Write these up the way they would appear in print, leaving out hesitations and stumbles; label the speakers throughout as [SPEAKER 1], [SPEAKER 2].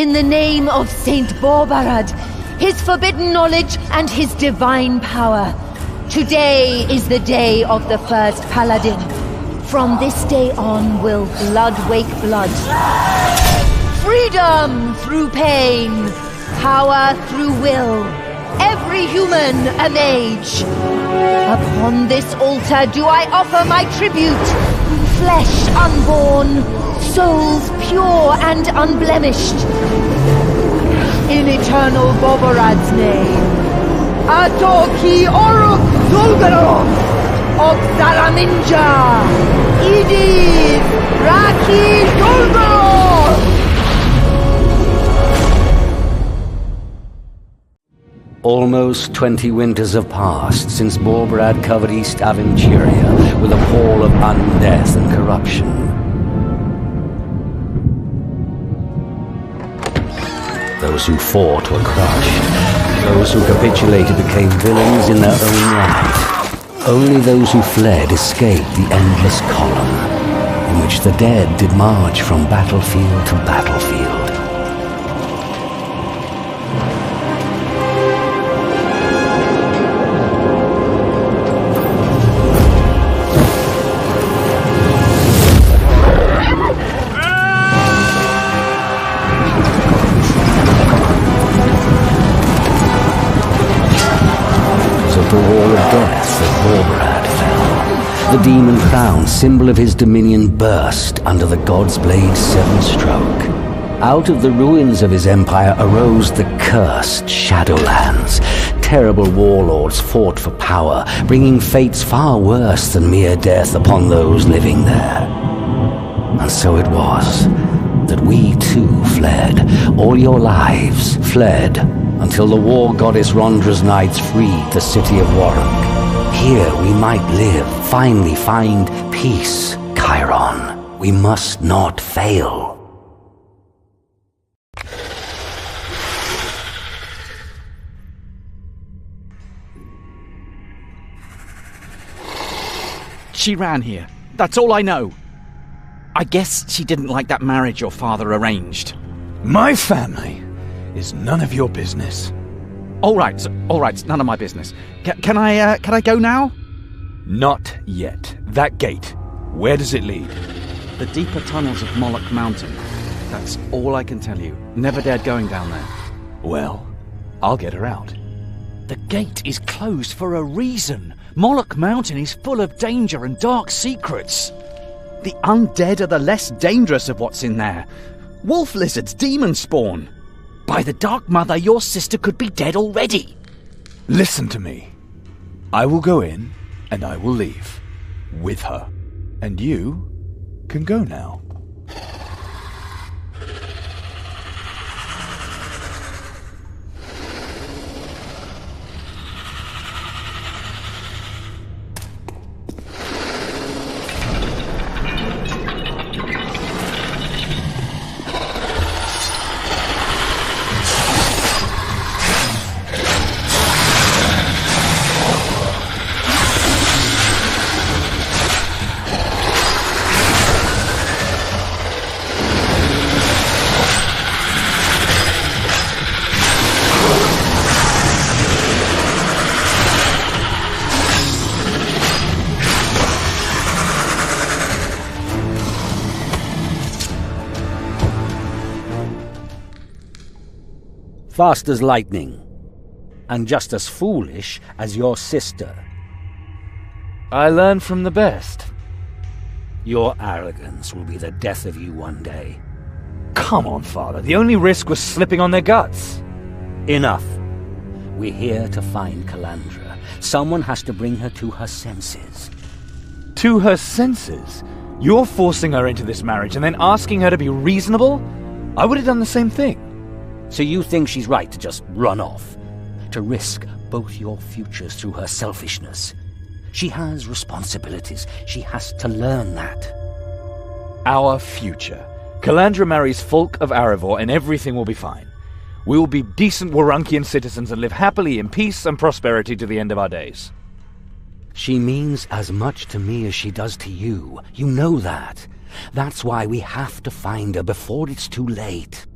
[SPEAKER 1] In the name of Saint Borbarad, his forbidden knowledge and his divine power, today is the day of the first paladin. From this day on will blood wake blood. Freedom through pain, power through will. Every human a mage. Upon this altar do I offer my tribute. Flesh unborn, souls pure and unblemished. In eternal Bobarad's name. Adoki Oruk Zulgarov of Salaminja. Idith Raki Zulgarov.
[SPEAKER 2] Almost 20 winters have passed since Borbarad covered East Aventuria with a pall of undeath and corruption. Those who fought were crushed. Those who capitulated became villains in their own right. Only those who fled escaped the endless column, in which the dead did march from battlefield to battlefield. The wall of death that Borbarad fell. The demon crown, symbol of his dominion, burst under the God's Blade's seventh stroke. Out of the ruins of his empire arose the cursed Shadowlands. Terrible warlords fought for power, bringing fates far worse than mere death upon those living there. And so it was that we too fled. All your lives fled, until the war goddess Rondra's knights freed the city of Warhammer. Here we might live, finally find peace. Chiron, we must not fail.
[SPEAKER 3] She ran here. That's all I know. I guess she didn't like that marriage your father arranged.
[SPEAKER 4] My family is none of your business.
[SPEAKER 3] All right, none of my business. Can I go now?
[SPEAKER 4] Not yet. That gate, where does it lead?
[SPEAKER 3] The deeper tunnels of Moloch Mountain. That's all I can tell you. Never dared going down there.
[SPEAKER 4] Well, I'll get her out.
[SPEAKER 5] The gate is closed for a reason. Moloch Mountain is full of danger and dark secrets.
[SPEAKER 3] The undead are the less dangerous of what's in there. Wolf lizards, demon spawn.
[SPEAKER 5] By the Dark Mother, your sister could be dead already.
[SPEAKER 4] Listen to me. I will go in, and I will leave. With her. And you can go now.
[SPEAKER 2] Fast as lightning, and just as foolish as your sister.
[SPEAKER 6] I learn from the best.
[SPEAKER 2] Your arrogance will be the death of you one day.
[SPEAKER 6] Come on, Father. The only risk was slipping on their guts.
[SPEAKER 2] Enough. We're here to find Calandra. Someone has to bring her to her senses.
[SPEAKER 6] To her senses? You're forcing her into this marriage and then asking her to be reasonable? I would have done the same thing.
[SPEAKER 2] So you think she's right to just run off? To risk both your futures through her selfishness? She has responsibilities. She has to learn that.
[SPEAKER 6] Our future. Calandra marries Folk of Arivor and everything will be fine. We will be decent Warunkian citizens and live happily in peace and prosperity to the end of our days.
[SPEAKER 2] She means as much to me as she does to you. You know that. That's why we have to find her before it's too late.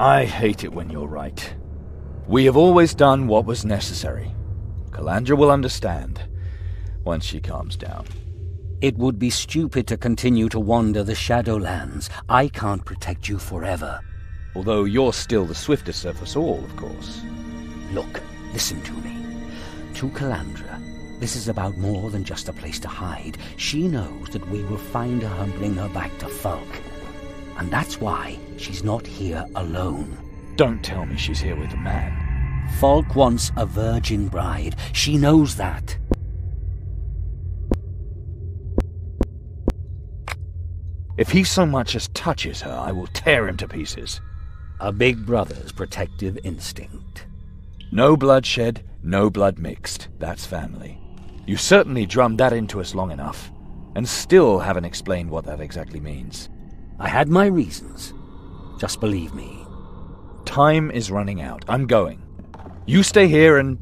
[SPEAKER 6] I hate it when you're right. We have always done what was necessary. Calandra will understand once she calms down.
[SPEAKER 2] It would be stupid to continue to wander the Shadowlands. I can't protect you forever.
[SPEAKER 6] Although you're still the swiftest of us all, of course.
[SPEAKER 2] Look, listen to me. To Calandra, this is about more than just a place to hide. She knows that we will find her and bring her back to Fulk. And that's why she's not here alone.
[SPEAKER 6] Don't tell me she's here with a man.
[SPEAKER 2] Fulk wants a virgin bride. She knows that.
[SPEAKER 6] If he so much as touches her, I will tear him to pieces.
[SPEAKER 2] A big brother's protective instinct.
[SPEAKER 6] No bloodshed, no blood mixed. That's family. You certainly drummed that into us long enough, and still haven't explained what that exactly means.
[SPEAKER 2] I had my reasons. Just believe me.
[SPEAKER 6] Time is running out. I'm going. You stay here and...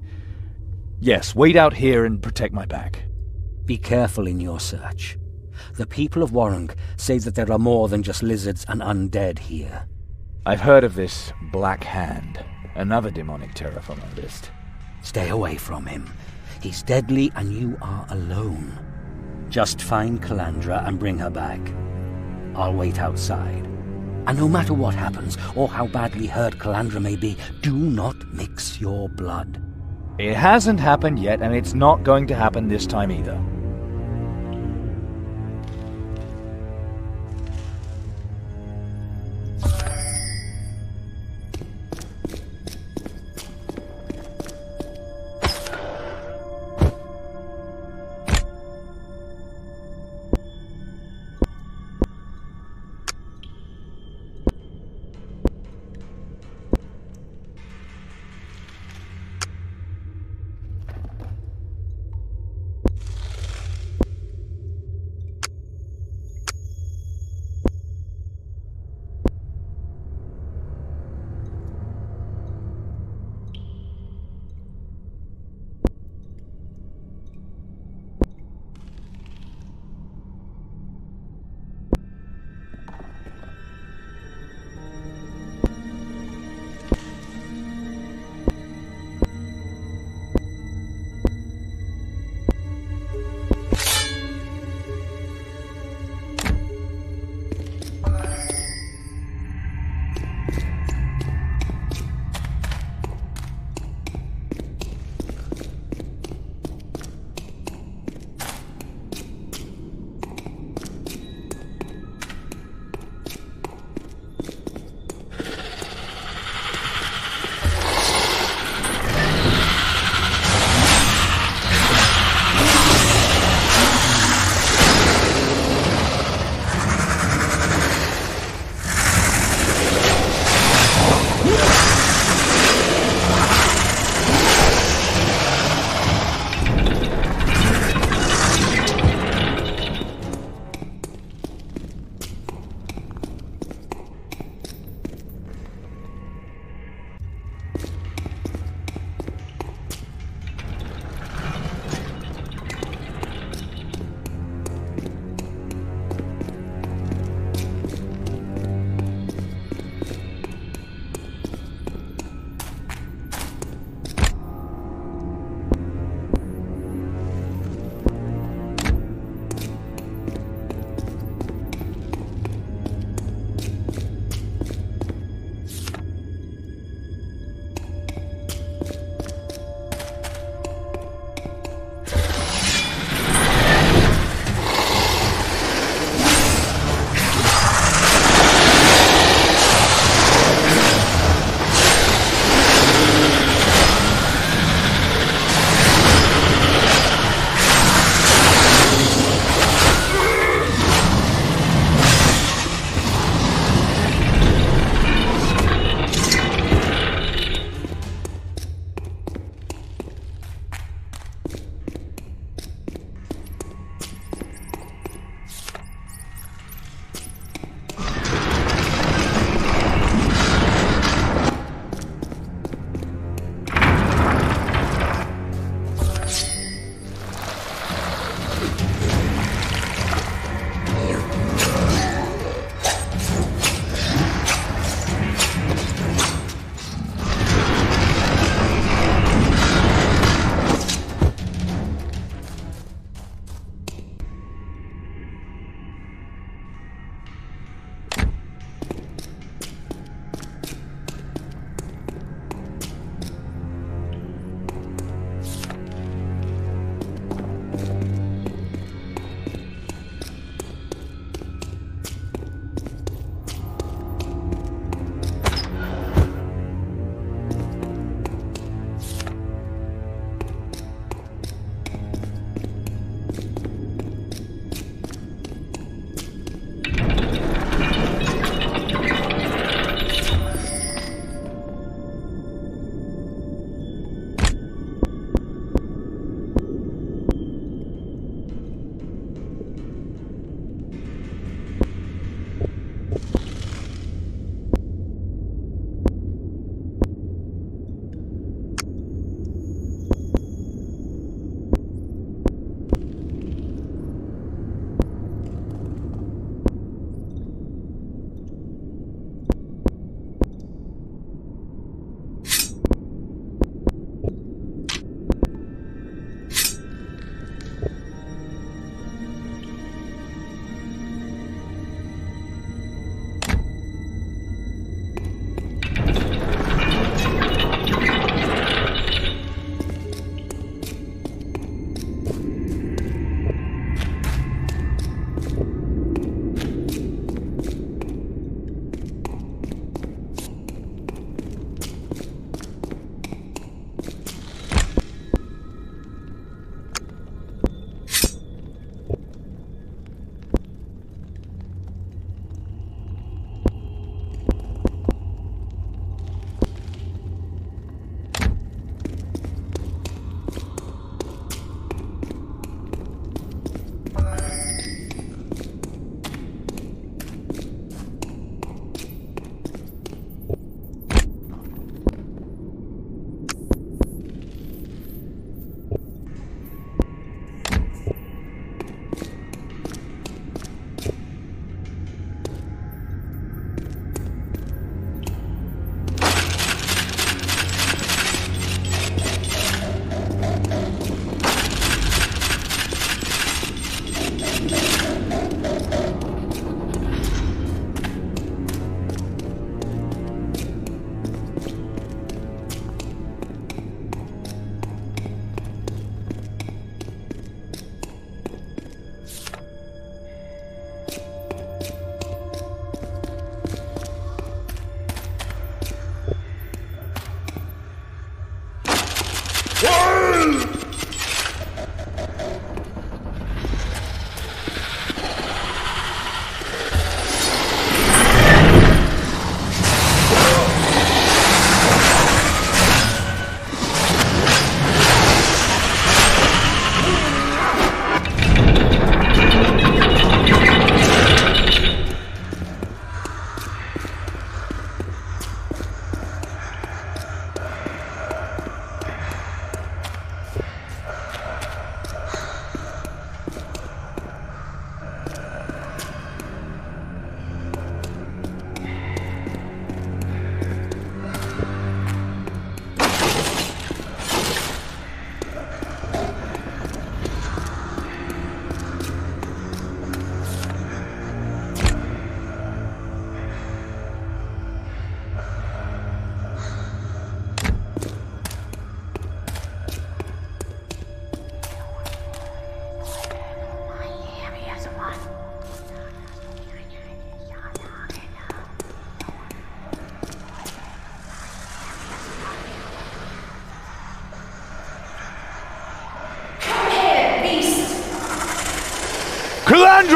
[SPEAKER 6] yes, wait out here and protect my back.
[SPEAKER 2] Be careful in your search. The people of Warrung say that there are more than just lizards and undead here.
[SPEAKER 6] I've heard of this Black Hand, another demonic terror from my list.
[SPEAKER 2] Stay away from him. He's deadly and you are alone. Just find Calandra and bring her back. I'll wait outside. And no matter what happens, or how badly hurt Calandra may be, do not mix your blood.
[SPEAKER 6] It hasn't happened yet, and it's not going to happen this time either.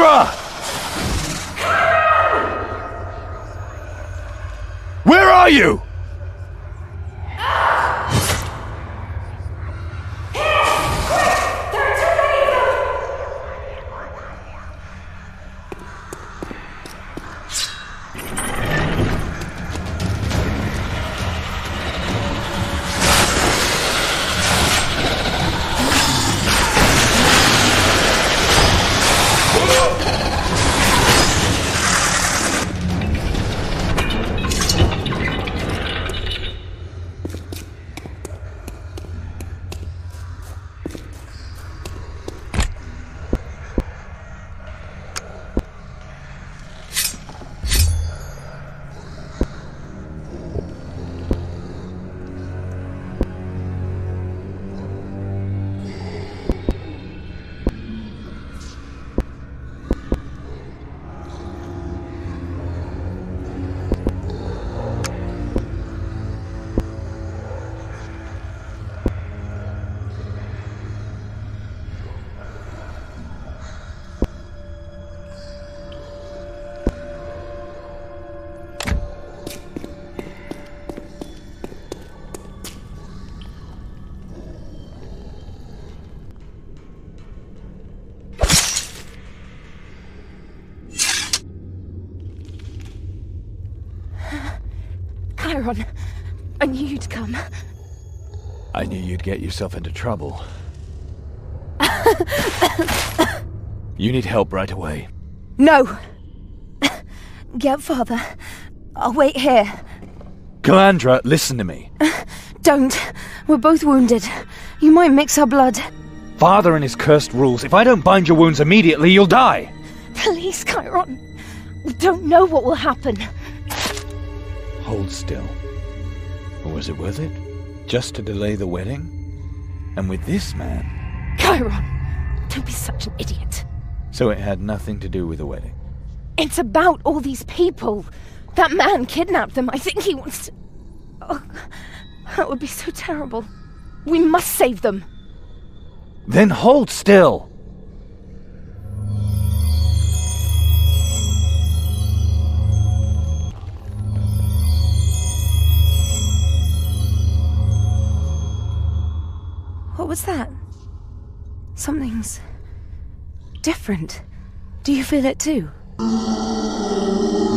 [SPEAKER 6] Calandra! Where are you?
[SPEAKER 7] Chiron, I knew you'd come.
[SPEAKER 4] I knew you'd get yourself into trouble. You need help right away.
[SPEAKER 7] No! Get Father. I'll wait here.
[SPEAKER 6] Calandra, listen to me.
[SPEAKER 7] Don't. We're both wounded. You might mix our blood.
[SPEAKER 6] Father and his cursed rules. If I don't bind your wounds immediately, you'll die.
[SPEAKER 7] Please, Chiron. We don't know what will happen.
[SPEAKER 4] Hold still. Or was it worth it? Just to delay the wedding? And with this man?
[SPEAKER 7] Chiron, don't be such an idiot.
[SPEAKER 4] So it had nothing to do with the wedding?
[SPEAKER 7] It's about all these people. That man kidnapped them. I think he wants to... Oh, that would be so terrible. We must save them.
[SPEAKER 6] Then hold still.
[SPEAKER 7] What was that? Something's different. Do you feel it too?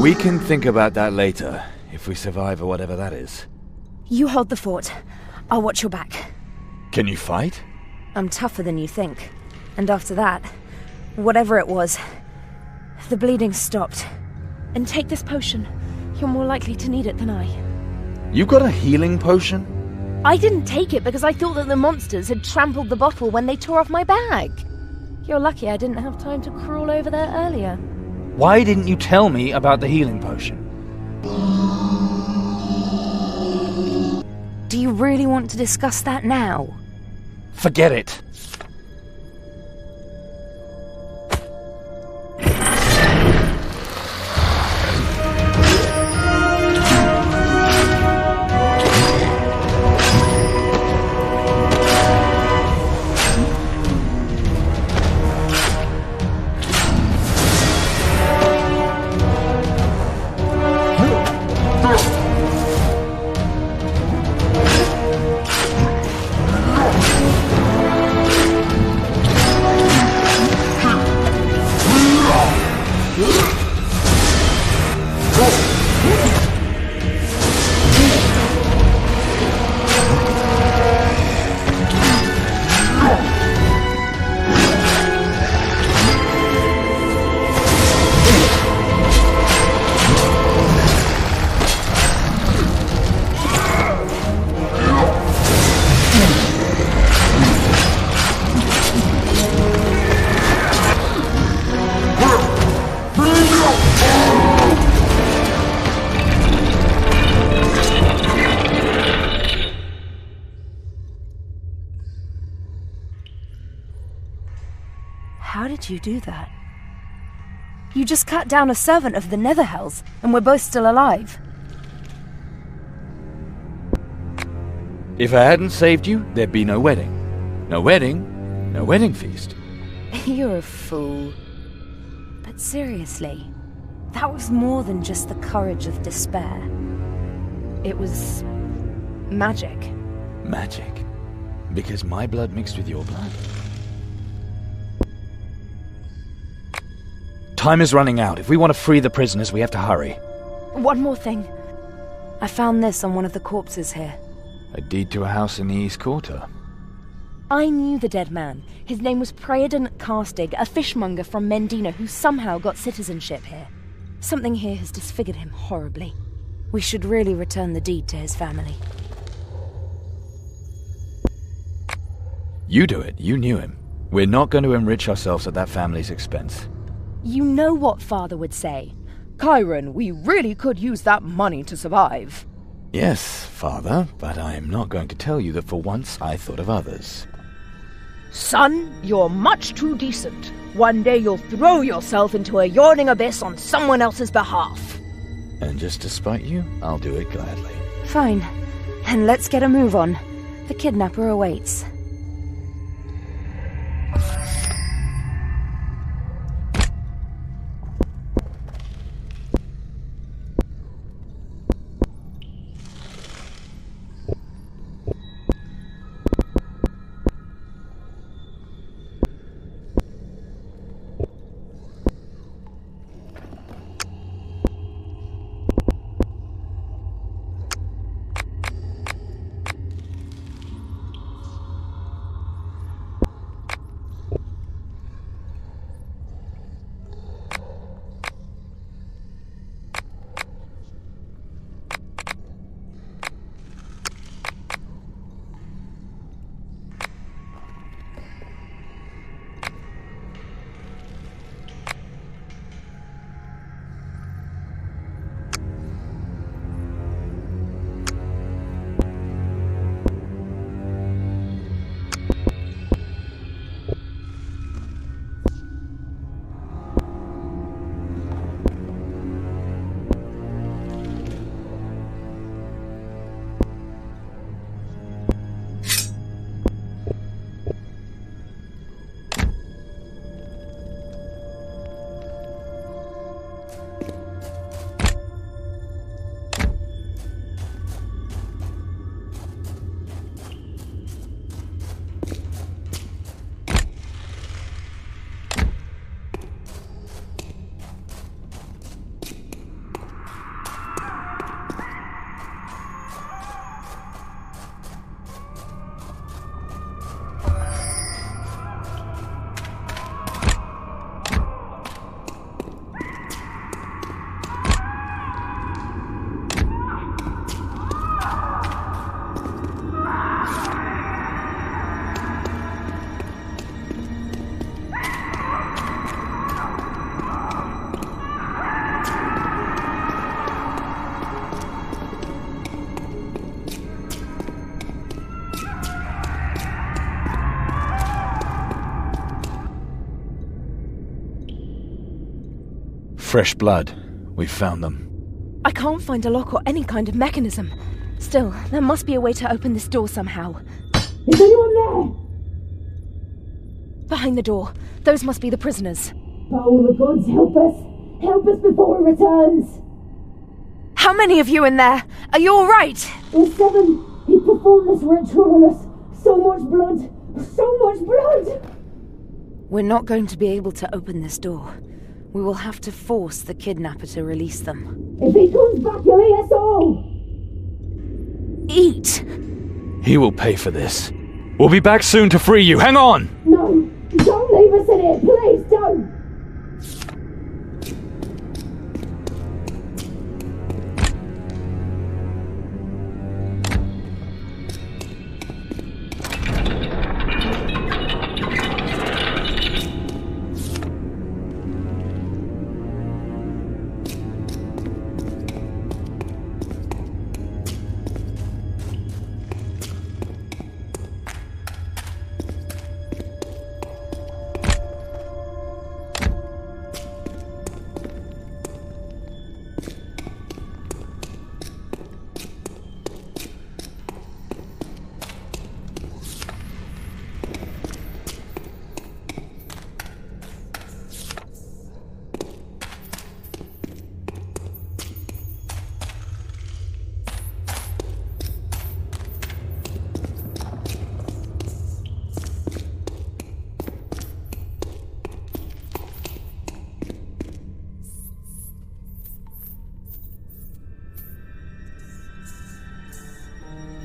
[SPEAKER 4] We can think about that later, if we survive or whatever that is.
[SPEAKER 7] You hold the fort. I'll watch your back.
[SPEAKER 4] Can you fight?
[SPEAKER 7] I'm tougher than you think. And after that, whatever it was, the bleeding stopped. And take this potion. You're more likely to need it than I.
[SPEAKER 6] You got a healing potion?
[SPEAKER 7] I didn't take it because I thought that the monsters had trampled the bottle when they tore off my bag. You're lucky I didn't have time to crawl over there earlier.
[SPEAKER 6] Why didn't you tell me about the healing potion?
[SPEAKER 7] Do you really want to discuss that now?
[SPEAKER 6] Forget it.
[SPEAKER 7] How did you do that? You just cut down a servant of the Netherhells, and we're both still alive.
[SPEAKER 4] If I hadn't saved you, there'd be no wedding. No wedding, no wedding feast.
[SPEAKER 7] You're a fool. Seriously, that was more than just the courage of despair. It was magic.
[SPEAKER 6] Magic? Because my blood mixed with your blood? Time is running out. If we want to free the prisoners, we have to hurry.
[SPEAKER 7] One more thing. I found this on one of the corpses here.
[SPEAKER 6] A deed to a house in the East Quarter.
[SPEAKER 7] I knew the dead man. His name was Praedan Carstig, a fishmonger from Mendina who somehow got citizenship here. Something here has disfigured him horribly. We should really return the deed to his family.
[SPEAKER 6] You do it. You knew him. We're not going to enrich ourselves at that family's expense.
[SPEAKER 7] You know what Father would say. Chiron, we really could use that money to survive.
[SPEAKER 6] Yes, Father, but I'm not going to tell you that for once I thought of others.
[SPEAKER 8] Son, you're much too decent. One day you'll throw yourself into a yawning abyss on someone else's behalf.
[SPEAKER 6] And just to spite you, I'll do it gladly.
[SPEAKER 7] Fine. Then let's get a move on. The kidnapper awaits.
[SPEAKER 6] Fresh blood. We've found them.
[SPEAKER 7] I can't find a lock or any kind of mechanism. Still, there must be a way to open this door somehow.
[SPEAKER 1] Is anyone there?
[SPEAKER 7] Behind the door. Those must be the prisoners.
[SPEAKER 1] Oh, the gods, help us! Help us before he returns!
[SPEAKER 7] How many of you in there? Are you alright?
[SPEAKER 1] There's 7. He performed this ritual on us. So much blood! So much blood!
[SPEAKER 7] We're not going to be able to open this door. We will have to force the kidnapper to release them.
[SPEAKER 1] If he comes back, he'll eat us all!
[SPEAKER 7] Eat!
[SPEAKER 6] He will pay for this. We'll be back soon to free you. Hang on!
[SPEAKER 1] No! Don't leave us in here! Please don't!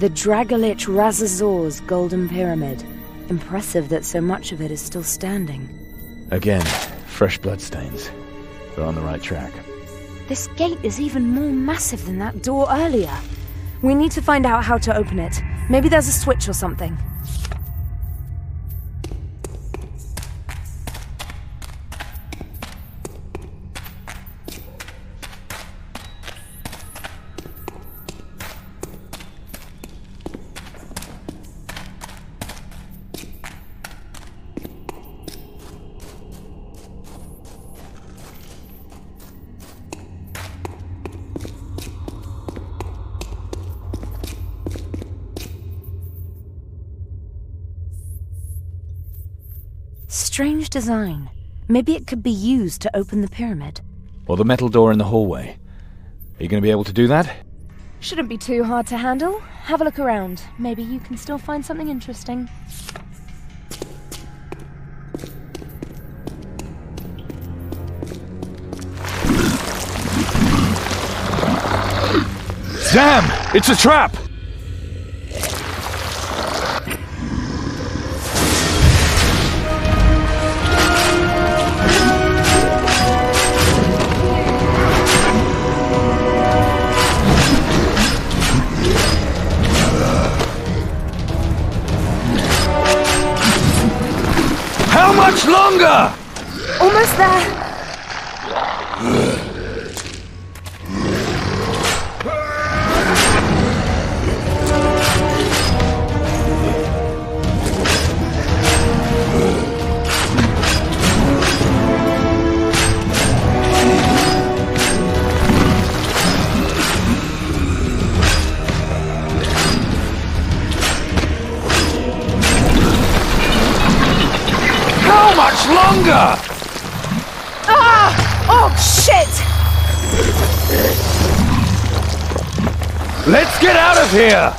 [SPEAKER 7] The Dragolich Razazor's Golden Pyramid. Impressive that so much of it is still standing.
[SPEAKER 6] Again, fresh bloodstains. They're on the right track.
[SPEAKER 7] This gate is even more massive than that door earlier. We need to find out how to open it. Maybe there's a switch or something. Strange design. Maybe it could be used to open the pyramid.
[SPEAKER 6] Or the metal door in the hallway. Are you going to be able to do that?
[SPEAKER 7] Shouldn't be too hard to handle. Have a look around. Maybe you can still find something interesting.
[SPEAKER 6] Damn! It's a trap! How much longer?
[SPEAKER 7] Almost there.
[SPEAKER 6] How much longer?
[SPEAKER 7] Ah! Oh, shit!
[SPEAKER 6] Let's get out of here!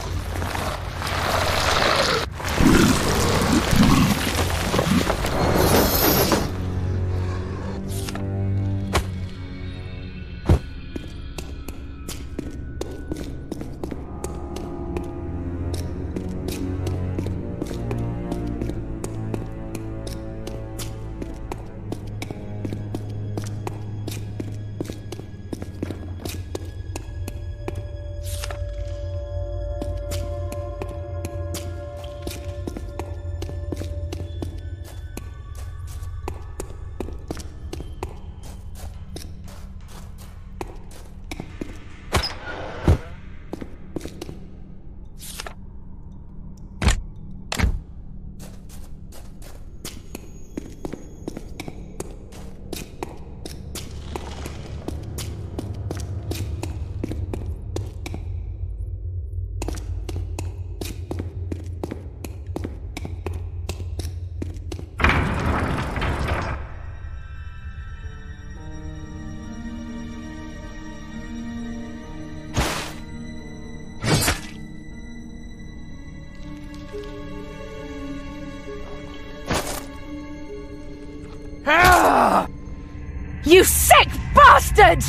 [SPEAKER 7] You sick bastard!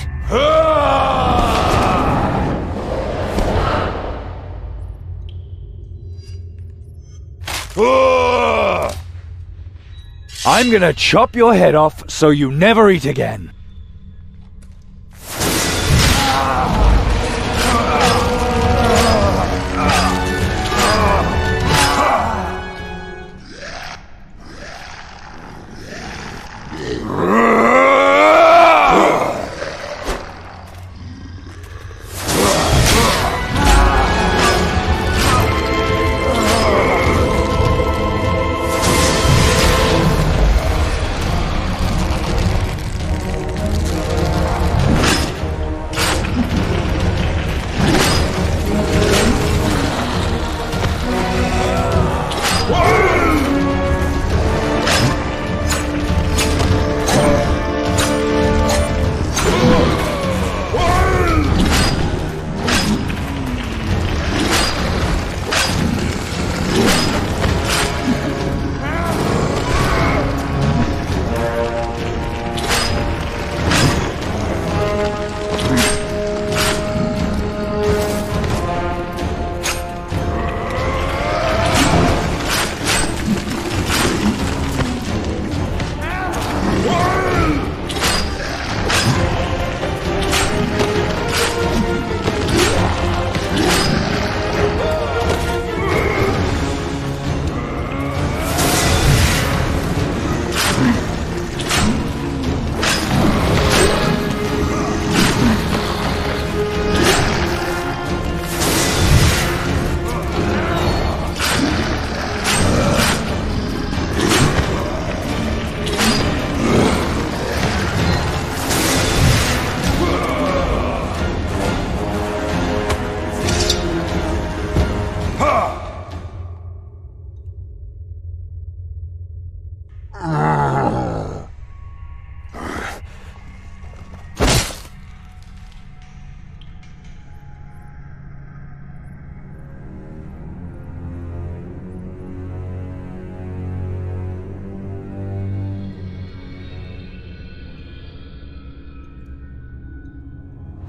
[SPEAKER 6] I'm gonna chop your head off so you never eat again.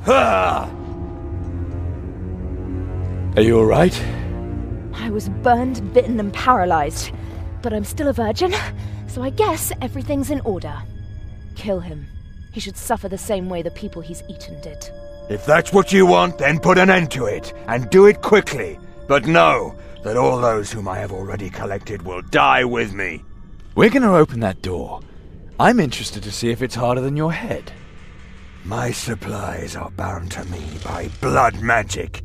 [SPEAKER 4] Ha! Are you alright?
[SPEAKER 7] I was burned, bitten, and paralyzed. But I'm still a virgin, so I guess everything's in order. Kill him. He should suffer the same way the people he's eaten did.
[SPEAKER 4] If that's what you want, then put an end to it, and do it quickly. But know that all those whom I have already collected will die with me. We're gonna open that door. I'm interested to see if it's harder than your head. My supplies are bound to me by blood magic.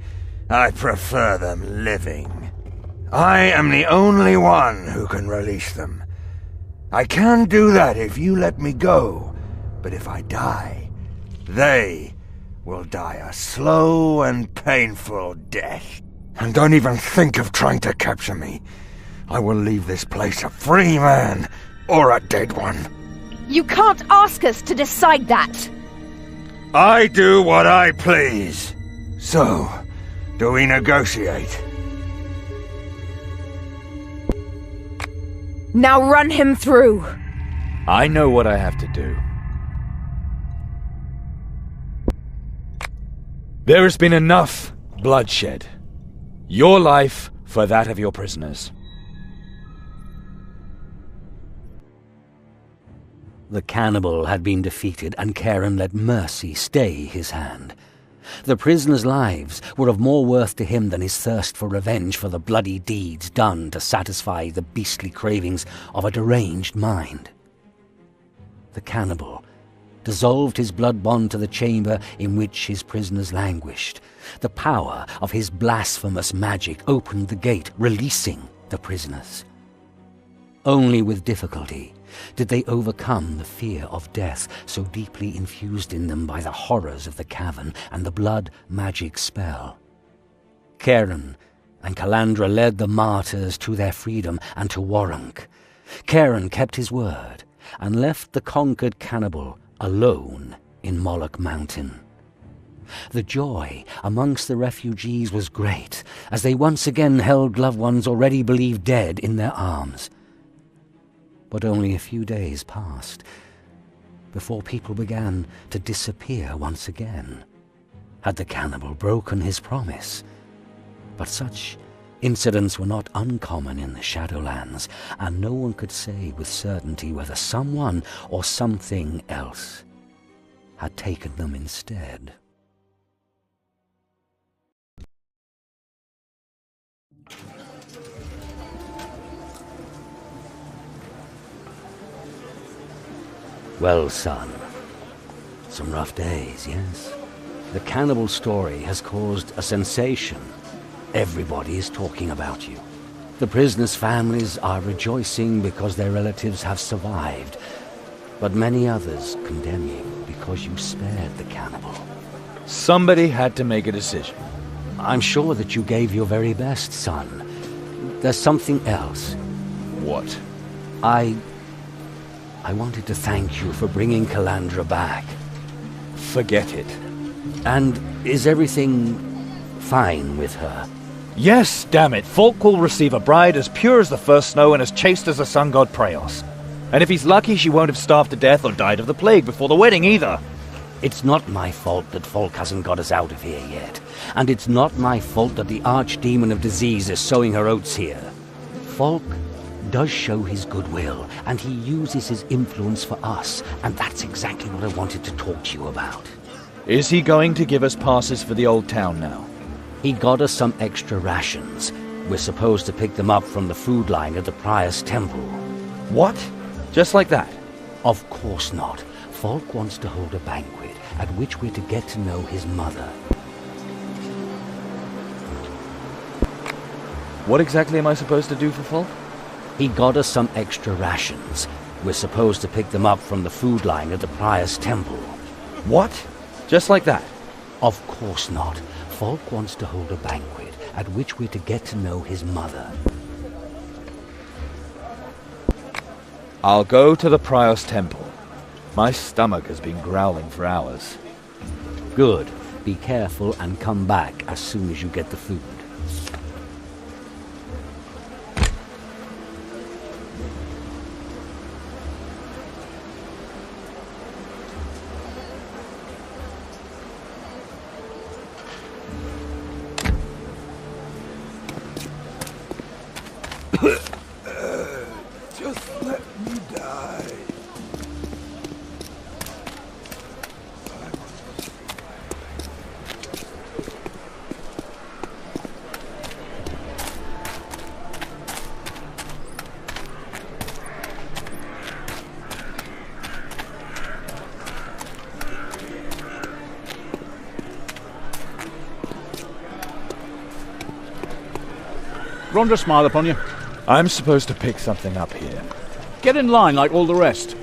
[SPEAKER 4] I prefer them living. I am the only one who can release them. I can do that if you let me go, but if I die, they will die a slow and painful death. And don't even think of trying to capture me. I will leave this place a free man, or a dead one.
[SPEAKER 8] You can't ask us to decide that!
[SPEAKER 4] I do what I please. So, do we negotiate?
[SPEAKER 8] Now run him through!
[SPEAKER 6] I know what I have to do. There has been enough bloodshed. Your life for that of your prisoners.
[SPEAKER 2] The cannibal had been defeated, and Karen let mercy stay his hand. The prisoners' lives were of more worth to him than his thirst for revenge for the bloody deeds done to satisfy the beastly cravings of a deranged mind. The cannibal dissolved his blood bond to the chamber in which his prisoners languished. The power of his blasphemous magic opened the gate, releasing the prisoners. Only with difficulty did they overcome the fear of death so deeply infused in them by the horrors of the cavern and the blood magic spell. Karen and Calandra led the martyrs to their freedom and to Warunk. Karen kept his word and left the conquered cannibal alone in Moloch Mountain. The joy amongst the refugees was great as they once again held loved ones already believed dead in their arms. But only a few days passed before people began to disappear once again. Had the cannibal broken his promise? But such incidents were not uncommon in the Shadowlands, and no one could say with certainty whether someone or something else had taken them instead. Well, son, some rough days, yes? The cannibal story has caused a sensation. Everybody is talking about you. The prisoners' families are rejoicing because their relatives have survived, but many others condemn you because you spared the cannibal.
[SPEAKER 6] Somebody had to make a decision.
[SPEAKER 2] I'm sure that you gave your very best, son. There's something else.
[SPEAKER 6] What?
[SPEAKER 2] I wanted to thank you for bringing Calandra back.
[SPEAKER 6] Forget it.
[SPEAKER 2] And is everything fine with her?
[SPEAKER 6] Yes, damn it. Falk will receive a bride as pure as the first snow and as chaste as the sun god Praeos. And if he's lucky, she won't have starved to death or died of the plague before the wedding either.
[SPEAKER 2] It's not my fault that Falk hasn't got us out of here yet. And it's not my fault that the archdemon of disease is sowing her oats here. Falk does show his goodwill, and he uses his influence for us, and that's exactly what I wanted to talk to you about.
[SPEAKER 6] Is he going to give us passes for the old town now?
[SPEAKER 2] He got us some extra rations. We're supposed to pick them up from the food line at the Prior's Temple.
[SPEAKER 6] What? Just like that?
[SPEAKER 2] Of course not. Falk wants to hold a banquet at which we're to get to know his mother.
[SPEAKER 6] What exactly am I supposed to do for Falk?
[SPEAKER 2] He got us some extra rations. We're supposed to pick them up from the food line at the Prior's Temple.
[SPEAKER 6] What? Just like that?
[SPEAKER 2] Of course not. Falk wants to hold a banquet at which we're to get to know his mother.
[SPEAKER 6] I'll go to the Prior's Temple. My stomach has been growling for hours.
[SPEAKER 2] Good. Be careful and come back as soon as you get the food.
[SPEAKER 4] Just let me die.
[SPEAKER 9] Rhonda, smile upon you.
[SPEAKER 6] I'm supposed to pick something up here.
[SPEAKER 9] Get in line like all the rest.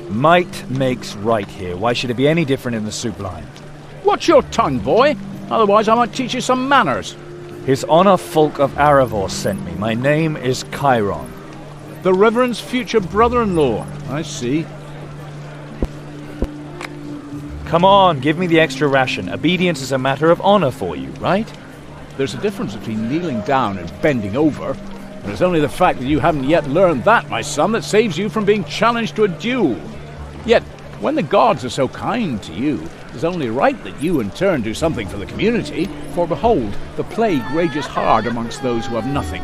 [SPEAKER 6] Might makes right here. Why should it be any different in the soup line?
[SPEAKER 9] Watch your tongue, boy. Otherwise I might teach you some manners.
[SPEAKER 6] His Honor Folk of Aravor sent me. My name is Chiron.
[SPEAKER 9] The Reverend's future brother-in-law. I see.
[SPEAKER 6] Come on, give me the extra ration. Obedience is a matter of honor for you, right?
[SPEAKER 9] There's a difference between kneeling down and bending over. And it's only the fact that you haven't yet learned that, my son, that saves you from being challenged to a duel. Yet, when the gods are so kind to you, it's only right that you in turn do something for the community. For behold, the plague rages hard amongst those who have nothing.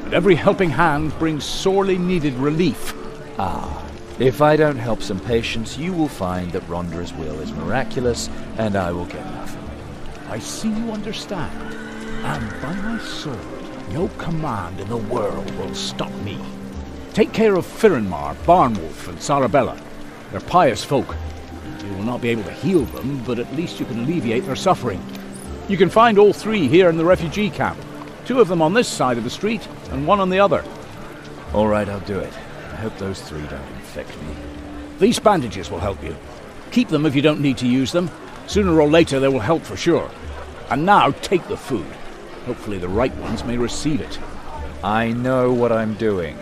[SPEAKER 9] And every helping hand brings sorely needed relief.
[SPEAKER 6] If I don't help some patients, you will find that Rhonda's will is miraculous, and I will get nothing.
[SPEAKER 9] I see you understand. And by my sword, no command in the world will stop me. Take care of Firinmar, Barnwolf, and Sarabella. They're pious folk. You will not be able to heal them, but at least you can alleviate their suffering. You can find all three here in the refugee camp. 2 of them on this side of the street, and 1 on the other.
[SPEAKER 6] All right, I'll do it. I hope those 3 don't infect me.
[SPEAKER 9] These bandages will help you. Keep them if you don't need to use them. Sooner or later they will help for sure. And now take the food. Hopefully the right ones may receive it.
[SPEAKER 6] I know what I'm doing.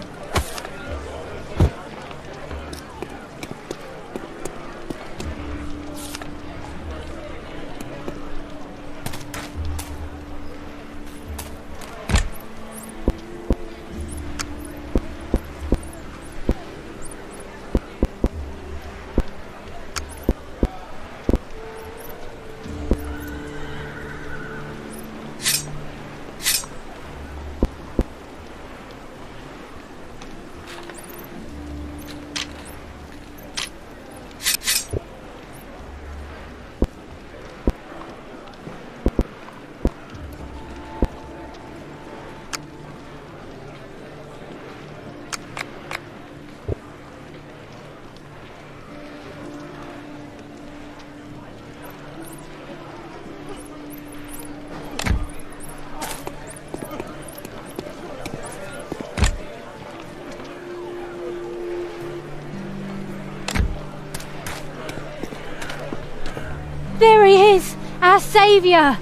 [SPEAKER 10] There he is, our saviour.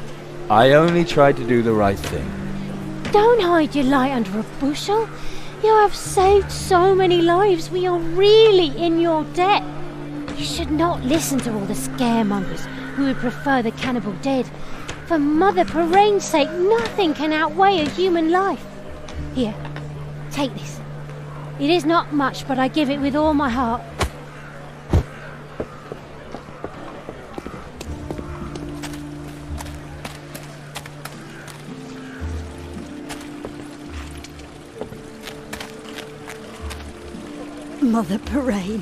[SPEAKER 6] I only tried to do the right thing.
[SPEAKER 10] Don't hide your light under a bushel. You have saved so many lives. We are really in your debt. You should not listen to all the scaremongers who would prefer the cannibal dead. For Mother Parain's sake, nothing can outweigh a human life. Here, take this. It is not much, but I give it with all my heart.
[SPEAKER 11] Mother Parain,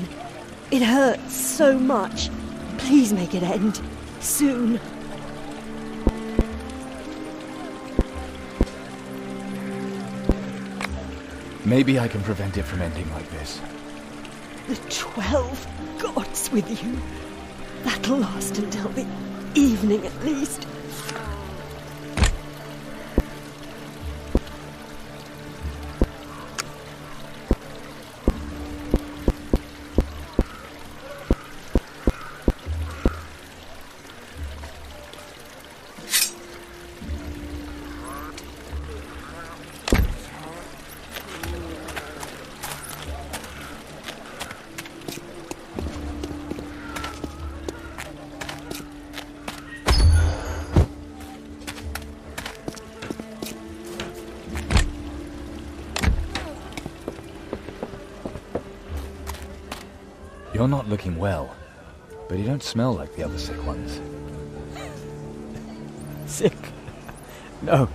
[SPEAKER 11] it hurts so much. Please make it end. Soon.
[SPEAKER 6] Maybe I can prevent it from ending like this.
[SPEAKER 11] The 12 gods with you. That'll last until the evening at least.
[SPEAKER 6] You're not looking well, but you don't smell like the other sick ones.
[SPEAKER 12] Sick? No.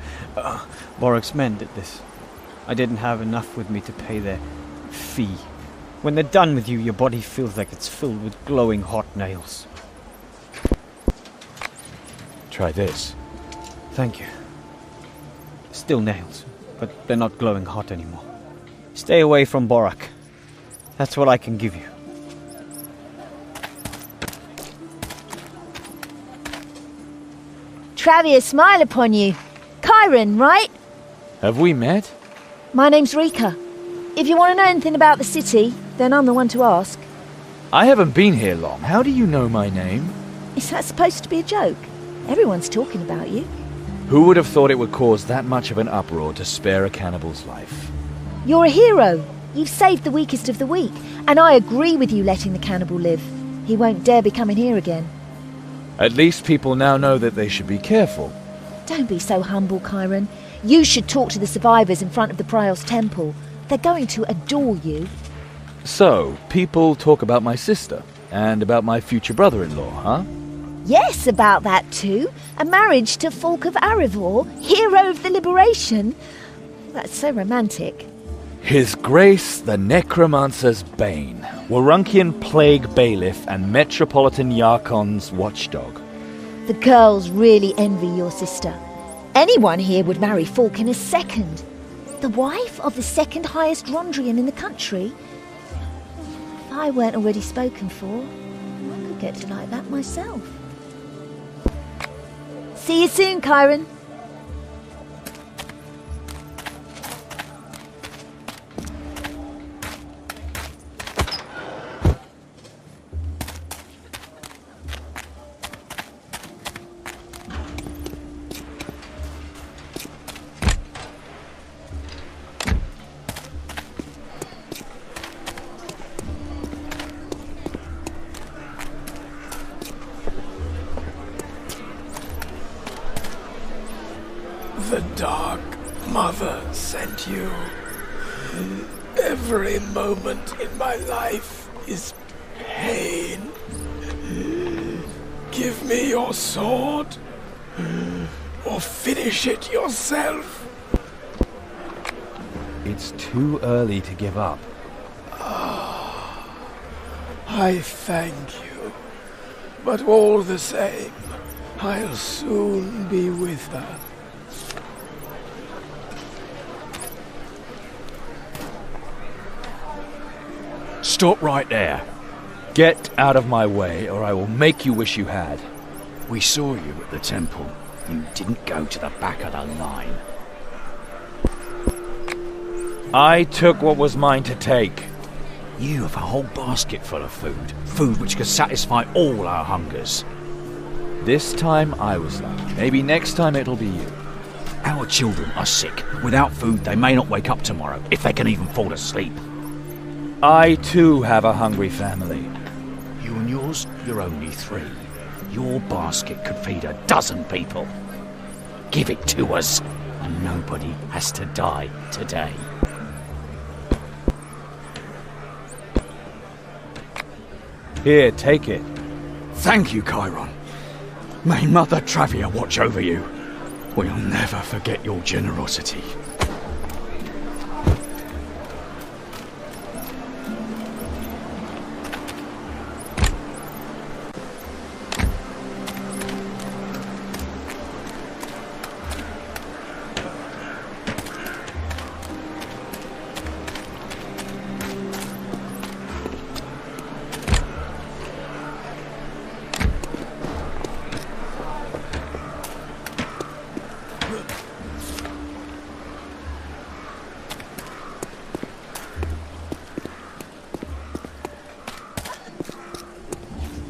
[SPEAKER 12] Borok's men did this. I didn't have enough with me to pay their fee. When they're done with you, your body feels like it's filled with glowing hot nails.
[SPEAKER 6] Try this.
[SPEAKER 12] Thank you. Still nails, but they're not glowing hot anymore. Stay away from Borak. That's what I can give you.
[SPEAKER 1] Travia, smile upon you. Chiron, right?
[SPEAKER 6] Have we met?
[SPEAKER 1] My name's Rika. If you want to know anything about the city, then I'm the one to ask.
[SPEAKER 6] I haven't been here long. How do you know my name?
[SPEAKER 1] Is that supposed to be a joke? Everyone's talking about you.
[SPEAKER 6] Who would have thought it would cause that much of an uproar to spare a cannibal's life?
[SPEAKER 1] You're a hero. You've saved the weakest of the weak, and I agree with you letting the cannibal live. He won't dare be coming here again.
[SPEAKER 6] At least people now know that they should be careful.
[SPEAKER 1] Don't be so humble, Chiron. You should talk to the survivors in front of the Prior's temple. They're going to adore you.
[SPEAKER 6] So, people talk about my sister, and about my future brother-in-law, huh?
[SPEAKER 1] Yes, about that too. A marriage to Folk of Arivor, hero of the liberation. That's so romantic.
[SPEAKER 6] His Grace the Necromancer's Bane, Warunkian Plague Bailiff and Metropolitan Yarkon's watchdog.
[SPEAKER 1] The girls really envy your sister. Anyone here would marry Falk in a second. The wife of the second highest Rondrian in the country. If I weren't already spoken for, I could get to like that myself. See you soon, Chiron.
[SPEAKER 13] The Dark Mother sent you. Every moment in my life is pain. Give me your sword, or finish it yourself.
[SPEAKER 6] It's too early to give up.
[SPEAKER 13] I thank you, but all the same, I'll soon be with her.
[SPEAKER 5] Stop right there.
[SPEAKER 6] Get out of my way, or I will make you wish you had.
[SPEAKER 5] We saw you at the temple. You didn't go to the back of the line.
[SPEAKER 6] I took what was mine to take.
[SPEAKER 5] You have a whole basket full of food. Food which could satisfy all our hungers.
[SPEAKER 6] This time I was lucky. Maybe next time it'll be you.
[SPEAKER 5] Our children are sick. Without food, they may not wake up tomorrow, if they can even fall asleep.
[SPEAKER 6] I too have a hungry family.
[SPEAKER 5] You and yours, you're only 3. Your basket could feed 12 people. Give it to us, and nobody has to die today.
[SPEAKER 6] Here, take it.
[SPEAKER 5] Thank you, Chiron. May Mother Travia watch over you. We'll never forget your generosity.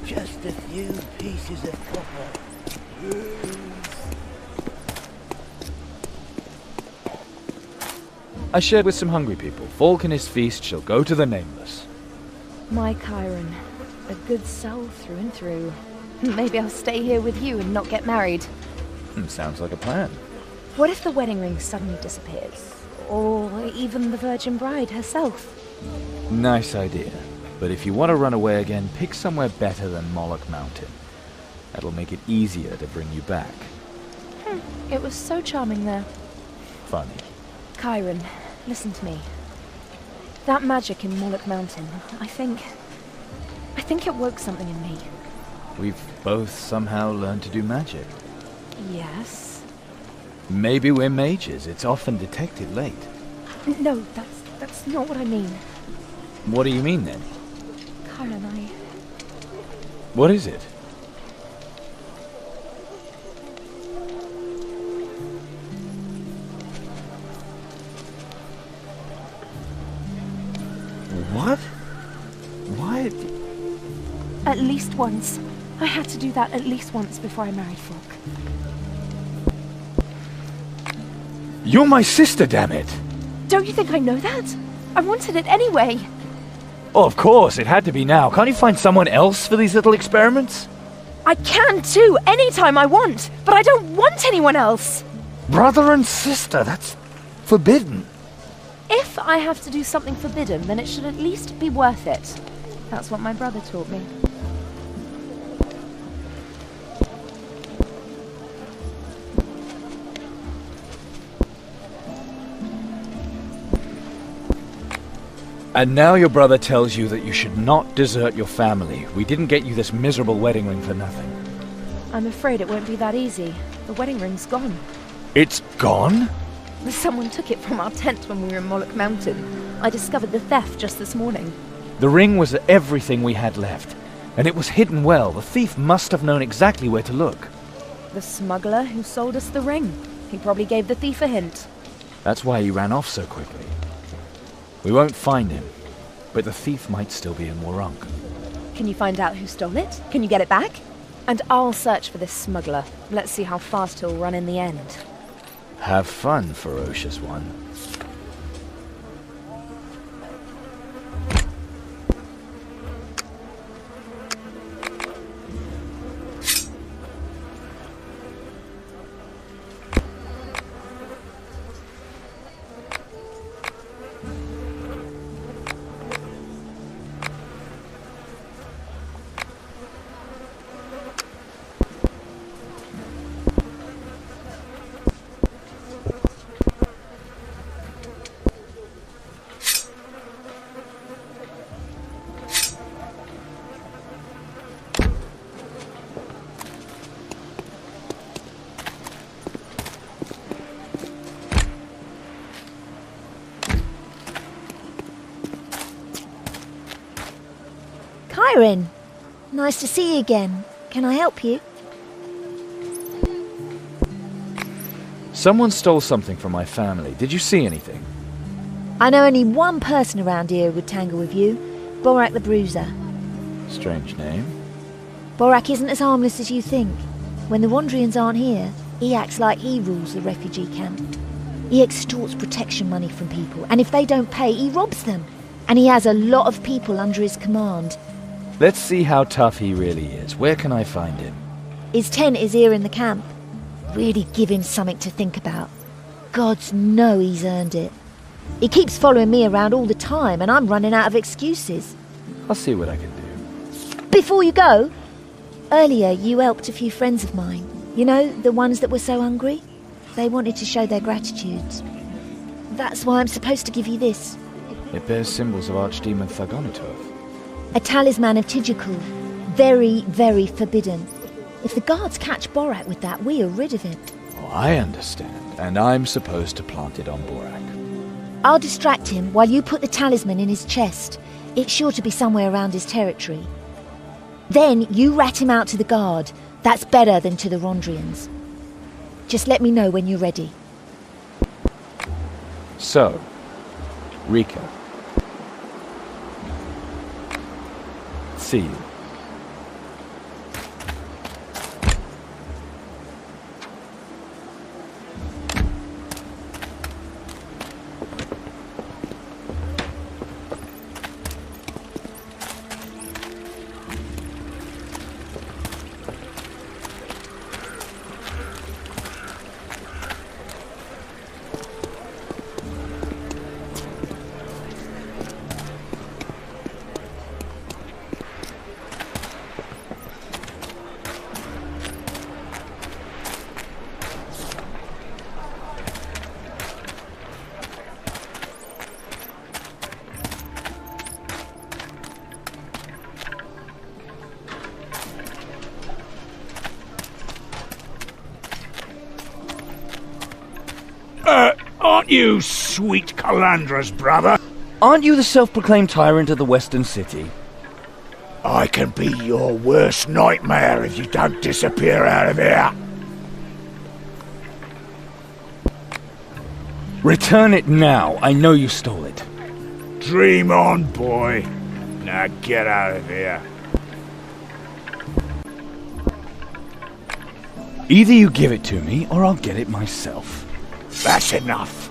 [SPEAKER 14] Just a few pieces of copper.
[SPEAKER 6] I shared with some hungry people. Falk and his feast shall go to the nameless.
[SPEAKER 7] My Chiron, a good soul through and through. Maybe I'll stay here with you and not get married.
[SPEAKER 6] Sounds like a plan.
[SPEAKER 7] What if the wedding ring suddenly disappears? Or even the Virgin Bride herself?
[SPEAKER 6] Nice idea. But if you want to run away again, pick somewhere better than Moloch Mountain. That'll make it easier to bring you back.
[SPEAKER 7] It was so charming there.
[SPEAKER 6] Funny.
[SPEAKER 7] Chiron, Listen to me. That magic in Moloch Mountain, I think it woke something in me.
[SPEAKER 6] We've both somehow learned to do magic.
[SPEAKER 7] Yes?
[SPEAKER 6] Maybe we're mages. It's often detected late.
[SPEAKER 7] No, that's not what I mean.
[SPEAKER 6] What do you mean then?
[SPEAKER 7] Kyron,
[SPEAKER 6] What is it? What? Why?
[SPEAKER 7] At least once. I had to do that at least once before I married Folk.
[SPEAKER 6] You're my sister, damn it!
[SPEAKER 7] Don't you think I know that? I wanted it anyway.
[SPEAKER 6] Oh, of course, it had to be now. Can't you find someone else for these little experiments?
[SPEAKER 7] I can too, anytime I want, but I don't want anyone else.
[SPEAKER 6] Brother and sister, that's forbidden.
[SPEAKER 7] If I have to do something forbidden, then it should at least be worth it. That's what my brother taught me.
[SPEAKER 6] And now your brother tells you that you should not desert your family. We didn't get you this miserable wedding ring for nothing.
[SPEAKER 7] I'm afraid it won't be that easy. The wedding ring's gone.
[SPEAKER 6] It's gone?
[SPEAKER 7] Someone took it from our tent when we were in Moloch Mountain. I discovered the theft just this morning.
[SPEAKER 6] The ring was everything we had left, and it was hidden well. The thief must have known exactly where to look.
[SPEAKER 7] The smuggler who sold us the ring. He probably gave the thief a hint.
[SPEAKER 6] That's why he ran off so quickly. We won't find him, but the thief might still be in Warunk.
[SPEAKER 7] Can you find out who stole it? Can you get it back? And I'll search for this smuggler. Let's see how fast he'll run in the end.
[SPEAKER 6] Have fun, ferocious one.
[SPEAKER 1] Kyron, nice to see you again. Can I help you?
[SPEAKER 6] Someone stole something from my family. Did you see anything?
[SPEAKER 1] I know only one person around here who would tangle with you. Borak the Bruiser.
[SPEAKER 6] Strange name.
[SPEAKER 1] Borak isn't as harmless as you think. When the Wandrians aren't here, he acts like he rules the refugee camp. He extorts protection money from people, and if they don't pay, he robs them. And he has a lot of people under his command.
[SPEAKER 6] Let's see how tough he really is. Where can I find him?
[SPEAKER 1] His tent is here in the camp. Really give him something to think about. Gods know he's earned it. He keeps following me around all the time, and I'm running out of excuses.
[SPEAKER 6] I'll see what I can do.
[SPEAKER 1] Before you go, earlier you helped a few friends of mine. You know, the ones that were so hungry? They wanted to show their gratitudes. That's why I'm supposed to give you this.
[SPEAKER 6] It bears symbols of Archdemon Thagonitov.
[SPEAKER 1] A talisman of Tijakul. Very, very forbidden. If the guards catch Borak with that, we are rid of him.
[SPEAKER 6] Oh, I understand. And I'm supposed to plant it on Borak.
[SPEAKER 1] I'll distract him while you put the talisman in his chest. It's sure to be somewhere around his territory. Then you rat him out to the guard. That's better than to the Rondrians. Just let me know when you're ready.
[SPEAKER 6] So, Rika. See you.
[SPEAKER 9] Aren't you sweet Calandra's brother?
[SPEAKER 6] Aren't you the self-proclaimed tyrant of the Western City?
[SPEAKER 9] I can be your worst nightmare if you don't disappear out of here.
[SPEAKER 6] Return it now. I know you stole it.
[SPEAKER 9] Dream on, boy. Now get out of here.
[SPEAKER 6] Either you give it to me, or I'll get it myself.
[SPEAKER 9] That's enough.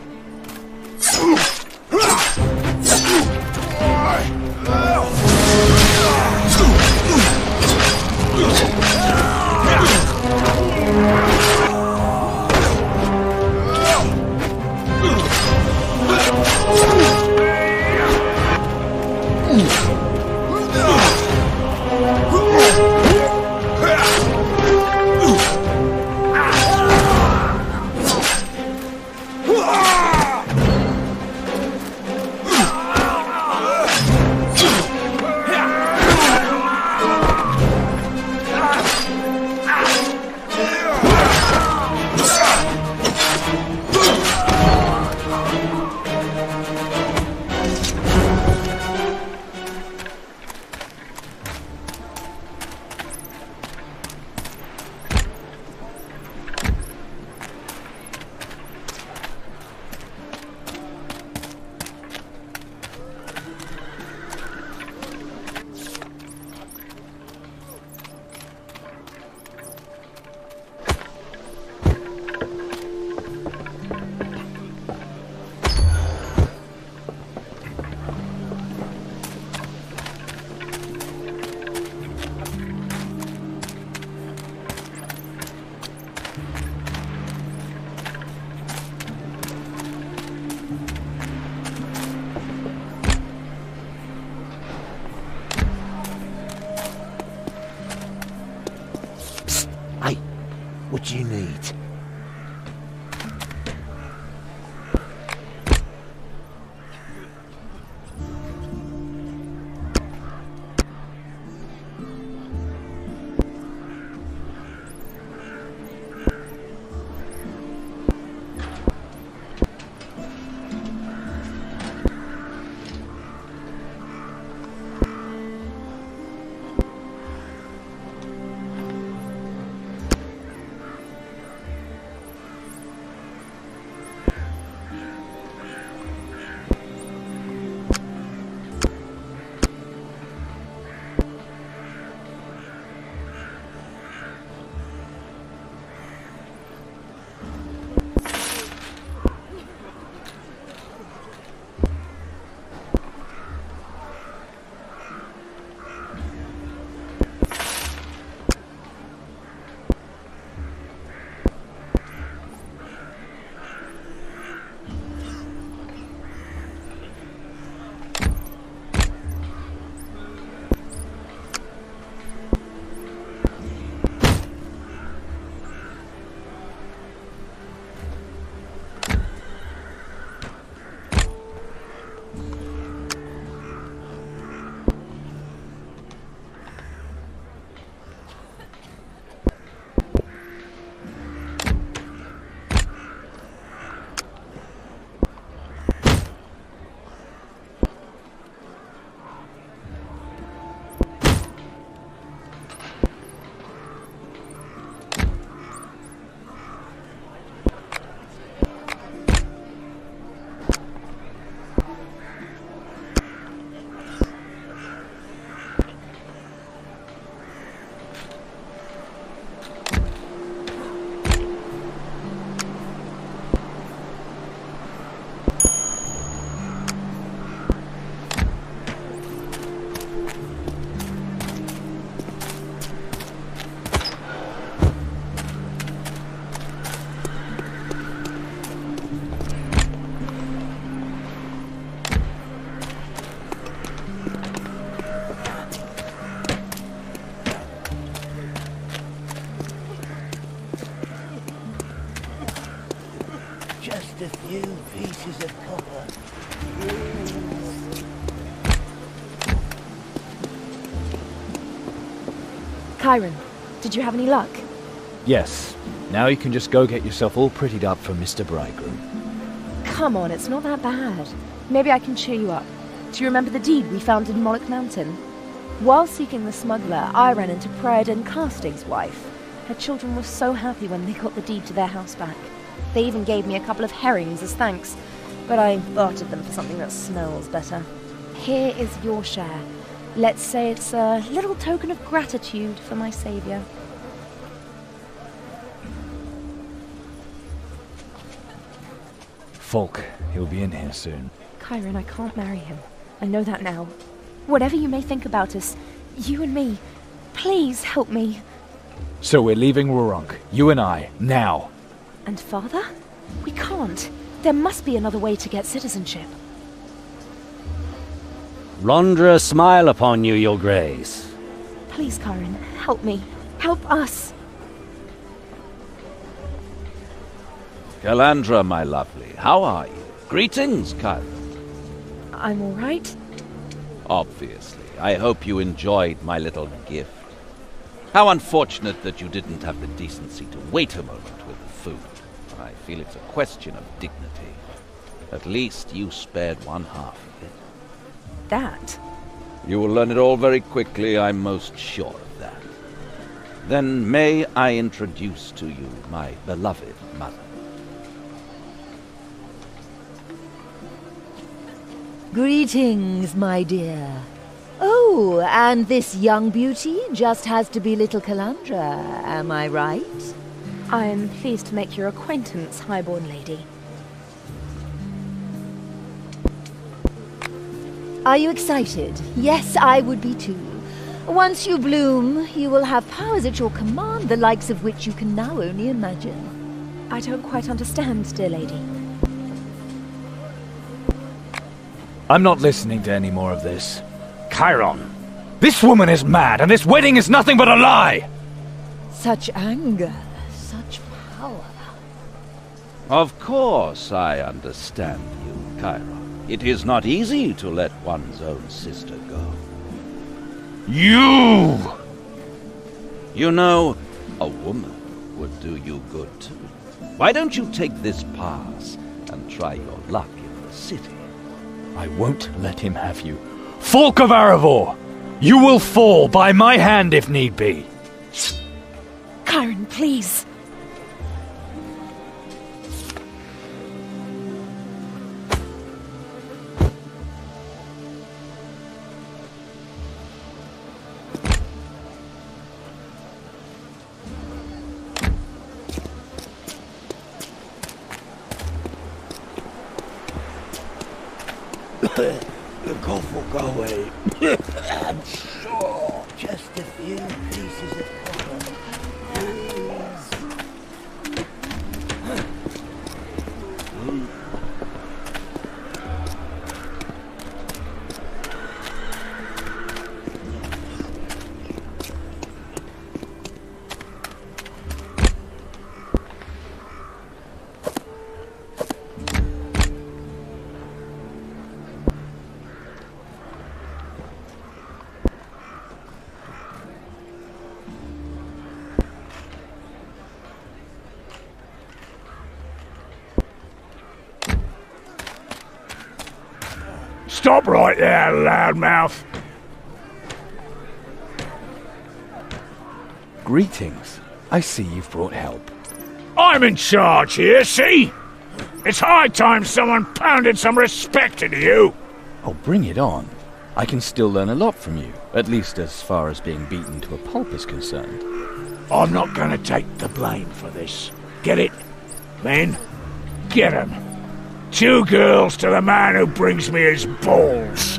[SPEAKER 14] What do you need? Just a few pieces of copper.
[SPEAKER 7] Chiron, did you have any luck?
[SPEAKER 6] Yes. Now you can just go get yourself all prettied up for Mr. Bridegroom.
[SPEAKER 7] come on, it's not that bad. Maybe I can cheer you up. Do you remember the deed we found in Moloch Mountain? While seeking the smuggler, I ran into Praedon Carstig's wife. Her children were so happy when they got the deed to their house back. They even gave me a couple of herrings as thanks, but I bartered them for something that smells better. Here is your share. Let's say it's a little token of gratitude for my saviour.
[SPEAKER 6] Fulk, he'll be in here soon.
[SPEAKER 7] Chiron, I can't marry him. I know that now. Whatever you may think about us, you and me, please help me.
[SPEAKER 6] So we're leaving Warunk, you and I, now.
[SPEAKER 7] And father? We can't. There must be another way to get citizenship.
[SPEAKER 2] Rondra, smile upon you, your grace.
[SPEAKER 7] Please, Chiron, help me. Help us.
[SPEAKER 5] Calandra, my lovely, how are you? Greetings, Chiron.
[SPEAKER 7] I'm all right.
[SPEAKER 5] Obviously. I hope you enjoyed my little gift. How unfortunate that you didn't have the decency to wait a moment with the food. I feel it's a question of dignity. At least you spared one half of it.
[SPEAKER 7] That?
[SPEAKER 5] You will learn it all very quickly, I'm most sure of that. Then may I introduce to you my beloved mother.
[SPEAKER 1] Greetings, my dear. Oh, and this young beauty just has to be little Calandra, am I right?
[SPEAKER 7] I am pleased to make your acquaintance, highborn lady.
[SPEAKER 1] Are you excited? Yes, I would be too. Once you bloom, you will have powers at your command, the likes of which you can now only imagine.
[SPEAKER 7] I don't quite understand, dear lady.
[SPEAKER 6] I'm not listening to any more of this. Chiron, this woman is mad, and this wedding is nothing but a lie!
[SPEAKER 1] Such anger, such power.
[SPEAKER 5] Of course I understand you, Chiron. It is not easy to let one's own sister go.
[SPEAKER 6] You!
[SPEAKER 5] You know, a woman would do you good too. Why don't you take this pass and try your luck in the city?
[SPEAKER 6] I won't let him have you. Fulk of Arivor! You will fall by my hand if need be.
[SPEAKER 7] Chiron, please.
[SPEAKER 14] The cough will go away. I'm sure. Just a few pieces of copper.
[SPEAKER 9] Stop right there, loudmouth.
[SPEAKER 6] Greetings. I see you've brought help.
[SPEAKER 9] I'm in charge here, see? It's high time someone pounded some respect into you.
[SPEAKER 6] Oh, bring it on. I can still learn a lot from you, at least as far as being beaten to a pulp is concerned.
[SPEAKER 9] I'm not gonna take the blame for this. Get it? Men, get 'em. 2 girls to the man who brings me his balls.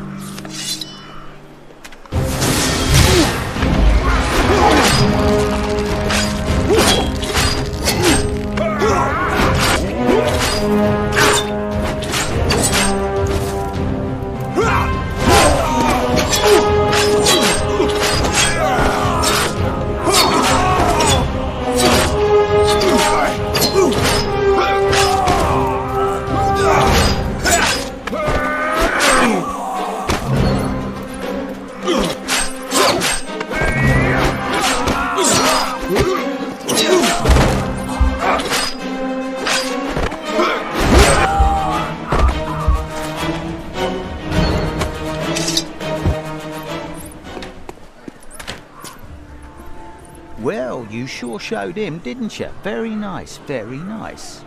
[SPEAKER 15] You sure showed him, didn't you? Very nice, very nice.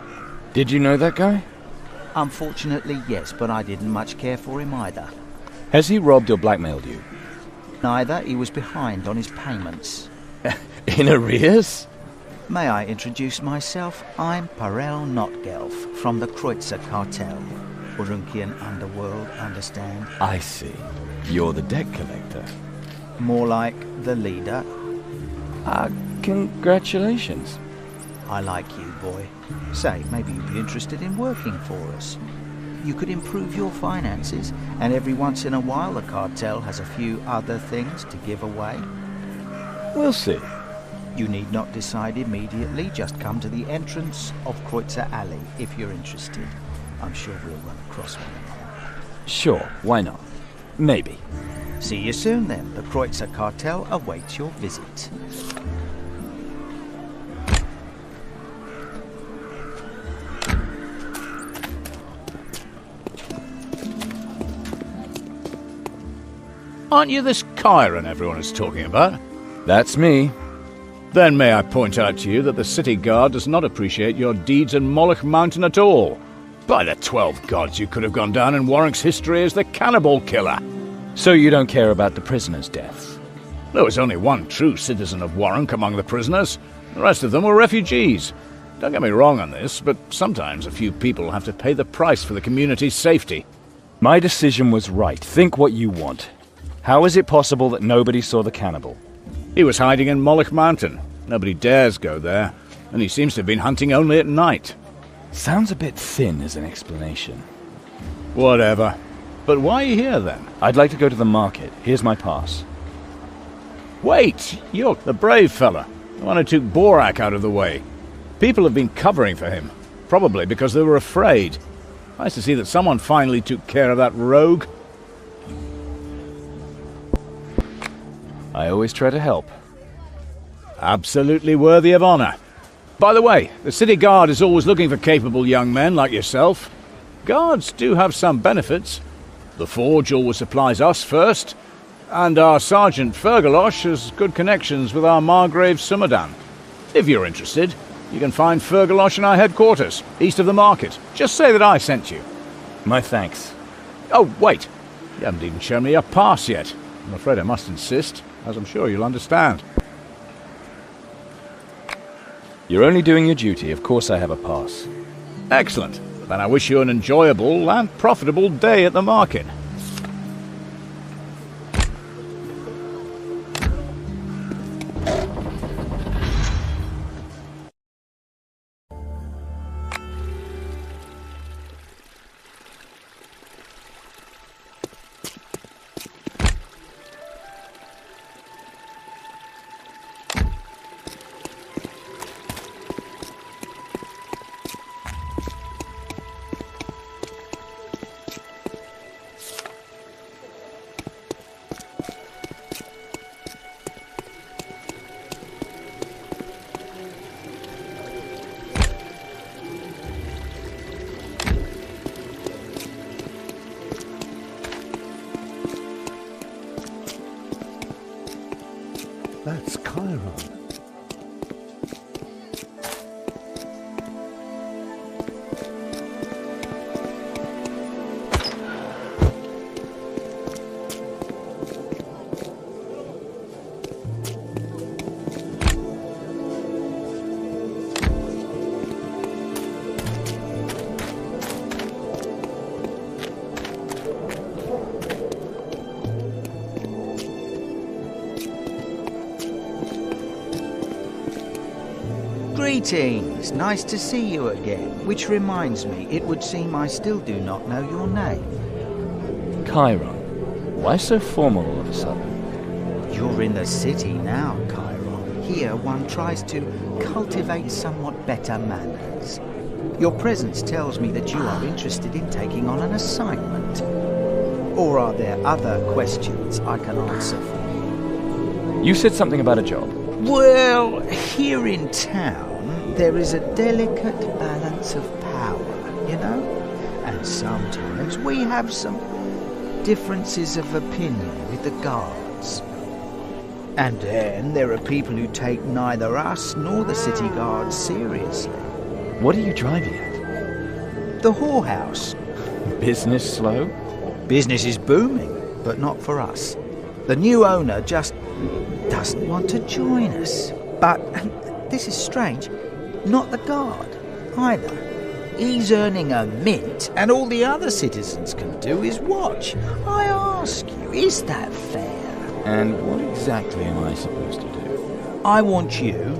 [SPEAKER 6] Did you know that guy?
[SPEAKER 15] Unfortunately, yes, but I didn't much care for him either.
[SPEAKER 6] Has he robbed or blackmailed you?
[SPEAKER 15] Neither. He was behind on his payments.
[SPEAKER 6] In arrears?
[SPEAKER 15] May I introduce myself? I'm Parel Notgelf from the Kreutzer Cartel. Warunkian underworld, understand?
[SPEAKER 6] I see. You're the debt collector.
[SPEAKER 15] More like the leader.
[SPEAKER 6] Congratulations.
[SPEAKER 15] I like you, boy. Say, maybe you'd be interested in working for us. You could improve your finances, and every once in a while the cartel has a few other things to give away.
[SPEAKER 6] We'll see.
[SPEAKER 15] You need not decide immediately. Just come to the entrance of Kreutzer Alley if you're interested. I'm sure we'll run across one another.
[SPEAKER 6] Sure, why not? Maybe.
[SPEAKER 15] See you soon then. The Kreutzer Cartel awaits your visit.
[SPEAKER 9] Aren't you this Chiron everyone is talking about?
[SPEAKER 6] That's me.
[SPEAKER 9] Then may I point out to you that the city guard does not appreciate your deeds in Moloch Mountain at all. By the 12 gods, you could have gone down in Warwick's history as the cannibal killer.
[SPEAKER 6] So you don't care about the prisoners' deaths?
[SPEAKER 9] There was only one true citizen of Warwick among the prisoners. The rest of them were refugees. Don't get me wrong on this, but sometimes a few people have to pay the price for the community's safety.
[SPEAKER 6] My decision was right. Think what you want. How is it possible that nobody saw the cannibal?
[SPEAKER 9] He was hiding in Moloch Mountain. Nobody dares go there, and he seems to have been hunting only at night.
[SPEAKER 6] Sounds a bit thin as an explanation.
[SPEAKER 9] Whatever. But why are you here, then?
[SPEAKER 6] I'd like to go to the market. Here's my pass.
[SPEAKER 9] Wait! You're the brave fella, the one who took Borak out of the way. People have been covering for him, probably because they were afraid. Nice to see that someone finally took care of that rogue.
[SPEAKER 6] I always try to help.
[SPEAKER 9] Absolutely worthy of honor. By the way, the city guard is always looking for capable young men like yourself. Guards do have some benefits. The forge always supplies us first, and our Sergeant Fergalosh has good connections with our Margrave Sumadan. If you're interested, you can find Fergalosh in our headquarters, east of the market. Just say that I sent you.
[SPEAKER 6] My thanks.
[SPEAKER 9] Oh, wait. You haven't even shown me your pass yet. I'm afraid I must insist, as I'm sure you'll understand.
[SPEAKER 6] You're only doing your duty. Of course I have a pass.
[SPEAKER 9] Excellent. Then I wish you an enjoyable and profitable day at the market.
[SPEAKER 14] That's Chiron.
[SPEAKER 15] Greetings! Nice to see you again. Which reminds me, it would seem I still do not know your name.
[SPEAKER 6] Chiron. Why so formal all of a sudden?
[SPEAKER 15] You're in the city now, Chiron. Here one tries to cultivate somewhat better manners. Your presence tells me that you are interested in taking on an assignment. Or are there other questions I can answer for you?
[SPEAKER 6] You said something about a job.
[SPEAKER 15] Well, here in town, there is a delicate balance of power, you know? And sometimes we have some differences of opinion with the guards. And then there are people who take neither us nor the city guards seriously.
[SPEAKER 6] What are you driving at?
[SPEAKER 15] The whorehouse.
[SPEAKER 6] Business slow?
[SPEAKER 15] Business is booming, but not for us. The new owner just doesn't want to join us. But, this is strange, not the guard either. He's earning a mint, and all the other citizens can do is watch. I ask you, is that fair?
[SPEAKER 6] And what exactly am I supposed to do?
[SPEAKER 15] I want you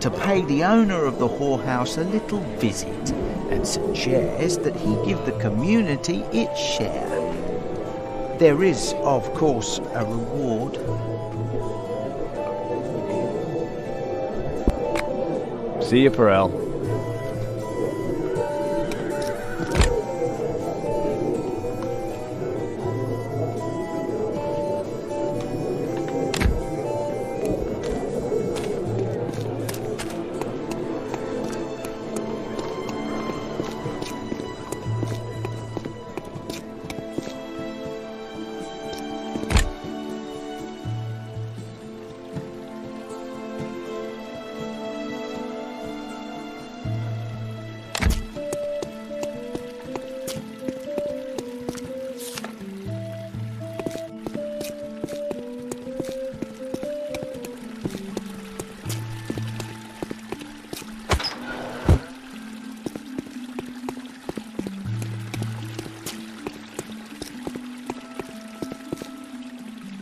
[SPEAKER 15] to pay the owner of the whorehouse a little visit and suggest that he give the community its share. There is, of course, a reward.
[SPEAKER 6] See you, Perel.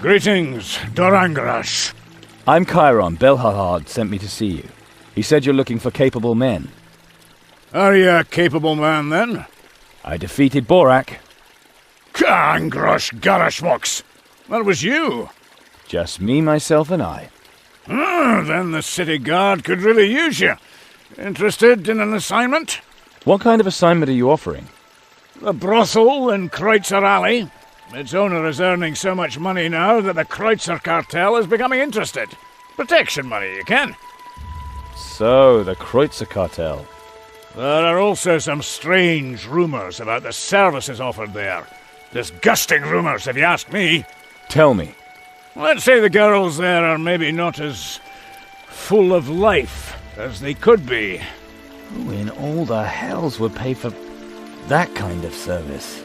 [SPEAKER 9] Greetings, Dorangrash.
[SPEAKER 6] I'm Chiron. Belhahard sent me to see you. He said you're looking for capable men.
[SPEAKER 9] Are you a capable man, then?
[SPEAKER 6] I defeated Borak.
[SPEAKER 9] Kangrosh Garashvox! That was you!
[SPEAKER 6] Just me, myself, and I.
[SPEAKER 9] Then the city guard could really use you. Interested in an assignment?
[SPEAKER 6] What kind of assignment are you offering?
[SPEAKER 9] The brothel in Kreutzer Alley. Its owner is earning so much money now that the Kreutzer cartel is becoming interested. Protection money, you can.
[SPEAKER 6] So, the Kreutzer cartel.
[SPEAKER 9] There are also some strange rumours about the services offered there. Disgusting rumours, if you ask me.
[SPEAKER 6] Tell me.
[SPEAKER 9] Let's say the girls there are maybe not as full of life as they could be.
[SPEAKER 6] Who in all the hells would pay for that kind of service?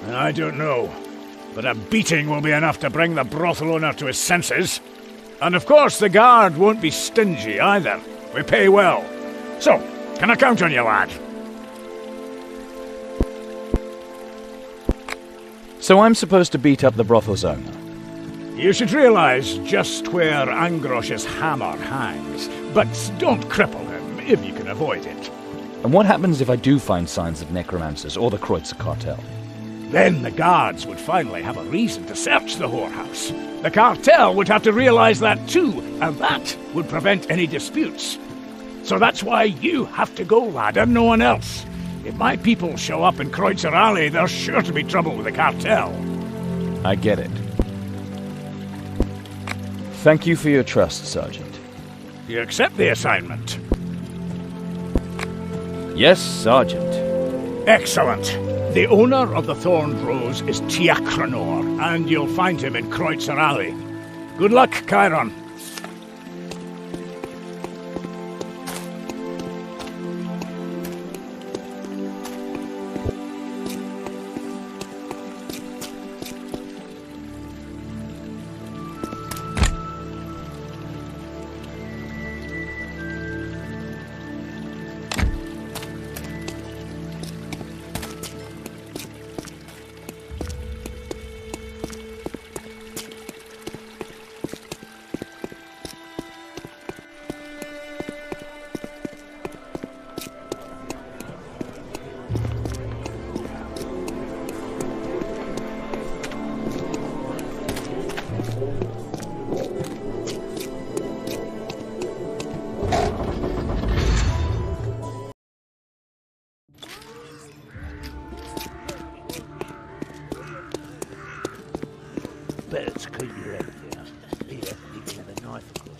[SPEAKER 9] I don't know, but a beating will be enough to bring the brothel owner to his senses. And of course the guard won't be stingy either. We pay well. So, can I count on you, lad?
[SPEAKER 6] So I'm supposed to beat up the brothel's owner?
[SPEAKER 9] You should realize just where Angrosh's hammer hangs, but don't cripple him if you can avoid it.
[SPEAKER 6] And what happens if I do find signs of necromancers or the Kreutzer cartel?
[SPEAKER 9] Then the guards would finally have a reason to search the whorehouse. The cartel would have to realize that too, and that would prevent any disputes. So that's why you have to go, lad, and no one else. If my people show up in Kreutzer Alley, there's sure to be trouble with the cartel.
[SPEAKER 6] I get it. Thank you for your trust, Sergeant.
[SPEAKER 9] You accept the assignment?
[SPEAKER 6] Yes, Sergeant.
[SPEAKER 9] Excellent. The owner of the Thorned Rose is Tiakranor, and you'll find him in Kreutzer Alley. Good luck, Chiron.
[SPEAKER 14] Better to keep your head down. Here, you can have a knife across.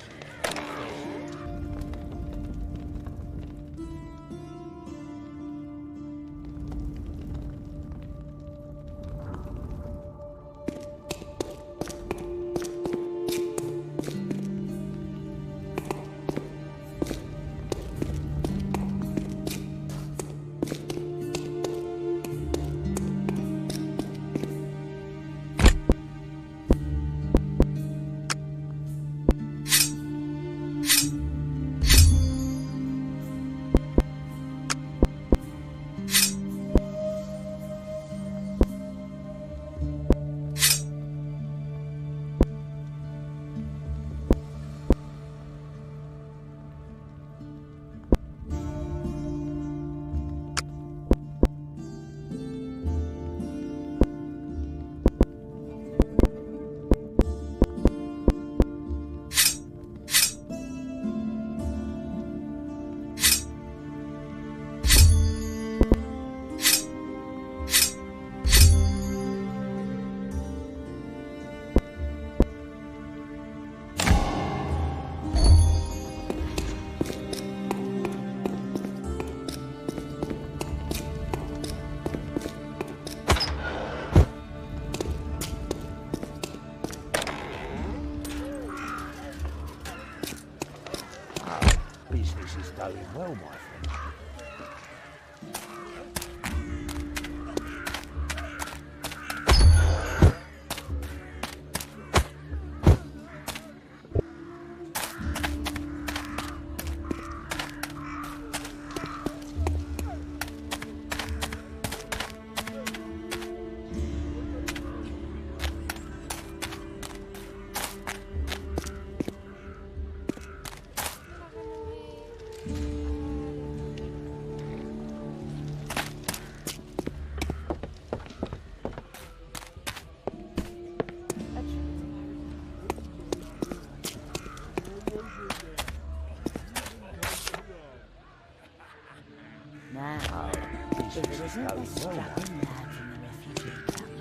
[SPEAKER 16] Now, if it isn't the strapping lad from the refugee camp,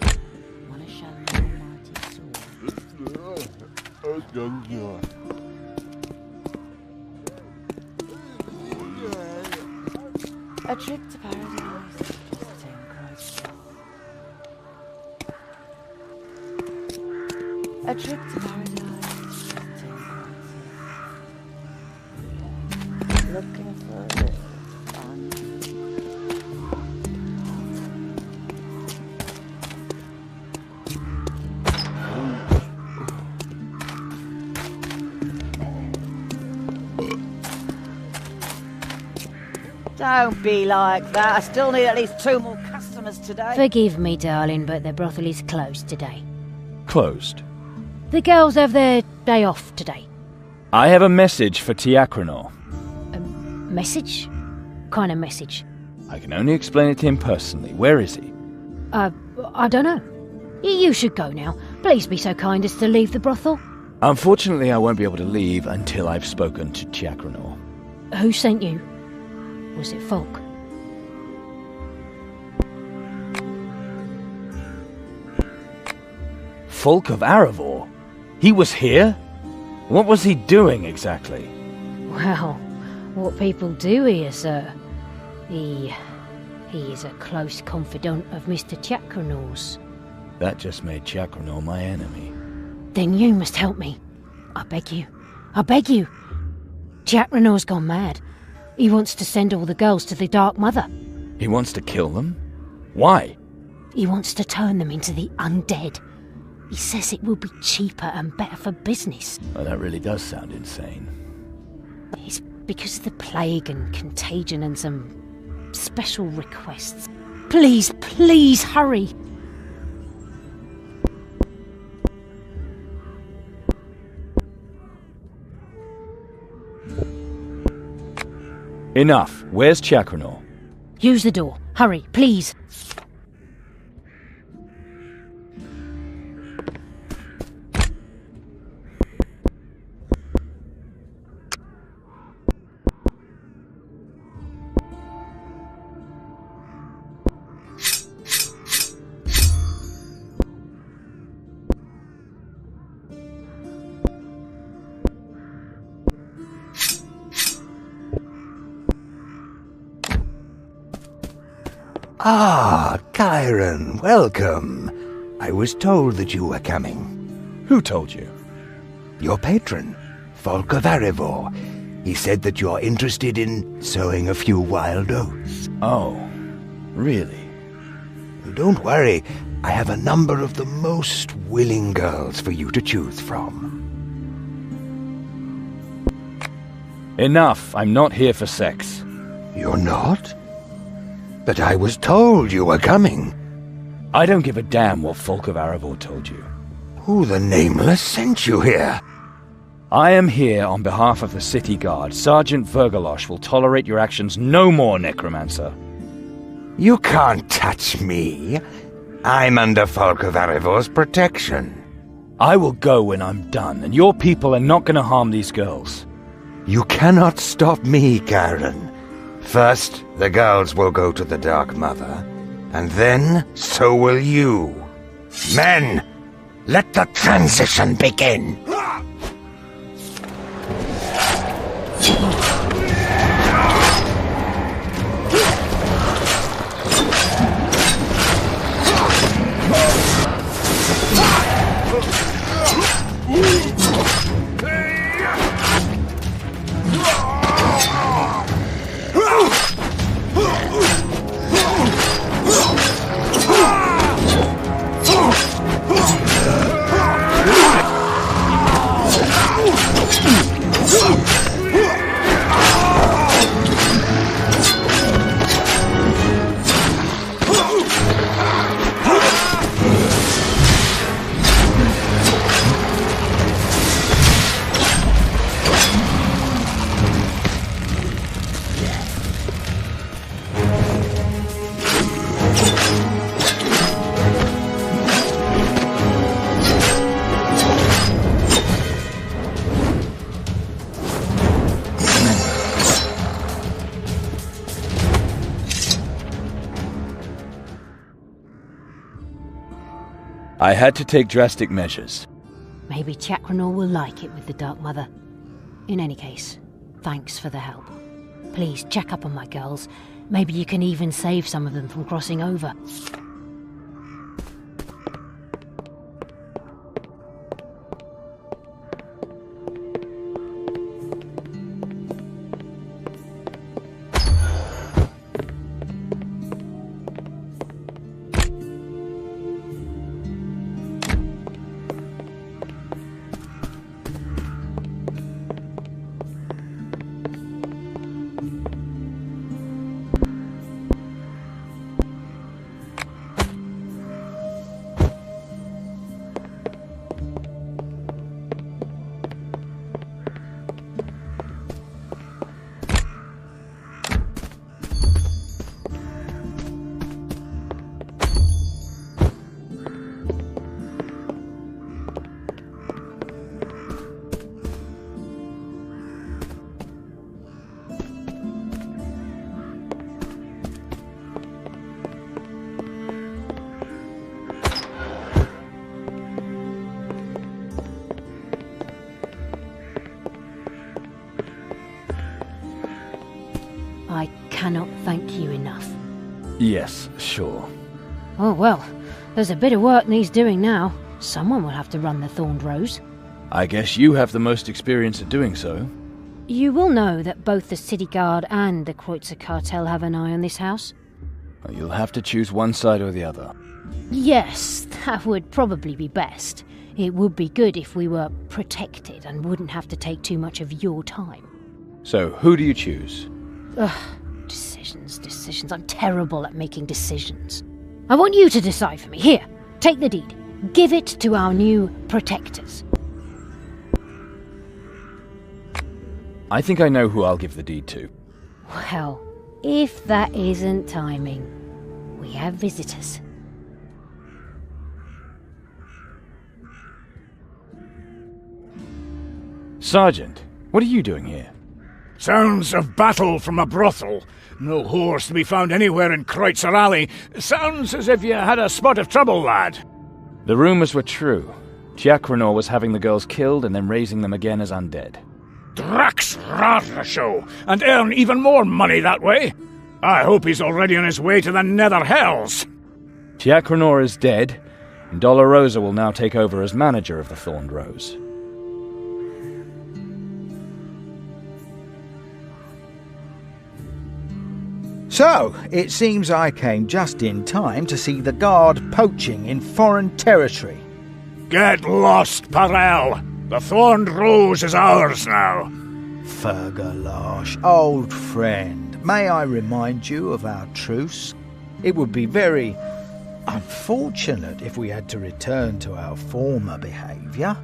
[SPEAKER 16] want to show me your mighty sword? A trip to paradise, just 10 Christ. A trip to paradise, just 10 Christ. Looking for a little fun. Don't be like that. I still need at least 2 more customers today.
[SPEAKER 10] Forgive me, darling, but the brothel is closed today.
[SPEAKER 6] Closed.
[SPEAKER 10] The girls have their day off today.
[SPEAKER 6] I have a message for Tiacronor.
[SPEAKER 10] A message? Kind of message?
[SPEAKER 6] I can only explain it to him personally. Where is he?
[SPEAKER 10] I don't know. You should go now. Please be so kind as to leave the brothel.
[SPEAKER 6] Unfortunately, I won't be able to leave until I've spoken to Tiacronor.
[SPEAKER 10] Who sent you? Was it Folk?
[SPEAKER 6] Folk of Arivor? He was here? What was he doing exactly?
[SPEAKER 10] Well, what people do here, sir. He is a close confidant of Mr. Tiacronor's.
[SPEAKER 6] That just made Tiacronor my enemy.
[SPEAKER 10] Then you must help me. I beg you. I beg you. Tiacronor's gone mad. He wants to send all the girls to the Dark Mother.
[SPEAKER 6] He wants to kill them? Why?
[SPEAKER 10] He wants to turn them into the undead. He says it will be cheaper and better for business.
[SPEAKER 6] Well, that really does sound insane.
[SPEAKER 10] It's because of the plague and contagion and some special requests. Please, please hurry.
[SPEAKER 6] Enough. Where's Tiacronor?
[SPEAKER 10] Use the door. Hurry, please.
[SPEAKER 14] Ah, Chiron, welcome. I was told that you were coming.
[SPEAKER 6] Who told you?
[SPEAKER 14] Your patron, Folk of Arivor. He said that you're interested in sowing a few wild oats.
[SPEAKER 6] Oh, really?
[SPEAKER 14] Don't worry. I have a number of the most willing girls for you to choose from.
[SPEAKER 6] Enough. I'm not here for sex.
[SPEAKER 14] You're not? But I was told you were coming.
[SPEAKER 6] I don't give a damn what Folk of Arivor told you.
[SPEAKER 14] Who the Nameless sent you here?
[SPEAKER 6] I am here on behalf of the city guard. Sergeant Vergalosh will tolerate your actions no more, Necromancer.
[SPEAKER 14] You can't touch me. I'm under Folk of Arivor's protection.
[SPEAKER 6] I will go when I'm done, and your people are not going to harm these girls.
[SPEAKER 14] You cannot stop me, Chiron. First, the girls will go to the Dark Mother, and then so will you. Men, let the transition begin!
[SPEAKER 6] I had to take drastic measures.
[SPEAKER 10] Maybe Chakranor will like it with the Dark Mother. In any case, thanks for the help. Please check up on my girls. Maybe you can even save some of them from crossing over. I cannot thank you enough.
[SPEAKER 6] Yes, sure.
[SPEAKER 10] Oh well, there's a bit of work needs doing now. Someone will have to run the Thorned Rose.
[SPEAKER 6] I guess you have the most experience at doing so.
[SPEAKER 10] You will know that both the City Guard and the Kreutzer Cartel have an eye on this house.
[SPEAKER 6] You'll have to choose one side or the other.
[SPEAKER 10] Yes, that would probably be best. It would be good if we were protected and wouldn't have to take too much of your time.
[SPEAKER 6] So, who do you choose?
[SPEAKER 10] Ugh, decisions. I'm terrible at making decisions. I want you to decide for me. Here, take the deed. Give it to our new protectors.
[SPEAKER 6] I think I know who I'll give the deed to.
[SPEAKER 10] Well, if that isn't timing, we have visitors.
[SPEAKER 6] Sergeant, what are you doing here?
[SPEAKER 9] Sounds of battle from a brothel. No whores to be found anywhere in Kreutzer Alley. Sounds as if you had a spot of trouble, lad.
[SPEAKER 6] The rumors were true. Chakranor was having the girls killed and then raising them again as undead.
[SPEAKER 9] Drax Radra and earn even more money that way. I hope he's already on his way to the nether hells.
[SPEAKER 6] Chakranor is dead, and Dolorosa will now take over as manager of the Thorned Rose.
[SPEAKER 15] So, it seems I came just in time to see the Guard poaching in foreign territory.
[SPEAKER 9] Get lost, Parel. The Thorned Rose is ours now.
[SPEAKER 15] Fergalosh, old friend, may I remind you of our truce? It would be very unfortunate if we had to return to our former behaviour.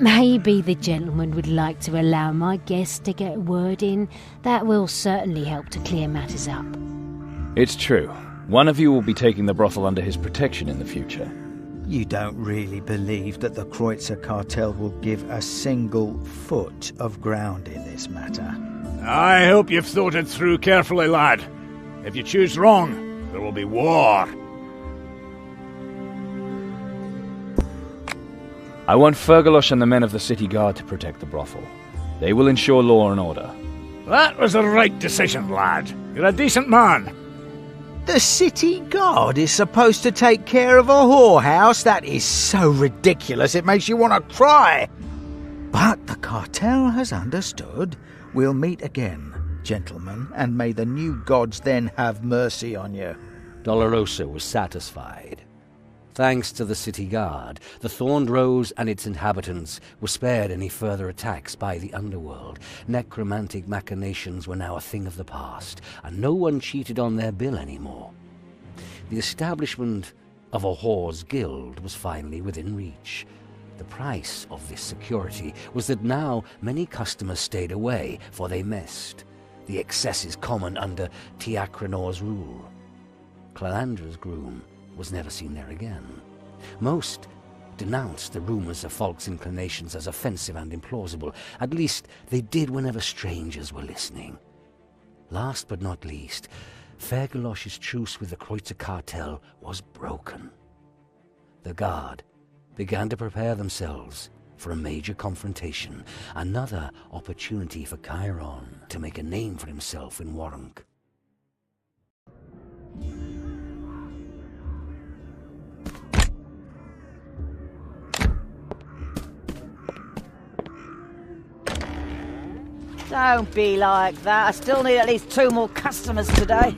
[SPEAKER 10] Maybe the gentleman would like to allow my guest to get a word in. That will certainly help to clear matters up.
[SPEAKER 6] It's true. One of you will be taking the brothel under his protection in the future.
[SPEAKER 15] You don't really believe that the Kreutzer Cartel will give a single foot of ground in this matter?
[SPEAKER 9] I hope you've thought it through carefully, lad. If you choose wrong, there will be war.
[SPEAKER 6] I want Fergalosh and the men of the City Guard to protect the brothel. They will ensure law and order.
[SPEAKER 9] That was the right decision, lad. You're a decent man.
[SPEAKER 15] The City Guard is supposed to take care of a whorehouse? That is so ridiculous it makes you want to cry. But the cartel has understood. We'll meet again, gentlemen, and may the new gods then have mercy on you.
[SPEAKER 2] Dolorosa was satisfied. Thanks to the City Guard, the Thorned Rose and its inhabitants were spared any further attacks by the underworld. Necromantic machinations were now a thing of the past, and no one cheated on their bill anymore. The establishment of a whore's guild was finally within reach. The price of this security was that now many customers stayed away, for they missed the excesses common under Tiakranor's rule. Calandra's groom was never seen there again. Most denounced the rumors of Falk's inclinations as offensive and implausible. At least they did whenever strangers were listening. Last but not least, Fergalosh's truce with the Kreutzer Cartel was broken. the Guard, began to prepare themselves for a major confrontation, another opportunity for Chiron to make a name for himself in Warunk.
[SPEAKER 16] Don't be like that. I still need at least 2 more customers today.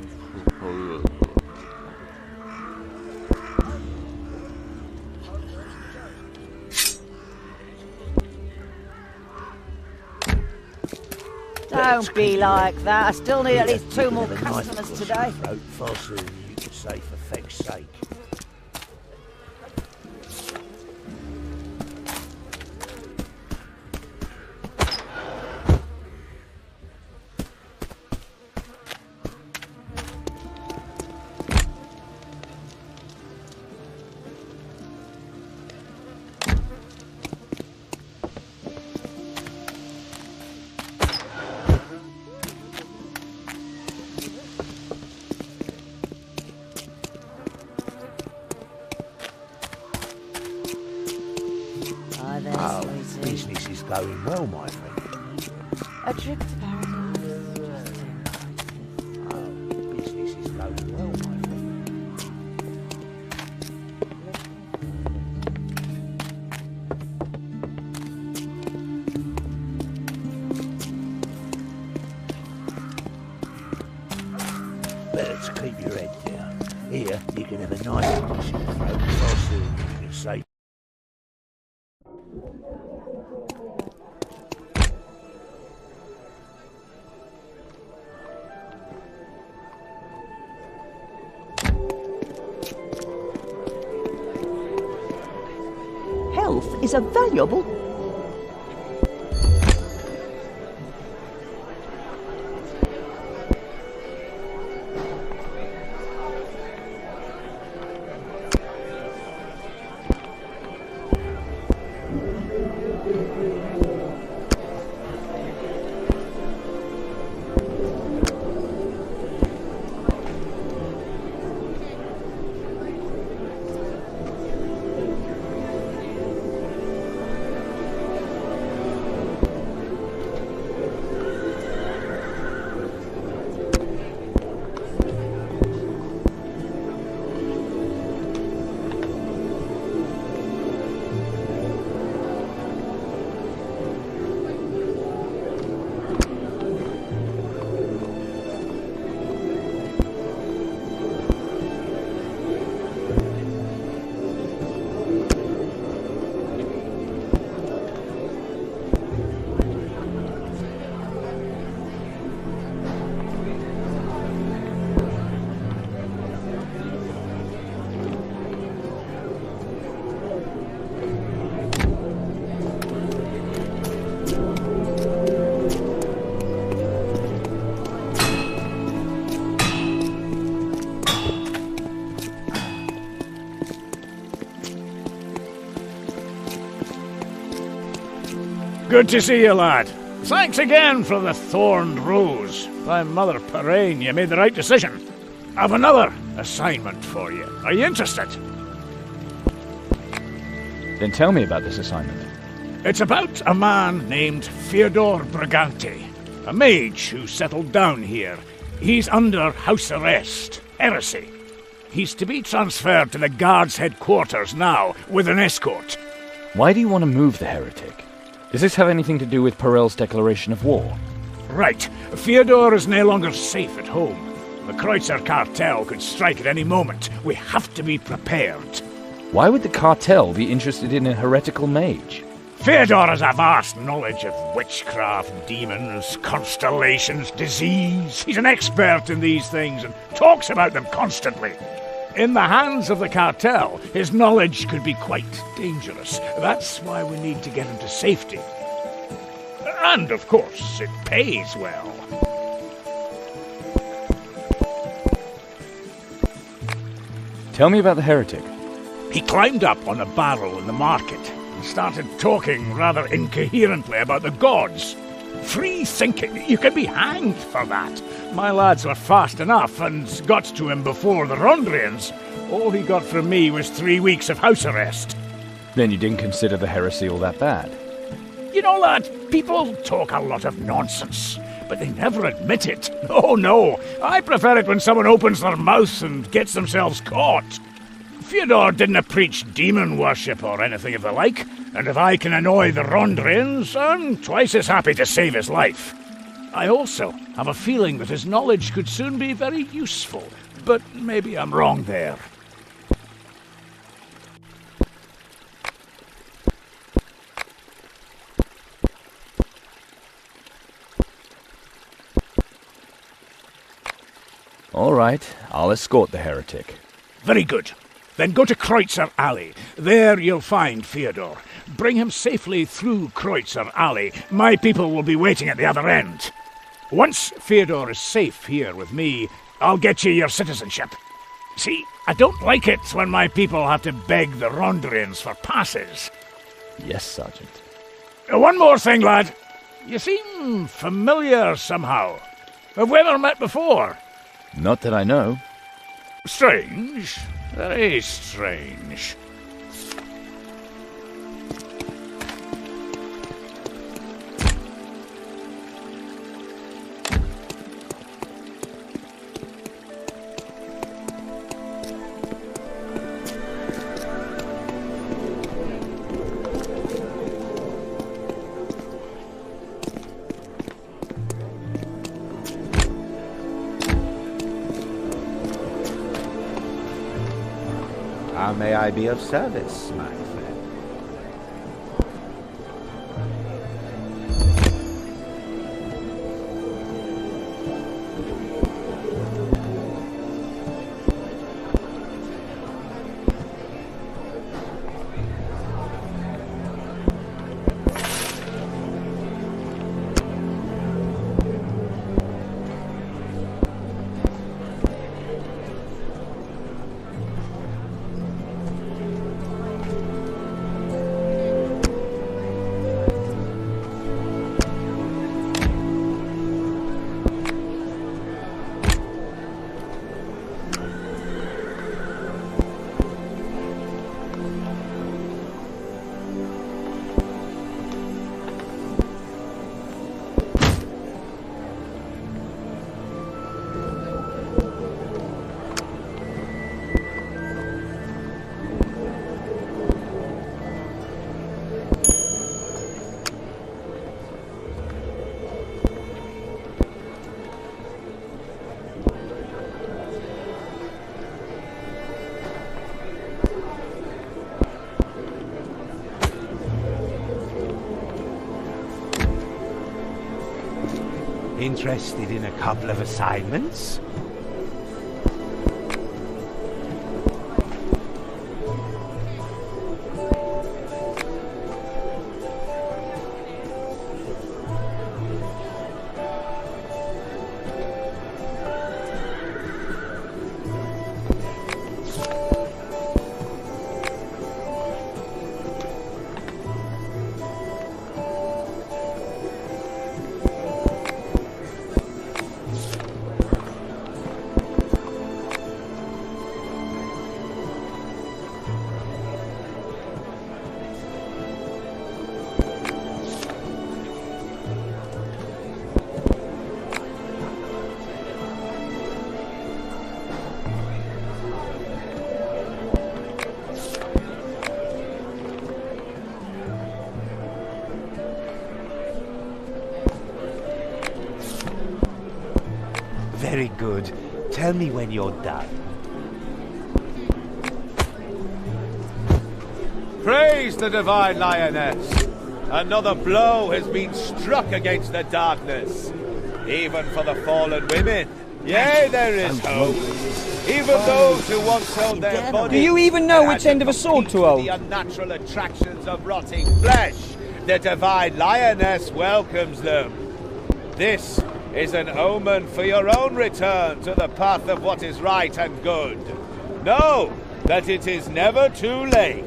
[SPEAKER 16] Don't be like that. I still need at least 2 more customers today.
[SPEAKER 17] Faster than you could say for feck's sake. Business is going well, my friend.
[SPEAKER 16] A trip to paradise.
[SPEAKER 17] Business is going well, my friend. Better to keep your head down. Here, you can have a nice cross in the throat faster than you can say.
[SPEAKER 8] Health is a valuable...
[SPEAKER 9] Good to see you, lad. Thanks again for the thorned rose. By Mother Parain, you made the right decision. I've another assignment for you. Are you interested?
[SPEAKER 6] Then tell me about this assignment.
[SPEAKER 9] It's about a man named Fyodor Brigante, a mage who settled down here. He's under house arrest, heresy. He's to be transferred to the Guard's headquarters now, with an escort.
[SPEAKER 6] Why do you want to move the heretic? Does this have anything to do with Perel's declaration of war?
[SPEAKER 9] Right. Fyodor is no longer safe at home. The Kreutzer cartel could strike at any moment. We have to be prepared.
[SPEAKER 6] Why would the cartel be interested in a heretical mage?
[SPEAKER 9] Fyodor has a vast knowledge of witchcraft, demons, constellations, disease. He's an expert in these things and talks about them constantly. In the hands of the cartel, his knowledge could be quite dangerous. That's why we need to get him to safety. And, of course, it pays well.
[SPEAKER 6] Tell me about the heretic.
[SPEAKER 9] He climbed up on a barrel in the market and started talking rather incoherently about the gods. Free thinking, you can be hanged for that. My lads were fast enough and got to him before the Rondrians. All he got from me was 3 weeks of house arrest.
[SPEAKER 6] Then you didn't consider the heresy all that bad?
[SPEAKER 9] You know, lad, people talk a lot of nonsense, but they never admit it. Oh, no. I prefer it when someone opens their mouth and gets themselves caught. Fyodor didn't preach demon worship or anything of the like, and if I can annoy the Rondrians, I'm twice as happy to save his life. I also have a feeling that his knowledge could soon be very useful, but maybe I'm wrong there.
[SPEAKER 6] All right, I'll escort the heretic.
[SPEAKER 9] Very good. Then go to Kreutzer Alley. There you'll find Fyodor. Bring him safely through Kreutzer Alley. My people will be waiting at the other end. Once Fyodor is safe here with me, I'll get you your citizenship. See, I don't like it when my people have to beg the Rondrians for passes.
[SPEAKER 6] Yes, Sergeant.
[SPEAKER 9] One more thing, lad. You seem familiar somehow. Have we ever met before?
[SPEAKER 6] Not that I know.
[SPEAKER 9] Strange. Very strange.
[SPEAKER 15] How may I be of service, my friend?
[SPEAKER 17] Interested in a couple of assignments? Very good. Tell me when you're done.
[SPEAKER 5] Praise the Divine Lioness! Another blow has been struck against the darkness. Even for the fallen women. Yea, there is hope. Even those who once held their bodies.
[SPEAKER 12] Do you even know which end of a sword to hold?
[SPEAKER 5] The unnatural attractions of rotting flesh. The Divine Lioness welcomes them. This is an omen for your own return to the path of what is right and good. Know that it is never too late.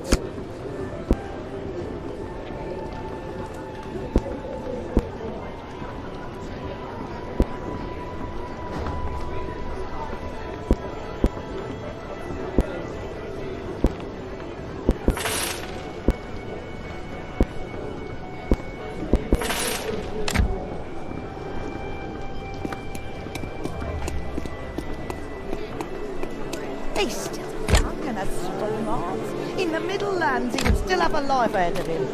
[SPEAKER 18] He's still young and has strong arms. In the Middle Lands, he would still have a life ahead of him.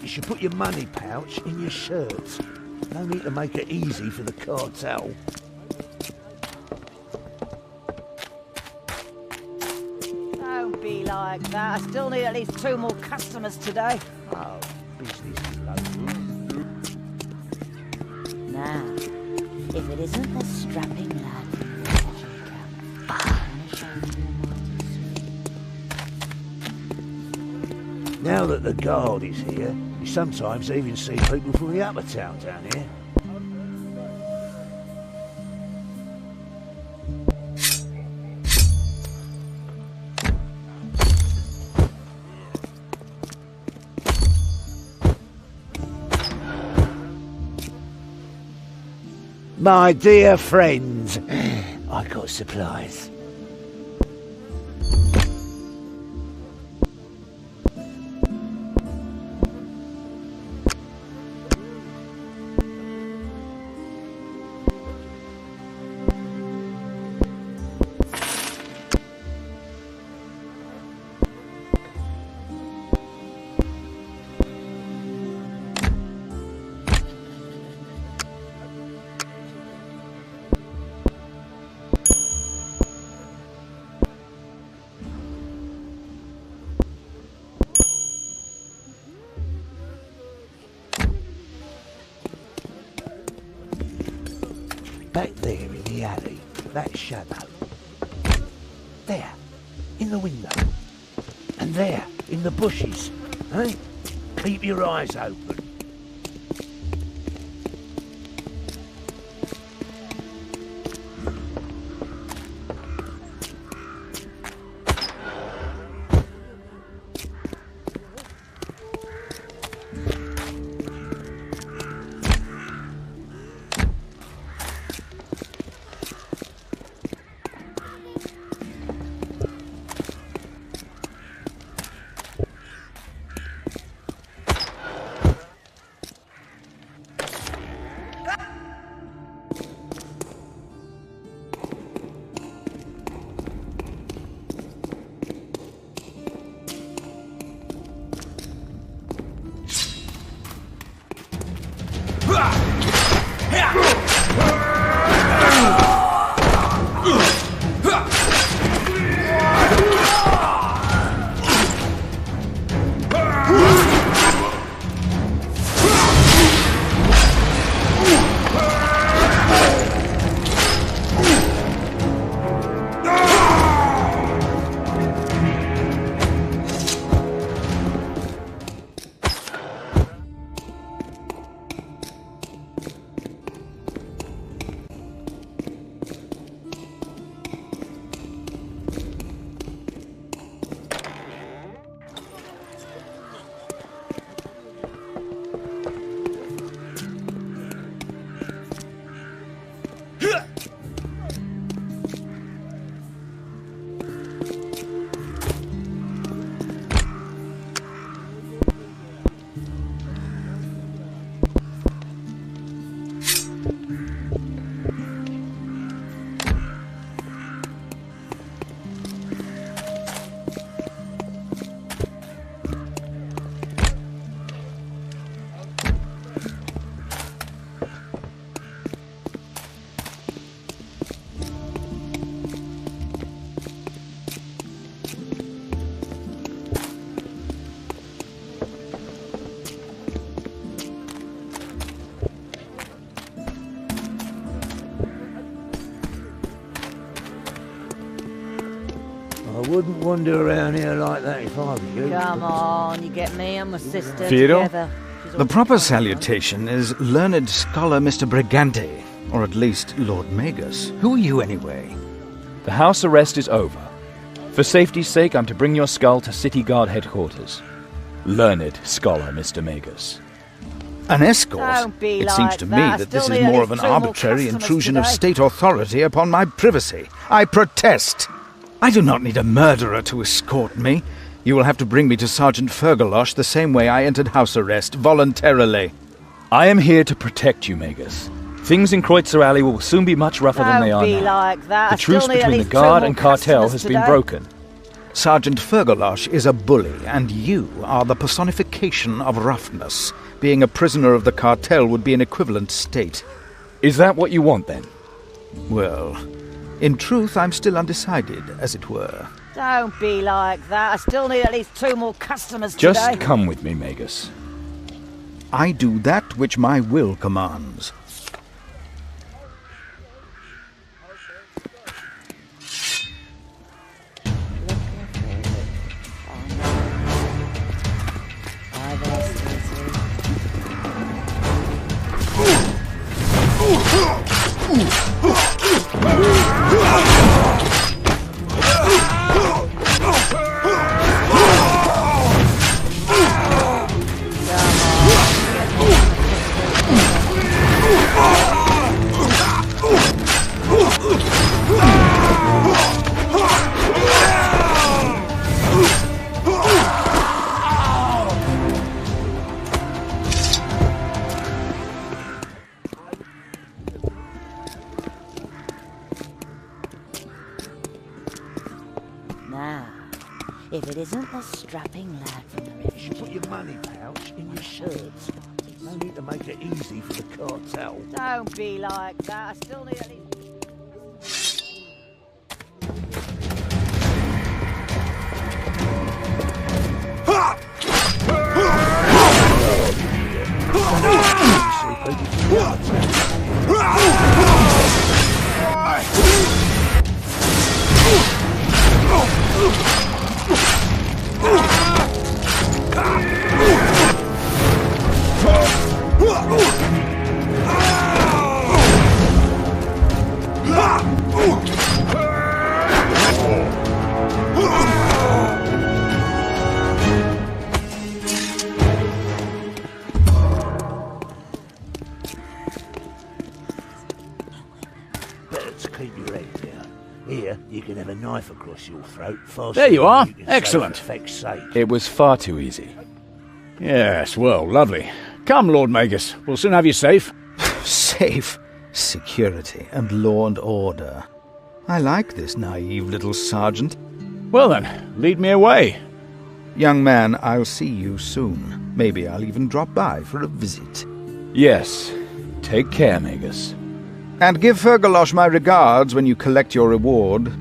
[SPEAKER 17] You should put your money pouch in your shirt. No need to make it easy for the cartel.
[SPEAKER 18] Don't be like that. I still need at least 2 more customers today.
[SPEAKER 17] Oh, business is local.
[SPEAKER 16] Now, if it isn't the strapping lad from the refugee camp, I want to show you a mighty suit.
[SPEAKER 17] Now that the guard is here, you sometimes even see people from the upper town down here. My dear friends, I got supplies. Back there in the alley, that shadow. There, in the window. And there, in the bushes. Eh? Keep your eyes open. I wouldn't wander around here like that if I were you.
[SPEAKER 18] Come on, you get me and my sister
[SPEAKER 6] Theodore?
[SPEAKER 18] together.
[SPEAKER 19] The proper salutation is Learned Scholar Mr. Brigante, or at least Lord Magus. Who are you anyway?
[SPEAKER 6] The house arrest is over. For safety's sake, I'm to bring your skull to City Guard headquarters. Learned Scholar Mr. Magus.
[SPEAKER 19] An escort?
[SPEAKER 18] Don't be
[SPEAKER 19] It
[SPEAKER 18] like
[SPEAKER 19] seems to me
[SPEAKER 18] that.
[SPEAKER 19] that this
[SPEAKER 18] Still
[SPEAKER 19] is
[SPEAKER 18] need at
[SPEAKER 19] more of
[SPEAKER 18] least
[SPEAKER 19] an
[SPEAKER 18] 2 more
[SPEAKER 19] arbitrary
[SPEAKER 18] customers
[SPEAKER 19] intrusion of
[SPEAKER 18] today.
[SPEAKER 19] state authority upon my privacy. I protest. I do not need a murderer to escort me. You will have to bring me to Sergeant Fergalosh the same way I entered house arrest, voluntarily.
[SPEAKER 6] I am here to protect you, Magus. Things in Kreutzer Alley will soon be much rougher than they are
[SPEAKER 18] Don't be
[SPEAKER 6] now.
[SPEAKER 18] like that.
[SPEAKER 6] The
[SPEAKER 18] I still
[SPEAKER 6] truce
[SPEAKER 18] need at
[SPEAKER 6] between the
[SPEAKER 18] least 2
[SPEAKER 6] guard
[SPEAKER 18] more
[SPEAKER 6] and cartel
[SPEAKER 18] customers
[SPEAKER 6] has
[SPEAKER 18] today.
[SPEAKER 6] been broken.
[SPEAKER 19] Sergeant Fergalosh is a bully, and you are the personification of roughness. Being a prisoner of the cartel would be an equivalent state.
[SPEAKER 6] Is that what you want, then?
[SPEAKER 19] Well, in truth, I'm still undecided, as it were.
[SPEAKER 18] Don't be like that. I still need at least 2 more customers
[SPEAKER 6] Just
[SPEAKER 18] today.
[SPEAKER 6] come with me, Magus.
[SPEAKER 19] I do that which my will commands.
[SPEAKER 16] Now, if it isn't the strapping lad from the rich.
[SPEAKER 17] You put your money pouch in your shirts. No need to make it easy for the cartel.
[SPEAKER 18] Don't be like that. I still need at least...
[SPEAKER 17] Better to keep your head down. Here, you can have a knife across your throat faster.
[SPEAKER 9] There you are.
[SPEAKER 17] than can say
[SPEAKER 9] Excellent.
[SPEAKER 17] For effect's sake.
[SPEAKER 6] It was far too easy.
[SPEAKER 9] Yes, well, lovely. Come, Lord Magus. We'll soon have you safe.
[SPEAKER 19] Safe, security, and law and order. I like this naive little sergeant.
[SPEAKER 9] Well then, lead me away.
[SPEAKER 19] Young man, I'll see you soon. Maybe I'll even drop by for a visit.
[SPEAKER 6] Yes. Take care, Magus.
[SPEAKER 19] And give Fergalosh my regards when you collect your reward.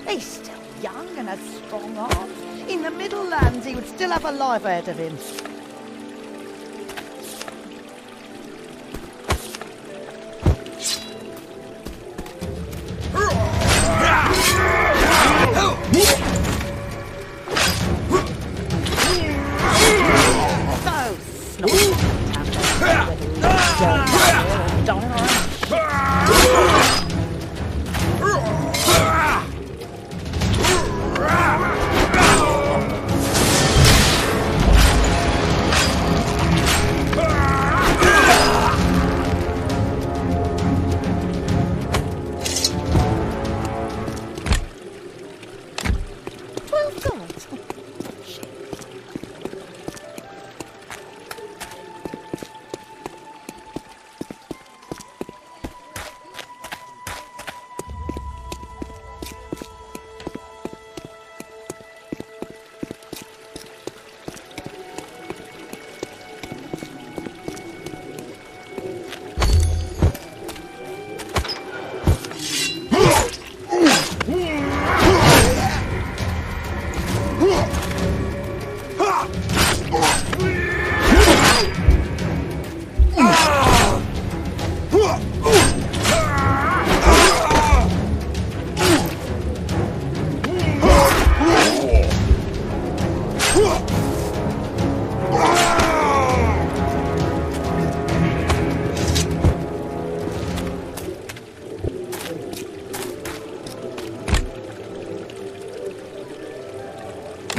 [SPEAKER 18] He's still young and has strong arms. In the Middle Lands, he would still have a life ahead of him.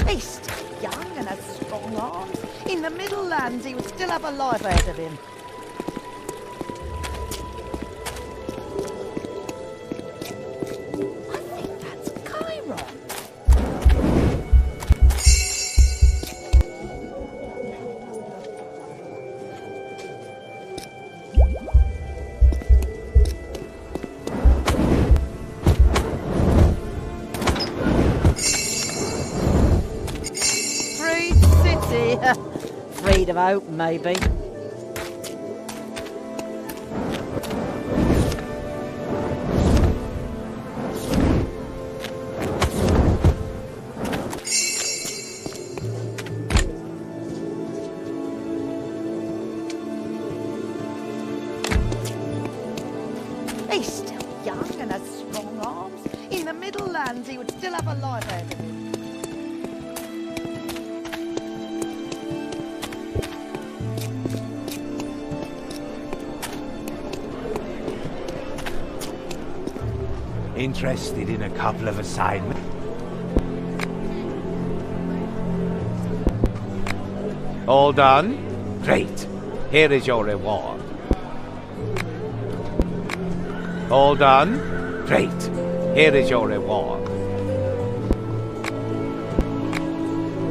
[SPEAKER 18] He's still young and has strong arms. In the Middle Lands, he would still have a life ahead of him. I think that's Chiron. Freed of hope, maybe. He's still young and has strong arms. In the Middle Lands, he would still have a life ahead of him.
[SPEAKER 17] Interested in a couple of assignments? All done? Great. Here is your reward. All done? Great. Here is your reward.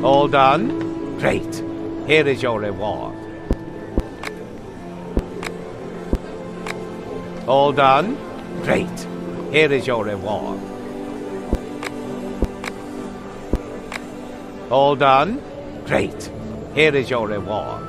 [SPEAKER 17] All done? Great. Here is your reward. All done? Great. Here is your reward. All done? Great. Here is your reward.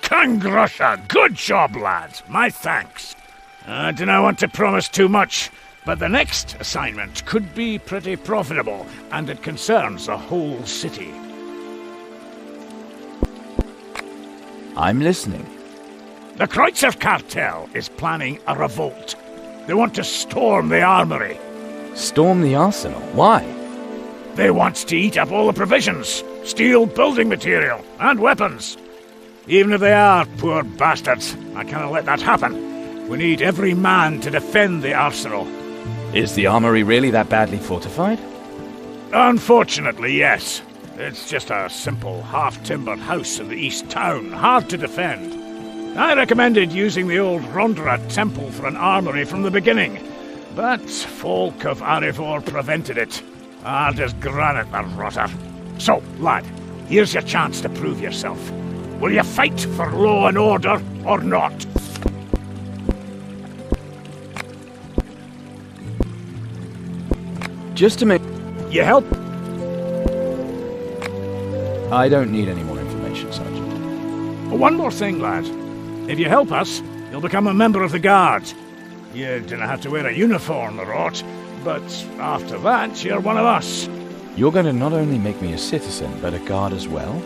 [SPEAKER 9] Kangrusha, good job, lads. My thanks. I do not want to promise too much, but the next assignment could be pretty profitable, and it concerns the whole city.
[SPEAKER 6] I'm listening.
[SPEAKER 9] The Kreutzer cartel is planning a revolt. They want to storm the armory.
[SPEAKER 6] Storm the arsenal? Why?
[SPEAKER 9] They want to eat up all the provisions, steal building material, and weapons. Even if they are poor bastards, I cannot let that happen. We need every man to defend the arsenal.
[SPEAKER 6] Is the armory really that badly fortified?
[SPEAKER 9] Unfortunately, yes. It's just a simple, half-timbered house in the east town, hard to defend. I recommended using the old Rondra temple for an armory from the beginning, but folk of Arivor prevented it. Hard as granite, the rotter. So, lad, here's your chance to prove yourself. Will you fight for law and order, or not?
[SPEAKER 6] Just to make...
[SPEAKER 9] You help?
[SPEAKER 6] I don't need any more information, Sergeant.
[SPEAKER 9] One more thing, lad. If you help us, you'll become a member of the Guard. You don't have to wear a uniform or aught, but after that, you're one of us.
[SPEAKER 6] You're going to not only make me a citizen, but a guard as well?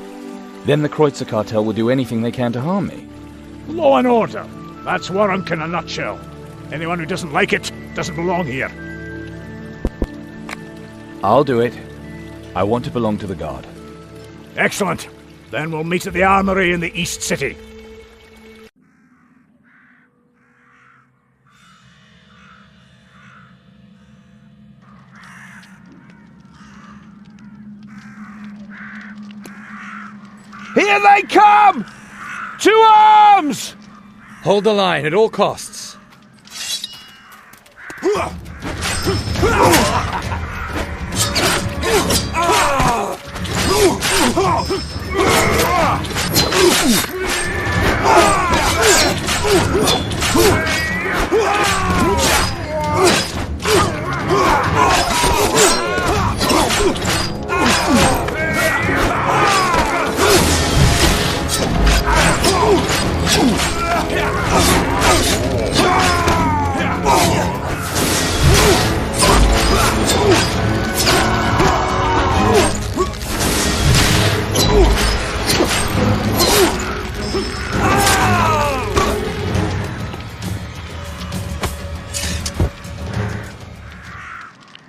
[SPEAKER 6] Then the Kreutzer cartel will do anything they can to harm me.
[SPEAKER 9] Law and order. That's Warhammer in a nutshell. Anyone who doesn't like it doesn't belong here.
[SPEAKER 6] I'll do it. I want to belong to the Guard.
[SPEAKER 9] Excellent. Then we'll meet at the armory in the East City.
[SPEAKER 4] Here they come! To arms!
[SPEAKER 6] Hold the line at all costs.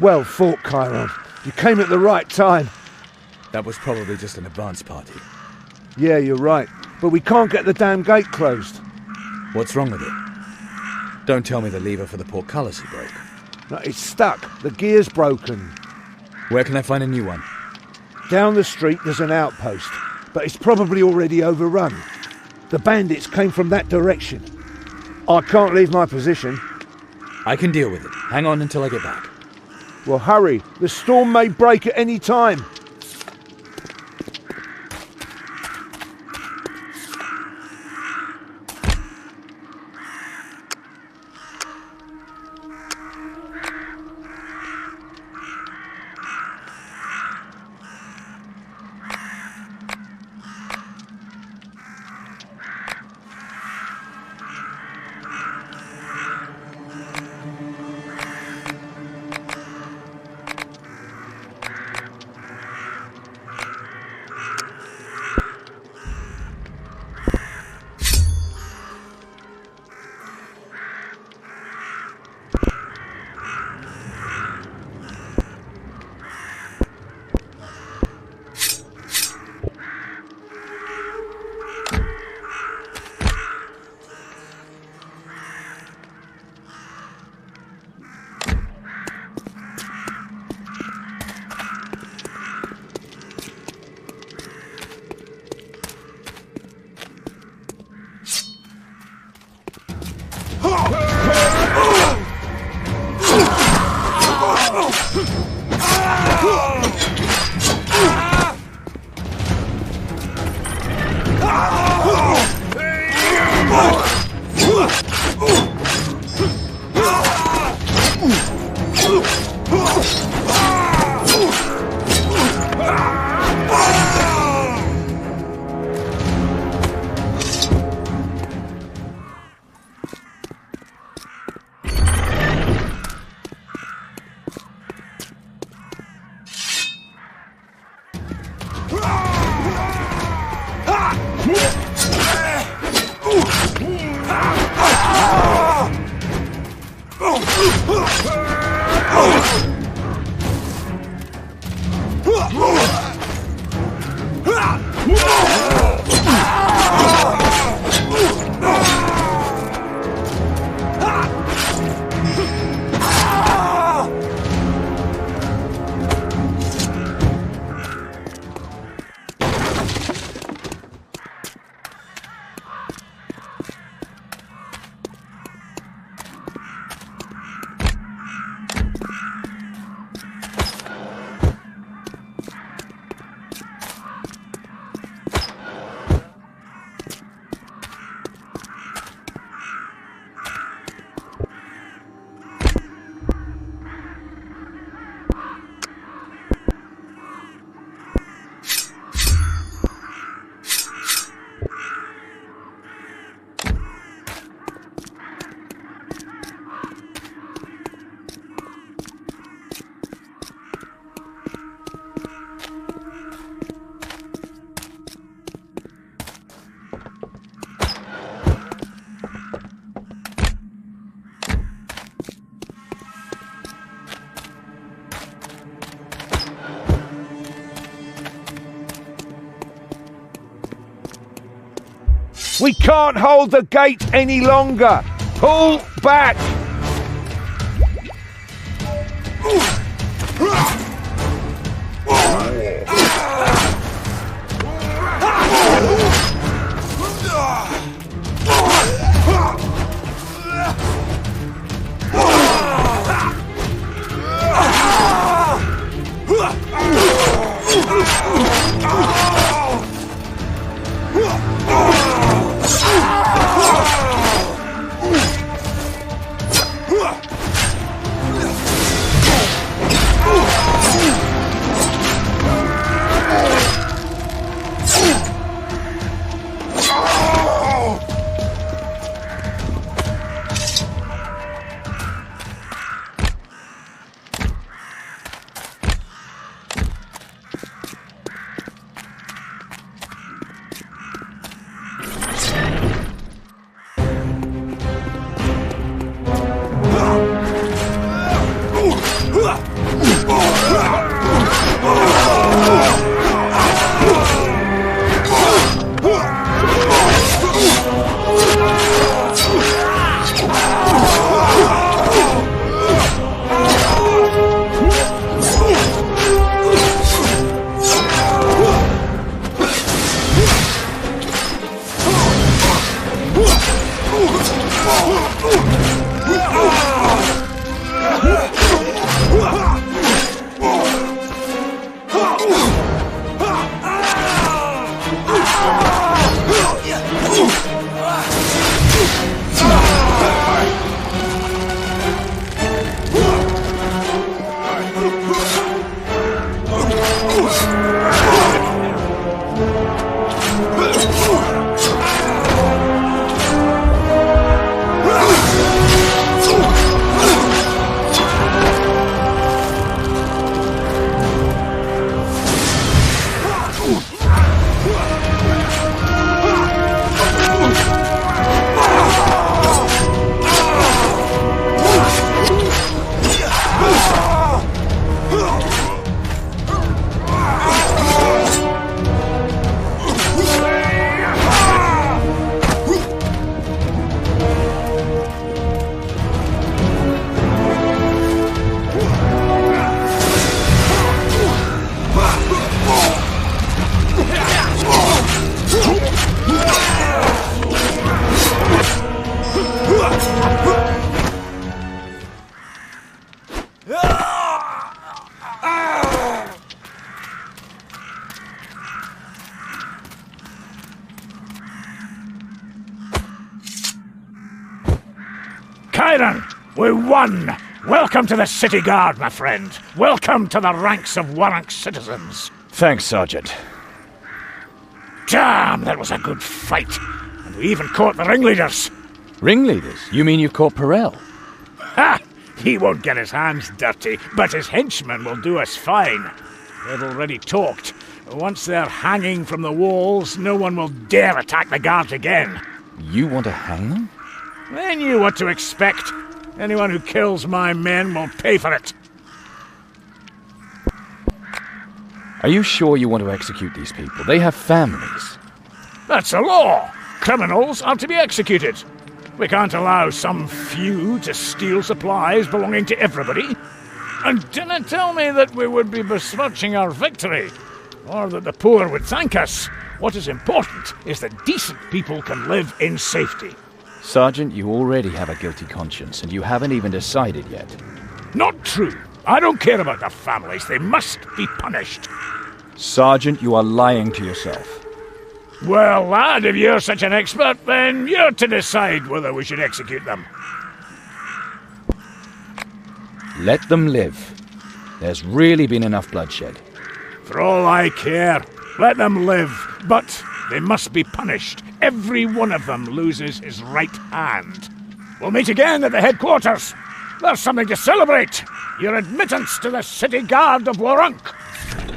[SPEAKER 4] Well fought, Chiron. You came at the right time.
[SPEAKER 6] That was probably just an advance party.
[SPEAKER 4] Yeah, you're right. But we can't get the damn gate closed.
[SPEAKER 6] What's wrong with it? Don't tell me the lever for the portcullis broke.
[SPEAKER 4] No, it's stuck. The gear's broken.
[SPEAKER 6] Where can I find a new one?
[SPEAKER 4] Down the street there's an outpost, but it's probably already overrun. The bandits came from that direction. I can't leave my position.
[SPEAKER 6] I can deal with it. Hang on until I get back.
[SPEAKER 4] Well, hurry. The storm may break at any time.
[SPEAKER 17] We can't hold the gate any longer! Pull back!
[SPEAKER 9] Chiron, we won! Welcome to the city guard, my friend. Welcome to the ranks of Warrank's citizens.
[SPEAKER 6] Thanks, Sergeant.
[SPEAKER 9] Damn, that was a good fight. And we even caught the ringleaders.
[SPEAKER 6] Ringleaders? You mean you've caught Perel?
[SPEAKER 9] Ha! He won't get his hands dirty, but his henchmen will do us fine. They've already talked. Once they're hanging from the walls, no one will dare attack the guards again.
[SPEAKER 6] You want to hang them?
[SPEAKER 9] They knew what to expect. Anyone who kills my men will pay for it.
[SPEAKER 6] Are you sure you want to execute these people? They have families.
[SPEAKER 9] That's the law. Criminals are to be executed. We can't allow some few to steal supplies belonging to everybody. And didn't tell me that we would be besmirching our victory, or that the poor would thank us. What is important is that decent people can live in safety.
[SPEAKER 6] Sergeant, you already have a guilty conscience, and you haven't even decided yet.
[SPEAKER 9] Not true. I don't care about the families. They must be punished.
[SPEAKER 6] Sergeant, you are lying to yourself.
[SPEAKER 9] Well, lad, if you're such an expert, then you're to decide whether we should execute them.
[SPEAKER 6] Let them live. There's really been enough bloodshed.
[SPEAKER 9] For all I care, let them live, but they must be punished. Every one of them loses his right hand. We'll meet again at the headquarters. There's something to celebrate. Your admittance to the city guard of Warrank.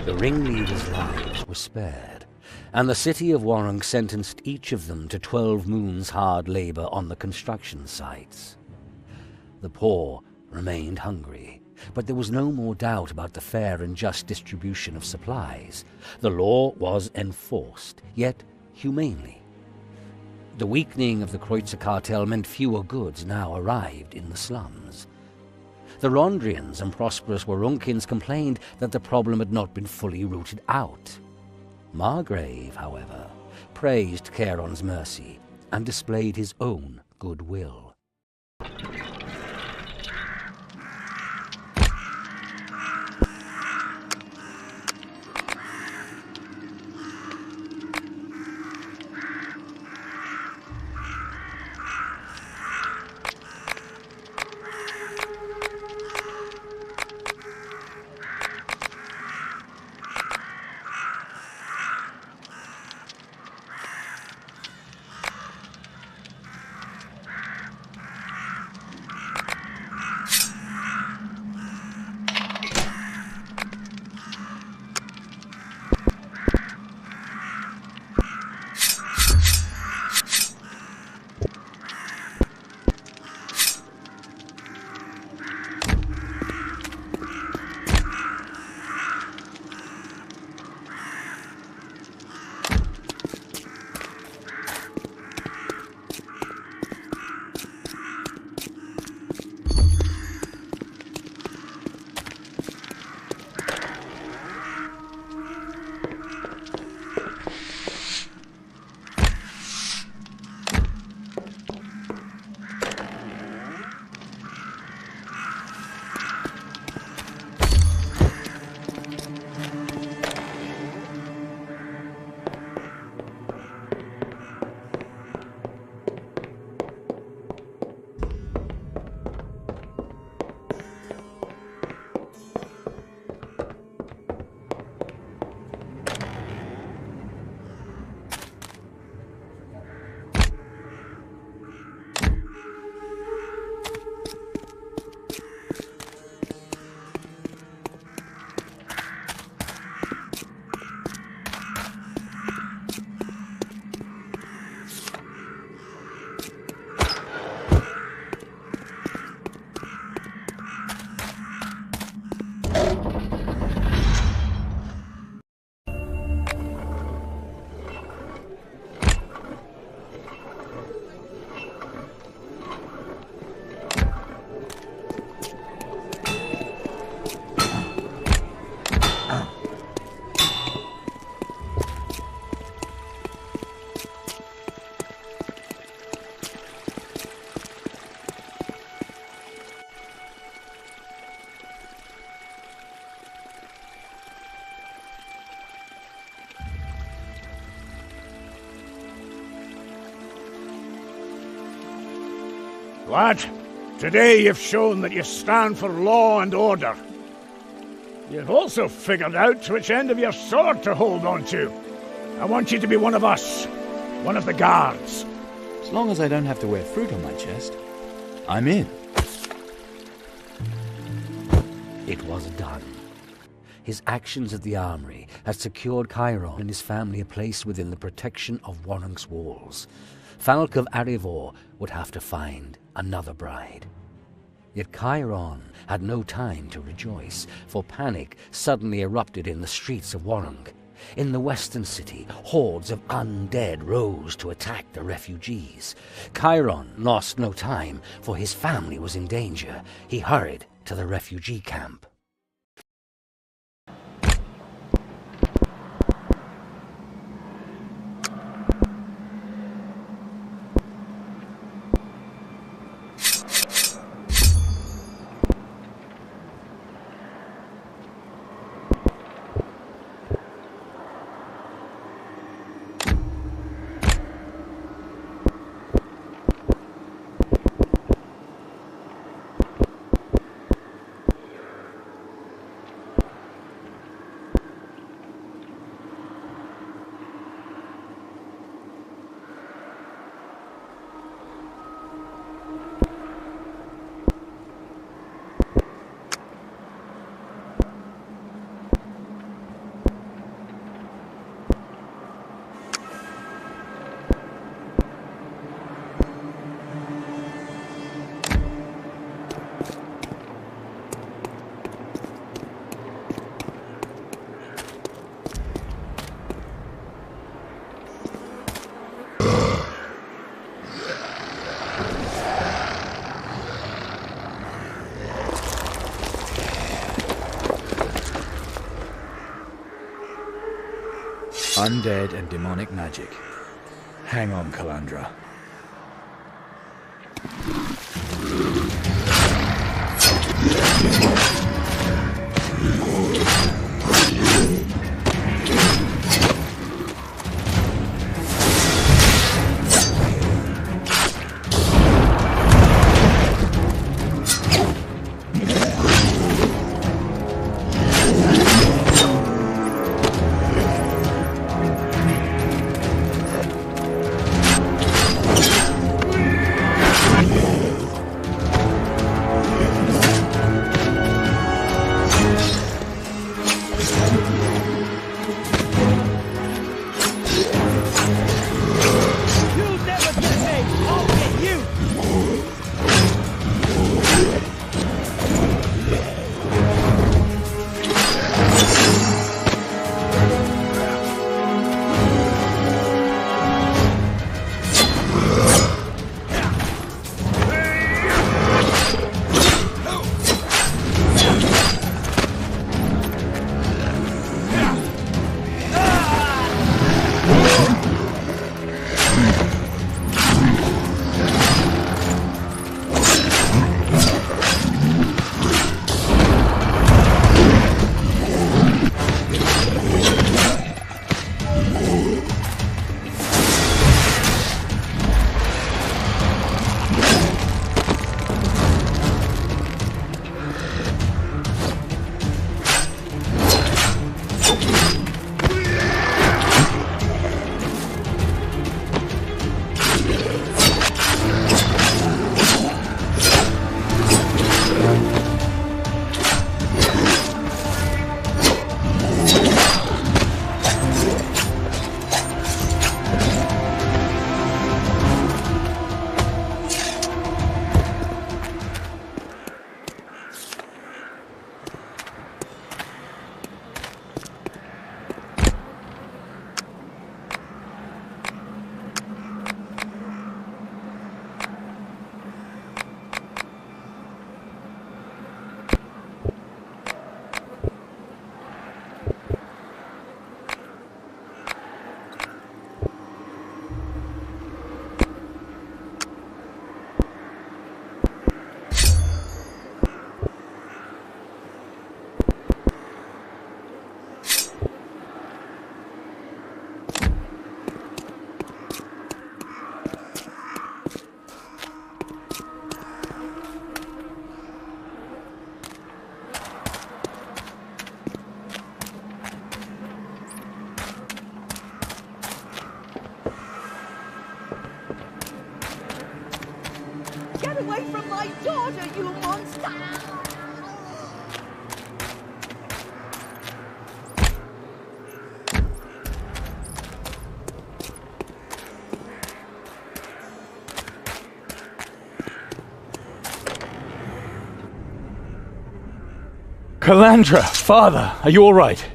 [SPEAKER 2] The ringleaders' lives were spared, and the city of Warrank sentenced each of them to 12 moons' hard labor on the construction sites. The poor remained hungry, but there was no more doubt about the fair and just distribution of supplies. The law was enforced, yet humanely. The weakening of the Kreutzer cartel meant fewer goods now arrived in the slums. The Rondrians and prosperous Warunkins complained that the problem had not been fully rooted out. Margrave, however, praised Charon's mercy and displayed his own goodwill.
[SPEAKER 9] Lad, today you've shown that you stand for law and order. You've also figured out which end of your sword to hold on to. I want you to be one of us, one of the guards.
[SPEAKER 20] As long as I don't have to wear fruit on my chest, I'm in.
[SPEAKER 2] It was done. His actions at the armory had secured Chiron and his family a place within the protection of Warrank's walls. Falk of Arivor would have to find another bride. Yet Chiron had no time to rejoice, for panic suddenly erupted in the streets of Warrank. In the western city, hordes of undead rose to attack the refugees. Chiron lost no time, for his family was in danger. He hurried to the refugee camp.
[SPEAKER 6] undead and demonic magic. Hang on, Calandra.
[SPEAKER 18] Get away from my daughter, you monster!
[SPEAKER 6] Calandra, father, are you all right?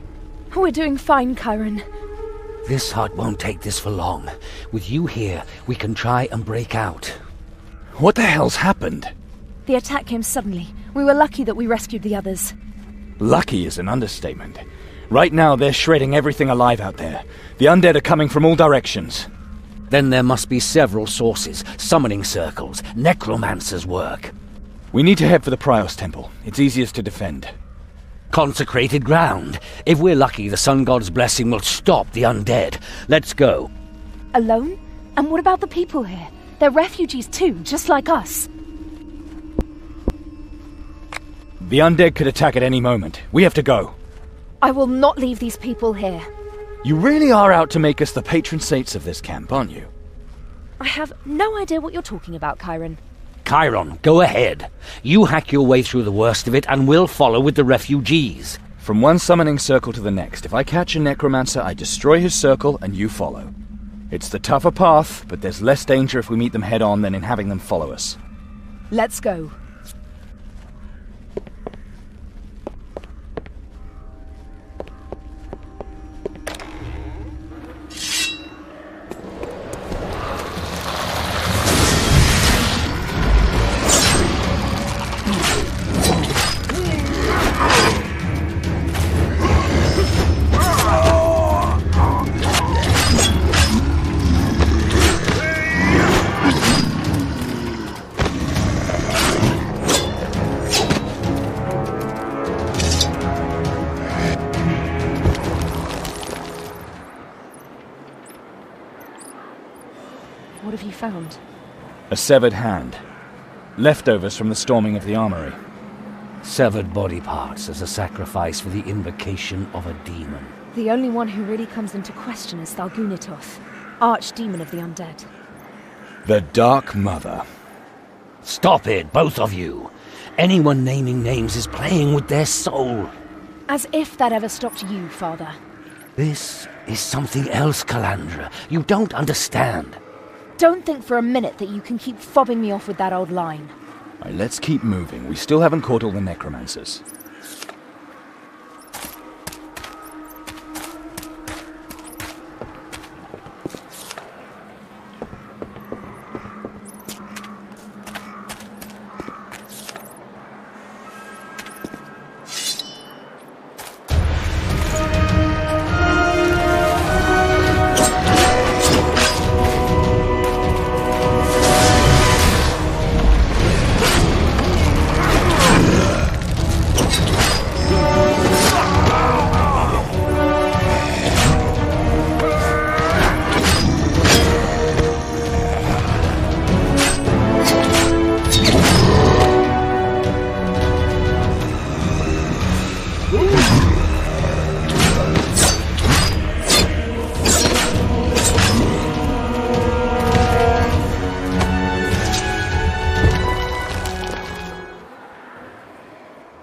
[SPEAKER 7] We're doing fine, Chiron.
[SPEAKER 2] This hut won't take this for long. With you here, we can try and break out.
[SPEAKER 6] What the hell's happened?
[SPEAKER 7] The attack came suddenly. We were lucky that we rescued the others.
[SPEAKER 6] Lucky is an understatement. Right now, they're shredding everything alive out there. The undead are coming from all directions.
[SPEAKER 2] Then there must be several sources, summoning circles, necromancers' work.
[SPEAKER 6] We need to head for the Prios Temple. It's easiest to defend.
[SPEAKER 2] Consecrated ground. If we're lucky, the Sun God's blessing will stop the undead. Let's go.
[SPEAKER 7] Alone? And what about the people here? They're refugees too, just like us.
[SPEAKER 6] The undead could attack at any moment. We have to go.
[SPEAKER 7] I will not leave these people here.
[SPEAKER 6] You really are out to make us the patron saints of this camp, aren't you?
[SPEAKER 7] I have no idea what you're talking about, Chiron.
[SPEAKER 2] Chiron, go ahead. You hack your way through the worst of it, and we'll follow with the refugees.
[SPEAKER 6] From one summoning circle to the next. If I catch a necromancer, I destroy his circle, and you follow. It's the tougher path, but there's less danger if we meet them head-on than in having them follow us.
[SPEAKER 7] Let's go. What have you found?
[SPEAKER 6] A severed hand. Leftovers from the storming of the armory.
[SPEAKER 2] Severed body parts as a sacrifice for the invocation of a demon.
[SPEAKER 7] The only one who really comes into question is Thalgunitoth, archdemon of the undead.
[SPEAKER 6] The Dark Mother.
[SPEAKER 2] Stop it, both of you. Anyone naming names is playing with their soul.
[SPEAKER 7] As if that ever stopped you, Father.
[SPEAKER 2] This is something else, Calandra. You don't understand.
[SPEAKER 7] Don't think for a minute that you can keep fobbing me off with that old line.
[SPEAKER 6] Alright, let's keep moving. We still haven't caught all the necromancers.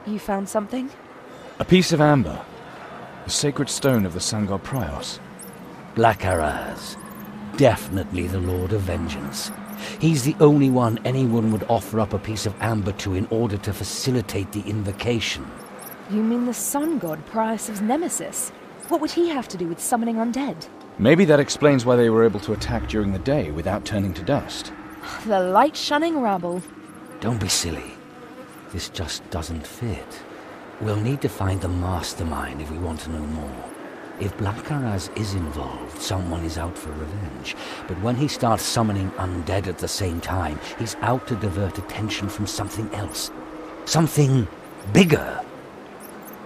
[SPEAKER 7] You found something?
[SPEAKER 6] A piece of amber. The sacred stone of the sun god Prios.
[SPEAKER 2] Blackaraz. Definitely the Lord of Vengeance. He's the only one anyone would offer up a piece of amber to in order to facilitate the invocation.
[SPEAKER 7] You mean the sun god, Prios' nemesis? What would he have to do with summoning undead?
[SPEAKER 6] Maybe that explains why they were able to attack during the day without turning to dust.
[SPEAKER 7] The light-shunning rabble.
[SPEAKER 2] Don't be silly. This just doesn't fit. We'll need to find the mastermind if we want to know more. If Blackaraz is involved, someone is out for revenge. But when he starts summoning undead at the same time, he's out to divert attention from something else. Something bigger.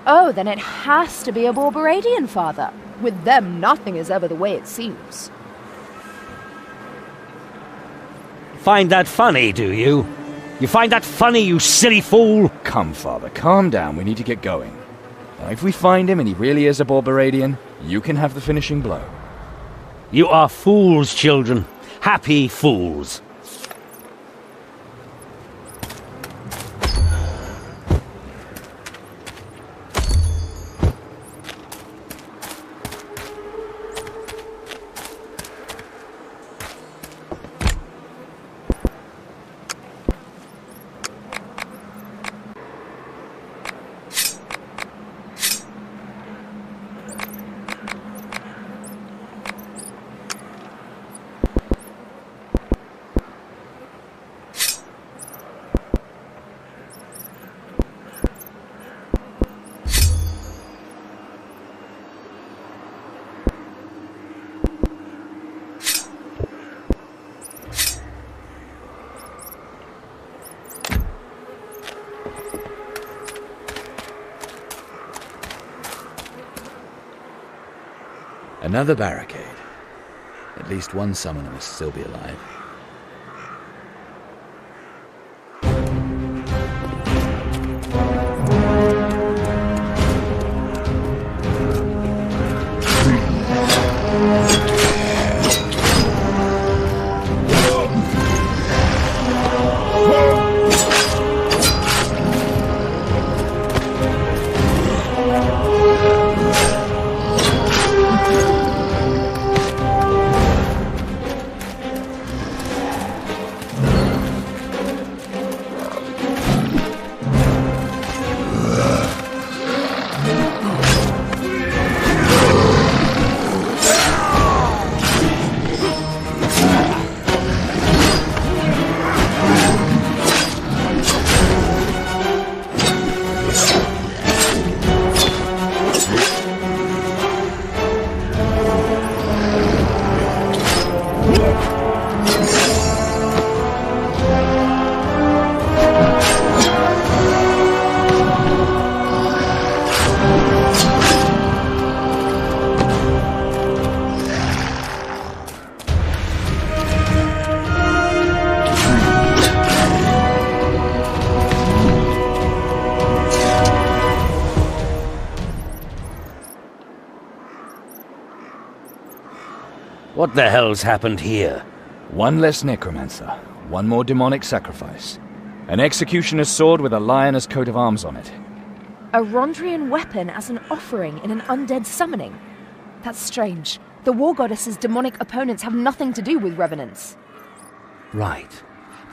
[SPEAKER 7] Oh, then it has to be a Borberadian, Father. With them, nothing is ever the way it seems.
[SPEAKER 2] Find that funny, do you? You find that funny, you silly fool?
[SPEAKER 6] Come, Father, calm down. We need to get going. Now, if we find him and he really is a Borberadian, you can have the finishing blow.
[SPEAKER 2] You are fools, children. Happy fools.
[SPEAKER 20] Another barricade. At least one summoner must still be alive.
[SPEAKER 2] What the hell's happened here?
[SPEAKER 6] One less necromancer, one more demonic sacrifice. An executioner's sword with a lioness coat of arms on it.
[SPEAKER 7] A Rondrian weapon as an offering in an undead summoning. That's strange. The war goddess's demonic opponents have nothing to do with revenants.
[SPEAKER 2] Right.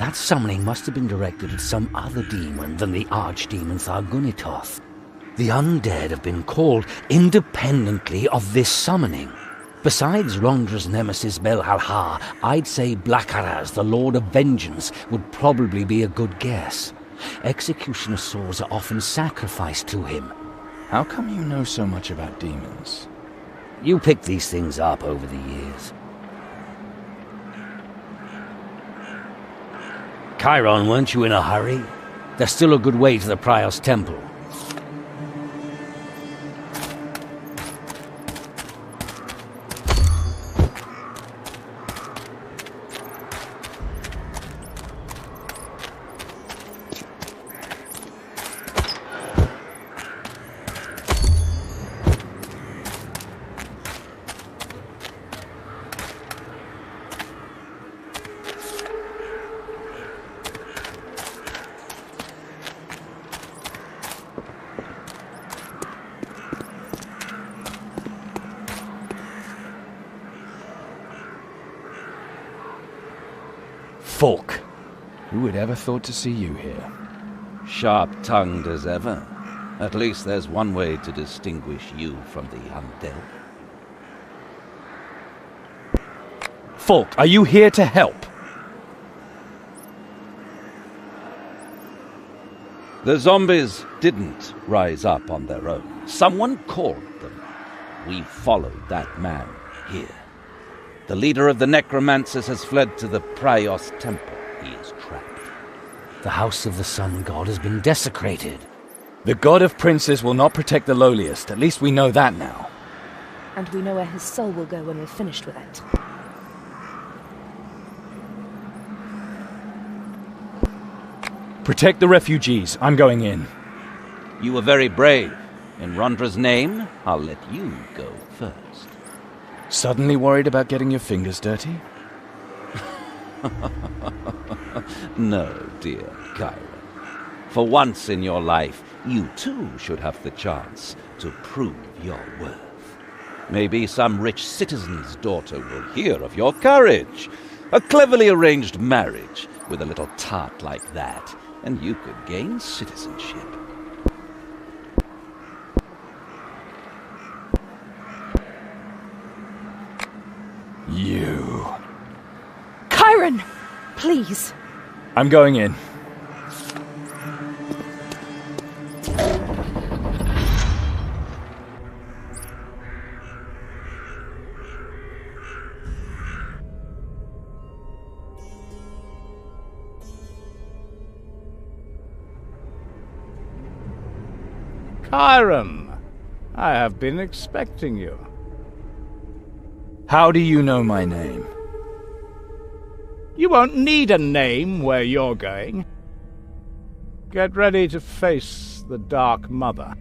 [SPEAKER 2] That summoning must have been directed at some other demon than the archdemon Thargunitoth. The undead have been called independently of this summoning. Besides Rondra's nemesis Belhalha, I'd say Blackaraz, the Lord of Vengeance, would probably be a good guess. Executioner swords are often sacrificed to him.
[SPEAKER 6] How come you know so much about demons?
[SPEAKER 2] You picked these things up over the years. Chiron, weren't you in a hurry? There's still a good way to the Prior's temple.
[SPEAKER 6] Falk. Who would ever thought to see you here?
[SPEAKER 5] Sharp-tongued as ever. At least there's one way to distinguish you from the undead.
[SPEAKER 6] Falk, are you here to help?
[SPEAKER 5] The zombies didn't rise up on their own. Someone called them. We followed that man here. The leader of the necromancers has fled to the Prios temple. He is trapped.
[SPEAKER 2] The house of the sun god has been desecrated.
[SPEAKER 6] The god of princes will not protect the lowliest. At least we know that now.
[SPEAKER 7] And we know where his soul will go when we're finished with it.
[SPEAKER 6] Protect the refugees. I'm going in.
[SPEAKER 5] You were very brave. In Rondra's name, I'll let you go first.
[SPEAKER 6] Suddenly worried about getting your fingers dirty?
[SPEAKER 5] No, dear Chiron. For once in your life, you too should have the chance to prove your worth. Maybe some rich citizen's daughter will hear of your courage. A cleverly arranged marriage with a little tart like that, and you could gain citizenship.
[SPEAKER 6] You.
[SPEAKER 7] Chiron! Please.
[SPEAKER 6] I'm going in.
[SPEAKER 9] Chiron, I have been expecting you.
[SPEAKER 6] How do you know my name?
[SPEAKER 9] You won't need a name where you're going. Get ready to face the Dark Mother.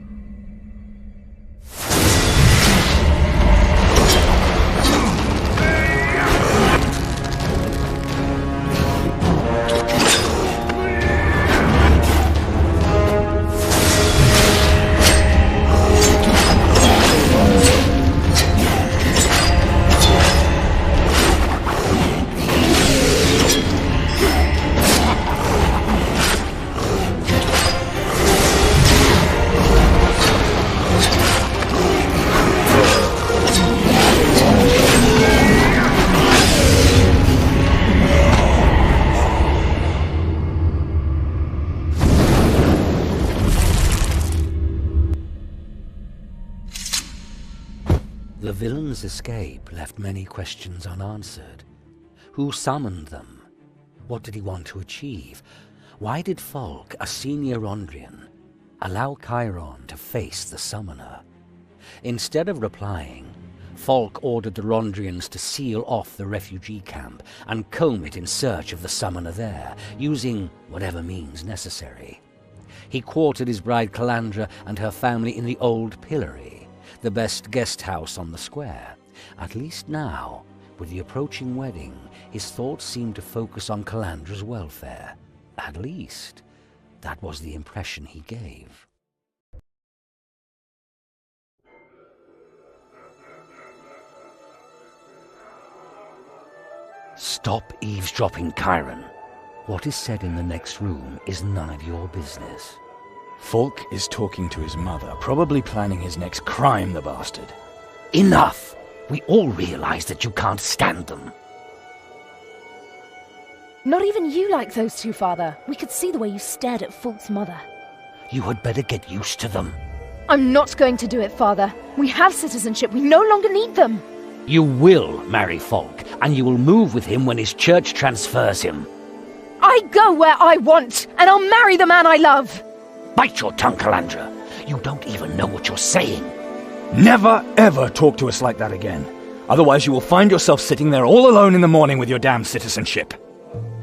[SPEAKER 2] The villain's escape left many questions unanswered. Who summoned them? What did he want to achieve? Why did Falk, a senior Rondrian, allow Chiron to face the summoner? Instead of replying, Falk ordered the Rondrians to seal off the refugee camp and comb it in search of the summoner there, using whatever means necessary. He quartered his bride Calandra and her family in the Old Pillory, the best guest house on the square. At least now, With the approaching wedding, his thoughts seemed to focus on Calandra's welfare. At least, that was the impression he gave. Stop eavesdropping, Chiron. What is said in the next room is none of your business.
[SPEAKER 6] Fulk is talking to his mother, probably planning his next crime, the bastard.
[SPEAKER 2] Enough! We all realize that you can't stand them.
[SPEAKER 7] Not even you like those two, Father. We could see the way you stared at Fulk's mother.
[SPEAKER 2] You had better get used to them.
[SPEAKER 7] I'm not going to do it, Father. We have citizenship. We no longer need them.
[SPEAKER 2] You will marry Fulk, and you will move with him when his church transfers him.
[SPEAKER 7] I go where I want, and I'll marry the man I love.
[SPEAKER 2] Bite your tongue, Calandra. You don't even know what you're saying.
[SPEAKER 6] Never, ever talk to us like that again. Otherwise you will find yourself sitting there all alone in the morning with your damn citizenship.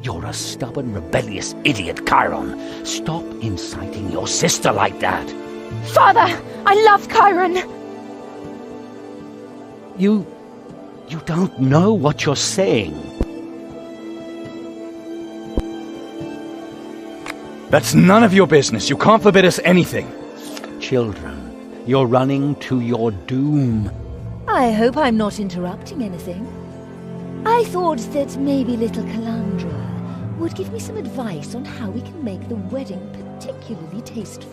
[SPEAKER 2] You're a stubborn, rebellious idiot, Chiron. Stop inciting your sister like that.
[SPEAKER 7] Father, I love Chiron.
[SPEAKER 2] You don't know what you're saying.
[SPEAKER 6] That's none of your business. You can't forbid us anything.
[SPEAKER 2] Children, you're running to your doom.
[SPEAKER 1] I hope I'm not interrupting anything. I thought that maybe little Calandra would give me some advice on how we can make the wedding particularly tasteful.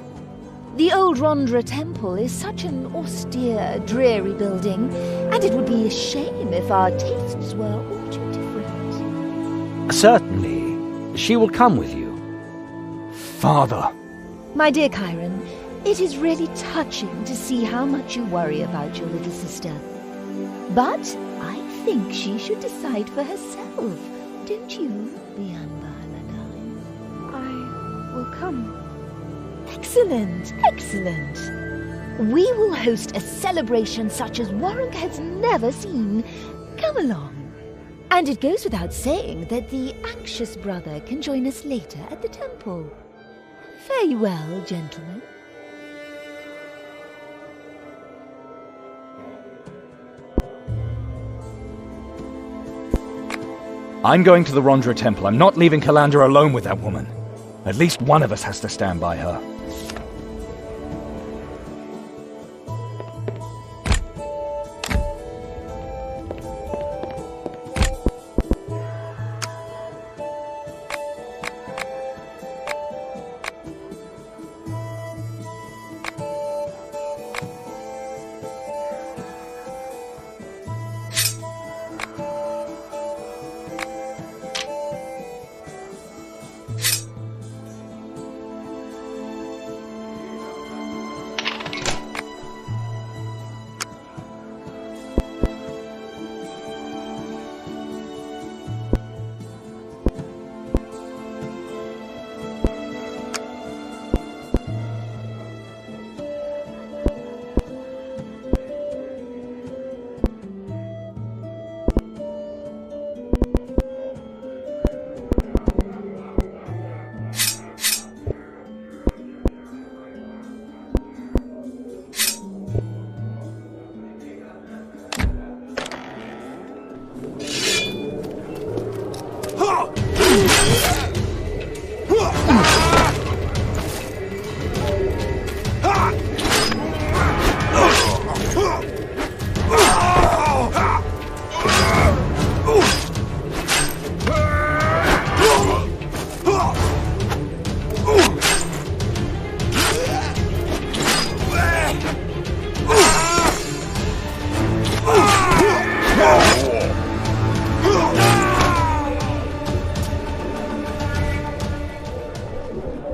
[SPEAKER 1] The old Rondra Temple is such an austere, dreary building, and it would be a shame if our tastes were all too different.
[SPEAKER 2] Certainly. She will come with you.
[SPEAKER 6] Father.
[SPEAKER 1] My dear Chiron, it is really touching to see how much you worry about your little sister. But I think she should decide for herself, don't you, Bianca Paladine?
[SPEAKER 7] I will come.
[SPEAKER 1] Excellent, excellent. We will host a celebration such as Warwick has never seen. Come along. And it goes without saying that the anxious brother can join us later at the temple. Fare you well, gentlemen.
[SPEAKER 6] I'm going to the Rondra Temple. I'm not leaving Calandra alone with that woman. At least one of us has to stand by her.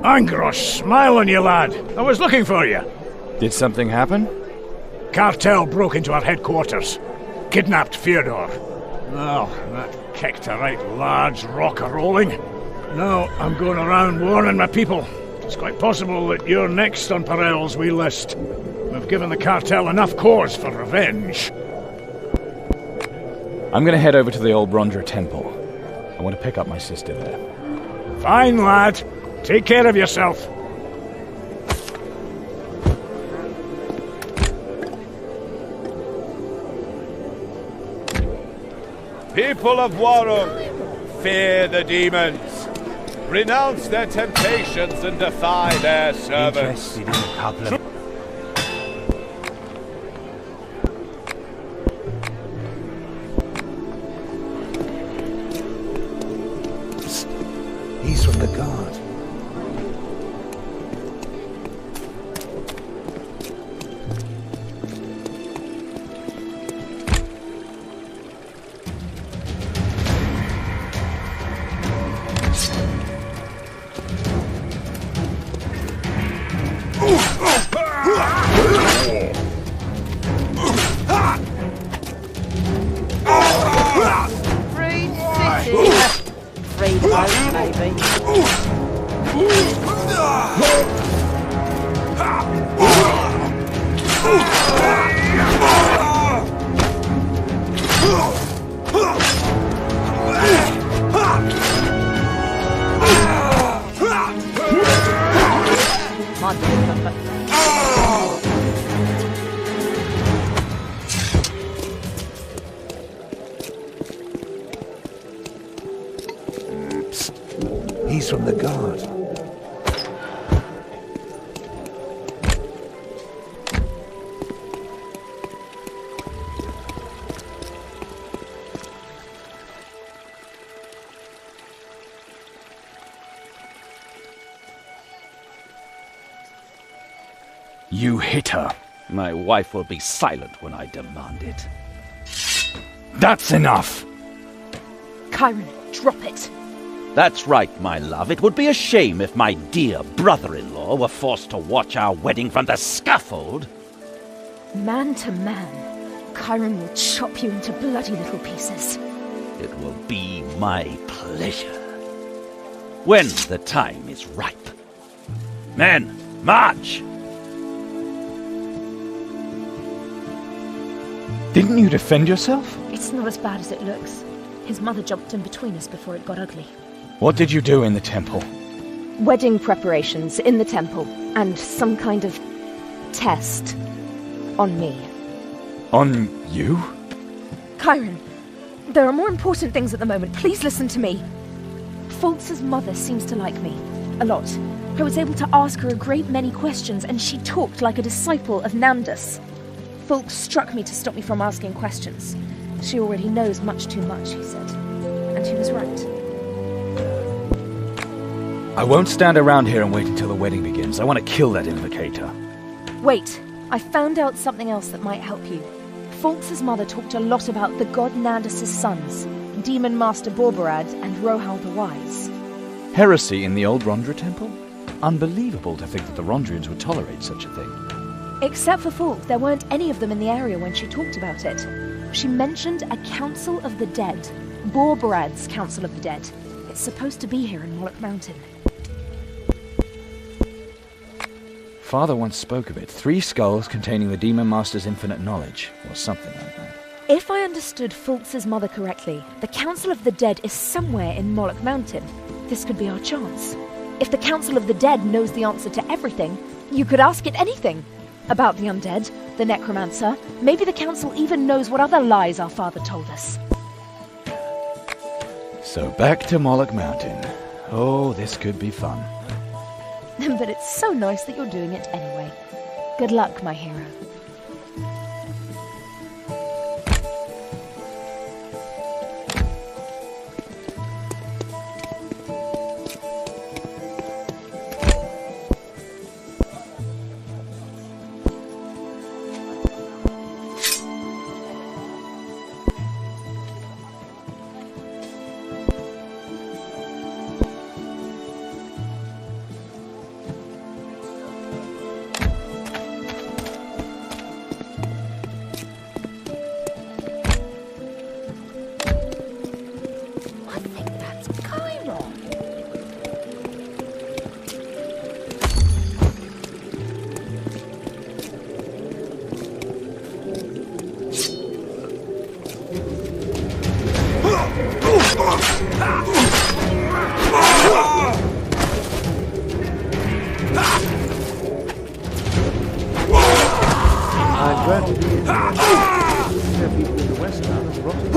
[SPEAKER 9] Angrosh, smile on you, lad. I was looking for you.
[SPEAKER 6] Did something happen?
[SPEAKER 9] Cartel broke into our headquarters. Kidnapped Fyodor. Well, that kicked a right large rock a-rolling. Now I'm going around warning my people. It's quite possible that you're next on Perel's wee list. We've given the cartel enough cause for revenge.
[SPEAKER 6] I'm going to head over to the old Rondra Temple. I want to pick up my sister there.
[SPEAKER 9] Fine, lad. Take care of yourself.
[SPEAKER 21] People of Warham, fear the demons. Renounce their temptations and defy their servants.
[SPEAKER 17] Interested in a couple of... He's from the guard. He's from the guard.
[SPEAKER 6] You hit her.
[SPEAKER 5] My wife will be silent when I demand it.
[SPEAKER 6] That's enough!
[SPEAKER 7] Chiron, drop it.
[SPEAKER 5] That's right, my love. It would be a shame if my dear brother-in-law were forced to watch our wedding from the scaffold.
[SPEAKER 7] Man to man, Chiron will chop you into bloody little pieces.
[SPEAKER 5] It will be my pleasure. When the time is ripe. Men, march!
[SPEAKER 6] Didn't you defend yourself?
[SPEAKER 7] It's not as bad as it looks. His mother jumped in between us before it got ugly.
[SPEAKER 6] What did you do in the temple?
[SPEAKER 7] Wedding preparations in the temple, and some kind of test on me.
[SPEAKER 6] On you?
[SPEAKER 7] Chiron, there are more important things at the moment. Please listen to me. Fulks' mother seems to like me. A lot. I was able to ask her a great many questions, and she talked like a disciple of Namdas. Fulks struck me to stop me from asking questions. She already knows much too much, he said. And he was right.
[SPEAKER 6] I won't stand around here and wait until the wedding begins. I want to kill that invocator.
[SPEAKER 7] Wait, I found out something else that might help you. Fulks' mother talked a lot about the god Nandus' sons, Demon Master Borbarad and Rohal the Wise.
[SPEAKER 6] Heresy in the old Rondra temple? Unbelievable to think that the Rondrians would tolerate such a thing.
[SPEAKER 7] Except for Fulk, there weren't any of them in the area when she talked about it. She mentioned a Council of the Dead, Borbarad's Council of the Dead. It's supposed to be here in Moloch Mountain.
[SPEAKER 6] Father once spoke of it. 3 skulls containing the Demon Master's infinite knowledge, or something like that.
[SPEAKER 7] If I understood Fulks' mother correctly, the Council of the Dead is somewhere in Moloch Mountain. This could be our chance. If the Council of the Dead knows the answer to everything, you could ask it anything. About the undead, the necromancer, maybe the Council even knows what other lies our father told us.
[SPEAKER 6] So back to Moloch Mountain. Oh, this could be fun.
[SPEAKER 7] But it's so nice that you're doing it anyway. Good luck, my hero.
[SPEAKER 17] I'm glad to be in the West now as rotten.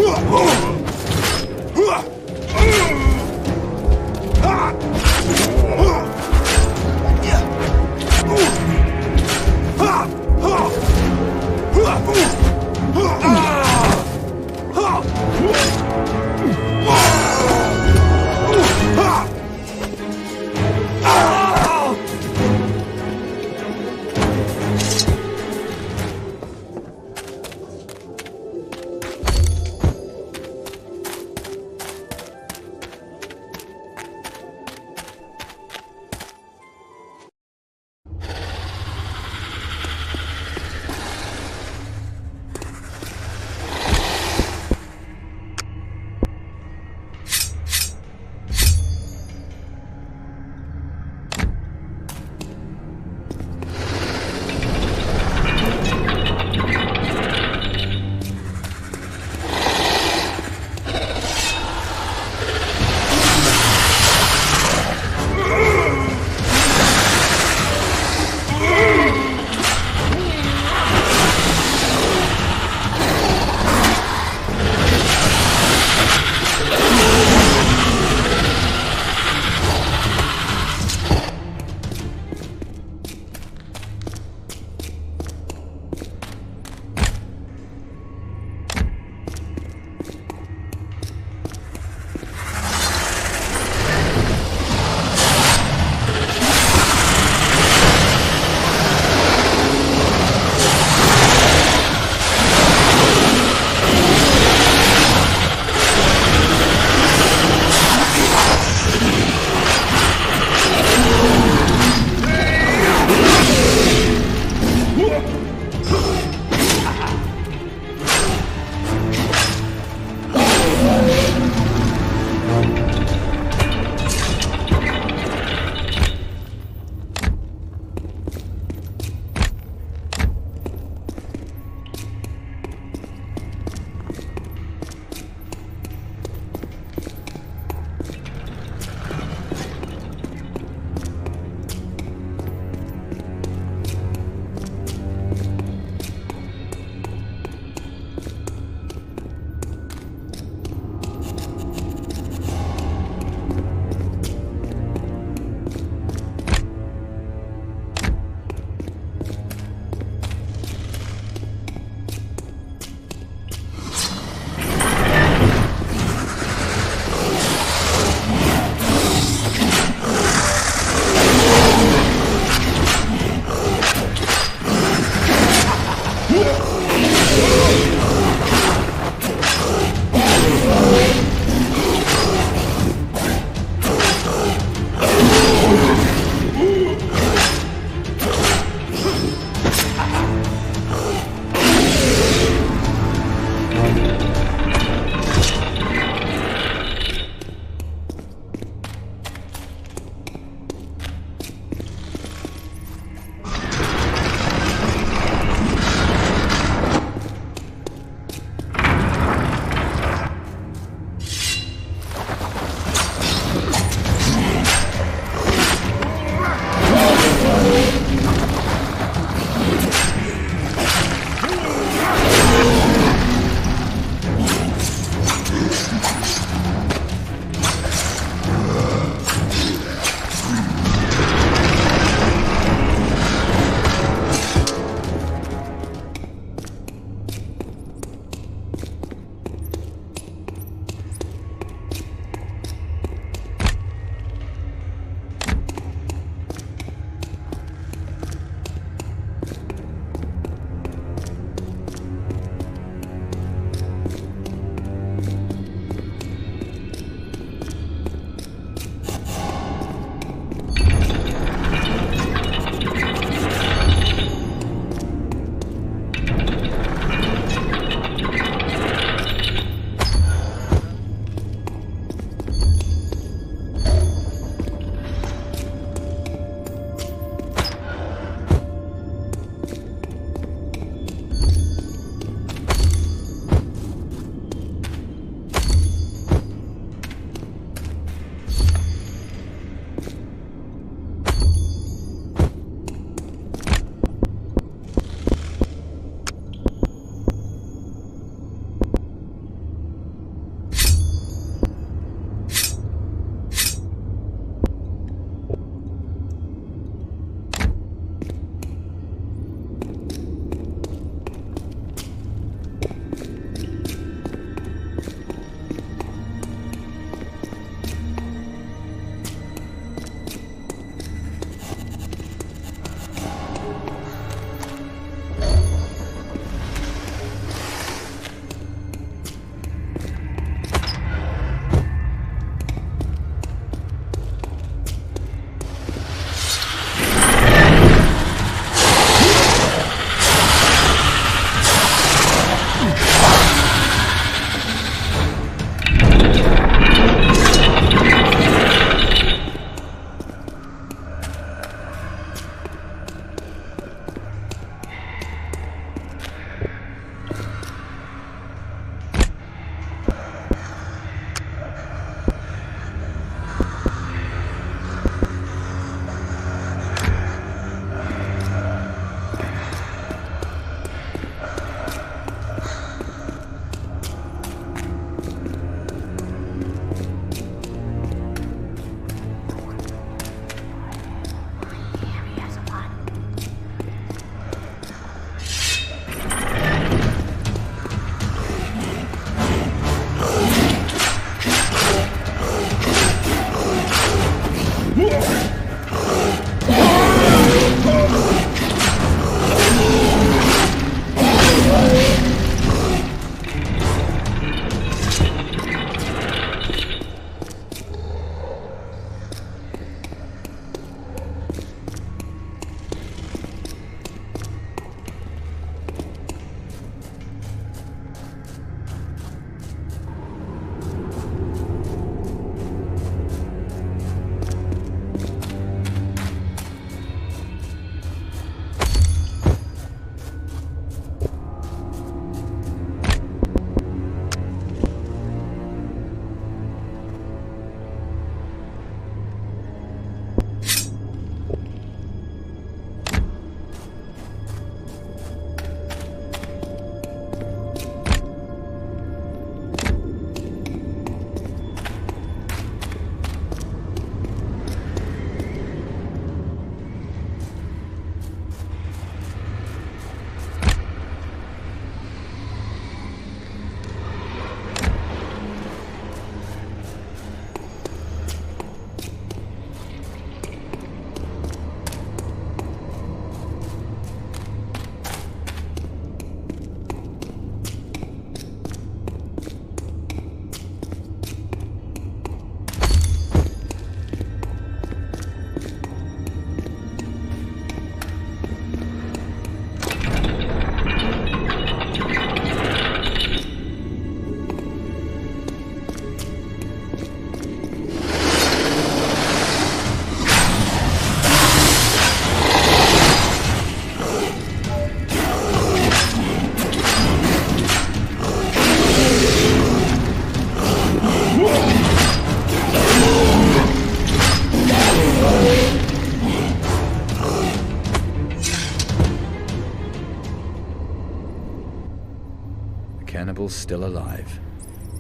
[SPEAKER 20] people's still alive,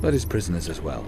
[SPEAKER 20] but his prisoners as well.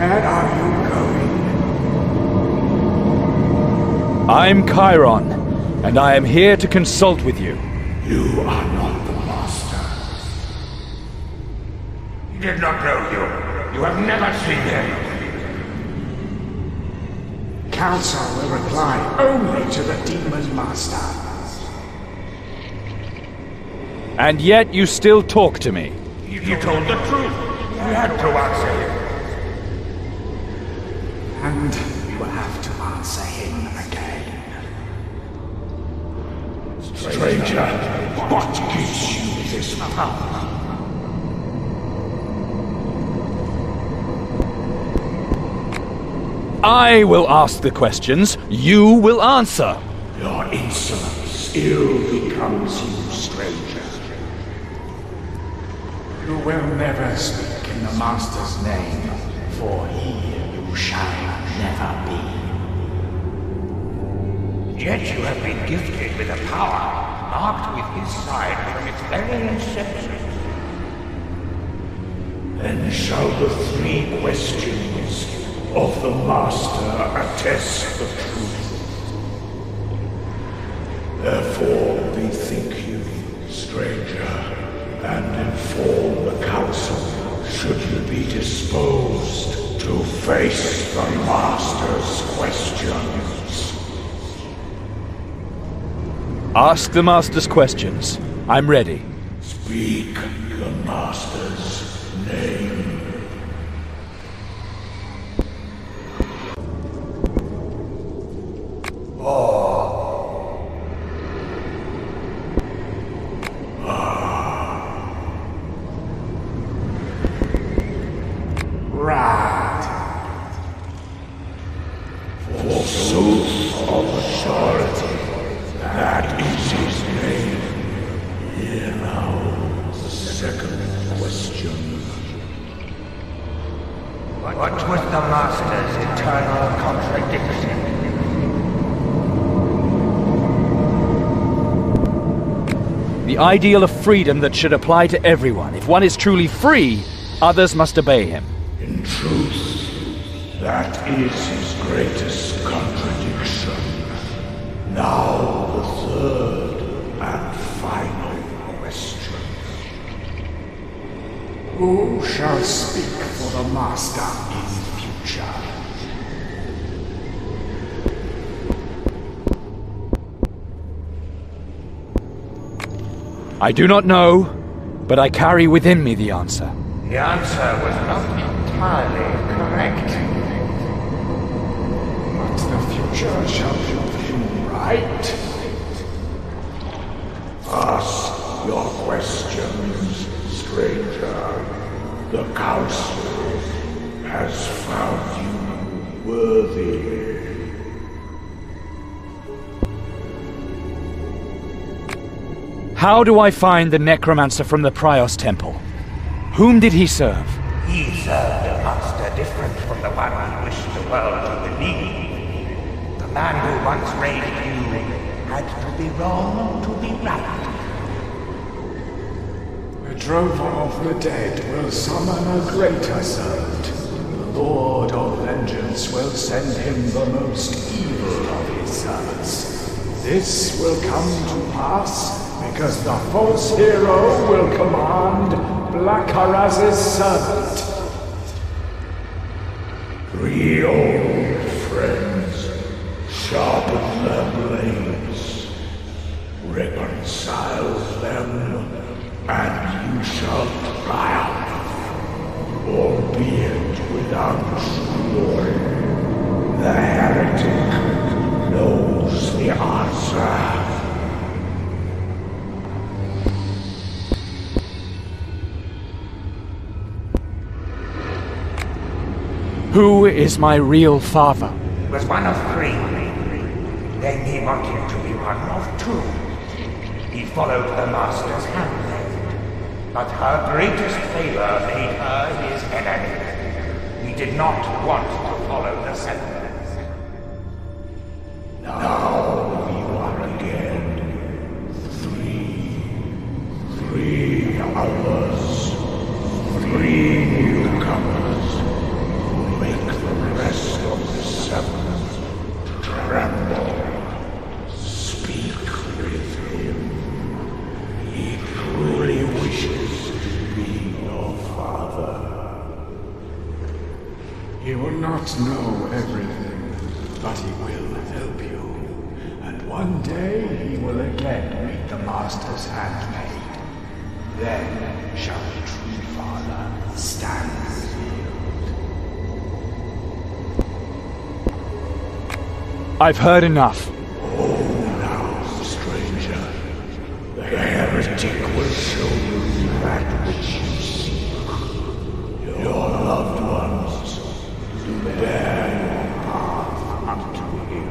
[SPEAKER 13] Where are you going?
[SPEAKER 6] I'm Chiron, and I am here to consult with you.
[SPEAKER 13] You are not the master.
[SPEAKER 14] He did not know you. You have never seen him.
[SPEAKER 13] Council will reply only to the demon master.
[SPEAKER 6] And yet you still talk to me.
[SPEAKER 14] You told the truth. You had to answer him.
[SPEAKER 13] And you will have to answer him again. Stranger, what gives you this power?
[SPEAKER 6] I will ask the questions, you will answer.
[SPEAKER 13] Your insolence ill becomes you, stranger. You will never speak in the Master's name, for he you shall never be.
[SPEAKER 14] Yet you have been gifted with a power marked with his side from its very inception.
[SPEAKER 13] Then shall the three questions of the Master attest the truth. Therefore bethink you, stranger,
[SPEAKER 3] and inform the council should you be disposed to face the Master's questions.
[SPEAKER 6] Ask the Master's questions. I'm ready.
[SPEAKER 3] Speak the Master's name. Forsooth of authority, that is his name. Hear now the second question.
[SPEAKER 14] What was the Master's eternal contradiction?
[SPEAKER 6] The ideal of freedom that should apply to everyone. If one is truly free, others must obey him.
[SPEAKER 3] In truth, that is his greatest contradiction. Now the third and final question. Who shall speak for the Master in future?
[SPEAKER 6] I do not know, but I carry within me the answer.
[SPEAKER 14] The answer was not entirely correct.
[SPEAKER 3] But the future shall prove him right. Ask your questions, stranger. The council has found you worthy.
[SPEAKER 6] How do I find the necromancer from the Prios Temple? Whom did he serve?
[SPEAKER 14] He served a master different from the one he wished the world to believe. The man who once raised you had to be wrong to be right.
[SPEAKER 3] The Drover of the Dead will summon a greater servant. The Lord of Vengeance will send him the most evil of his servants. This will come to pass because the false hero will command Black Haraz's servant. 3 old friends, sharpen their blades, reconcile them, and you shall triumph, albeit without glory. The heretic knows the answer.
[SPEAKER 6] Who is my real father?
[SPEAKER 14] He was one of 3. Then he wanted to be one of 2. He followed the Master's handmaid, but her greatest favor made her his enemy. He did not want to follow the 7. Now you are again 3 others, 3 newcomers. Make the rest of the 7 tremble. Speak with him. He truly wishes to be your father.
[SPEAKER 3] He will not know everything, but he will help you. And one day he will again meet the Master's handmaid. Then shall the true father stand revealed.
[SPEAKER 6] I've heard enough.
[SPEAKER 3] Oh, now, stranger. The heretic will show you that which you seek. Your loved ones to bear your path unto him.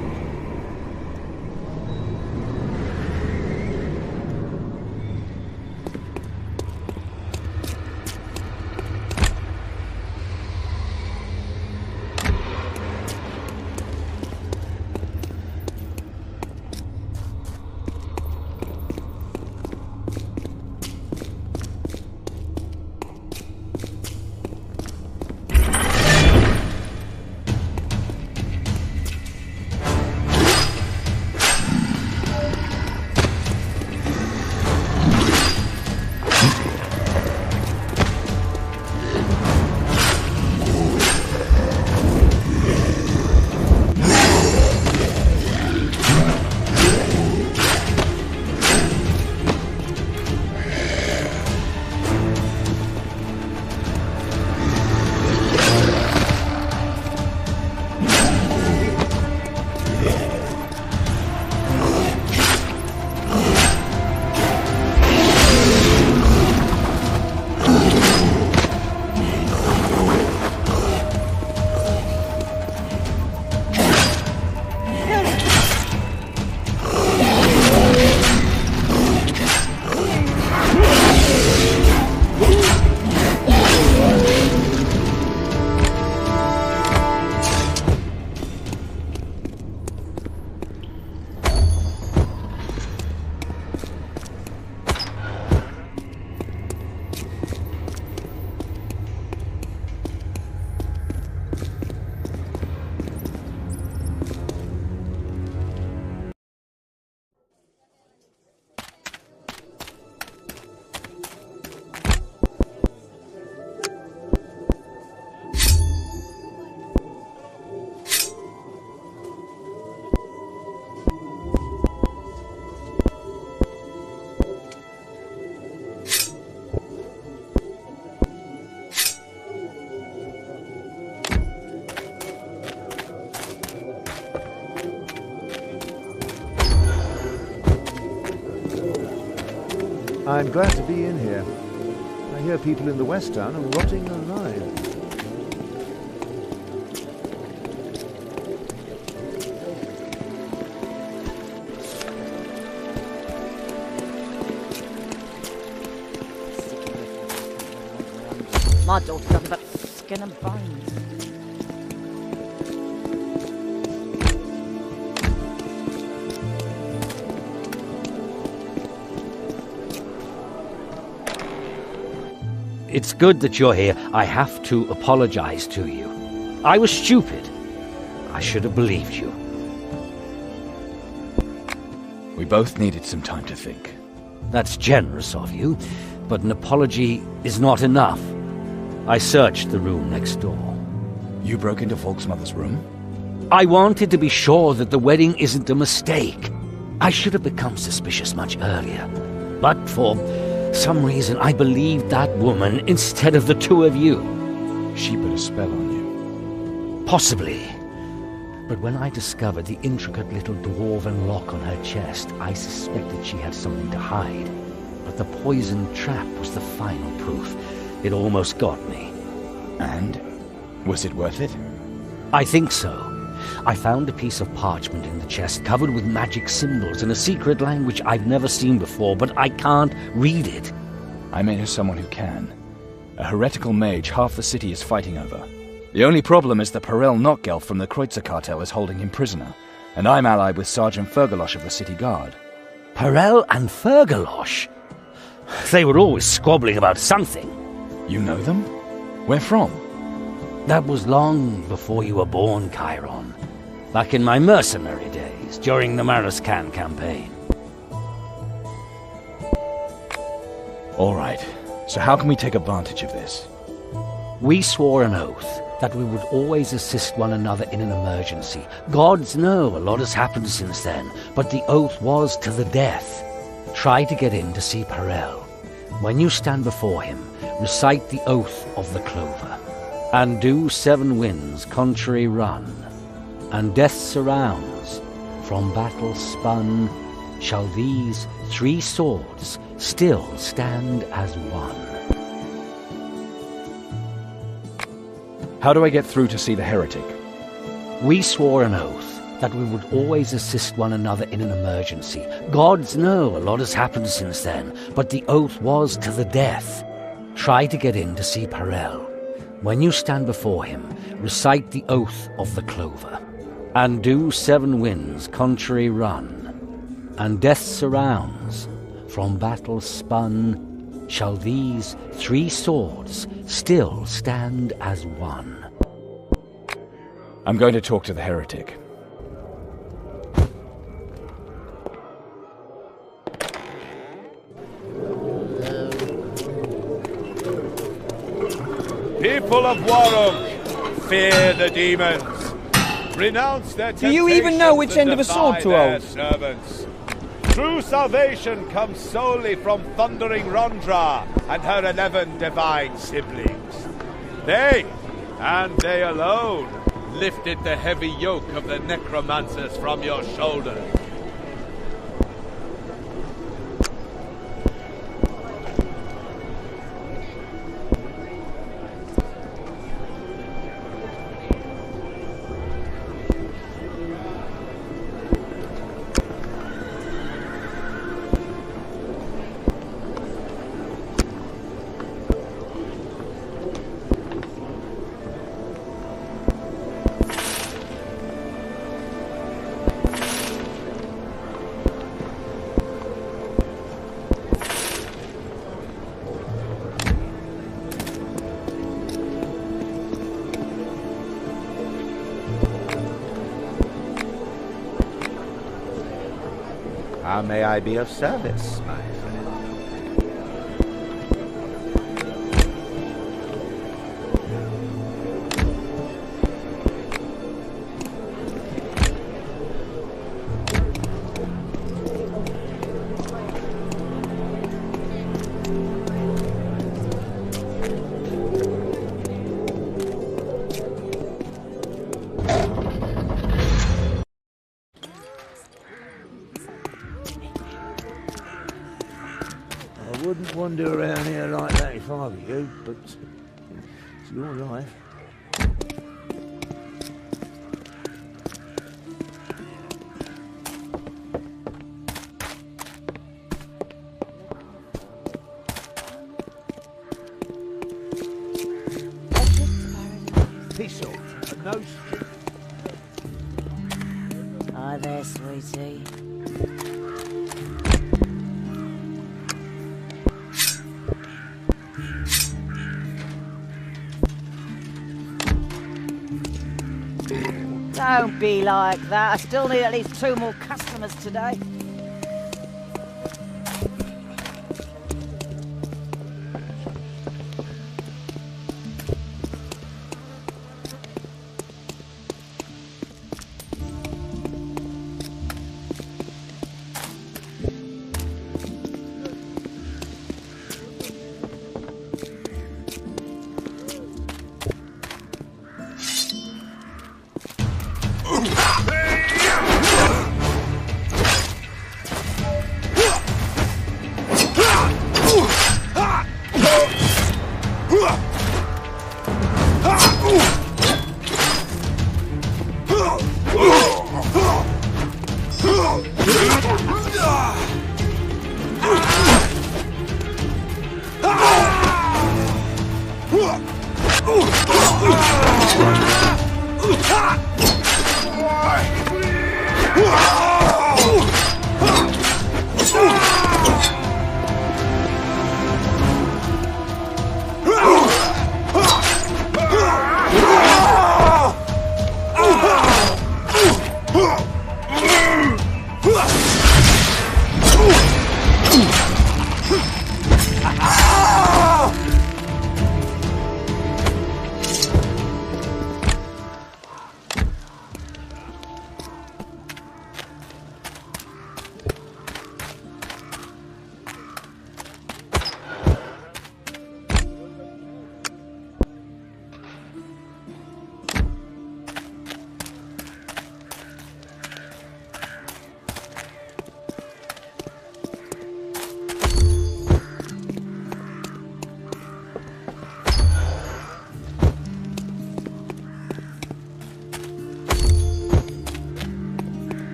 [SPEAKER 20] I'm glad to be in here. I hear people in the West Town are rotting alive.
[SPEAKER 8] My daughter's nothing but skin and bones.
[SPEAKER 2] It's good that you're here. I have to apologize to you. I was stupid. I should have believed you.
[SPEAKER 6] We both needed some time to think.
[SPEAKER 2] That's generous of you, but an apology is not enough. I searched the room next door.
[SPEAKER 6] You broke into Volk's mother's room?
[SPEAKER 2] I wanted to be sure that the wedding isn't a mistake. I should have become suspicious much earlier. But for some reason, I believed that woman instead of the two of you.
[SPEAKER 6] She put a spell on you.
[SPEAKER 2] Possibly. But when I discovered the intricate little dwarven lock on her chest, I suspected she had something to hide. But the poison trap was the final proof. It almost got me.
[SPEAKER 6] And? Was it worth it?
[SPEAKER 2] I think so. I found a piece of parchment in the chest covered with magic symbols in a secret language I've never seen before, but I can't read it.
[SPEAKER 6] I may know someone who can. A heretical mage half the city is fighting over. The only problem is that Perel Notgelf from the Kreutzer cartel is holding him prisoner, and I'm allied with Sergeant Fergalosh of the city guard.
[SPEAKER 2] Perel and Fergalosh? They were always squabbling about something.
[SPEAKER 6] You know them? Where from?
[SPEAKER 2] That was long before you were born, Chiron. Back in my mercenary days, during the Marascan campaign.
[SPEAKER 6] All right. So how can we take advantage of this?
[SPEAKER 2] We swore an oath that we would always assist one another in an emergency. Gods know a lot has happened since then, but the oath was to the death. Try to get in to see Perel. When you stand before him, recite the oath of the clover. And do 7 winds contrary run, and death surrounds. From battle spun, shall these 3 swords still stand as one.
[SPEAKER 6] How do I get through to see the heretic?
[SPEAKER 2] We swore an oath that we would always assist one another in an emergency. Gods know a lot has happened since then, but the oath was to the death. Try to get in to see Perel. When you stand before him, recite the oath of the clover. And do 7 winds contrary run, and death surrounds. From battle spun, shall these 3 swords still stand as one.
[SPEAKER 6] I'm going to talk to the heretic.
[SPEAKER 21] People of Warhammer, fear the demons. Renounce their
[SPEAKER 12] Do you even know which end of a sword to hold?
[SPEAKER 21] Servants. True salvation comes solely from thundering Rondra and her 11 divine siblings. They, and they alone, lifted the heavy yoke of the necromancers from your shoulders.
[SPEAKER 17] How may I be of service, my friend? wander around here like that if I were you, but it's your life. Peace off, and no street.
[SPEAKER 16] Hi there, sweetie. Don't be like that. I still need at least 2 more customers today.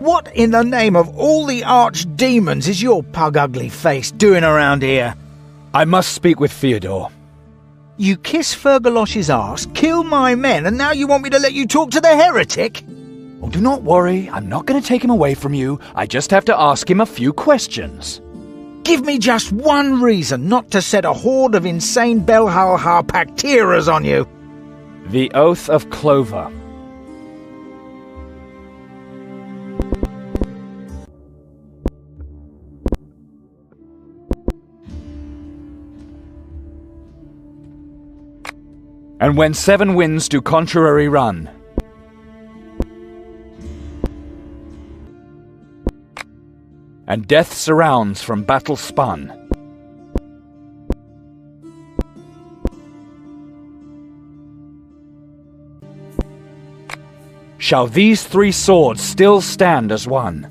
[SPEAKER 19] What in the name of all the archdemons is your pug-ugly face doing around here?
[SPEAKER 6] I must speak with Theodore.
[SPEAKER 19] You kiss Fergalosh's arse, kill my men, and now you want me to let you talk to the heretic?
[SPEAKER 6] Oh, do not worry, I'm not going to take him away from you. I just have to ask him a few questions.
[SPEAKER 19] Give me just one reason not to set a horde of insane Belhalhar Pacteras on you.
[SPEAKER 6] The Oath of Clover. And when 7 winds do contrary run, and death surrounds from battle spun, shall these 3 swords still stand as one?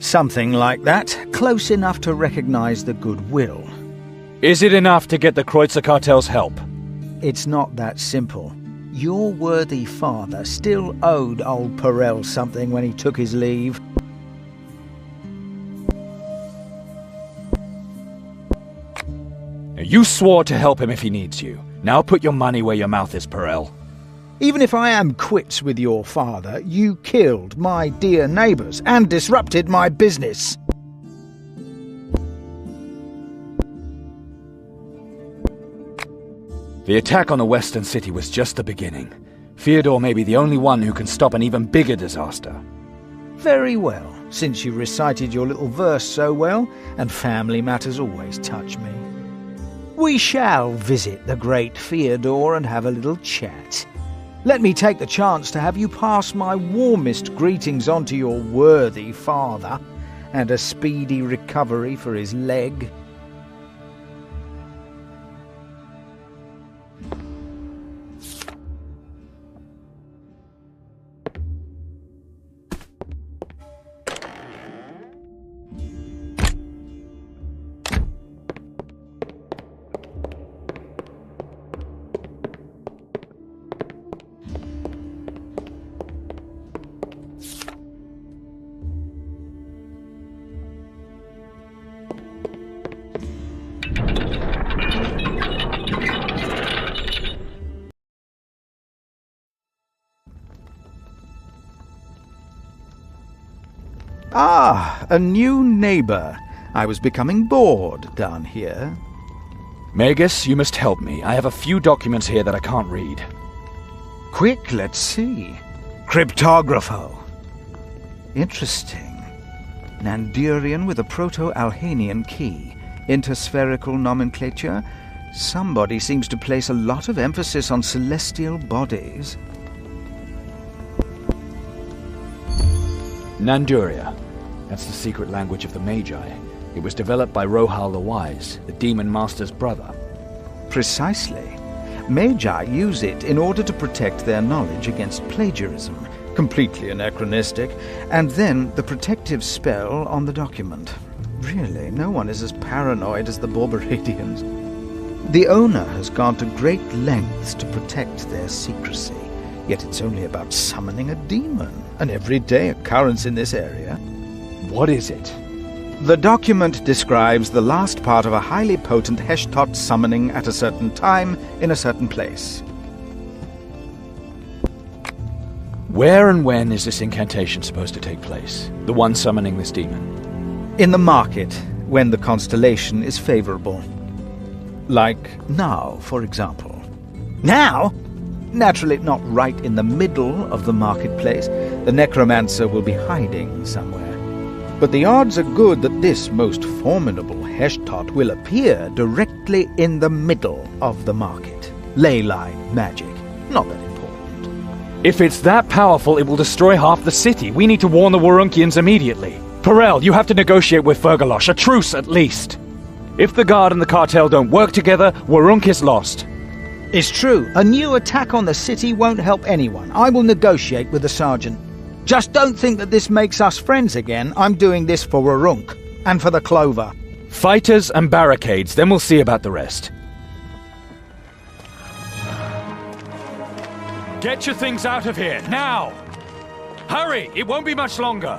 [SPEAKER 19] Something like that, close enough to recognize the goodwill.
[SPEAKER 6] Is it enough to get the Kreutzer Cartel's help?
[SPEAKER 19] It's not that simple. Your worthy father still owed old Perel something when he took his leave.
[SPEAKER 6] You swore to help him if he needs you. Now put your money where your mouth is, Perel.
[SPEAKER 19] Even if I am quits with your father, you killed my dear neighbours and disrupted my business.
[SPEAKER 6] The attack on the Western City was just the beginning. Theodore may be the only one who can stop an even bigger disaster.
[SPEAKER 19] Very well, since you recited your little verse so well, and family matters always touch me. We shall visit the great Theodore and have a little chat. Let me take the chance to have you pass my warmest greetings on to your worthy father, and a speedy recovery for his leg. Ah, a new neighbour. I was becoming bored down here.
[SPEAKER 6] Magus, you must help me. I have a few documents here that I can't read.
[SPEAKER 19] Quick, let's see. Cryptographo. Interesting. Nandurian with a Proto-Alhanian key. Interspherical nomenclature. Somebody seems to place a lot of emphasis on celestial bodies.
[SPEAKER 6] Nanduria. That's the secret language of the Magi. It was developed by Rohal the Wise, the Demon Master's brother.
[SPEAKER 19] Precisely. Magi use it in order to protect their knowledge against plagiarism, completely anachronistic, and then the protective spell on the document. Really, no one is as paranoid as the Borberadians. The owner has gone to great lengths to protect their secrecy, yet it's only about summoning a demon, an everyday occurrence in this area.
[SPEAKER 6] What is it?
[SPEAKER 19] The document describes the last part of a highly potent Heshtot summoning at a certain time in a certain place.
[SPEAKER 6] Where and when is this incantation supposed to take place? The one summoning this demon?
[SPEAKER 19] In the market, when the constellation is favorable. Like now, for example. Now? Naturally, not right in the middle of the marketplace. The necromancer will be hiding somewhere. But the odds are good that this most formidable Heshtot will appear directly in the middle of the market. Ley line magic. Not that important.
[SPEAKER 6] If it's that powerful, it will destroy half the city. We need to warn the Warunkians immediately. Perel, you have to negotiate with Fergalosh, a truce at least. If the Guard and the cartel don't work together, Warunk is lost.
[SPEAKER 19] It's true. A new attack on the city won't help anyone. I will negotiate with the sergeant. Just don't think that this makes us friends again. I'm doing this for Warunk, and for the Clover.
[SPEAKER 6] Fighters and barricades, then we'll see about the rest. Get your things out of here, now! Hurry, it won't be much longer.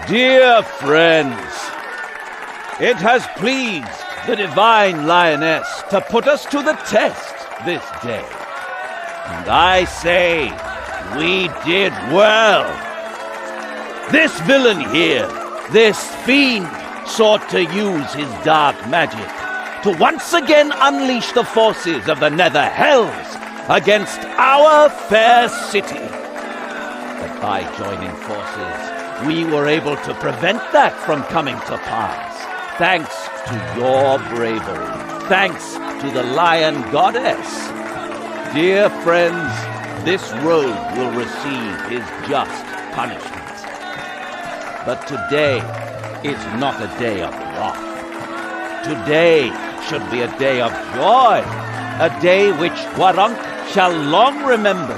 [SPEAKER 5] Dear friends, it has pleased the Divine Lioness to put us to the test this day. And I say, we did well. This villain here, this fiend, sought to use his dark magic to once again unleash the forces of the Nether Hells against our fair city. But by joining forces, we were able to prevent that from coming to pass, thanks to your bravery, thanks to the Lion Goddess. Dear friends, this rogue will receive his just punishment. But today is not a day of wrath. Today should be a day of joy, a day which Warunk shall long remember,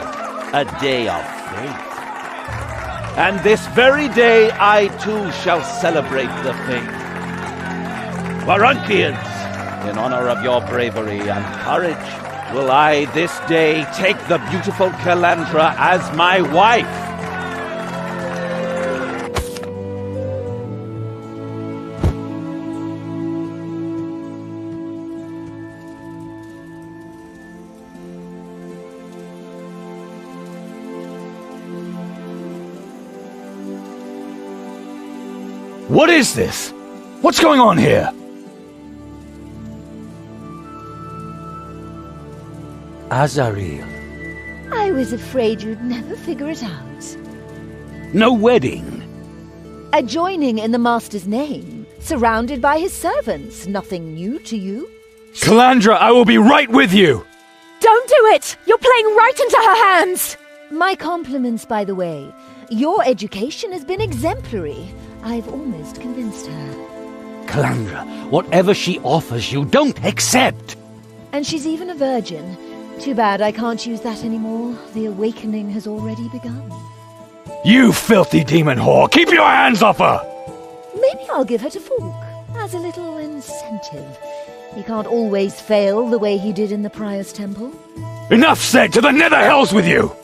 [SPEAKER 5] a day of faith. And this very day I too shall celebrate the faith. Warunkians, in honor of your bravery and courage, will I this day take the beautiful Calandra as my wife.
[SPEAKER 6] What is this? What's going on here?
[SPEAKER 2] Azariel.
[SPEAKER 1] I was afraid you'd never figure it out.
[SPEAKER 2] No wedding.
[SPEAKER 1] A joining in the Master's name, surrounded by his servants. Nothing new to you.
[SPEAKER 6] Calandra, I will be right with you!
[SPEAKER 7] Don't do it! You're playing right into her hands!
[SPEAKER 1] My compliments, by the way. Your education has been exemplary. I've almost convinced her.
[SPEAKER 2] Calandra, whatever she offers you, don't accept!
[SPEAKER 1] And she's even a virgin. Too bad I can't use that anymore. The awakening has already begun.
[SPEAKER 6] You filthy demon whore! Keep your hands off her!
[SPEAKER 1] Maybe I'll give her to Falk, as a little incentive. He can't always fail the way he did in the Prior's Temple.
[SPEAKER 6] Enough said! To the Nether Hells with you!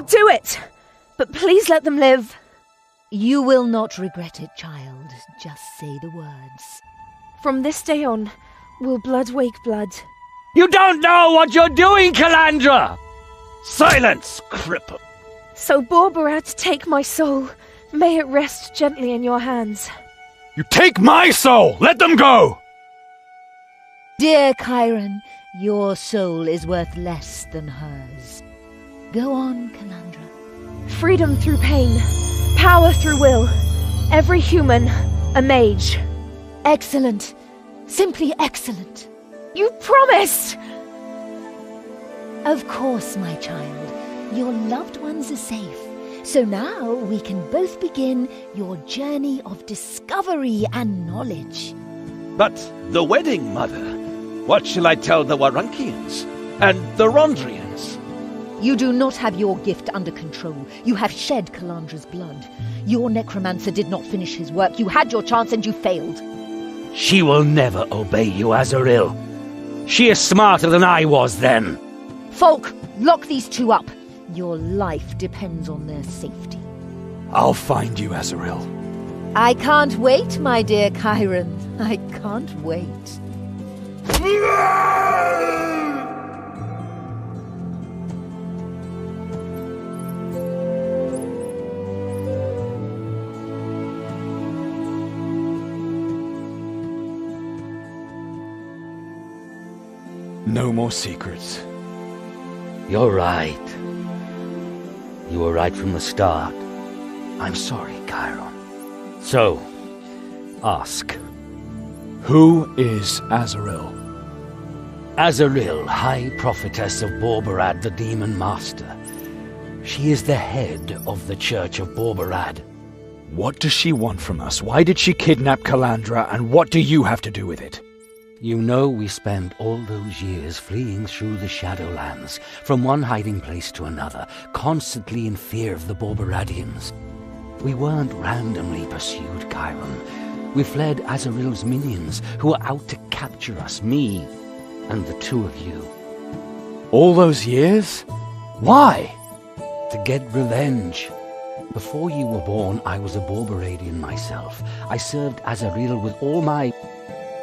[SPEAKER 7] Do it! But please let them live.
[SPEAKER 1] You will not regret it, child. Just say the words.
[SPEAKER 7] From this day on, will blood wake blood?
[SPEAKER 2] You don't know what you're doing, Calandra!
[SPEAKER 5] Silence, cripple!
[SPEAKER 7] So Borbarat, take my soul. May it rest gently in your hands.
[SPEAKER 6] You take my soul! Let them go!
[SPEAKER 1] Dear Chiron, your soul is worth less than hers. Go on, Calandra.
[SPEAKER 7] Freedom through pain, power through will. Every human, a mage.
[SPEAKER 1] Excellent. Simply excellent.
[SPEAKER 7] You promised!
[SPEAKER 1] Of course, my child. Your loved ones are safe. So now we can both begin your journey of discovery and knowledge.
[SPEAKER 5] But the wedding, Mother? What shall I tell the Warunkians? And the Rondrians?
[SPEAKER 1] You do not have your gift under control. You have shed Calandra's blood. Your necromancer did not finish his work. You had your chance and you failed.
[SPEAKER 2] She will never obey you, Azaril. She is smarter than I was then.
[SPEAKER 1] Folk, lock these two up. Your life depends on their safety.
[SPEAKER 6] I'll find you, Azaril.
[SPEAKER 1] I can't wait, my dear Chiron. I can't wait.
[SPEAKER 6] No more secrets.
[SPEAKER 2] You're right. You were right from the start. I'm sorry, Chiron. So, ask.
[SPEAKER 6] Who is Azaril?
[SPEAKER 2] Azaril, High Prophetess of Borbarad, the Demon Master. She is the head of the Church of Borbarad.
[SPEAKER 6] What does she want from us? Why did she kidnap Calandra, and what do you have to do with it?
[SPEAKER 2] You know we spent all those years fleeing through the Shadowlands, from one hiding place to another, constantly in fear of the Borbaradians. We weren't randomly pursued, Chiron. We fled Azaril's minions, who were out to capture us, me and the two of you.
[SPEAKER 6] All those years? Why?
[SPEAKER 2] To get revenge. Before you were born, I was a Borbaradian myself. I served Azaril with all my...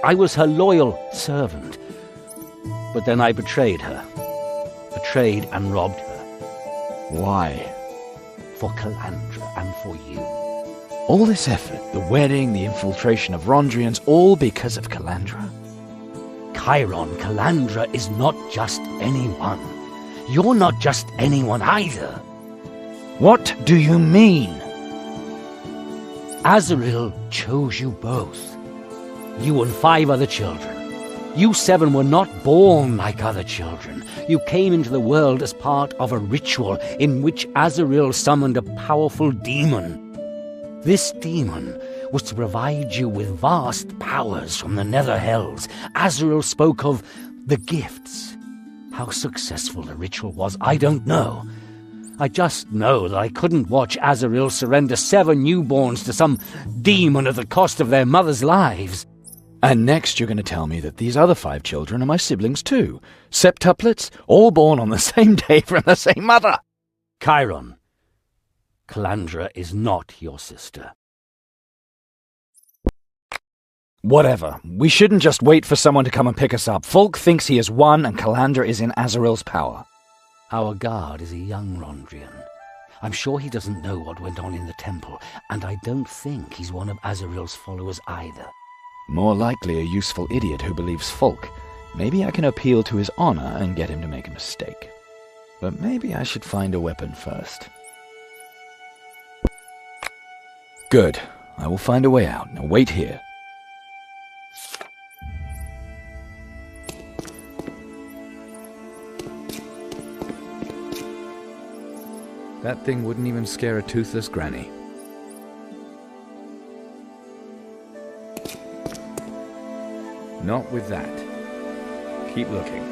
[SPEAKER 2] I was her loyal servant. But then I betrayed her. Betrayed and robbed her.
[SPEAKER 6] Why?
[SPEAKER 2] For Calandra and for you.
[SPEAKER 6] All this effort, the wedding, the infiltration of Rondrians, all because of Calandra?
[SPEAKER 2] Chiron, Calandra is not just anyone. You're not just anyone either.
[SPEAKER 6] What do you mean?
[SPEAKER 2] Azaril chose you both. You and 5 other children. You 7 were not born like other children. You came into the world as part of a ritual in which Azaril summoned a powerful demon. This demon was to provide you with vast powers from the Nether Hells. Azaril spoke of the gifts. How successful the ritual was, I don't know. I just know that I couldn't watch Azaril surrender 7 newborns to some demon at the cost of their mothers' lives.
[SPEAKER 6] And next you're going to tell me that these other 5 children are my siblings too. Septuplets, all born on the same day from the same mother.
[SPEAKER 2] Chiron, Calandra is not your sister.
[SPEAKER 6] Whatever. We shouldn't just wait for someone to come and pick us up. Folk thinks he is won and Calandra is in Azaril's power.
[SPEAKER 2] Our guard is a young Rondrian. I'm sure he doesn't know what went on in the temple, and I don't think he's one of Azaril's followers either.
[SPEAKER 6] More likely a useful idiot who believes folk. Maybe I can appeal to his honor and get him to make a mistake. But maybe I should find a weapon first. Good. I will find a way out. Now wait here.
[SPEAKER 20] That thing wouldn't even scare a toothless granny. Not with that. Keep looking.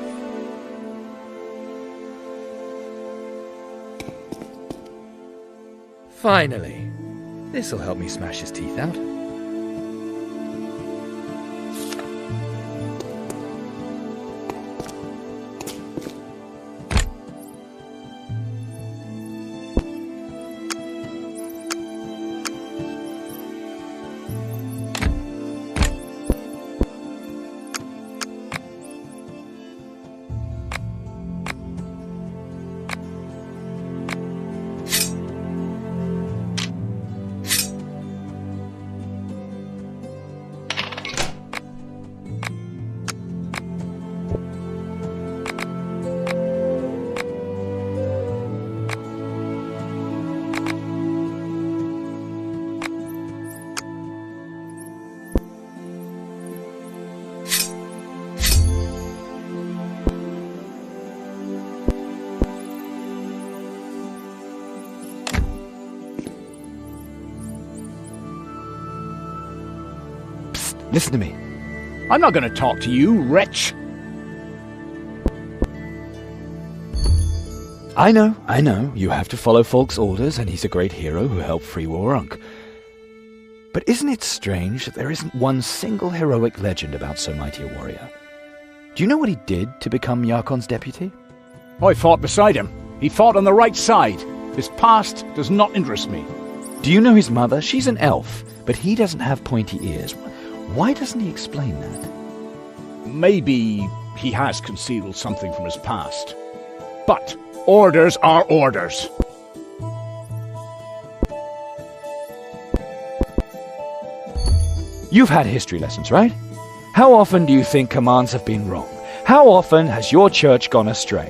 [SPEAKER 20] Finally! This'll help me smash his teeth out.
[SPEAKER 6] Listen to me.
[SPEAKER 9] I'm not going to talk to you, wretch.
[SPEAKER 6] I know. You have to follow Folk's orders, and he's a great hero who helped free Warunk. But isn't it strange that there isn't one single heroic legend about so mighty a warrior? Do you know what he did to become Yarkon's deputy?
[SPEAKER 9] I fought beside him. He fought on the right side. His past does not interest me.
[SPEAKER 6] Do you know his mother? She's an elf, but he doesn't have pointy ears. Why doesn't he explain that?
[SPEAKER 9] Maybe he has concealed something from his past. But orders are orders.
[SPEAKER 6] You've had history lessons, right? How often do you think commands have been wrong? How often has your church gone astray?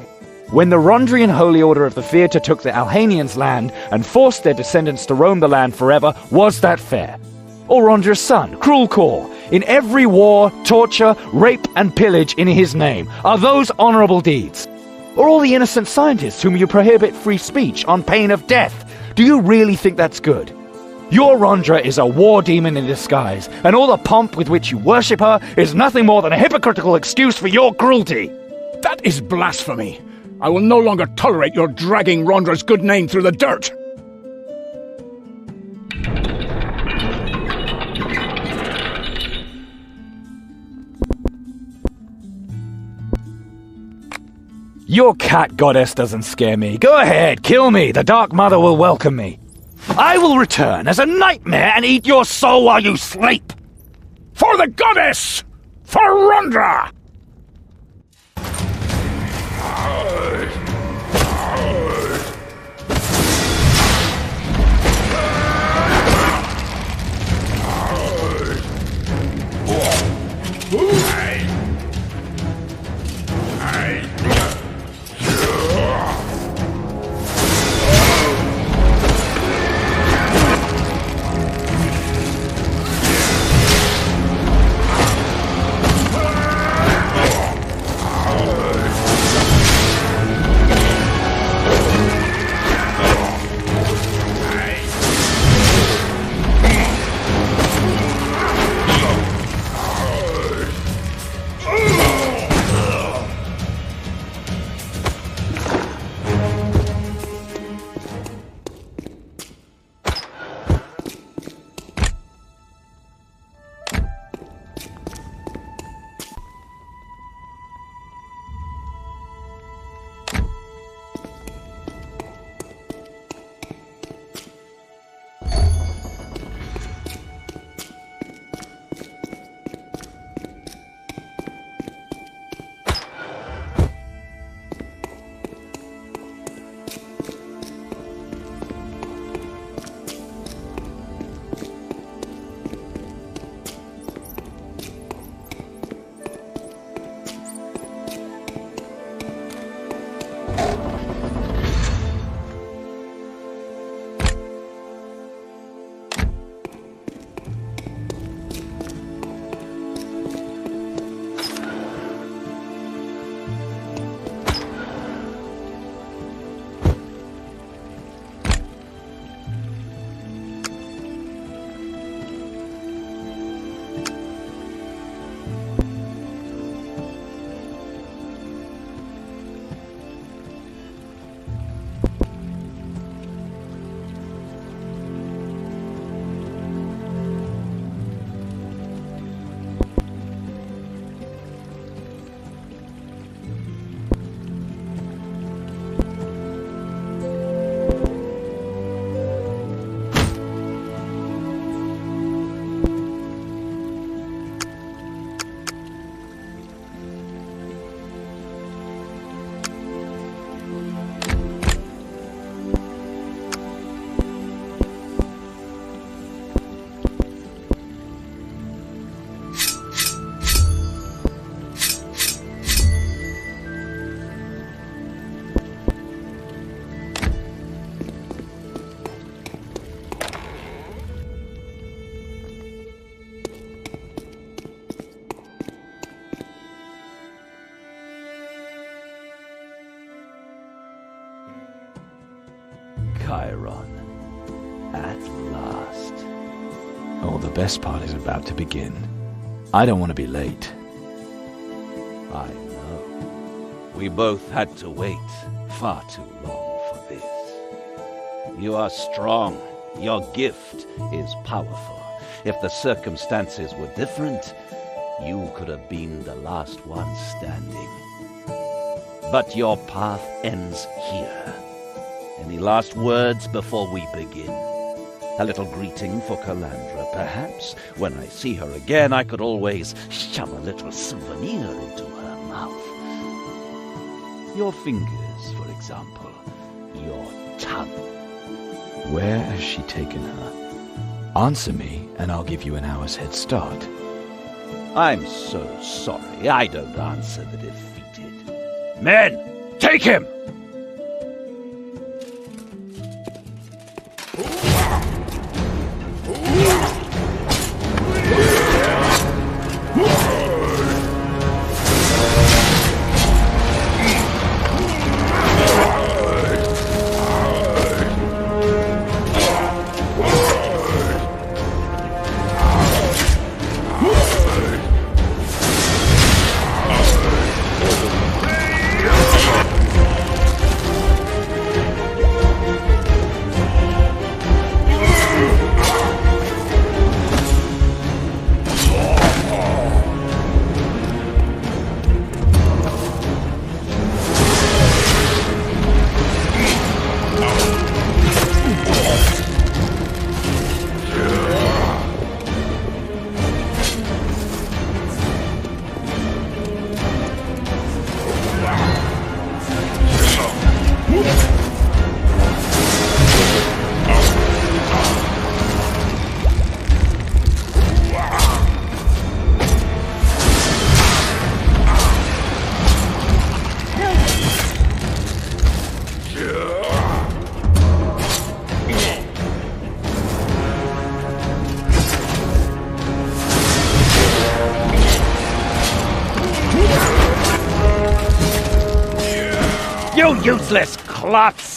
[SPEAKER 6] When the Rondrian Holy Order of the Theatre took the Alhanians' land and forced their descendants to roam the land forever, was that fair? Or Rondra's son, Cruel Core, in every war, torture, rape and pillage in his name, are those honourable deeds? Or all the innocent scientists whom you prohibit free speech on pain of death? Do you really think that's good? Your Rondra is a war demon in disguise, and all the pomp with which you worship her is nothing more than a hypocritical excuse for your cruelty.
[SPEAKER 9] That is blasphemy. I will no longer tolerate your dragging Rondra's good name through the dirt.
[SPEAKER 6] Your cat goddess doesn't scare me. Go ahead, kill me. The Dark Mother will welcome me. I will return as a nightmare and eat your soul while you sleep.
[SPEAKER 9] For the goddess! For Rondra!
[SPEAKER 6] Chiron. At last. Oh, the best part is about to begin. I don't want to be late.
[SPEAKER 5] I know. We both had to wait far too long for this. You are strong. Your gift is powerful. If the circumstances were different, you could have been the last one standing. But your path ends here. Any last words before we begin? A little greeting for Calandra, perhaps? When I see her again, I could always shove a little souvenir into her mouth. Your fingers, for example. Your tongue.
[SPEAKER 6] Where has she taken her? Answer me, and I'll give you an hour's head start.
[SPEAKER 5] I'm so sorry. I don't answer the defeated. Men, take him! You useless klutz!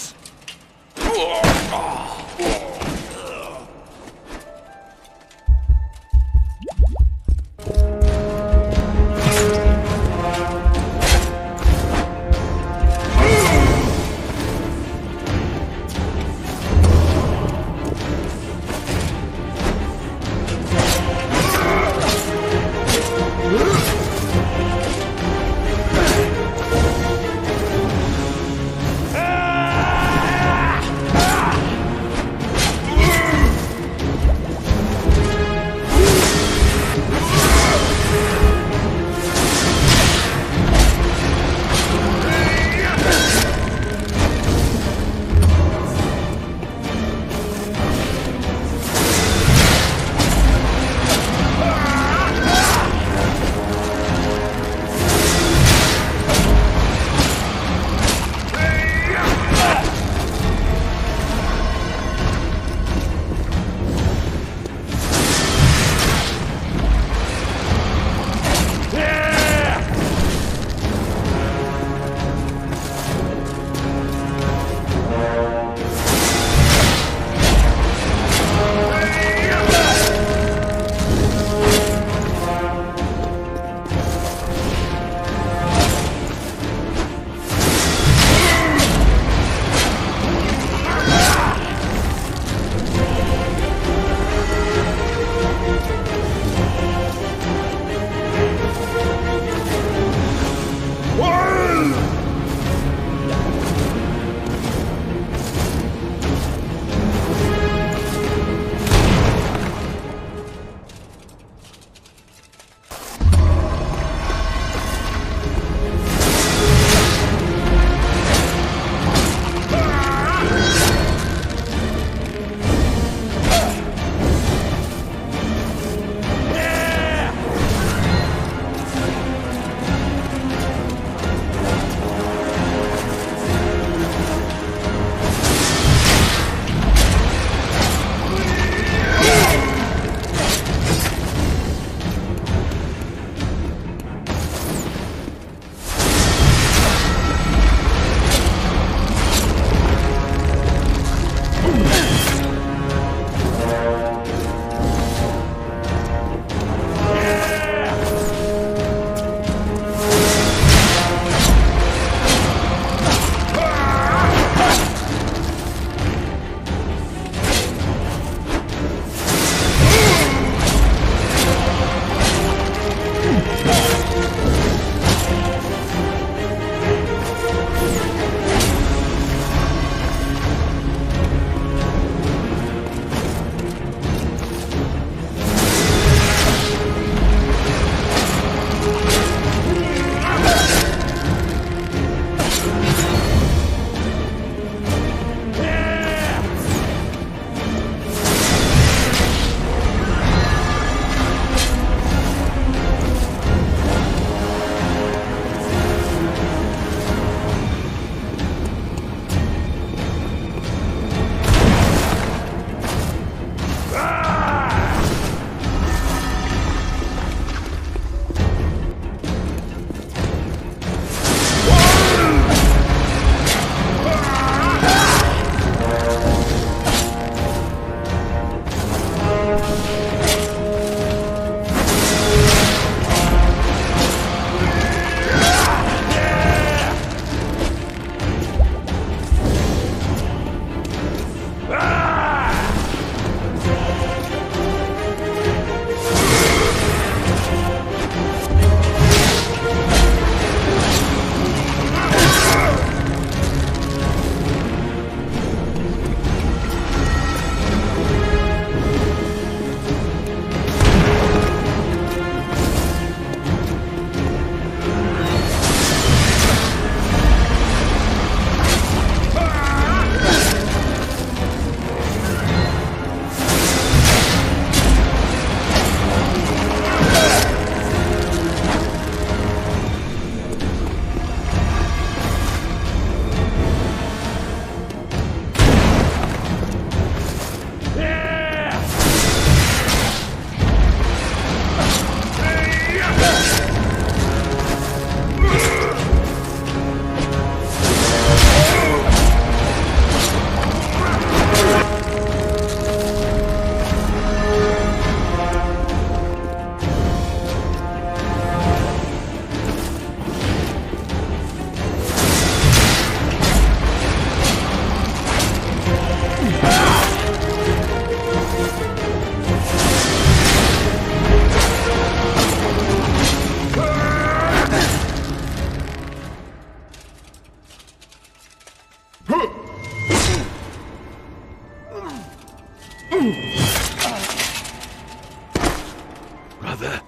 [SPEAKER 20] Brother,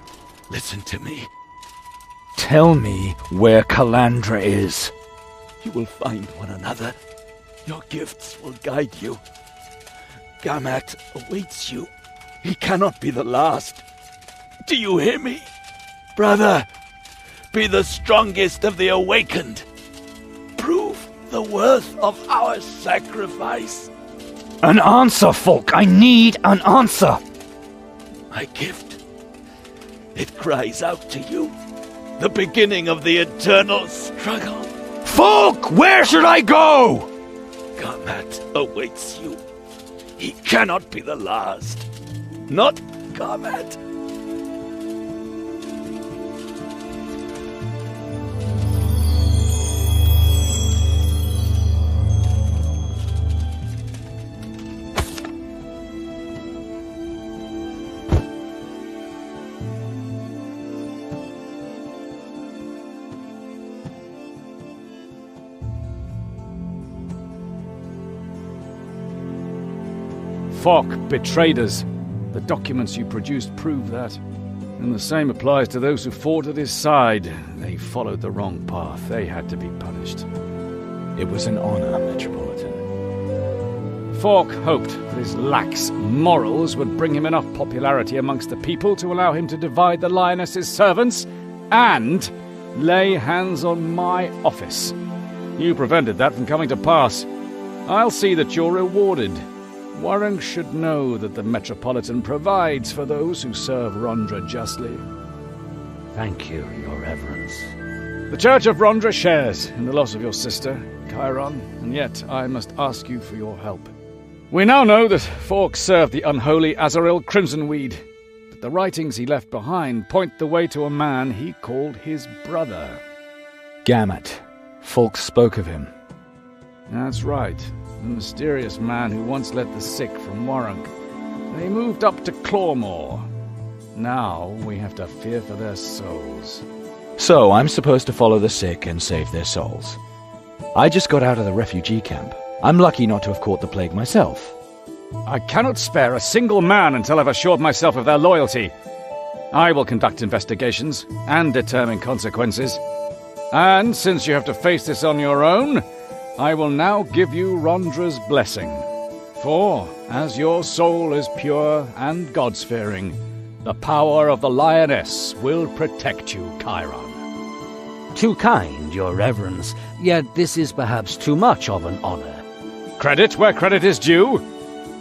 [SPEAKER 20] listen to me.
[SPEAKER 6] Tell me where Calandra is.
[SPEAKER 20] You will find one another. Your gifts will guide you. Gamat awaits you. He cannot be the last. Do you hear me? Brother, be the strongest of the awakened. Prove the worth of our sacrifice.
[SPEAKER 6] An answer, Folk! I need an answer!
[SPEAKER 20] My gift. It cries out to you. The beginning of the eternal struggle.
[SPEAKER 6] Folk! Where should I go?
[SPEAKER 20] Gamat awaits you. He cannot be the last. Not Gamat.
[SPEAKER 9] Falk betrayed us. The documents you produced prove that. And the same applies to those who fought at his side. They followed the wrong path. They had to be punished.
[SPEAKER 6] It was an honor, Metropolitan.
[SPEAKER 9] Falk hoped that his lax morals would bring him enough popularity amongst the people to allow him to divide the Lioness's servants and lay hands on my office. You prevented that from coming to pass. I'll see that you're rewarded. Warren should know that the Metropolitan provides for those who serve Rondra justly.
[SPEAKER 2] Thank you, Your Reverence.
[SPEAKER 9] The Church of Rondra shares in the loss of your sister, Chiron, and yet I must ask you for your help. We now know that Falk served the unholy Azaril Crimsonweed, but the writings he left behind point the way to a man he called his brother.
[SPEAKER 6] Gamat. Falk spoke of him.
[SPEAKER 9] That's right. The mysterious man who once led the sick from Warrank. They moved up to Clawmore. Now we have to fear for their souls.
[SPEAKER 6] So I'm supposed to follow the sick and save their souls. I just got out of the refugee camp. I'm lucky not to have caught the plague myself.
[SPEAKER 9] I cannot spare a single man until I've assured myself of their loyalty. I will conduct investigations and determine consequences. And since you have to face this on your own, I will now give you Rondra's blessing. For, as your soul is pure and God-fearing, the power of the Lioness will protect you, Chiron.
[SPEAKER 2] Too kind, Your Reverence, yet this is perhaps too much of an honor.
[SPEAKER 9] Credit where credit is due.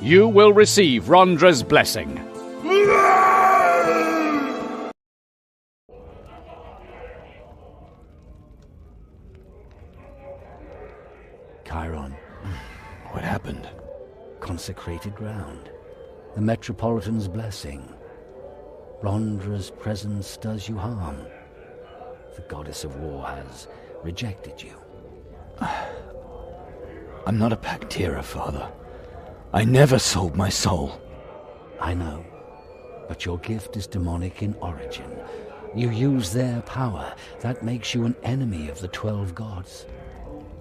[SPEAKER 9] You will receive Rondra's blessing.
[SPEAKER 2] Chiron, what happened? Consecrated ground. The Metropolitan's blessing. Rondra's presence does you harm. The goddess of war has rejected you.
[SPEAKER 6] I'm not a Pactera, Father. I never sold my soul.
[SPEAKER 2] I know, but your gift is demonic in origin. You use their power. That makes you an enemy of the 12 gods.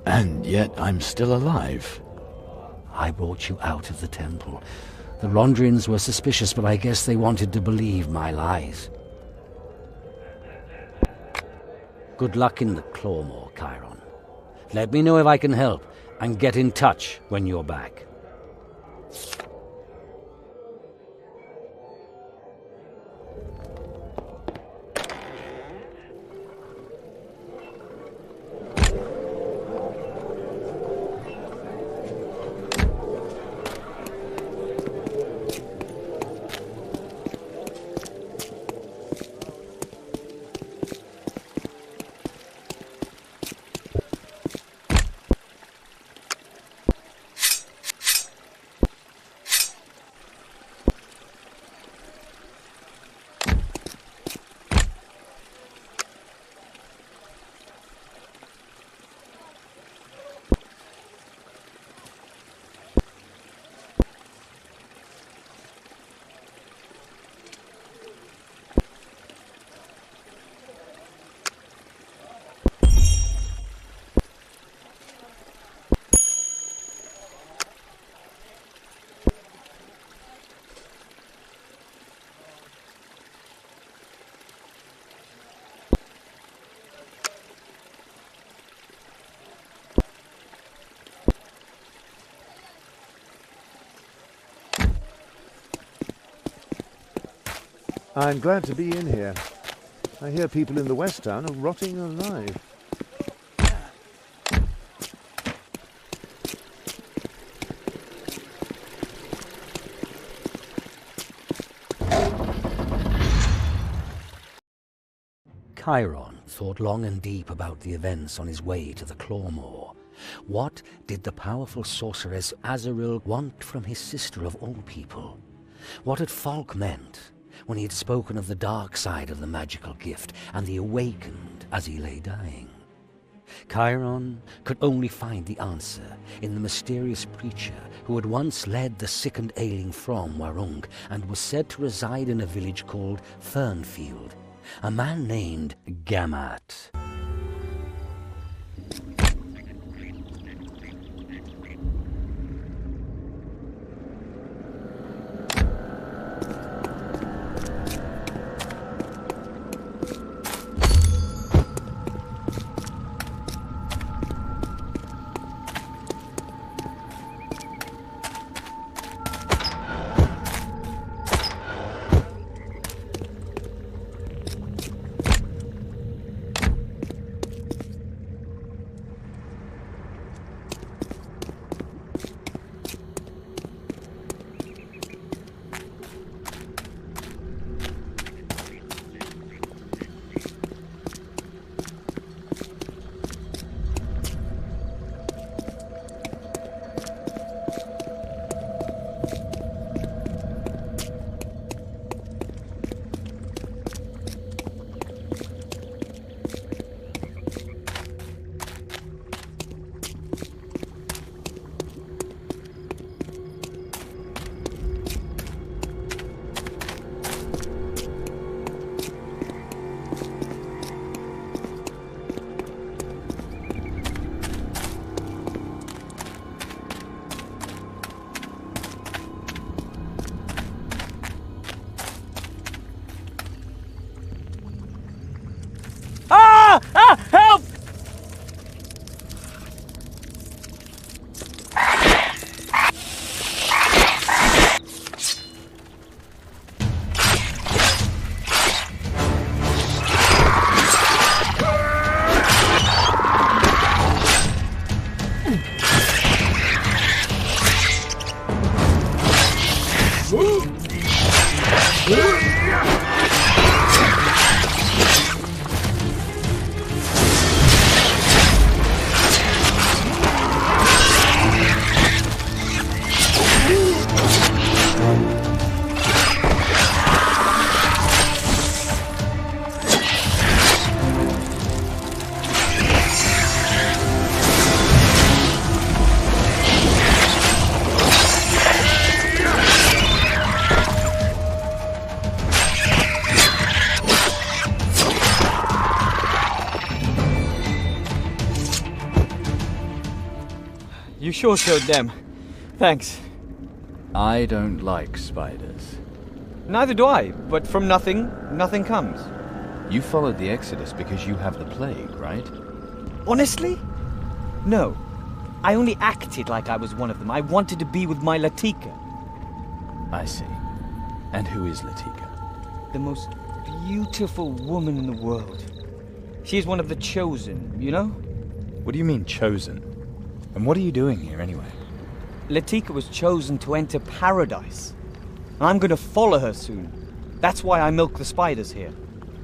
[SPEAKER 6] And yet I'm still alive.
[SPEAKER 2] I brought you out of the temple. The Rondrians were suspicious, but I guess they wanted to believe my lies. Good luck in the Clawmore, Chiron. Let me know if I can help, and get in touch when you're back.
[SPEAKER 11] I'm glad to be in here. I hear people in the West Town are rotting alive.
[SPEAKER 2] Chiron thought long and deep about the events on his way to the Clawmore. What did the powerful sorceress Azaril want from his sister of all people? What had Falk meant when he had spoken of the dark side of the magical gift and the awakened as he lay dying? Chiron could only find the answer in the mysterious preacher who had once led the sick and ailing from Warung and was said to reside in a village called Fernfield. A man named Gamat.
[SPEAKER 12] Help! You sure showed them. Thanks.
[SPEAKER 6] I don't like spiders.
[SPEAKER 12] Neither do I, but from nothing, nothing comes.
[SPEAKER 6] You followed the Exodus because you have the plague, right?
[SPEAKER 12] Honestly? No. I only acted like I was one of them. I wanted to be with my Latika.
[SPEAKER 6] I see. And who is Latika?
[SPEAKER 12] The most beautiful woman in the world. She's one of the chosen, you know?
[SPEAKER 6] What do you mean, chosen? And what are you doing here, anyway?
[SPEAKER 12] Latika was chosen to enter paradise. I'm going to follow her soon. That's why I milk the spiders here.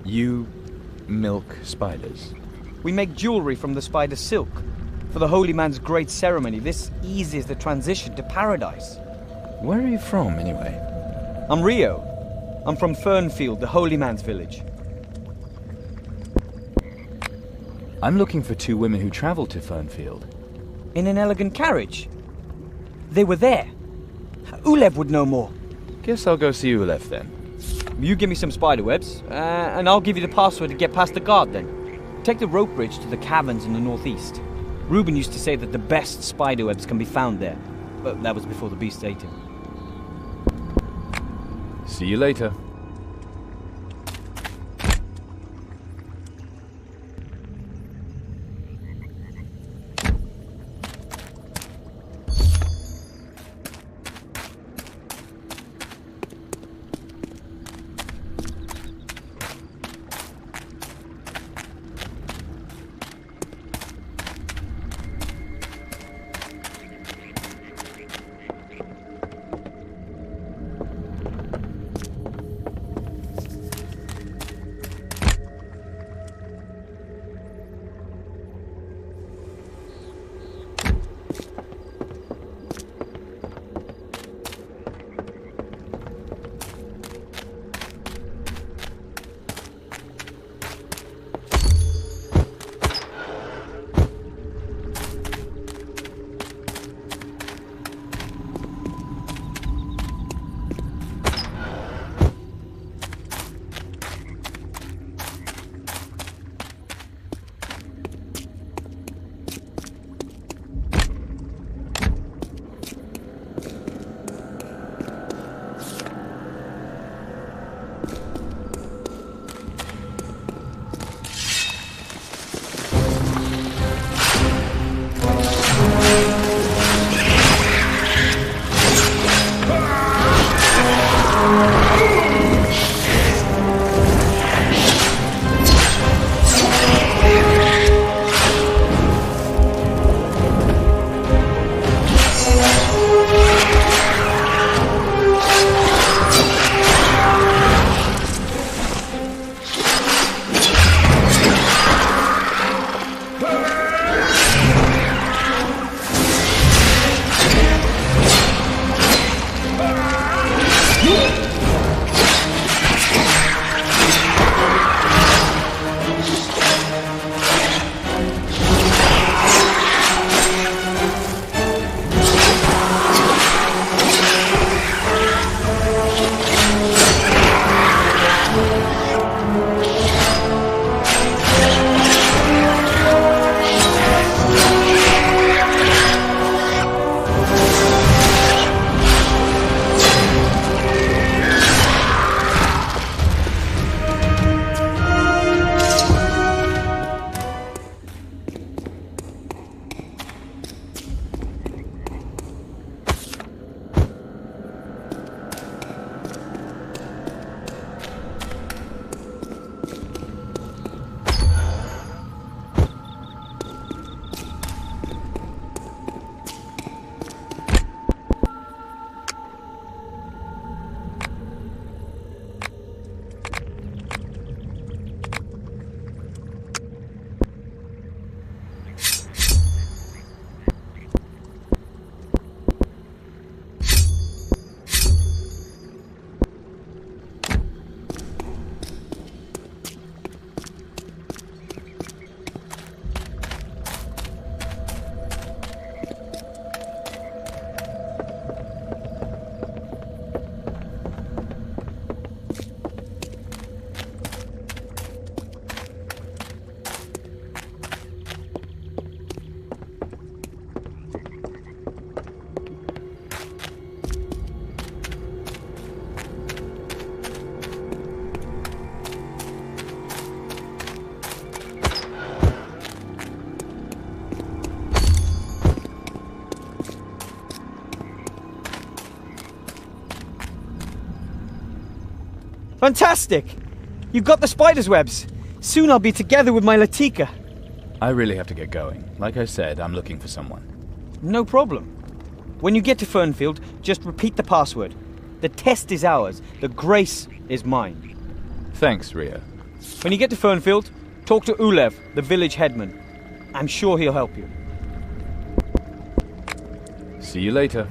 [SPEAKER 6] You milk spiders?
[SPEAKER 12] We make jewelry from the spider silk. For the holy man's great ceremony, this eases the transition to paradise.
[SPEAKER 6] Where are you from, anyway?
[SPEAKER 12] I'm Rio. I'm from Fernfield, the holy man's village.
[SPEAKER 6] I'm looking for two women who traveled to Fernfield.
[SPEAKER 12] In an elegant carriage. They were there. Ulev would know more.
[SPEAKER 6] Guess I'll go see Ulev then.
[SPEAKER 12] You give me some spiderwebs, and I'll give you the password to get past the guard then. Take the rope bridge to the caverns in the northeast. Reuben used to say that the best spiderwebs can be found there. But that was before the beast ate him.
[SPEAKER 6] See you later.
[SPEAKER 12] Fantastic! You've got the spider's webs. Soon I'll be together with my Latika.
[SPEAKER 6] I really have to get going. Like I said, I'm looking for someone.
[SPEAKER 12] No problem. When you get to Fernfield, just repeat the password. The test is ours. The grace is mine.
[SPEAKER 6] Thanks, Ria.
[SPEAKER 12] When you get to Fernfield, talk to Ulev, the village headman. I'm sure he'll help you.
[SPEAKER 6] See you later.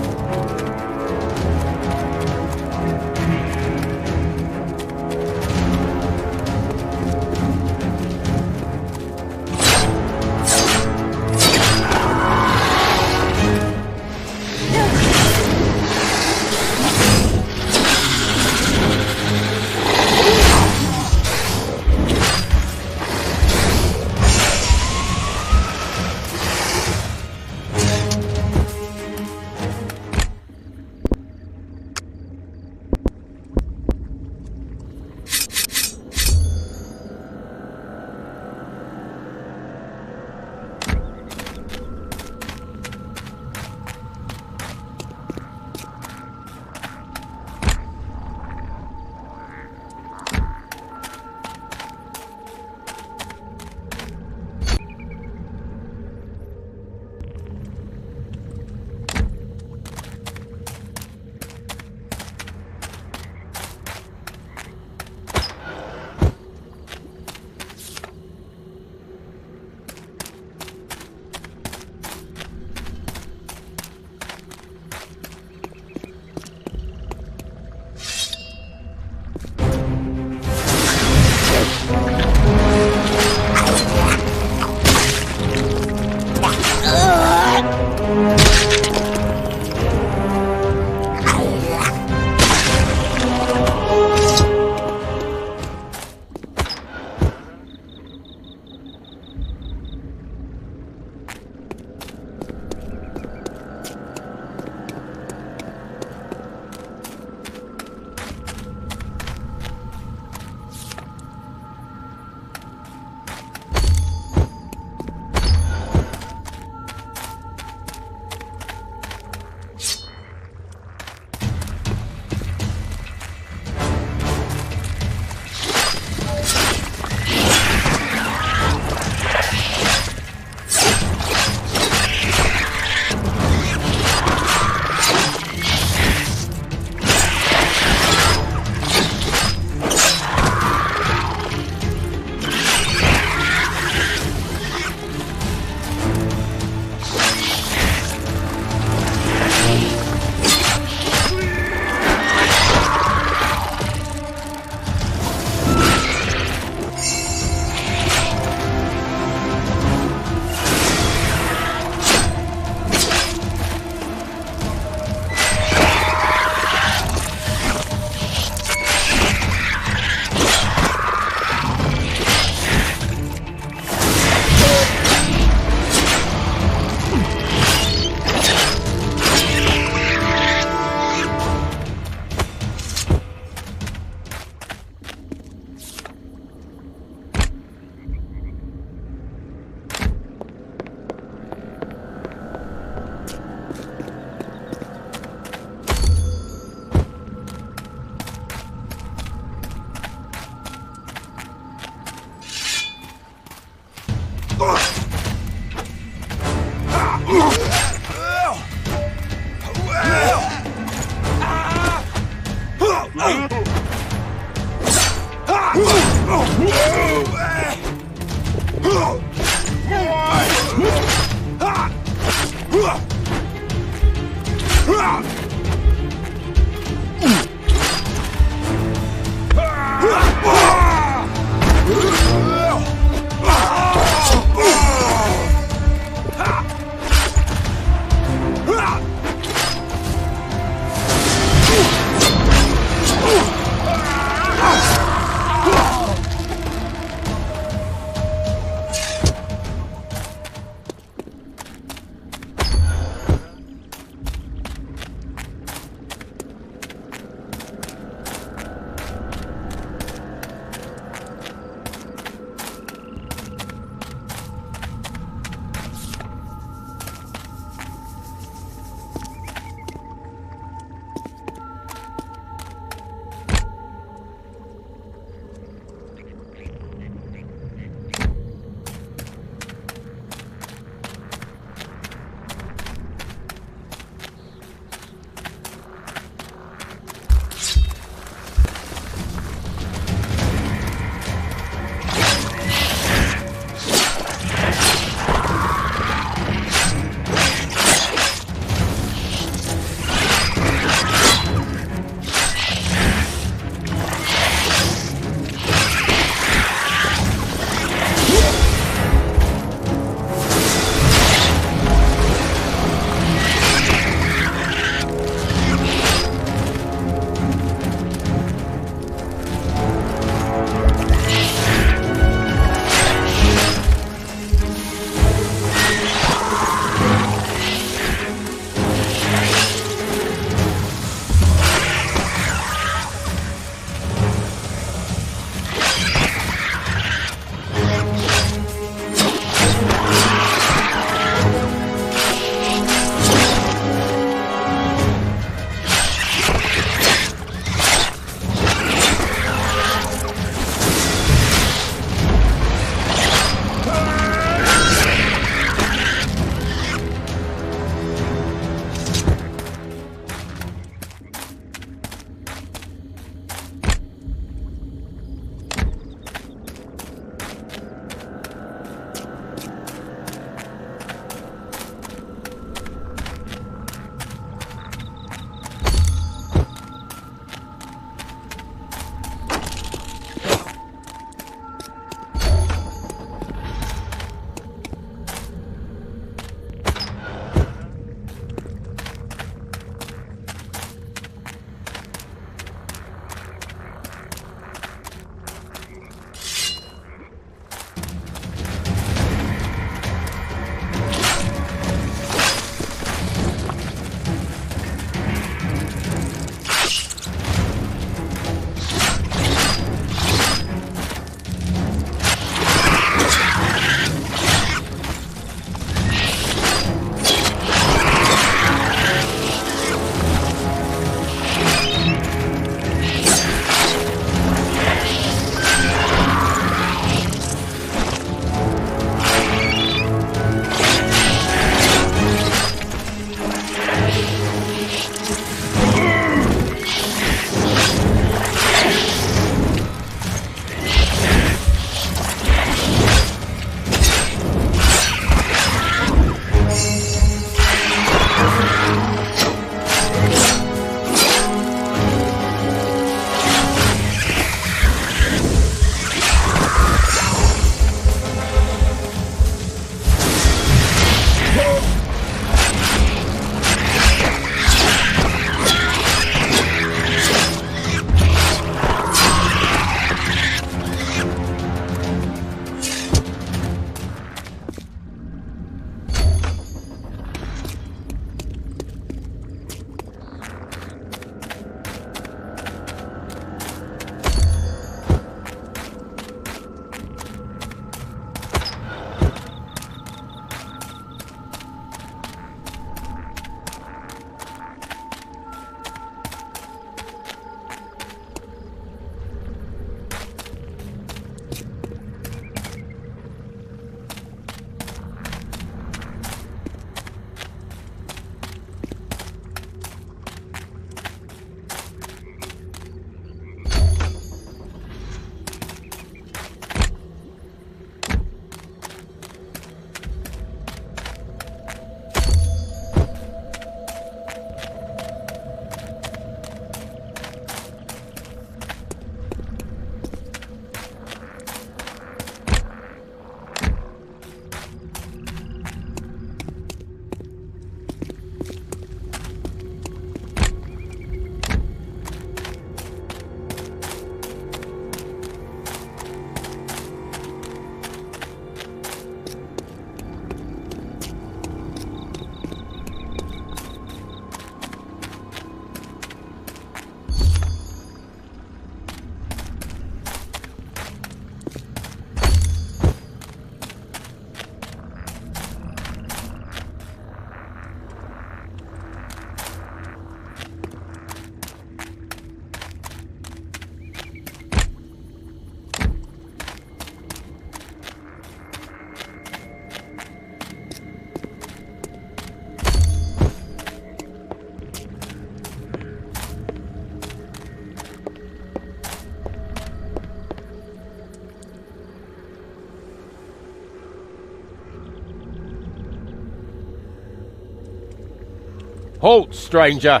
[SPEAKER 10] Halt, stranger!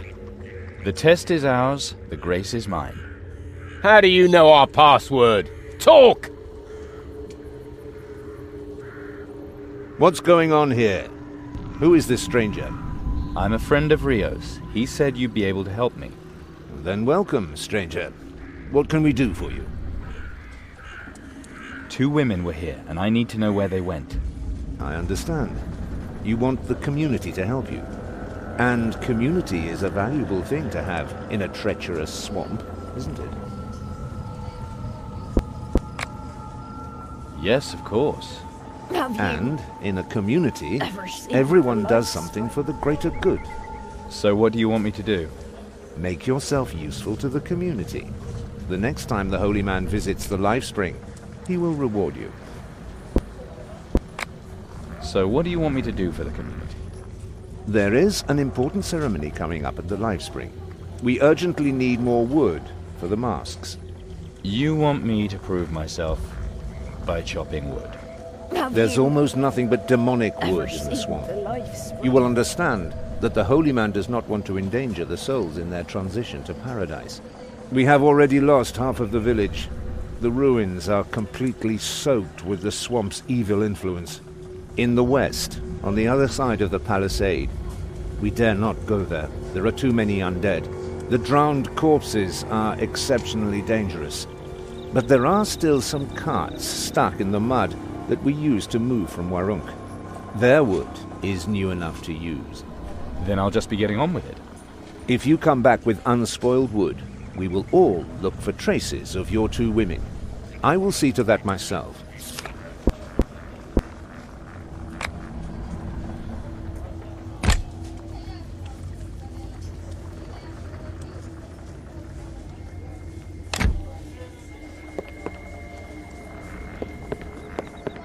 [SPEAKER 6] The test is ours, the grace is mine.
[SPEAKER 10] How do you know our password? Talk!
[SPEAKER 11] What's going on here? Who is this stranger?
[SPEAKER 6] I'm a friend of Rio's. He said you'd be able to help me.
[SPEAKER 11] Then welcome, stranger. What can we do for you?
[SPEAKER 6] 2 women were here, and I need to know where they went.
[SPEAKER 11] I understand. You want the community to help you. And community is a valuable thing to have in a treacherous swamp, isn't it?
[SPEAKER 6] Yes, of course.
[SPEAKER 11] And in a community, everyone does something for the greater good.
[SPEAKER 6] So what do you want me to do?
[SPEAKER 11] Make yourself useful to the community. The next time the holy man visits the life spring, he will reward you.
[SPEAKER 6] So what do you want me to do for the community?
[SPEAKER 11] There is an important ceremony coming up at the life spring. We urgently need more wood for the masks.
[SPEAKER 6] You want me to prove myself by chopping wood?
[SPEAKER 11] There's almost nothing but demonic wood in the swamp. You will understand that the holy man does not want to endanger the souls in their transition to paradise. We have already lost half of the village. The ruins are completely soaked with the swamp's evil influence. In the west, on the other side of the palisade, we dare not go there. There are too many undead. The drowned corpses are exceptionally dangerous. But there are still some carts stuck in the mud that we use to move from Warunk. Their wood is new enough to use.
[SPEAKER 6] Then I'll just be getting on with it.
[SPEAKER 11] If you come back with unspoiled wood, we will all look for traces of your 2 women. I will see to that myself.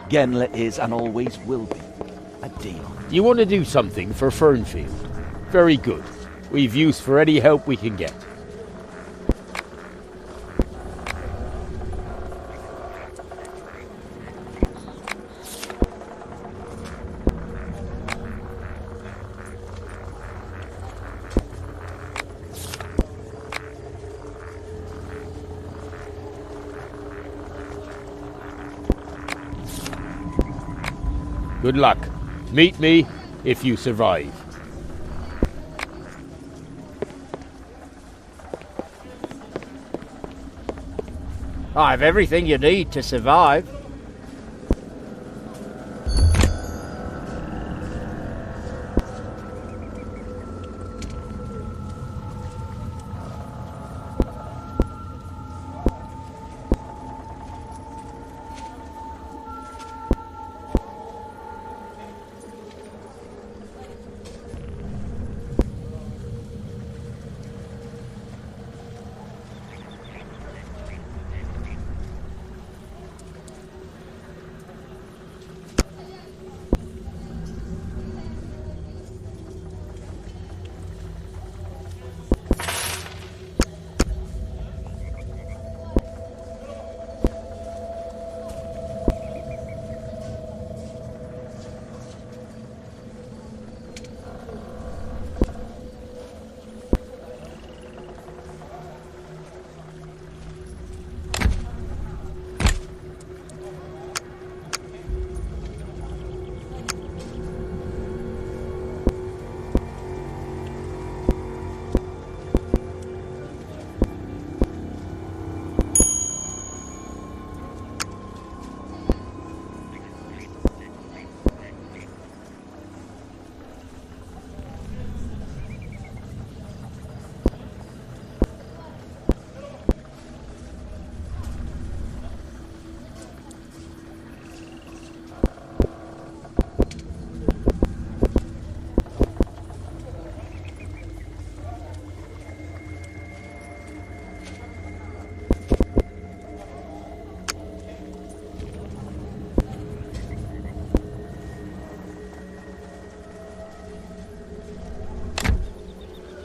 [SPEAKER 17] Genla is and always will be a deal.
[SPEAKER 10] You want to do something for Fernfield? Very good. We've use for any help we can get. Good luck. Meet me if you survive.
[SPEAKER 22] I've everything you need to survive.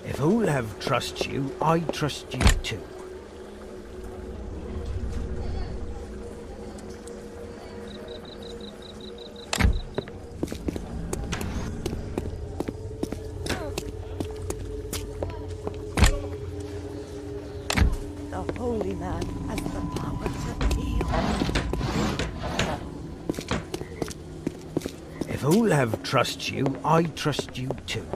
[SPEAKER 22] If Olav trusts you, I trust you too. If Olav trusts you, I trust you too.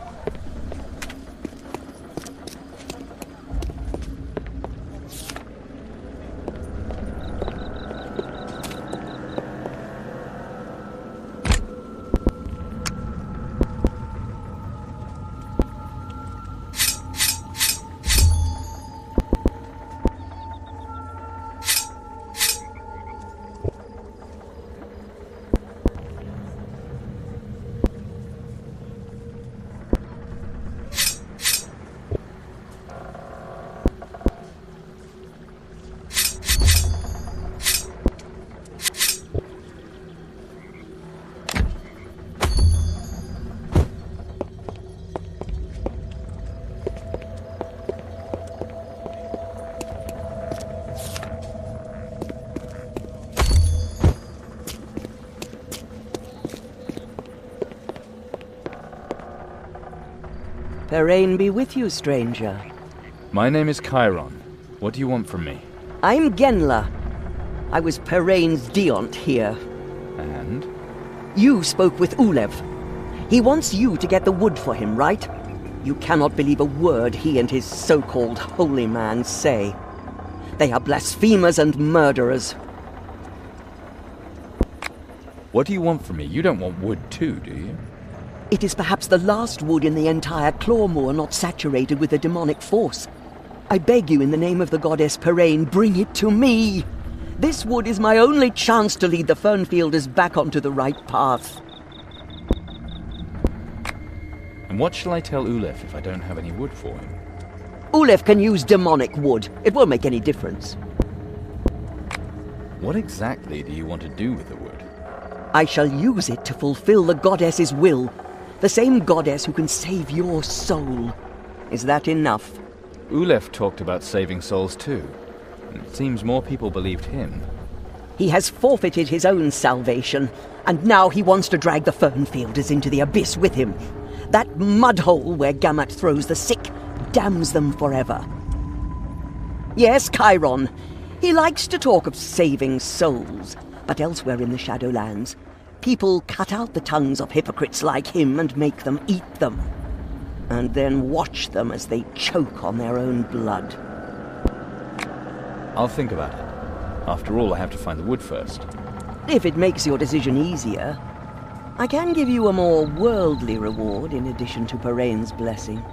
[SPEAKER 4] Parain be with you, stranger.
[SPEAKER 6] My name is Chiron. What do you want from me?
[SPEAKER 4] I'm Genla. I was Parain's Deont here.
[SPEAKER 6] And?
[SPEAKER 4] You spoke with Ulev. He wants you to get the wood for him, right? You cannot believe a word he and his so-called holy man say. They are blasphemers and murderers.
[SPEAKER 6] What do you want from me? You don't want wood too, do you?
[SPEAKER 4] It is perhaps the last wood in the entire Clawmoor not saturated with a demonic force. I beg you in the name of the goddess Parain, bring it to me! This wood is my only chance to lead the Fernfielders back onto the right path.
[SPEAKER 6] And what shall I tell Ulef if I don't have any wood for him?
[SPEAKER 4] Ulef can use demonic wood. It won't make any difference.
[SPEAKER 6] What exactly do you want to do with the wood?
[SPEAKER 4] I shall use it to fulfill the goddess's will. The same goddess who can save your soul. Is that enough?
[SPEAKER 6] Ulef talked about saving souls too. It seems more people believed him.
[SPEAKER 4] He has forfeited his own salvation, and now he wants to drag the Fernfielders into the abyss with him. That mudhole where Gamut throws the sick damns them forever. Yes, Chiron. He likes to talk of saving souls, but elsewhere in the Shadowlands, people cut out the tongues of hypocrites like him and make them eat them. And then watch them as they choke on their own blood.
[SPEAKER 6] I'll think about it. After all, I have to find the wood first.
[SPEAKER 4] If it makes your decision easier, I can give you a more worldly reward in addition to Parain's blessing.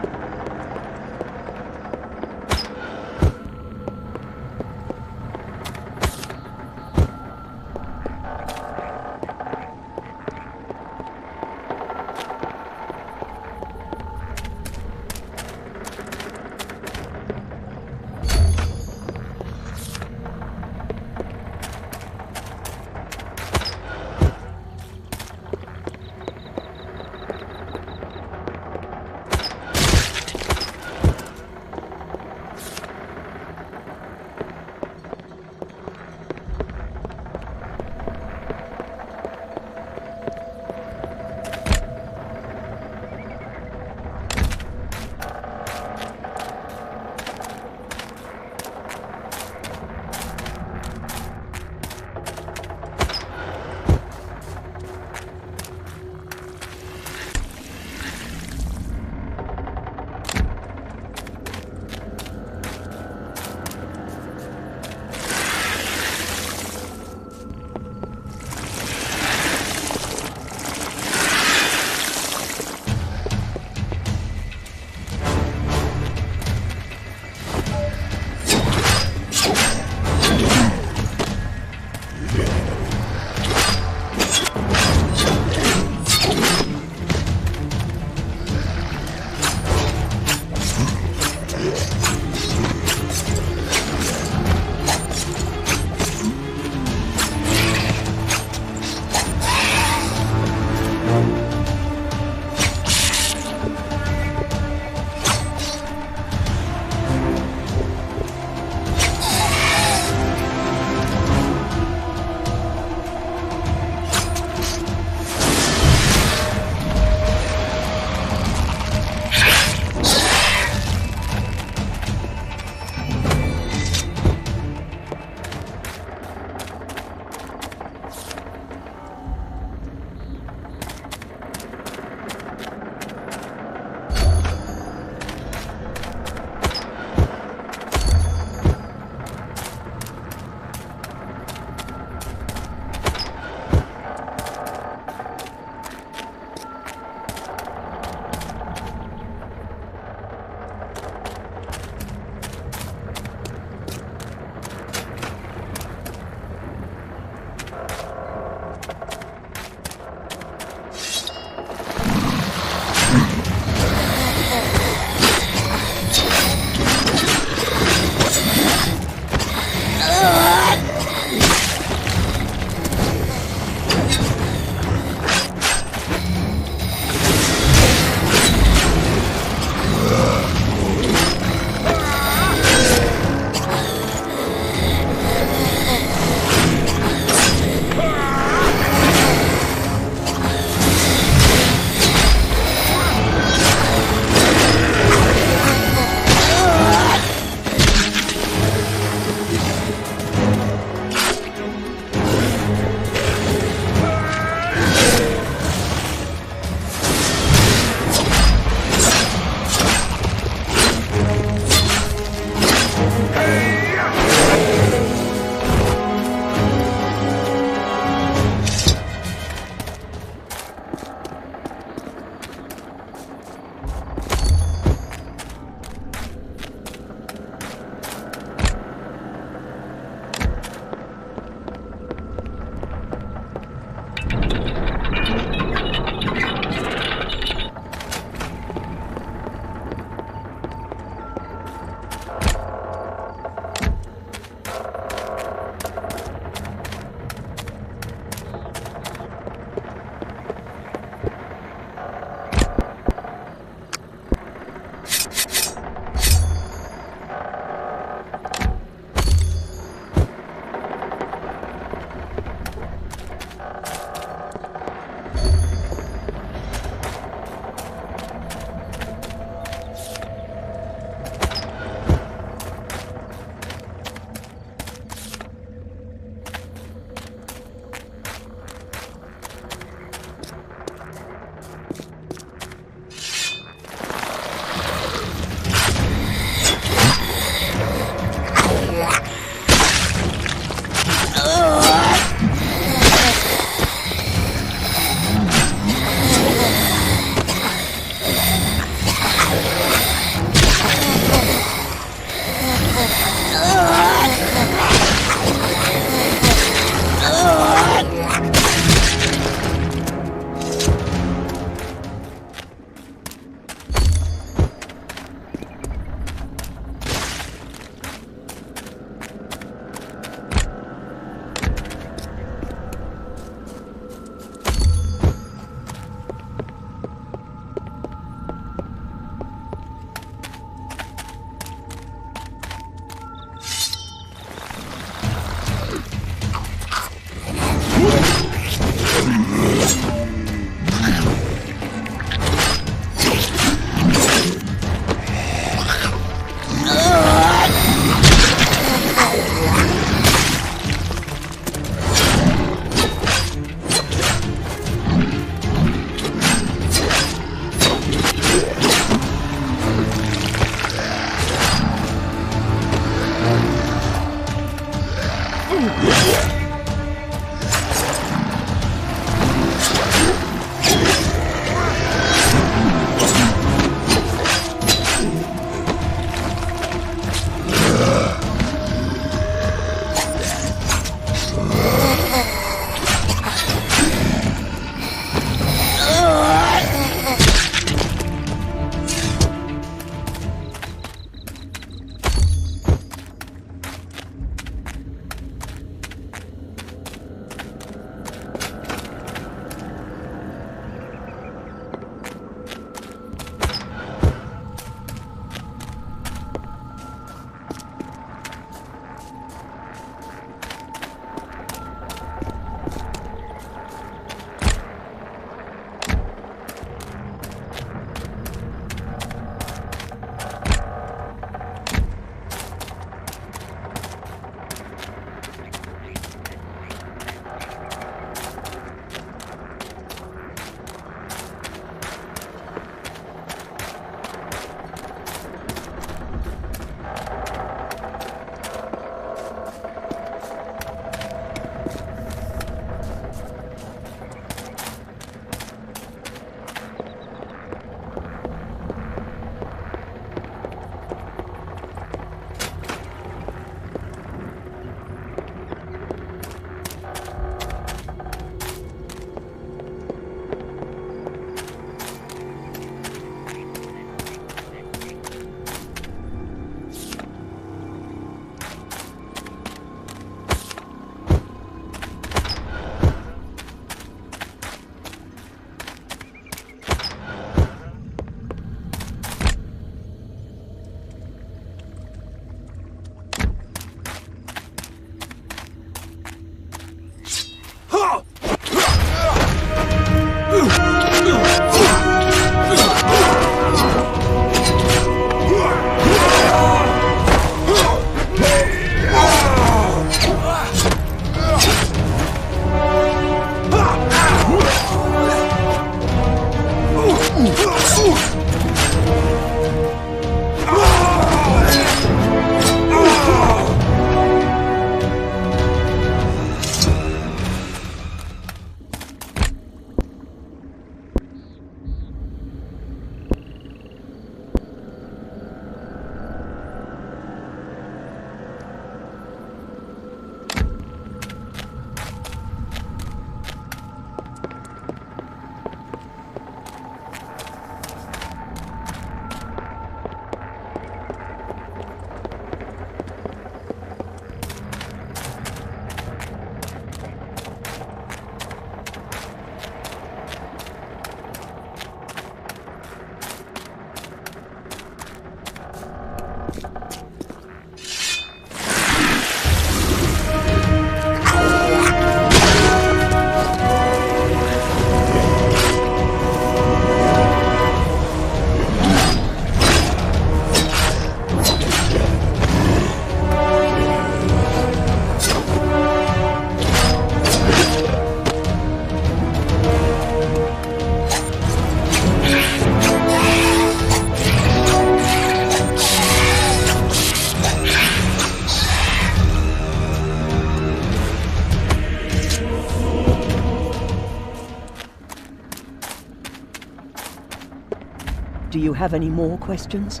[SPEAKER 4] Do you have any more questions?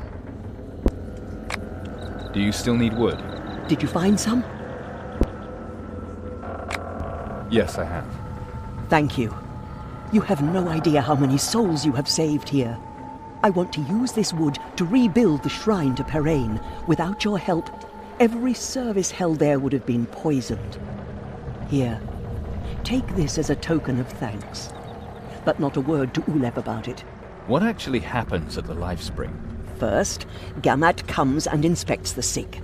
[SPEAKER 6] Do you still need wood?
[SPEAKER 4] Did you find some?
[SPEAKER 6] Yes, I have.
[SPEAKER 4] Thank you. You have no idea how many souls you have saved here. I want to use this wood to rebuild the shrine to Perain. Without your help, every service held there would have been poisoned. Here, take this as a token of thanks. But not a word to Ulev about it.
[SPEAKER 6] What actually happens at the Life Spring?
[SPEAKER 4] First, Gamat comes and inspects the sick.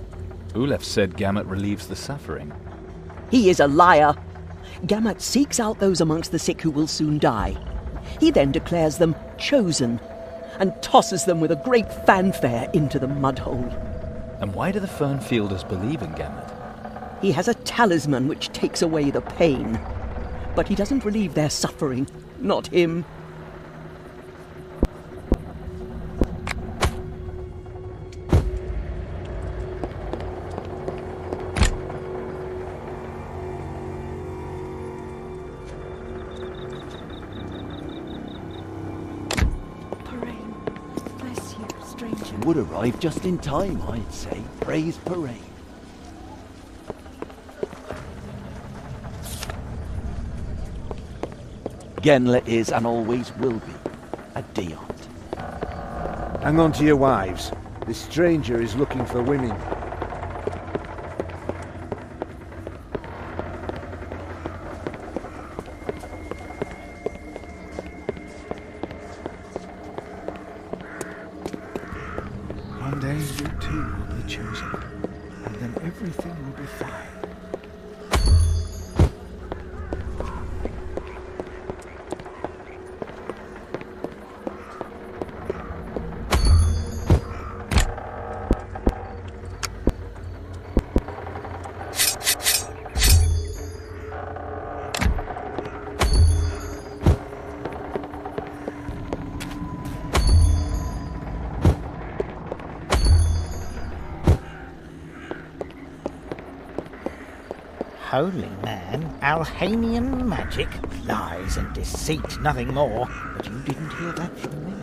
[SPEAKER 6] Ulev said Gamat relieves the suffering.
[SPEAKER 4] He is a liar. Gamat seeks out those amongst the sick who will soon die. He then declares them chosen and tosses them with a great fanfare into the mud hole.
[SPEAKER 6] And why do the Fernfielders believe in Gamat?
[SPEAKER 4] He has a talisman which takes away the pain. But he doesn't relieve their suffering, not him.
[SPEAKER 20] would arrive just in time, I'd say. Praise parade. Genla is and always will be a Deont.
[SPEAKER 11] Hang on to your wives. This stranger is looking for women.
[SPEAKER 19] One day you too will be chosen, and then everything will be fine.
[SPEAKER 15] Holy man, Alhanian magic, lies and deceit, nothing more. But you didn't hear that from me.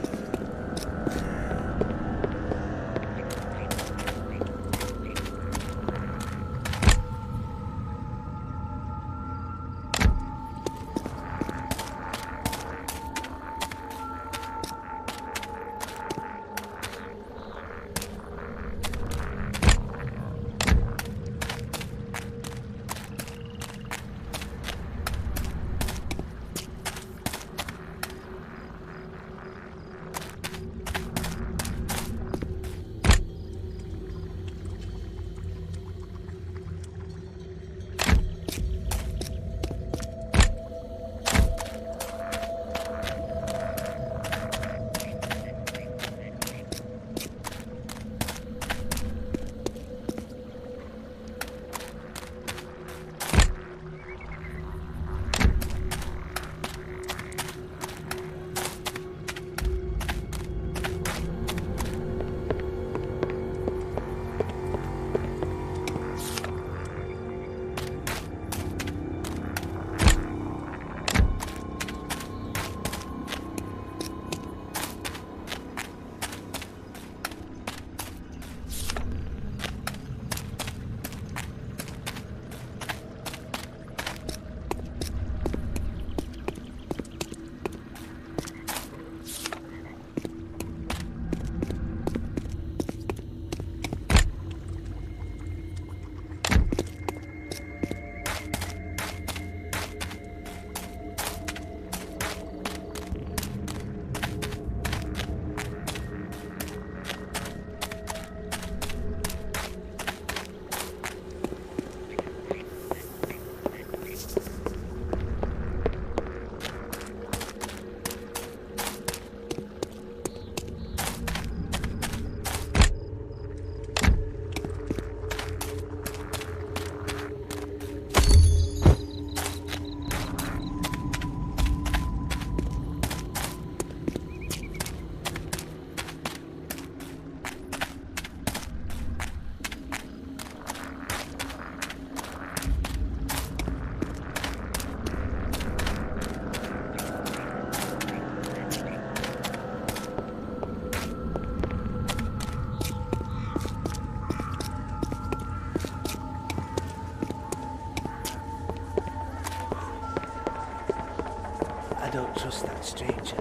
[SPEAKER 17] I don't trust that stranger.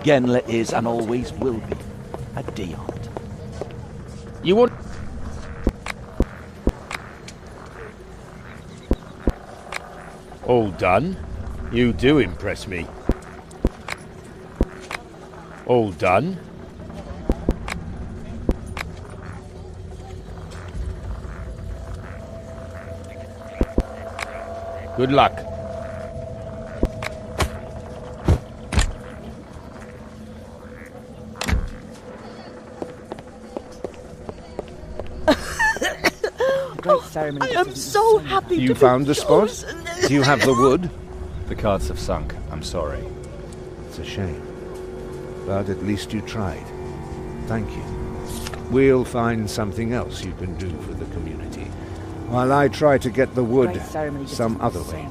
[SPEAKER 20] Genla is and always will be a Deont.
[SPEAKER 9] You would... All done? You do impress me. All done? Good luck.
[SPEAKER 4] I am so happy
[SPEAKER 11] You
[SPEAKER 4] to
[SPEAKER 11] found
[SPEAKER 4] be
[SPEAKER 11] the spot?
[SPEAKER 4] chosen.
[SPEAKER 11] Do you have the wood?
[SPEAKER 6] The carts have sunk. I'm sorry.
[SPEAKER 11] It's a shame. But at least you tried. Thank you. We'll find something else you can do for the community, while I try to get the wood some other way.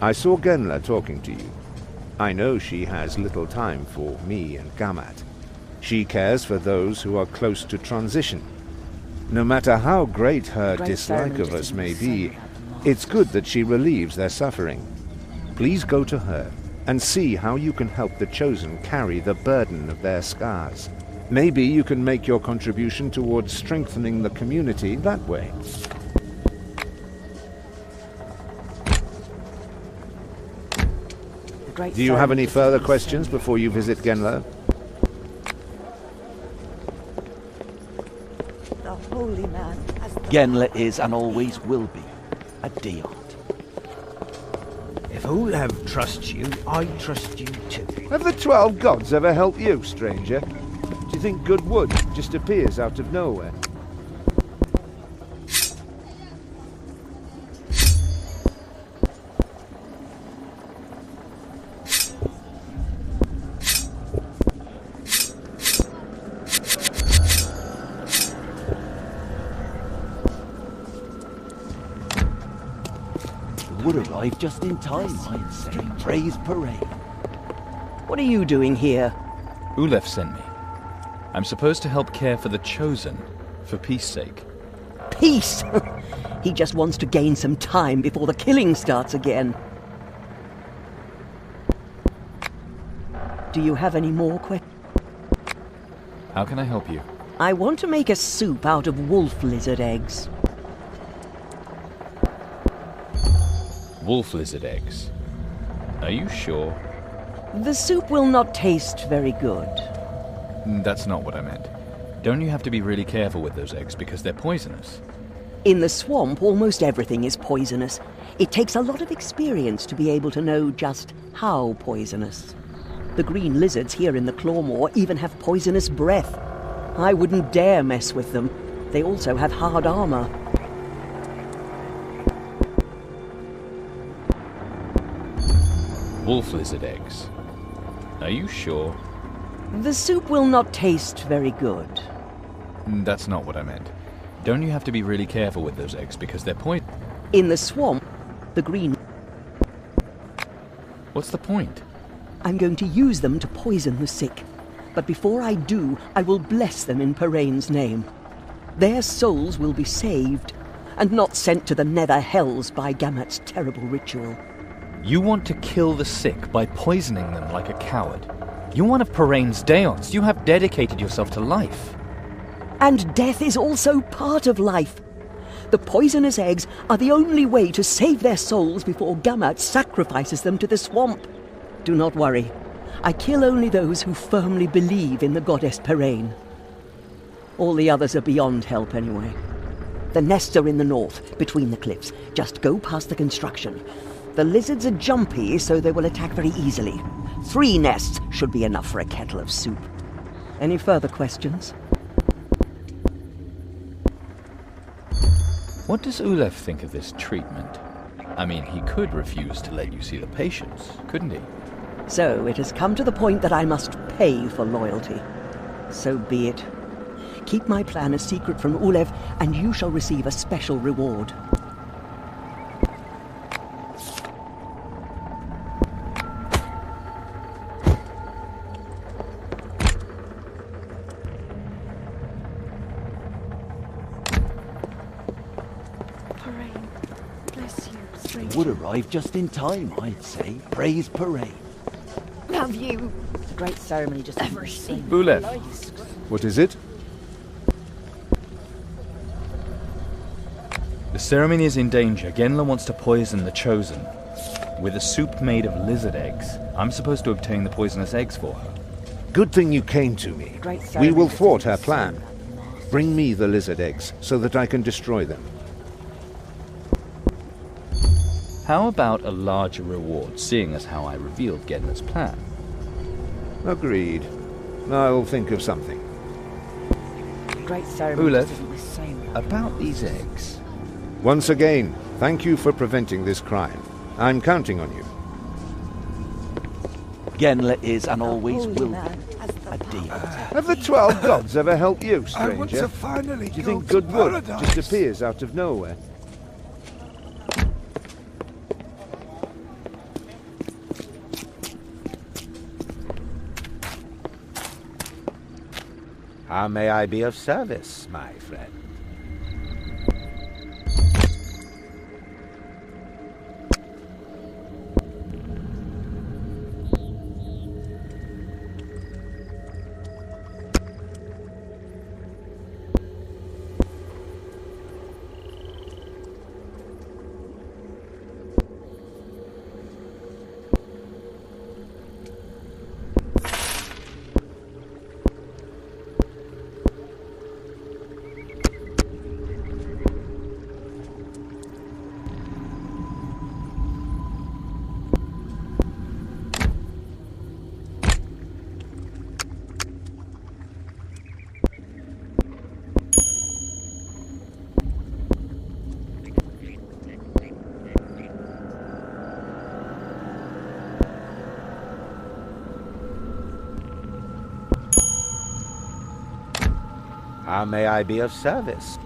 [SPEAKER 11] I saw Genla talking to you. I know she has little time for me and Gamat. She cares for those who are close to transition. No matter how great her dislike of us may be, it's good that she relieves their suffering. Please go to her and see how you can help the Chosen carry the burden of their scars. Maybe you can make your contribution towards strengthening the community that way. Do you have any further questions before you visit Genla?
[SPEAKER 4] The holy man has...
[SPEAKER 5] Genla is and always will be a Deot.
[SPEAKER 22] If Olav trusts you, I trust you too.
[SPEAKER 11] Have the 12 gods ever helped you, stranger? Do you think good wood just appears out of nowhere?
[SPEAKER 5] Would arrive just in time, I'd say. Praise parade.
[SPEAKER 4] What are you doing here?
[SPEAKER 6] Ulef sent me. I'm supposed to help care for the Chosen, for peace sake.
[SPEAKER 4] Peace? He just wants to gain some time before the killing starts again. Do you have any more questions?
[SPEAKER 6] How can I help you?
[SPEAKER 4] I want to make a soup out of wolf lizard eggs.
[SPEAKER 6] Wolf lizard eggs. Are you sure?
[SPEAKER 4] The soup will not taste very good.
[SPEAKER 6] That's not what I meant. Don't you have to be really careful with those eggs because they're poisonous?
[SPEAKER 4] In the swamp, almost everything is poisonous. It takes a lot of experience to be able to know just how poisonous. The green lizards here in the Clawmore even have poisonous breath. I wouldn't dare mess with them. They also have hard armor.
[SPEAKER 6] Wolf lizard eggs. Are you sure?
[SPEAKER 4] The soup will not taste very good.
[SPEAKER 6] That's not what I meant. Don't you have to be really careful with those eggs because they're poisonous?
[SPEAKER 4] In the swamp, the green...
[SPEAKER 6] What's the point?
[SPEAKER 4] I'm going to use them to poison the sick. But before I do, I will bless them in Parain's name. Their souls will be saved, and not sent to the nether hells by Gamat's terrible ritual.
[SPEAKER 6] You want to kill the sick by poisoning them like a coward. You're one of Parain's Deots. You have dedicated yourself to life.
[SPEAKER 4] And death is also part of life. The poisonous eggs are the only way to save their souls before Gamat sacrifices them to the swamp. Do not worry. I kill only those who firmly believe in the goddess Parain. All the others are beyond help anyway. The nests are in the north, between the cliffs. Just go past the construction. The lizards are jumpy, so they will attack very easily. 3 nests should be enough for a kettle of soup. Any further questions?
[SPEAKER 6] What does Ulef think of this treatment? I mean, he could refuse to let you see the patients, couldn't he?
[SPEAKER 4] So it has come to the point that I must pay for loyalty. So be it. Keep my plan a secret from Ulev, and you shall receive a special reward.
[SPEAKER 5] Would arrive just in time, I'd say. Praise parade.
[SPEAKER 16] Have you? It's a great ceremony just ever seen.
[SPEAKER 6] Ulev.
[SPEAKER 11] What is it?
[SPEAKER 6] The ceremony is in danger. Genla wants to poison the Chosen. With a soup made of lizard eggs. I'm supposed to obtain the poisonous eggs for her.
[SPEAKER 11] Good thing you came to me. We will thwart her plan. Bring me the lizard eggs so that I can destroy them.
[SPEAKER 6] How about a larger reward, seeing as how I revealed Genla's plan?
[SPEAKER 11] Agreed. I'll think of something.
[SPEAKER 16] Great ceremony.
[SPEAKER 6] Ulev, about these eggs.
[SPEAKER 11] Once again, thank you for preventing this crime. I'm counting on you.
[SPEAKER 5] Genla is and always will be a Deot.
[SPEAKER 11] Have the 12 gods ever helped you, stranger?
[SPEAKER 17] I want to finally
[SPEAKER 11] Do you
[SPEAKER 17] go
[SPEAKER 11] think
[SPEAKER 17] to
[SPEAKER 11] good wood
[SPEAKER 17] paradise.
[SPEAKER 11] just appears out of nowhere? How may I be of service, my friend? How may I be of service?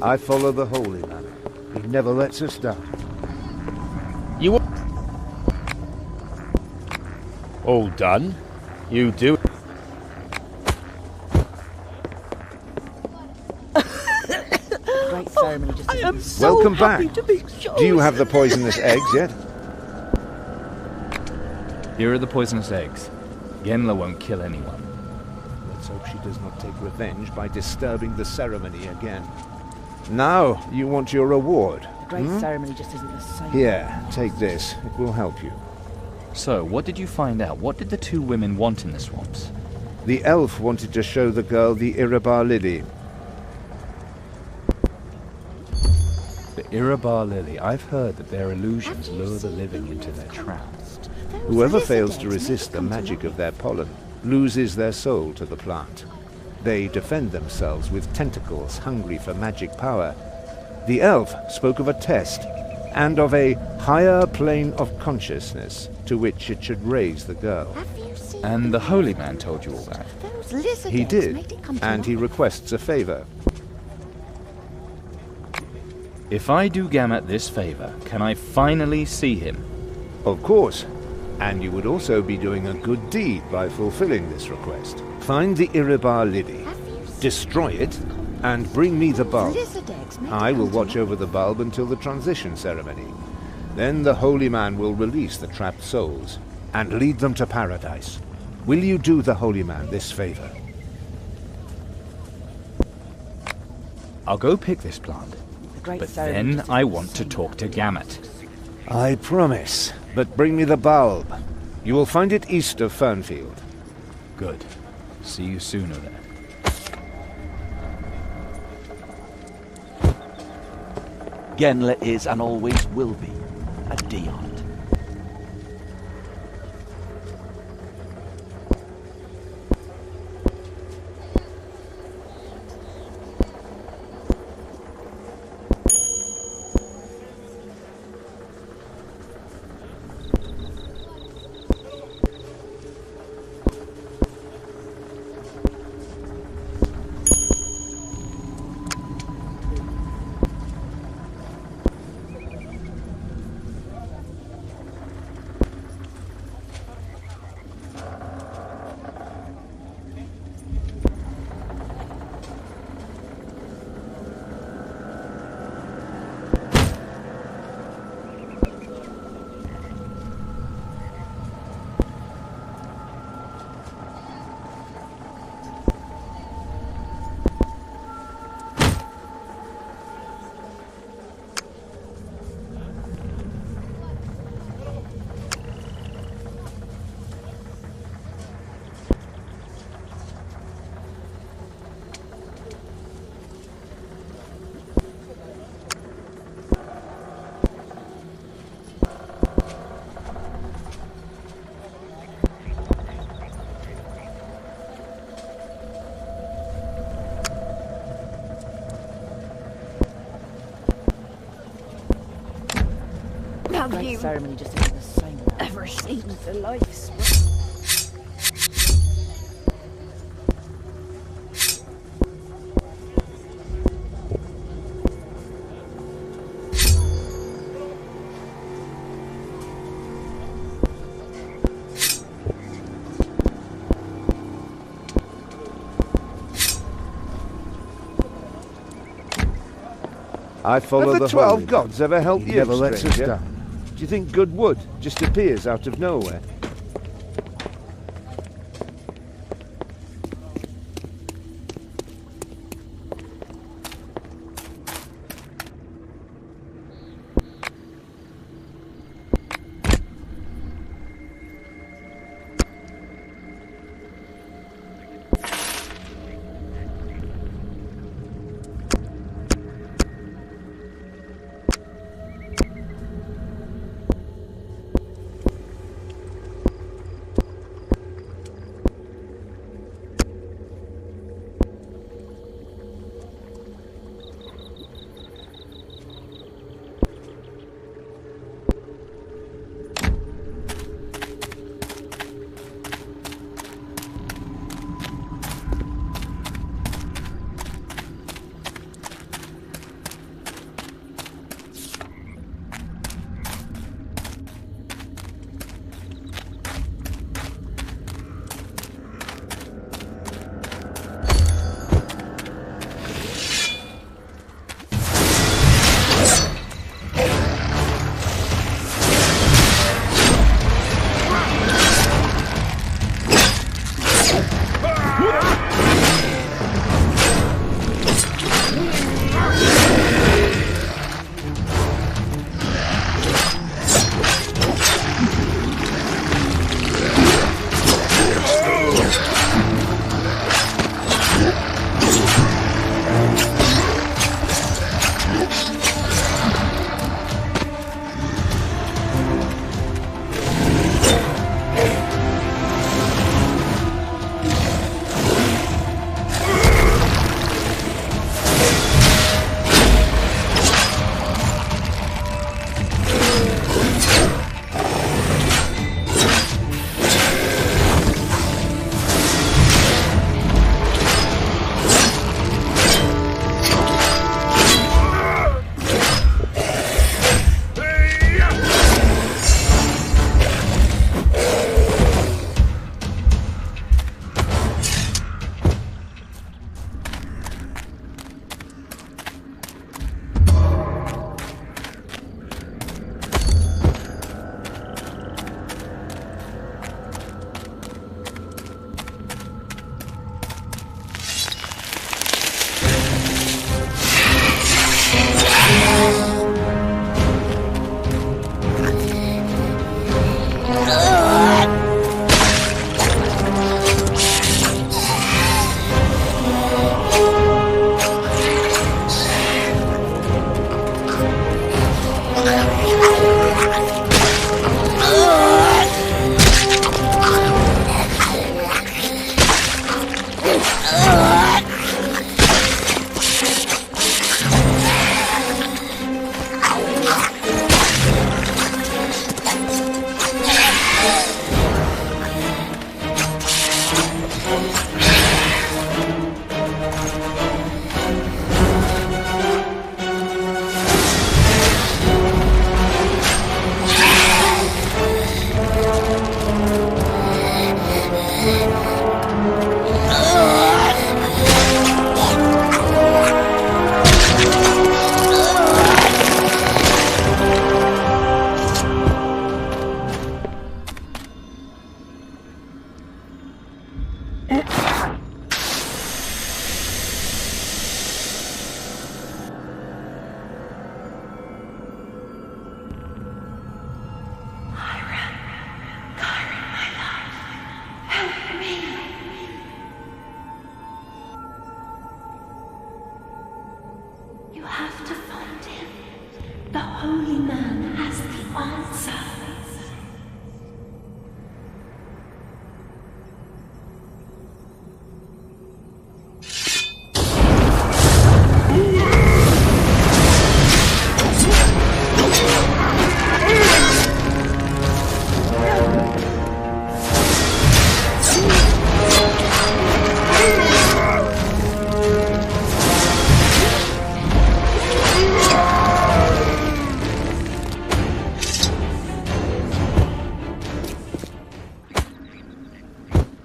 [SPEAKER 11] I follow the Holy Man. He never lets us down.
[SPEAKER 10] You all done? You do.
[SPEAKER 16] Great ceremony just
[SPEAKER 12] I am so
[SPEAKER 11] Welcome
[SPEAKER 12] happy
[SPEAKER 11] back.
[SPEAKER 12] to be shown.
[SPEAKER 11] Do you have the poisonous eggs yet?
[SPEAKER 6] Here are the poisonous eggs. Genla won't kill anyone.
[SPEAKER 11] Let's hope she does not take revenge by disturbing the ceremony again. Now, you want your reward.
[SPEAKER 16] The great ceremony just isn't the same.
[SPEAKER 11] Here, take this. It will help you.
[SPEAKER 6] So, what did you find out? What did the two women want in the swamps?
[SPEAKER 11] The elf wanted to show the girl the Iribar lily.
[SPEAKER 6] The Iribar lily. I've heard that their illusions lure the living into their traps.
[SPEAKER 11] Whoever fails to resist the magic of their pollen loses their soul to the plant. They defend themselves with tentacles hungry for magic power. The elf spoke of a test, and of a higher plane of consciousness to which it should raise the girl.
[SPEAKER 6] And the Holy Man told you all that?
[SPEAKER 11] He did, and he requests a favor.
[SPEAKER 6] If I do Gamut this favor, can I finally see him?
[SPEAKER 11] Of course. And you would also be doing a good deed by fulfilling this request. Find the Iribar lily, destroy it, and bring me the bulb. I will watch over the bulb until the transition ceremony. Then the Holy Man will release the trapped souls and lead them to paradise. Will you do the Holy Man this favor?
[SPEAKER 6] I'll go pick this plant. But then I want to talk to Gamut.
[SPEAKER 11] I promise. But bring me the bulb. You will find it east of Fernfield.
[SPEAKER 6] Good. See you sooner then.
[SPEAKER 5] Genla is and always will be a Dion.
[SPEAKER 16] Have you ceremony just isn't the same. Ever seen the lights?
[SPEAKER 11] I follow
[SPEAKER 3] Have
[SPEAKER 11] the
[SPEAKER 3] the 12
[SPEAKER 11] Holy
[SPEAKER 3] gods ever helped
[SPEAKER 11] He
[SPEAKER 3] you,
[SPEAKER 11] never lets us
[SPEAKER 3] stranger?
[SPEAKER 11] down. Do you think good wood just appears out of nowhere?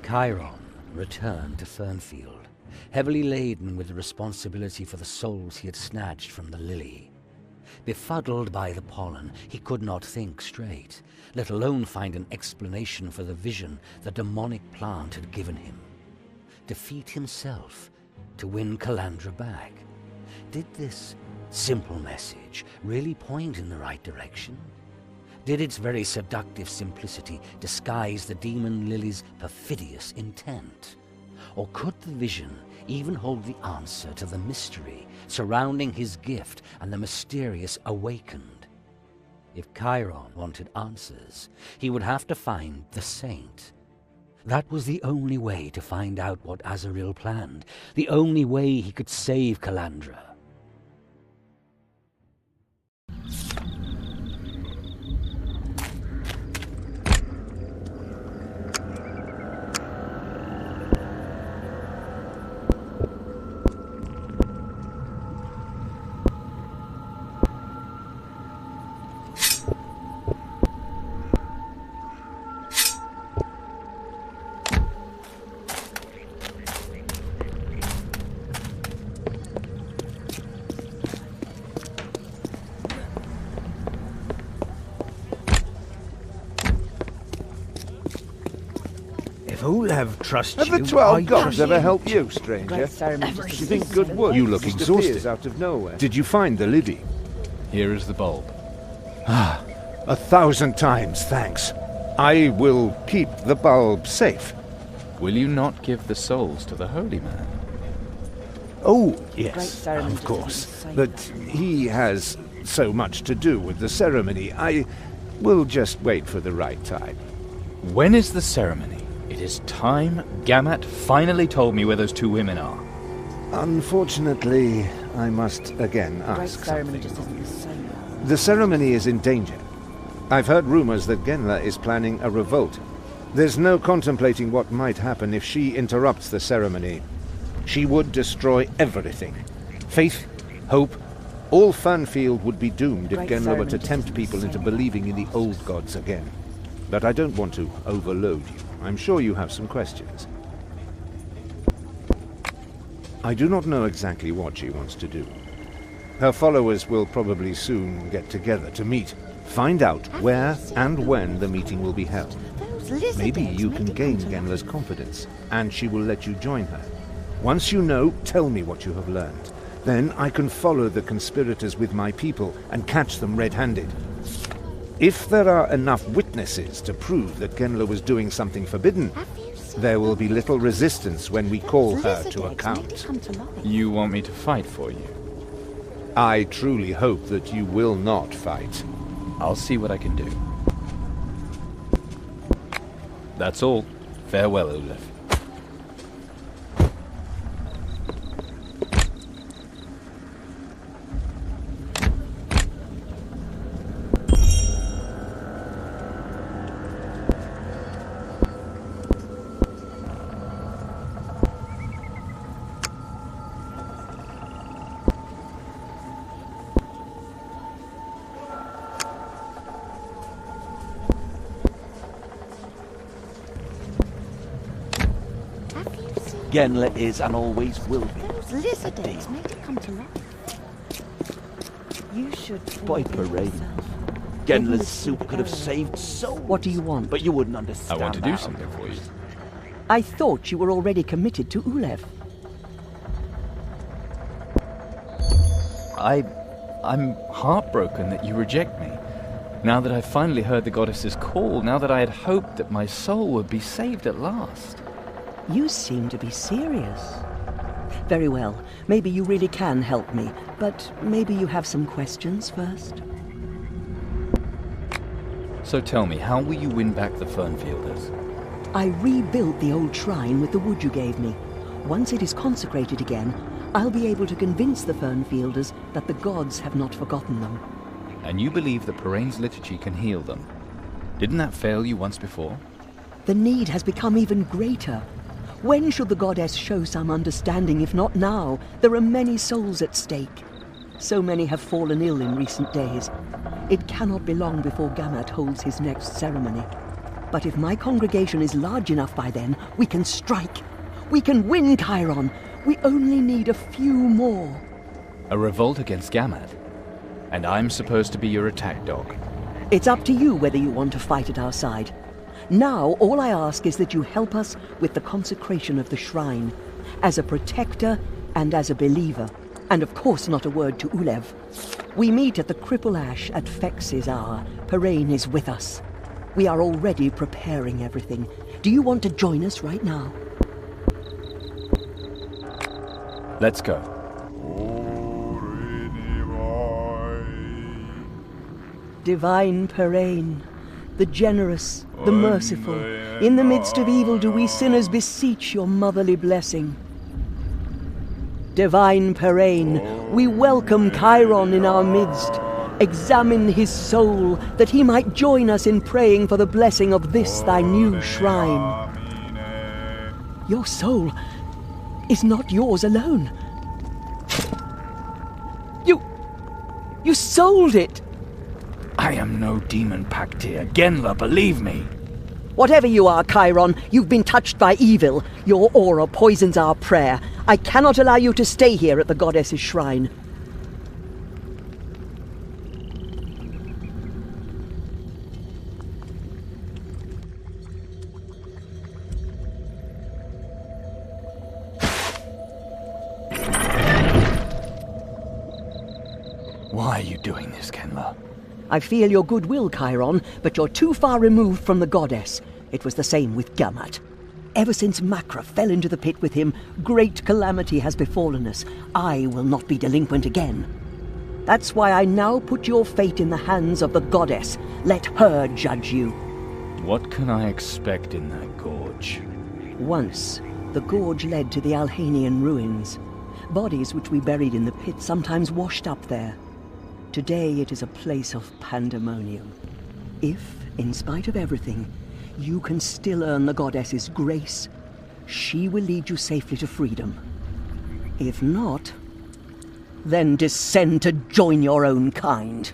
[SPEAKER 2] Chiron returned to Fernfield, heavily laden with the responsibility for the souls he had snatched from the lily. Befuddled by the pollen, he could not think straight, let alone find an explanation for the vision the demonic plant had given him. Defeat himself to win Calandra back. Did this simple message really point in the right direction? Did its very seductive simplicity disguise the demon lily's perfidious intent? Or could the vision even hold the answer to the mystery surrounding his gift and the mysterious awakened? If Chiron wanted answers, he would have to find the saint. That was the only way to find out what Azaril planned, the only way he could save Calandra.
[SPEAKER 22] If Ulev trusts you,
[SPEAKER 11] Have the 12 gods
[SPEAKER 22] trust
[SPEAKER 11] ever
[SPEAKER 22] you.
[SPEAKER 11] helped you, stranger? You think good wood
[SPEAKER 22] You look
[SPEAKER 11] just
[SPEAKER 22] exhausted.
[SPEAKER 11] appears out of nowhere? Did you find the lily?
[SPEAKER 6] Here is the bulb.
[SPEAKER 11] 1,000 times thanks. I will keep the bulb safe.
[SPEAKER 6] Will you not give the souls to the holy man?
[SPEAKER 11] Oh,
[SPEAKER 16] Great
[SPEAKER 11] yes,
[SPEAKER 16] ceremony
[SPEAKER 11] of
[SPEAKER 16] just
[SPEAKER 11] course.
[SPEAKER 16] doesn't say
[SPEAKER 11] But he has so much to do with the ceremony. I will just wait for the right time.
[SPEAKER 6] When is the ceremony? It is time Gamat finally told me where those two women are.
[SPEAKER 11] Unfortunately, I must again
[SPEAKER 16] Great
[SPEAKER 11] ask
[SPEAKER 16] ceremony
[SPEAKER 11] something.
[SPEAKER 16] just doesn't say.
[SPEAKER 11] The ceremony is in danger. I've heard rumors that Genla is planning a revolt. There's no contemplating what might happen if she interrupts the ceremony. She would destroy everything. Faith, hope, all Fernfield would be doomed if
[SPEAKER 16] Great
[SPEAKER 11] Genla were to
[SPEAKER 16] ceremony
[SPEAKER 11] tempt people into believing in the old gods again. But I don't want to overload you. I'm sure you have some questions. I do not know exactly what she wants to do. Her followers will probably soon get together to meet. Find out where and when the meeting will be held. Maybe you can gain Genla's confidence, and she will let you join her. Once you know, tell me what you have learned. Then I can follow the conspirators with my people and catch them red-handed. If there are enough witnesses to prove that Genla was doing something forbidden, there will be little resistance when we call her to account.
[SPEAKER 6] You want me to fight for you?
[SPEAKER 11] I truly hope that you will not fight.
[SPEAKER 6] I'll see what I can do. That's all. Farewell, Ulev.
[SPEAKER 5] Genla is and always will be.
[SPEAKER 16] Those lizard eggs made it come to life. You should.
[SPEAKER 5] By parade. Genla's soup could have saved so.
[SPEAKER 4] What do you want?
[SPEAKER 5] But you wouldn't understand.
[SPEAKER 6] I want to do
[SPEAKER 5] that.
[SPEAKER 6] something for you.
[SPEAKER 4] I thought you were already committed to Ulev.
[SPEAKER 6] I'm heartbroken that you reject me. Now that I've finally heard the goddess's call, now that I had hoped that my soul would be saved at last.
[SPEAKER 4] You seem to be serious. Very well. Maybe you really can help me, but maybe you have some questions first.
[SPEAKER 6] So tell me, how will you win back the Fernfielders?
[SPEAKER 4] I rebuilt the old shrine with the wood you gave me. Once it is consecrated again, I'll be able to convince the Fernfielders that the gods have not forgotten them.
[SPEAKER 6] And you believe that Parain's liturgy can heal them. Didn't that fail you once before?
[SPEAKER 4] The need has become even greater. When should the goddess show some understanding, if not now? There are many souls at stake. So many have fallen ill in recent days. It cannot be long before Gamat holds his next ceremony. But if my congregation is large enough by then, we can strike. We can win, Chiron. We only need a few more.
[SPEAKER 6] A revolt against Gamad? And I'm supposed to be your attack dog?
[SPEAKER 4] It's up to you whether you want to fight at our side. Now, all I ask is that you help us with the consecration of the shrine, as a protector and as a believer. And of course not a word to Ulev. We meet at the Cripple Ash at Fex's hour. Parain is with us. We are already preparing everything. Do you want to join us right now?
[SPEAKER 6] Let's go.
[SPEAKER 4] Divine Parain, the generous, the merciful, in the midst of evil do we sinners beseech your motherly blessing. Divine Parain, we welcome Chiron in our midst. Examine his soul, that he might join us in praying for the blessing of this thy new shrine. Your soul is not yours alone. You sold it!
[SPEAKER 6] I am no demon Paktir. Genla, believe me.
[SPEAKER 4] Whatever you are, Chiron, you've been touched by evil. Your aura poisons our prayer. I cannot allow you to stay here at the goddess's shrine.
[SPEAKER 6] Why are you doing this, Genla?
[SPEAKER 4] I feel your goodwill, Chiron, but you're too far removed from the goddess. It was the same with Gamat. Ever since Makra fell into the pit with him, great calamity has befallen us. I will not be delinquent again. That's why I now put your fate in the hands of the goddess. Let her judge you.
[SPEAKER 6] What can I expect in that gorge?
[SPEAKER 4] Once, the gorge led to the Alhanian ruins. Bodies which we buried in the pit sometimes washed up there. Today it is a place of pandemonium. If, in spite of everything, you can still earn the goddess's grace, she will lead you safely to freedom. If not, then descend to join your own kind.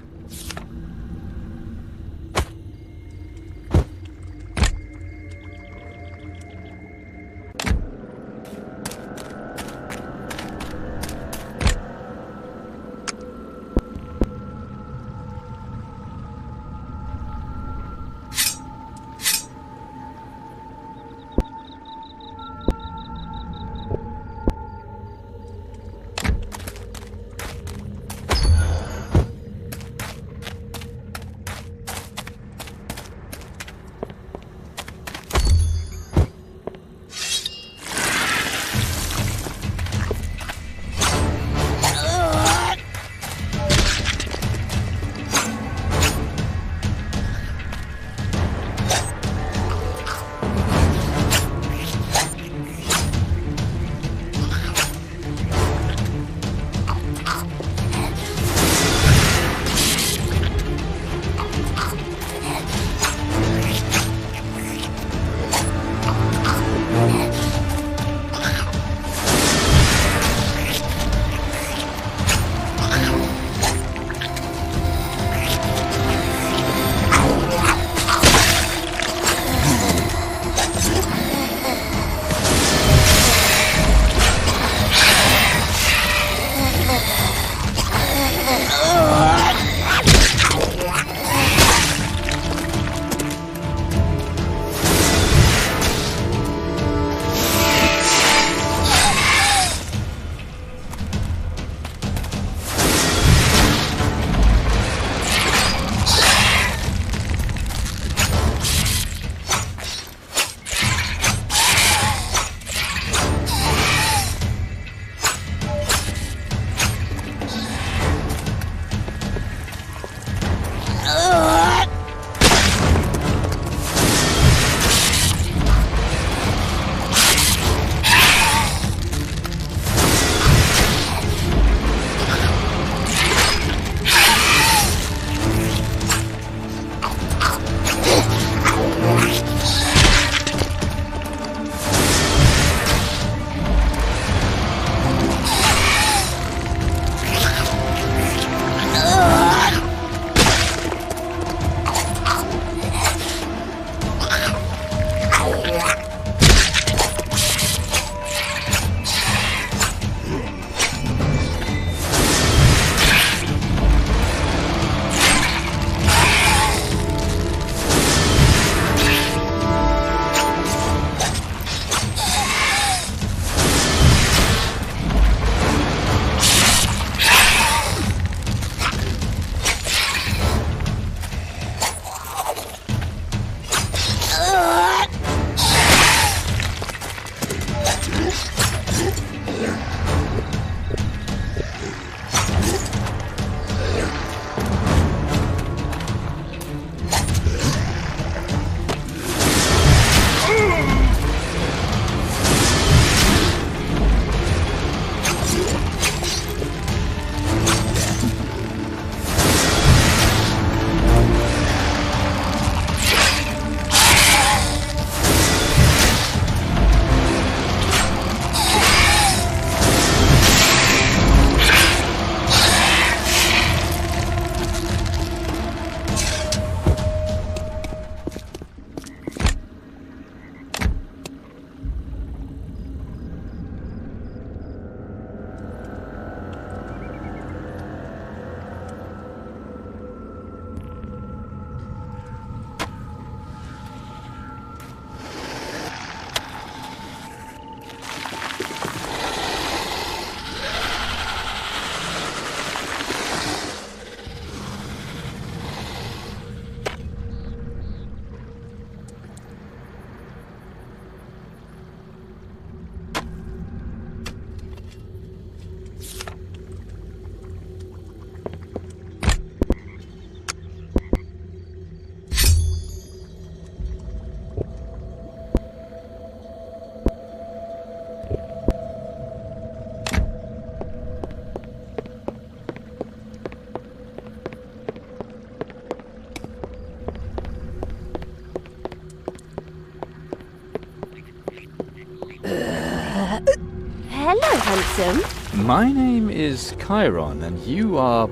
[SPEAKER 13] hello, handsome.
[SPEAKER 6] My name is Chiron, and you are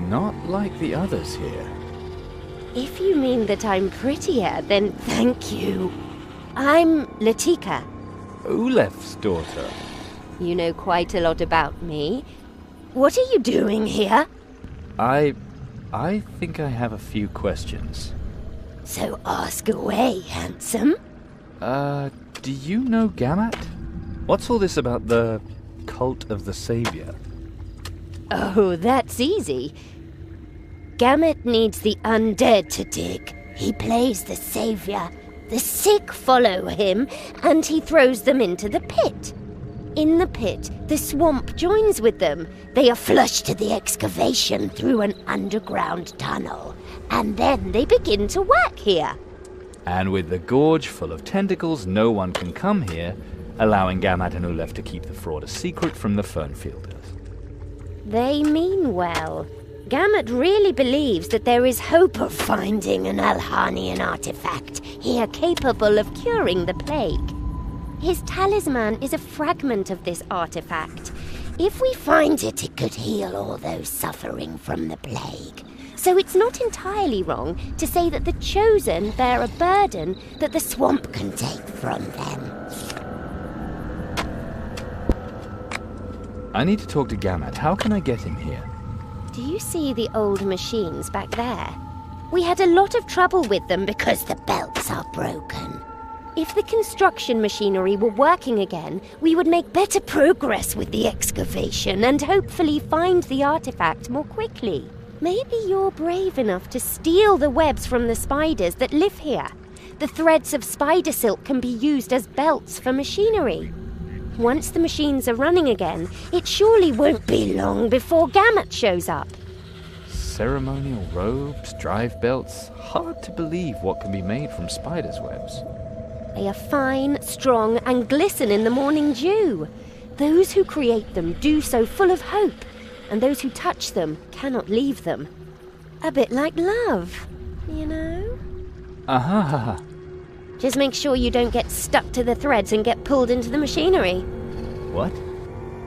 [SPEAKER 6] not like the others here.
[SPEAKER 13] If you mean that I'm prettier, then thank you. I'm Latika.
[SPEAKER 6] Ulef's daughter.
[SPEAKER 13] You know quite a lot about me. What are you doing here?
[SPEAKER 6] I think I have a few questions.
[SPEAKER 13] So ask away, handsome.
[SPEAKER 6] Do you know Gamat? What's all this about the cult of the Savior?
[SPEAKER 13] Oh, that's easy. Gamet needs the undead to dig. He plays the savior. The sick follow him, and he throws them into the pit. In the pit, the swamp joins with them. They are flushed to the excavation through an underground tunnel, and then they begin to work here.
[SPEAKER 6] And with the gorge full of tentacles, no one can come here, allowing Gamat and Ulef to keep the fraud a secret from the Fernfielders.
[SPEAKER 13] They mean well. Gamet really believes that there is hope of finding an Alhanian artifact here capable of curing the plague. His talisman is a fragment of this artifact. If we find it, it could heal all those suffering from the plague. So it's not entirely wrong to say that the Chosen bear a burden that the swamp can take from them.
[SPEAKER 6] I need to talk to Gamat. How can I get him here?
[SPEAKER 13] Do you see the old machines back there? We had a lot of trouble with them because the belts are broken. If the construction machinery were working again, we would make better progress with the excavation and hopefully find the artifact more quickly. Maybe you're brave enough to steal the webs from the spiders that live here. The threads of spider silk can be used as belts for machinery. Once the machines are running again, it surely won't be long before Gamet shows up.
[SPEAKER 6] Ceremonial robes, drive belts. Hard to believe what can be made from spiders' webs.
[SPEAKER 13] They are fine, strong, and glisten in the morning dew. Those who create them do so full of hope, and those who touch them cannot leave them. A bit like love, you know?
[SPEAKER 6] Aha!
[SPEAKER 13] Just make sure you don't get stuck to the threads and get pulled into the machinery.
[SPEAKER 6] What?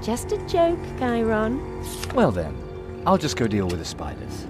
[SPEAKER 13] Just a joke, Chiron.
[SPEAKER 6] Well then, I'll just go deal with the spiders.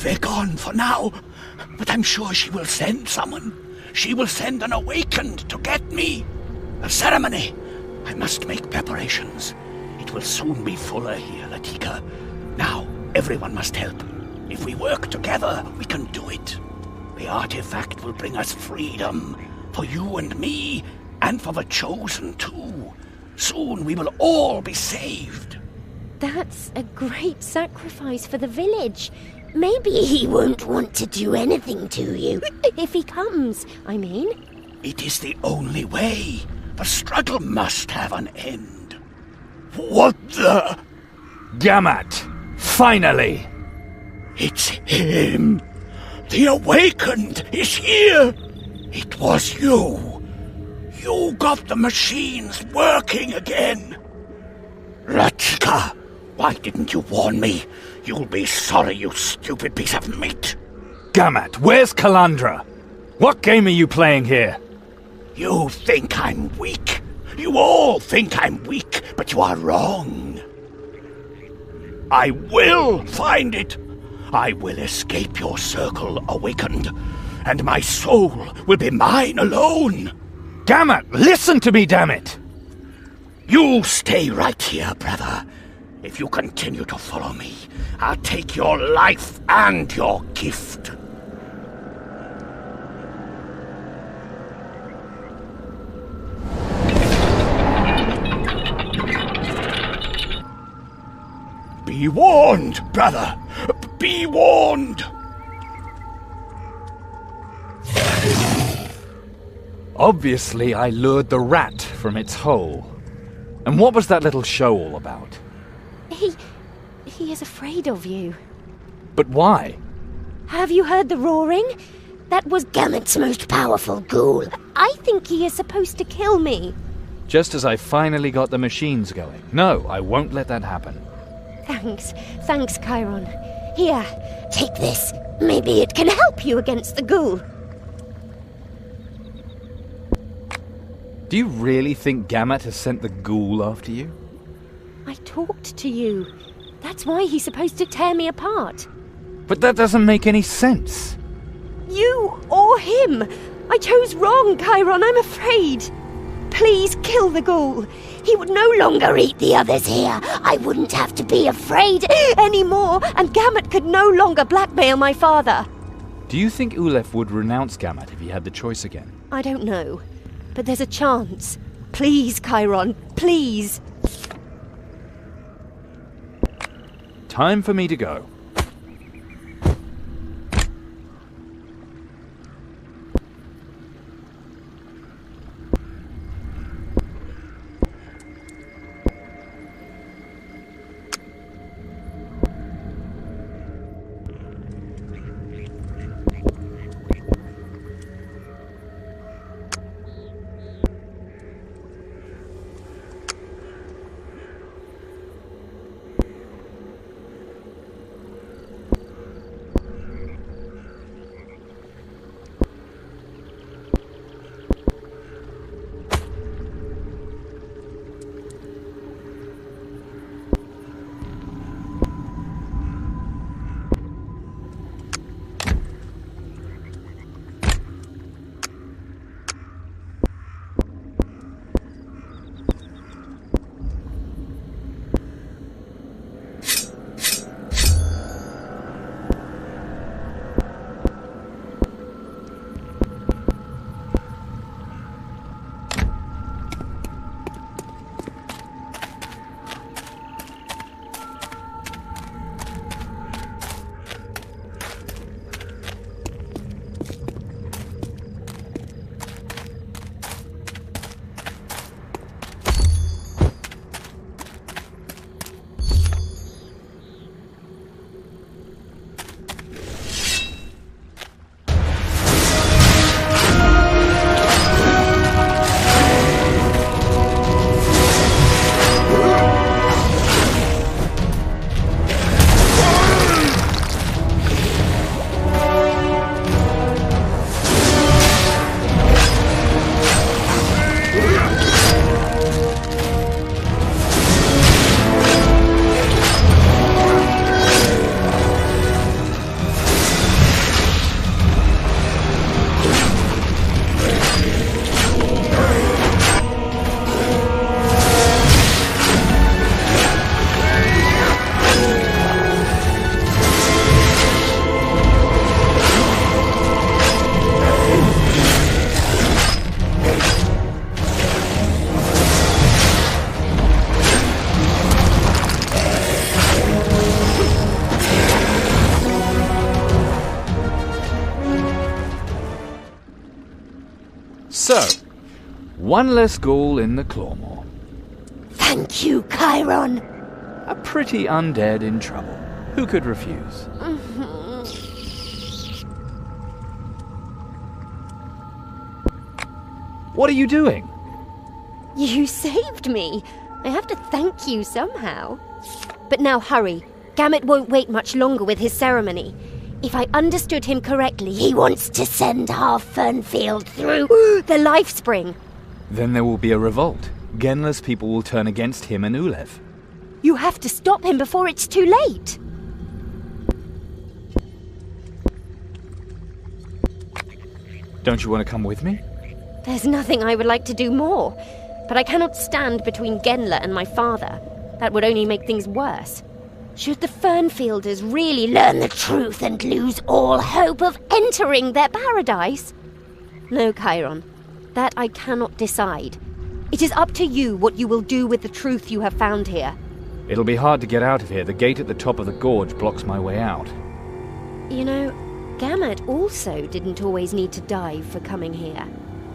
[SPEAKER 20] They're gone for now, but I'm sure she will send someone. She will send an awakened to get me. A ceremony. I must make preparations. It will soon be fuller here, Latika. Now, everyone must help. If we work together, we can do it. The artifact will bring us freedom. For you and me, and for the Chosen too. Soon we will all be saved.
[SPEAKER 13] That's a great sacrifice for the village. Maybe he won't want to do anything to you. If he comes, I mean.
[SPEAKER 20] It is the only way. The struggle must have an end. What the?
[SPEAKER 6] Gamat! Finally!
[SPEAKER 20] It's him! The Awakened is here! It was you! You got the machines working again! Latika! Why didn't you warn me? You'll be sorry, you stupid piece of meat!
[SPEAKER 6] Gamat, where's Kalandra? What game are you playing here?
[SPEAKER 20] You think I'm weak. You all think I'm weak, but you are wrong. I will find it. I will escape your circle, Awakened, and my soul will be mine alone.
[SPEAKER 6] Gamat, listen to me, damn it!
[SPEAKER 20] You stay right here, brother. If you continue to follow me, I'll take your life and your gift. Be warned, brother! Be warned!
[SPEAKER 6] Obviously, I lured the rat from its hole. And what was that little show all about?
[SPEAKER 13] He is afraid of you.
[SPEAKER 6] But why?
[SPEAKER 13] Have you heard the roaring? That was Gamet's most powerful ghoul. I think he is supposed to kill me.
[SPEAKER 6] Just as I finally got the machines going. No, I won't let that happen.
[SPEAKER 13] Thanks, Chiron. Here, take this. Maybe it can help you against the ghoul.
[SPEAKER 6] Do you really think Gamet has sent the ghoul after you?
[SPEAKER 13] I talked to you. That's why he's supposed to tear me apart.
[SPEAKER 6] But that doesn't make any sense.
[SPEAKER 13] You or him. I chose wrong, Chiron, I'm afraid. Please kill the ghoul. He would no longer eat the others here. I wouldn't have to be afraid anymore, and Gamet could no longer blackmail my father.
[SPEAKER 6] Do you think Ulef would renounce Gamet if he had the choice again?
[SPEAKER 13] I don't know, but there's a chance. Please, Chiron, please.
[SPEAKER 6] Time for me to go. So, one less ghoul in the Clawmore.
[SPEAKER 13] Thank you, Chiron.
[SPEAKER 6] A pretty undead in trouble. Who could refuse? What are you doing?
[SPEAKER 13] You saved me. I have to thank you somehow. But now hurry. Gamut won't wait much longer with his ceremony. If I understood him correctly, he wants to send half Fernfield through the life spring.
[SPEAKER 6] Then there will be a revolt. Genla's people will turn against him and Ulev.
[SPEAKER 13] You have to stop him before it's too late.
[SPEAKER 6] Don't you want to come with me?
[SPEAKER 13] There's nothing I would like to do more. But I cannot stand between Genla and my father. That would only make things worse. Should the Fernfielders really learn the truth and lose all hope of entering their paradise? No, Chiron. That I cannot decide. It is up to you what you will do with the truth you have found here.
[SPEAKER 6] It'll be hard to get out of here. The gate at the top of the gorge blocks my way out.
[SPEAKER 13] You know, Gamut also didn't always need to dive for coming here.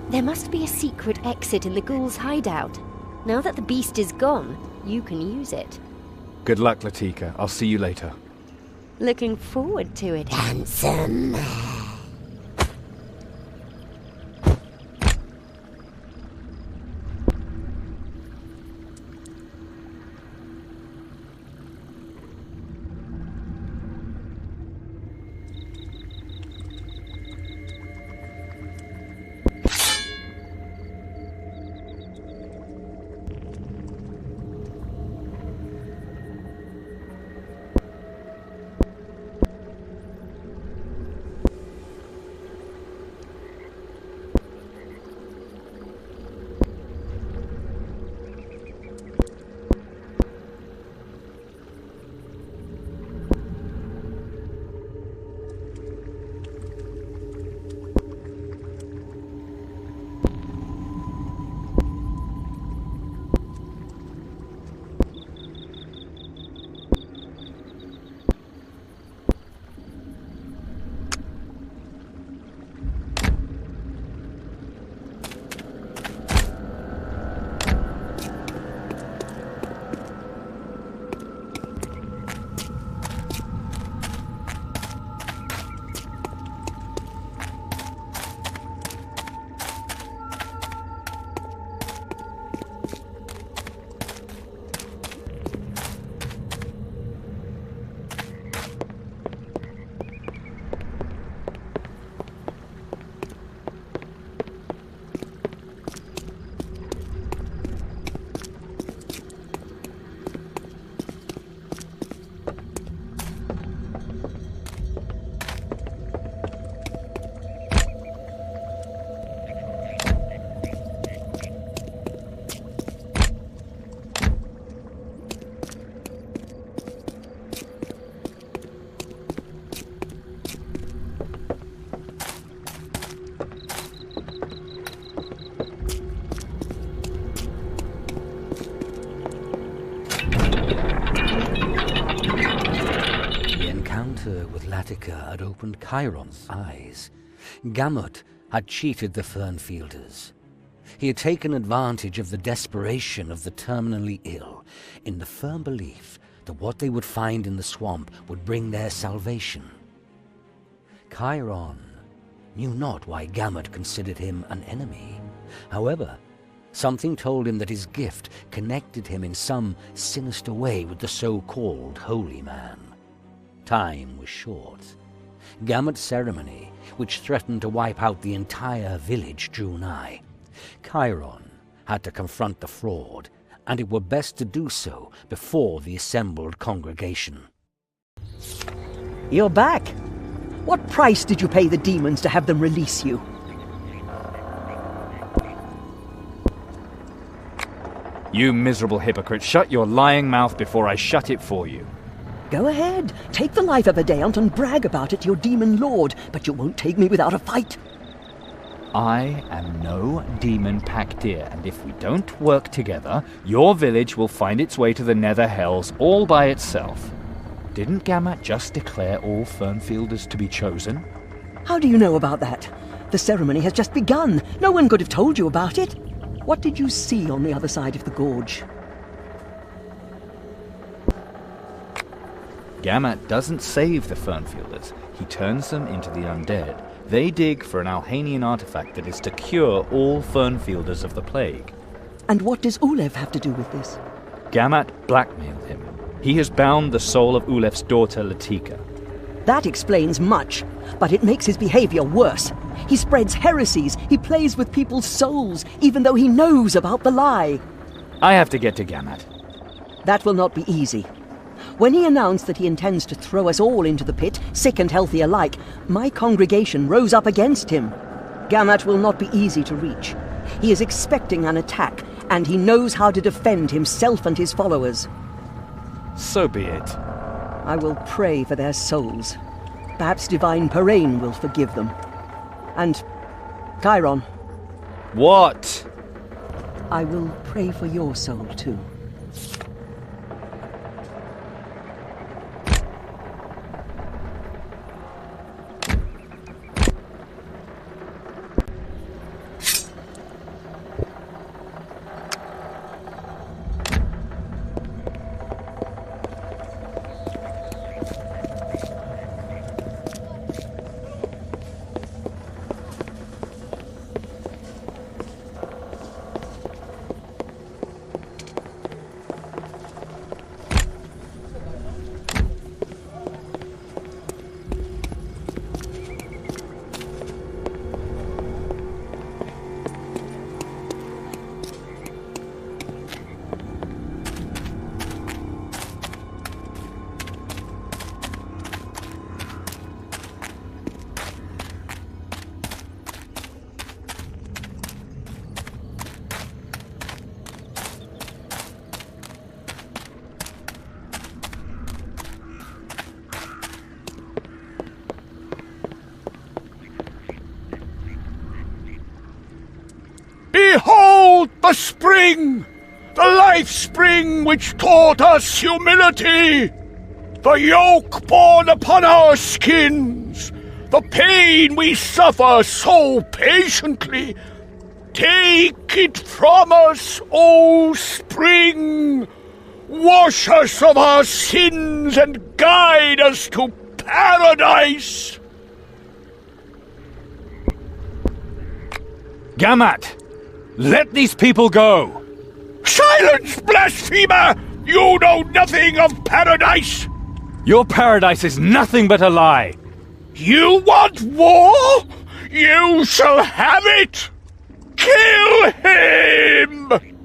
[SPEAKER 13] There must be a secret exit in the ghoul's hideout. Now that the beast is gone, you can use it.
[SPEAKER 6] Good luck, Latika. I'll see you later.
[SPEAKER 13] Looking forward to it, handsome.
[SPEAKER 2] With Latika had opened Chiron's eyes. Gamut had cheated the Fernfielders. He had taken advantage of the desperation of the terminally ill, in the firm belief that what they would find in the swamp would bring their salvation. Chiron knew not why Gamut considered him an enemy. However, something told him that his gift connected him in some sinister way with the so-called holy man. Time was short. Gamut's ceremony, which threatened to wipe out the entire village, drew nigh. Chiron had to confront the fraud, and it were best to do so before the assembled congregation.
[SPEAKER 4] You're back. What price did you pay the demons to have them release you?
[SPEAKER 6] You miserable hypocrite, shut your lying mouth before I shut it for you.
[SPEAKER 4] Go ahead, take the life of a Deant and brag about it to your demon lord, but you won't take me without a fight.
[SPEAKER 6] I am no demon Pakdir, and if we don't work together, your village will find its way to the Nether Hells all by itself. Didn't Gamut just declare all Fernfielders to be chosen?
[SPEAKER 4] How do you know about that? The ceremony has just begun. No one could have told you about it. What did you see on the other side of the gorge?
[SPEAKER 6] Gammat doesn't save the Fernfielders. He turns them into the undead. They dig for an Alhanian artifact that is to cure all Fernfielders of the plague.
[SPEAKER 4] And what does Ulev have to do with this?
[SPEAKER 6] Gammat blackmailed him. He has bound the soul of Ulev's daughter, Latika.
[SPEAKER 4] That explains much, but it makes his behavior worse. He spreads heresies, he plays with people's souls, even though he knows about the lie.
[SPEAKER 6] I have to get to Gammat.
[SPEAKER 4] That will not be easy. When he announced that he intends to throw us all into the pit, sick and healthy alike, my congregation rose up against him. Gammat will not be easy to reach. He is expecting an attack, and he knows how to defend himself and his followers.
[SPEAKER 6] So be it.
[SPEAKER 4] I will pray for their souls. Perhaps Divine Parain will forgive them. And Chiron.
[SPEAKER 6] What?
[SPEAKER 4] I will pray for your soul too.
[SPEAKER 21] Behold the spring! The life spring which taught us humility! The yoke borne upon our skins! The pain we suffer so patiently! Take it from us, O spring! Wash us of our sins and guide us to paradise!
[SPEAKER 6] Gammat! Let these people go!
[SPEAKER 21] Silence, blasphemer! You know nothing of paradise!
[SPEAKER 6] Your paradise is nothing but a lie!
[SPEAKER 21] You want war? You shall have it! Kill him!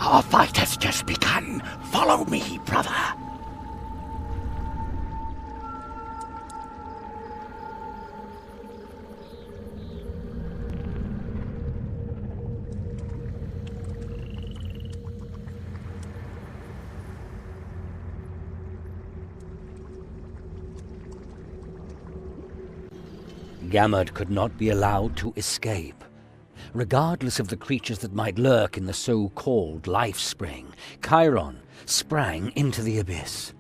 [SPEAKER 17] Our fight has just begun. Follow me, brother.
[SPEAKER 2] Gamut could not be allowed to escape. Regardless of the creatures that might lurk in the so-called life spring, Chiron sprang into the abyss.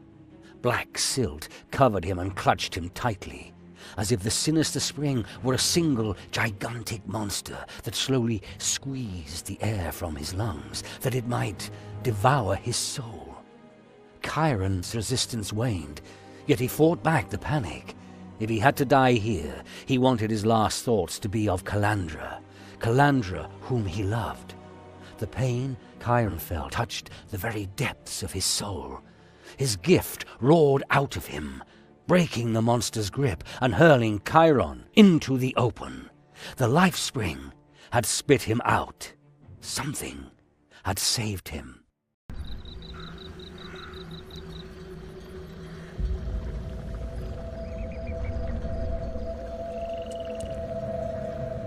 [SPEAKER 2] Black silt covered him and clutched him tightly, as if the sinister spring were a single gigantic monster that slowly squeezed the air from his lungs, that it might devour his soul. Chiron's resistance waned, yet he fought back the panic. If he had to die here, he wanted his last thoughts to be of Calandra whom he loved. The pain Chiron felt touched the very depths of his soul. His gift roared out of him, breaking the monster's grip and hurling Chiron into the open. The life spring had spit him out. Something had saved him.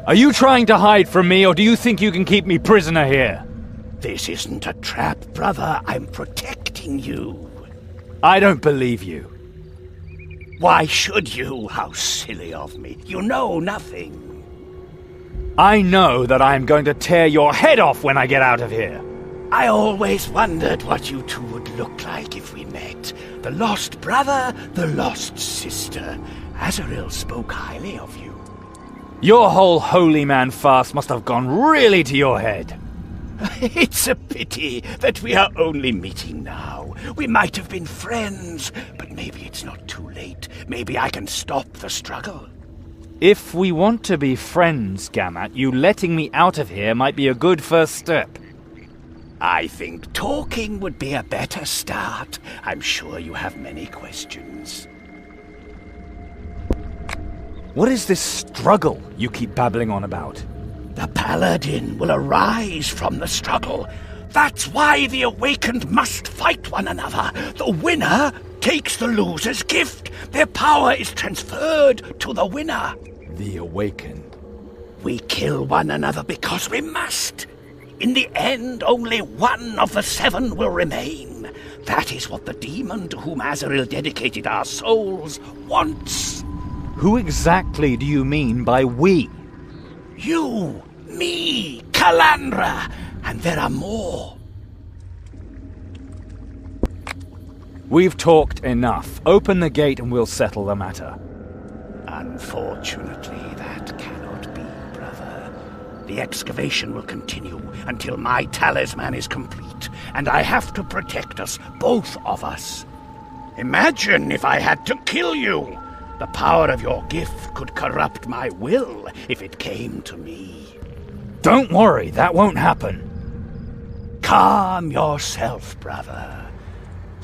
[SPEAKER 6] Are you trying to hide from me, or do you think you can keep me prisoner here?
[SPEAKER 17] This isn't a trap, brother. I'm protecting you.
[SPEAKER 6] I don't believe you.
[SPEAKER 17] Why should you? How silly of me. You know nothing.
[SPEAKER 6] I know that I'm going to tear your head off when I get out of here.
[SPEAKER 17] I always wondered what you two would look like if we met. The lost brother, the lost sister. Azrael spoke highly of you.
[SPEAKER 6] Your whole holy man farce must have gone really to your head.
[SPEAKER 17] It's a pity that we are only meeting now. We might have been friends, but maybe it's not too late. Maybe I can stop the struggle.
[SPEAKER 6] If we want to be friends, Gamut, you letting me out of here might be a good first step.
[SPEAKER 17] I think talking would be a better start. I'm sure you have many questions.
[SPEAKER 6] What is this struggle you keep babbling on about?
[SPEAKER 17] The Paladin will arise from the struggle. That's why the Awakened must fight one another. The winner takes the loser's gift. Their power is transferred to the winner.
[SPEAKER 6] The Awakened.
[SPEAKER 17] We kill one another because we must. In the end, only one of the 7 will remain. That is what the demon to whom Azrael dedicated our souls wants.
[SPEAKER 6] Who exactly do you mean by we?
[SPEAKER 17] You, me, Calandra, and there are more.
[SPEAKER 6] We've talked enough. Open the gate and we'll settle the matter.
[SPEAKER 17] Unfortunately, that cannot be, brother. The excavation will continue until my talisman is complete, and I have to protect us, both of us. Imagine if I had to kill you. The power of your gift could corrupt my will if it came to me.
[SPEAKER 6] Don't worry, that won't happen.
[SPEAKER 17] Calm yourself, brother.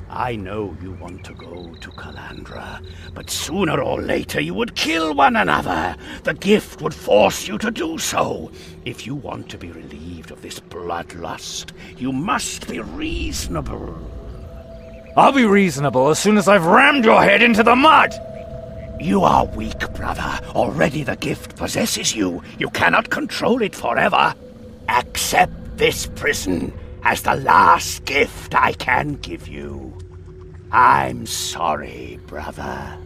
[SPEAKER 17] I know you want to go to Calandra, but sooner or later you would kill one another. The gift would force you to do so. If you want to be relieved of this bloodlust, you must be reasonable.
[SPEAKER 6] I'll be reasonable as soon as I've rammed your head into the mud!
[SPEAKER 17] You are weak, brother. Already the gift possesses you. You cannot control it forever. Accept this prison as the last gift I can give you. I'm sorry, brother.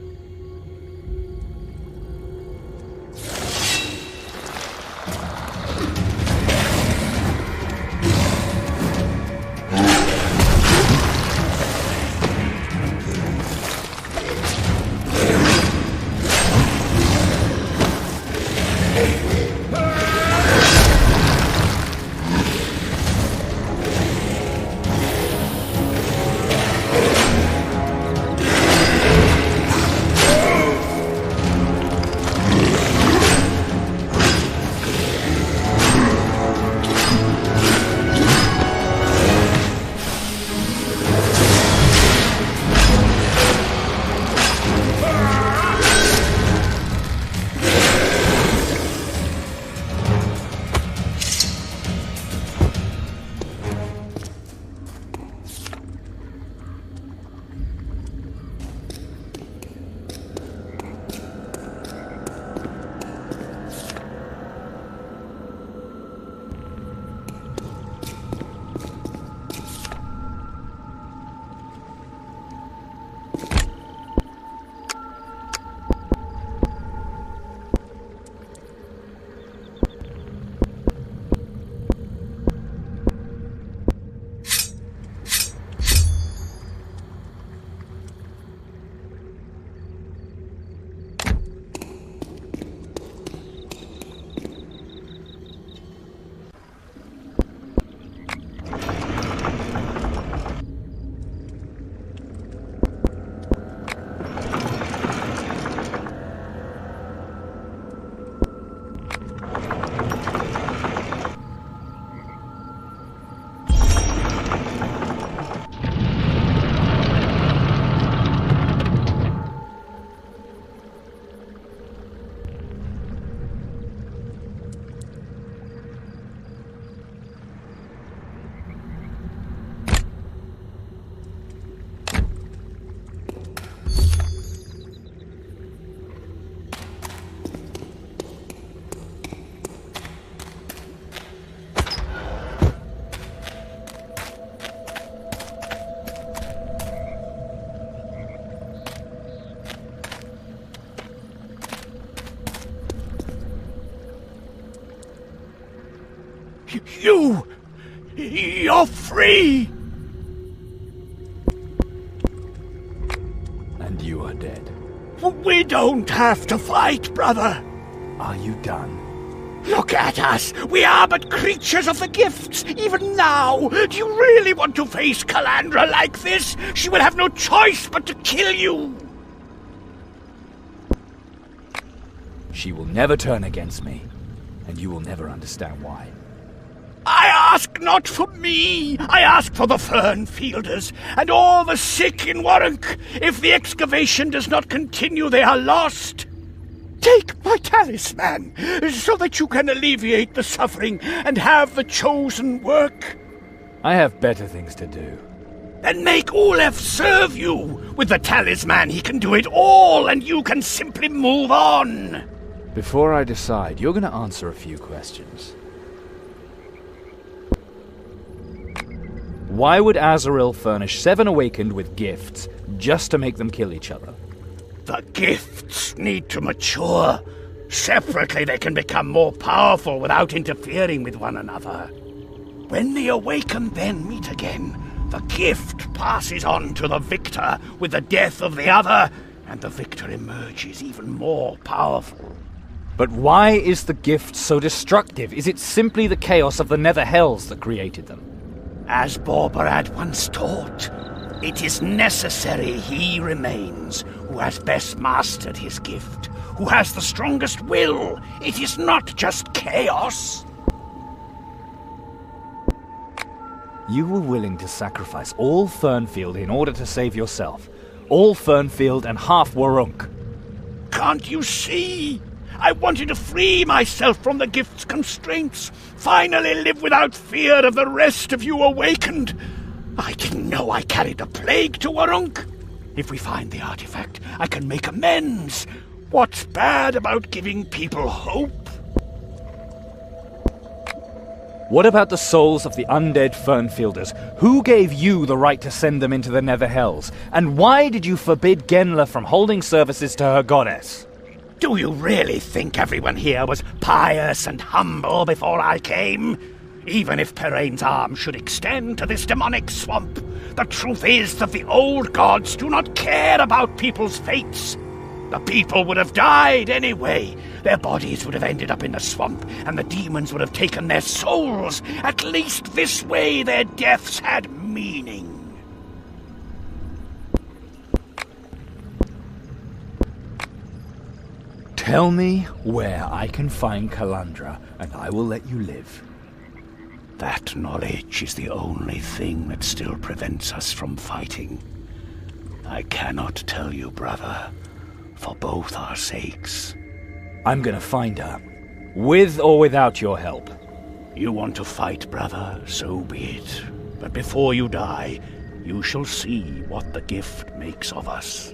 [SPEAKER 17] You're free!
[SPEAKER 6] And you are dead.
[SPEAKER 17] We don't have to fight, brother.
[SPEAKER 6] Are you done?
[SPEAKER 17] Look at us! We are but creatures of the gifts, even now! Do you really want to face Calandra like this? She will have no choice but to kill you!
[SPEAKER 6] She will never turn against me, and you will never understand why.
[SPEAKER 17] I ask not for me! I ask for the Fernfielders, and all the sick in Warunk! If the excavation does not continue, they are lost! Take my talisman, so that you can alleviate the suffering and have the chosen work.
[SPEAKER 6] I have better things to do.
[SPEAKER 17] Then make Olaf serve you. With the talisman he can do it all, and you can simply move on.
[SPEAKER 6] Before I decide, you're going to answer a few questions. Why would Azrael furnish 7 Awakened with gifts just to make them kill each other?
[SPEAKER 17] The gifts need to mature. Separately, they can become more powerful without interfering with one another. When the Awakened then meet again, the gift passes on to the victor with the death of the other, and the victor emerges even more powerful.
[SPEAKER 6] But why is the gift so destructive? Is it simply the chaos of the Nether Hells that created them?
[SPEAKER 17] As Borbarad once taught, it is necessary he remains who has best mastered his gift, who has the strongest will. It is not just chaos.
[SPEAKER 6] You were willing to sacrifice all Fernfield in order to save yourself. All Fernfield and half Warunk.
[SPEAKER 17] Can't you see? I wanted to free myself from the gift's constraints, finally live without fear of the rest of you Awakened. I didn't know I carried the plague to Warunk. If we find the artifact, I can make amends. What's bad about giving people hope?
[SPEAKER 6] What about the souls of the undead Fernfielders? Who gave you the right to send them into the Nether Hells? And why did you forbid Genla from holding services to her goddess?
[SPEAKER 17] Do you really think everyone here was pious and humble before I came? Even if Peraine's arm should extend to this demonic swamp, the truth is that the old gods do not care about people's fates. The people would have died anyway. Their bodies would have ended up in the swamp, and the demons would have taken their souls. At least this way their deaths had meaning.
[SPEAKER 6] Tell me where I can find Calandra, and I will let you live.
[SPEAKER 17] That knowledge is the only thing that still prevents us from fighting. I cannot tell you, brother, for both our sakes.
[SPEAKER 6] I'm gonna find her, with or without your help.
[SPEAKER 17] You want to fight, brother, so be it. But before you die, you shall see what the gift makes of us.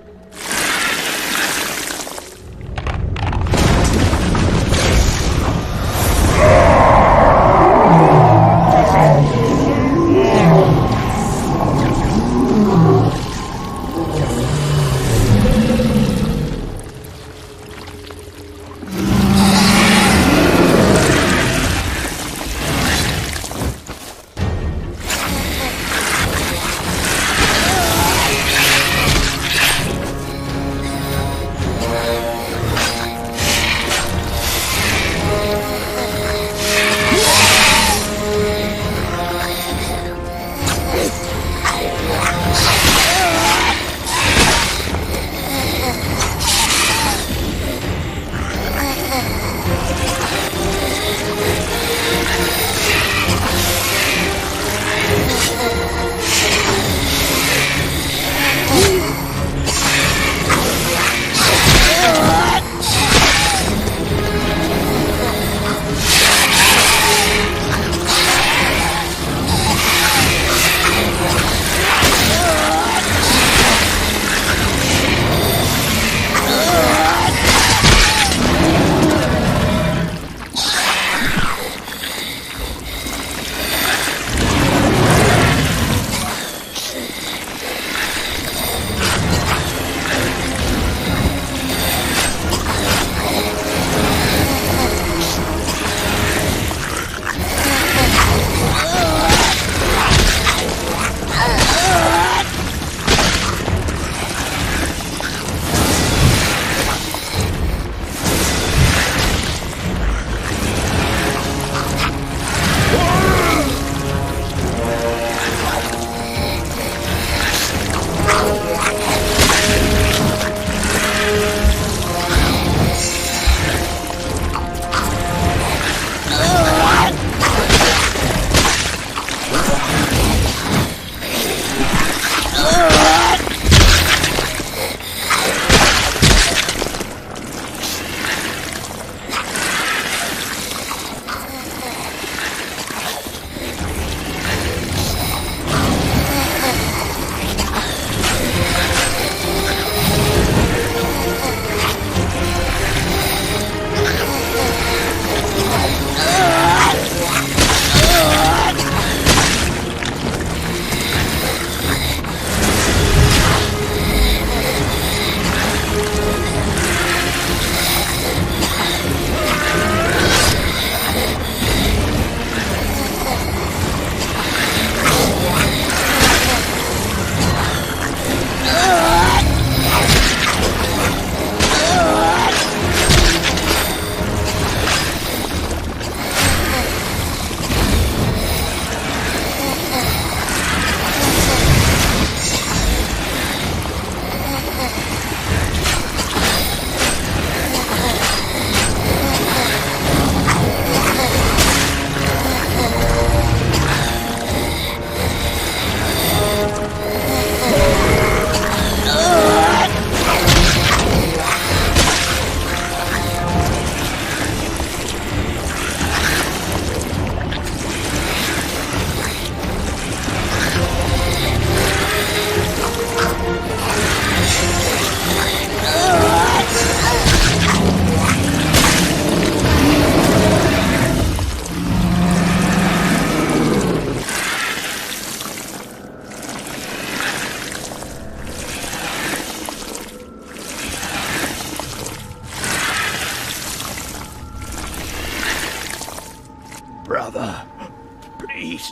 [SPEAKER 17] Please,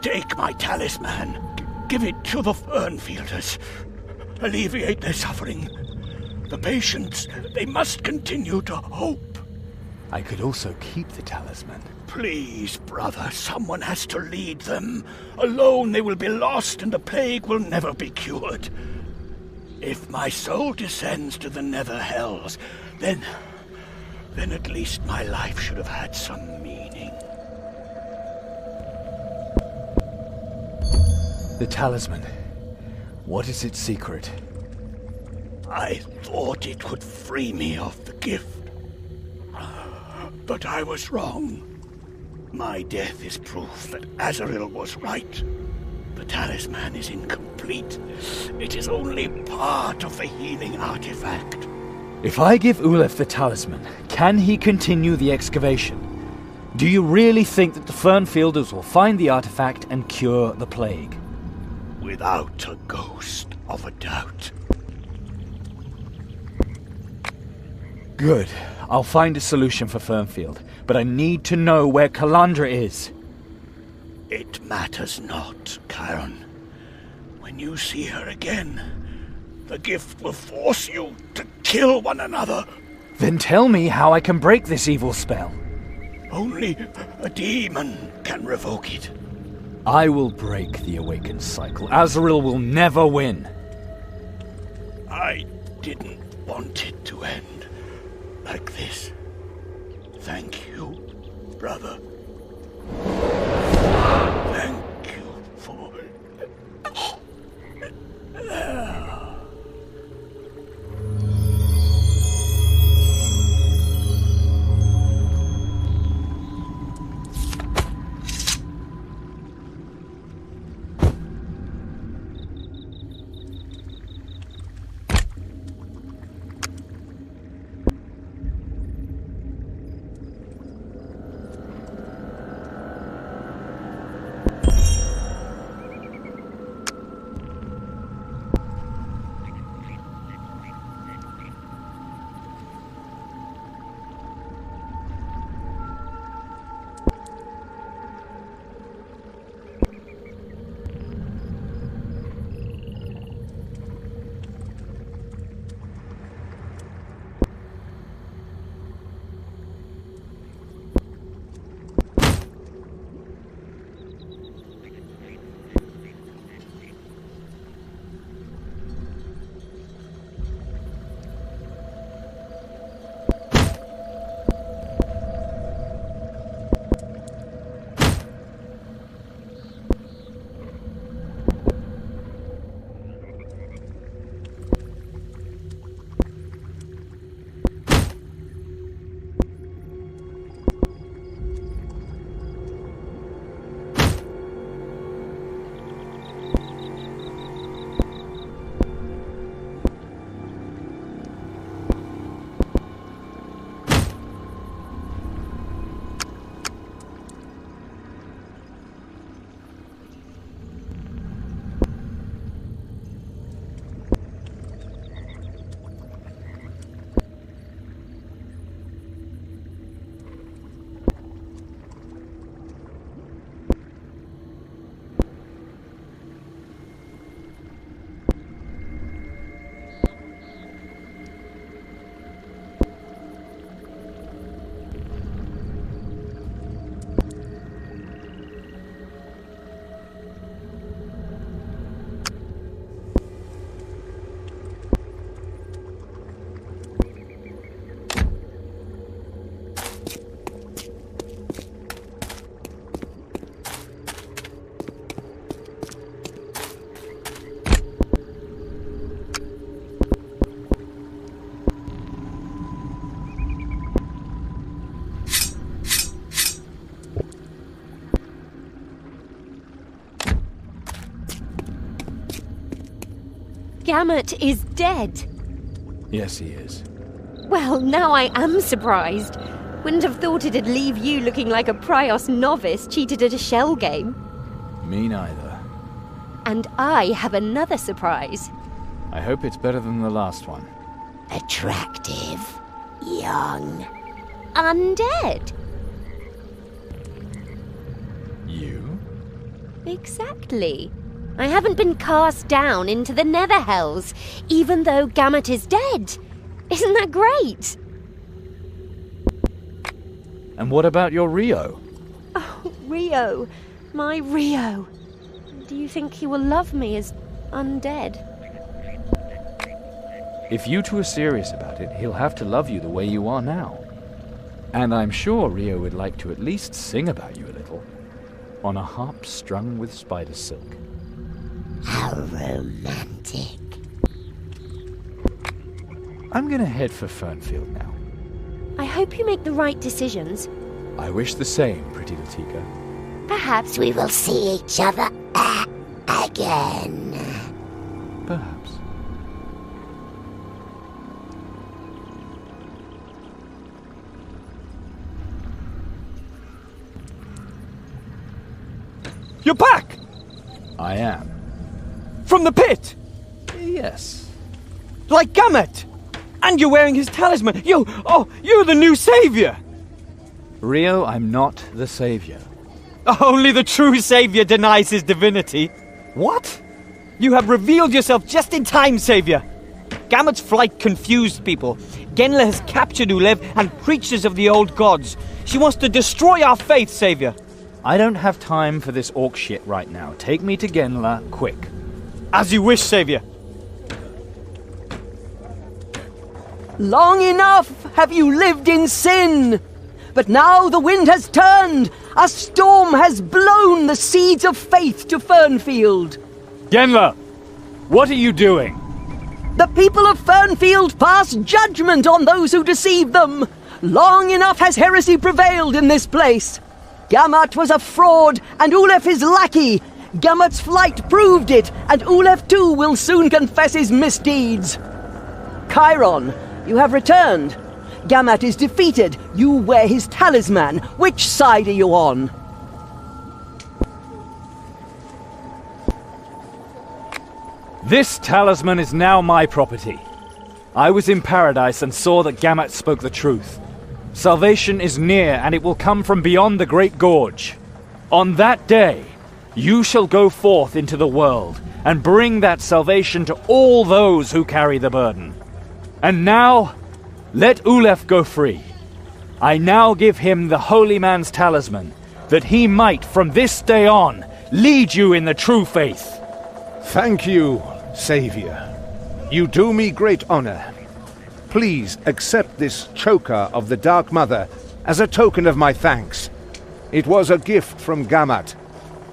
[SPEAKER 17] take my talisman. Give it to the Fernfielders. Alleviate their suffering. The patients, they must continue to hope.
[SPEAKER 6] I could also keep the talisman.
[SPEAKER 17] Please, brother, someone has to lead them. Alone they will be lost and the plague will never be cured. If my soul descends to the nether hells, then at least my life should have had some meaning.
[SPEAKER 6] The talisman. What is its secret?
[SPEAKER 17] I thought it would free me of the gift. But I was wrong. My death is proof that Azrael was right. The talisman is incomplete. It is only part of the healing artifact.
[SPEAKER 6] If I give Ulef the talisman, can he continue the excavation? Do you really think that the Fernfielders will find the artifact and cure the plague?
[SPEAKER 17] Without a ghost of a doubt.
[SPEAKER 6] Good. I'll find a solution for Fernfield, but I need to know where Calandra is.
[SPEAKER 17] It matters not, Chiron. When you see her again, the gift will force you to kill one another.
[SPEAKER 6] Then tell me how I can break this evil spell.
[SPEAKER 17] Only a demon can revoke it.
[SPEAKER 6] I will break the awakened cycle. Azrael will never win.
[SPEAKER 17] I didn't want it to end like this. Thank you, brother. Thank you for...
[SPEAKER 13] Gamut is dead.
[SPEAKER 6] Yes, he is.
[SPEAKER 13] Well, now I am surprised. Wouldn't have thought it'd leave you looking like a Prios novice cheated at a shell game.
[SPEAKER 6] Me neither.
[SPEAKER 13] And I have another surprise.
[SPEAKER 6] I hope it's better than the last one.
[SPEAKER 13] Attractive. Young. Undead.
[SPEAKER 6] You.
[SPEAKER 13] Exactly. I haven't been cast down into the nether hells, even though Gamut is dead. Isn't that great?
[SPEAKER 6] And what about your Rio?
[SPEAKER 13] Oh, Rio. My Rio. Do you think he will love me as undead?
[SPEAKER 6] If you two are serious about it, he'll have to love you the way you are now. And I'm sure Rio would like to at least sing about you a little. On a harp strung with spider silk.
[SPEAKER 15] How romantic.
[SPEAKER 6] I'm gonna head for Fernfield now.
[SPEAKER 13] I hope you make the right decisions.
[SPEAKER 6] I wish the same, pretty Latika.
[SPEAKER 13] Perhaps
[SPEAKER 15] We will see each other again.
[SPEAKER 6] Perhaps.
[SPEAKER 12] You're back!
[SPEAKER 6] I am.
[SPEAKER 12] From the pit!
[SPEAKER 6] Yes.
[SPEAKER 12] Like Gamut! And you're wearing his talisman! You're the new savior!
[SPEAKER 6] Rio, I'm not the savior.
[SPEAKER 12] Only the true savior denies his divinity.
[SPEAKER 6] What?
[SPEAKER 12] You have revealed yourself just in time, savior. Gamut's flight confused people. Genla has captured Ulev and preaches of the old gods. She wants to destroy our faith, savior.
[SPEAKER 6] I don't have time for this orc shit right now. Take me to Genla, quick.
[SPEAKER 12] As you wish, savior.
[SPEAKER 4] Long enough have you lived in sin. But now the wind has turned. A storm has blown the seeds of faith to Fernfield.
[SPEAKER 6] Genla, what are you doing?
[SPEAKER 4] The people of Fernfield pass judgment on those who deceive them. Long enough has heresy prevailed in this place. Gamut was a fraud, and Ulef his lackey. Gamut's flight proved it, and Ulef too will soon confess his misdeeds. Chiron, you have returned. Gamut is defeated. You wear his talisman. Which side are you on?
[SPEAKER 6] This talisman is now my property. I was in paradise and saw that Gamut spoke the truth. Salvation is near, and it will come from beyond the Great Gorge. On that day, you shall go forth into the world and bring that salvation to all those who carry the burden. And now, let Ulef go free. I now give him the holy man's talisman, that he might, from this day on, lead you in the true faith.
[SPEAKER 11] Thank you, Savior. You do me great honor. Please accept this choker of the Dark Mother as a token of my thanks. It was a gift from Gamut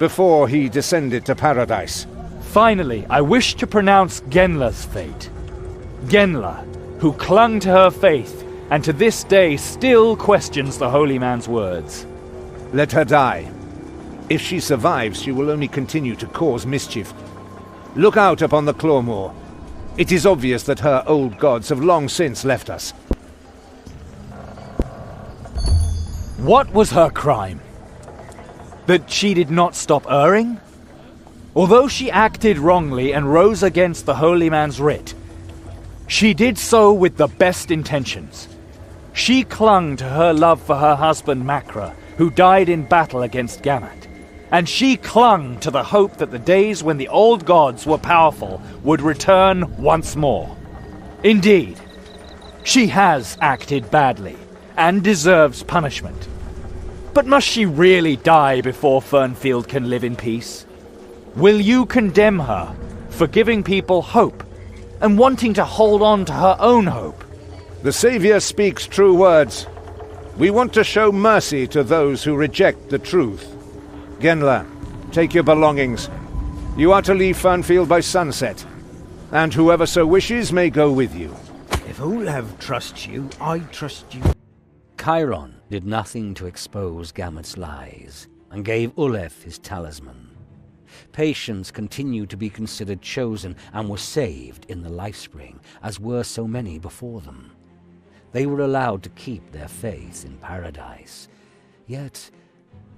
[SPEAKER 11] before he descended to paradise.
[SPEAKER 6] Finally, I wish to pronounce Genla's fate. Genla, who clung to her faith and to this day still questions the holy man's words.
[SPEAKER 11] Let her die. If she survives, she will only continue to cause mischief. Look out upon the Clawmore. It is obvious that her old gods have long since left us.
[SPEAKER 6] What was her crime? That she did not stop erring? Although she acted wrongly and rose against the holy man's writ, she did so with the best intentions. She clung to her love for her husband Macra, who died in battle against Gamut. And she clung to the hope that the days when the old gods were powerful would return once more. Indeed, she has acted badly, and deserves punishment. But must she really die before Fernfield can live in peace? Will you condemn her for giving people hope, and wanting to hold on to her own hope?
[SPEAKER 11] The Savior speaks true words. We want to show mercy to those who reject the truth. Genla, take your belongings. You are to leave Fernfield by sunset, and whoever so wishes may go with you.
[SPEAKER 15] If Ulef trusts you, I trust you.
[SPEAKER 2] Chiron did nothing to expose Gamut's lies, and gave Ulef his talisman. Patients continued to be considered chosen and were saved in the Lifespring, as were so many before them. They were allowed to keep their faith in paradise. Yet,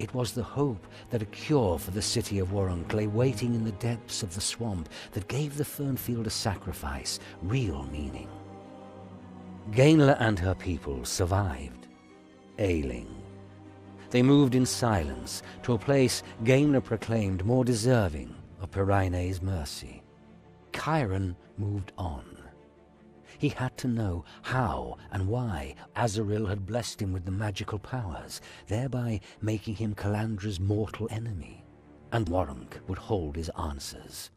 [SPEAKER 2] it was the hope that a cure for the city of Warunk lay waiting in the depths of the swamp that gave the Fernfield a sacrifice real meaning. Genla and her people survived, ailing. They moved in silence to a place Gaimler proclaimed more deserving of Piraine's mercy. Chiron moved on. He had to know how and why Azaril had blessed him with the magical powers, thereby making him Calandra's mortal enemy. And Warunk would hold his answers.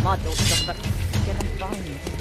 [SPEAKER 16] My daughter's got about skin and bones.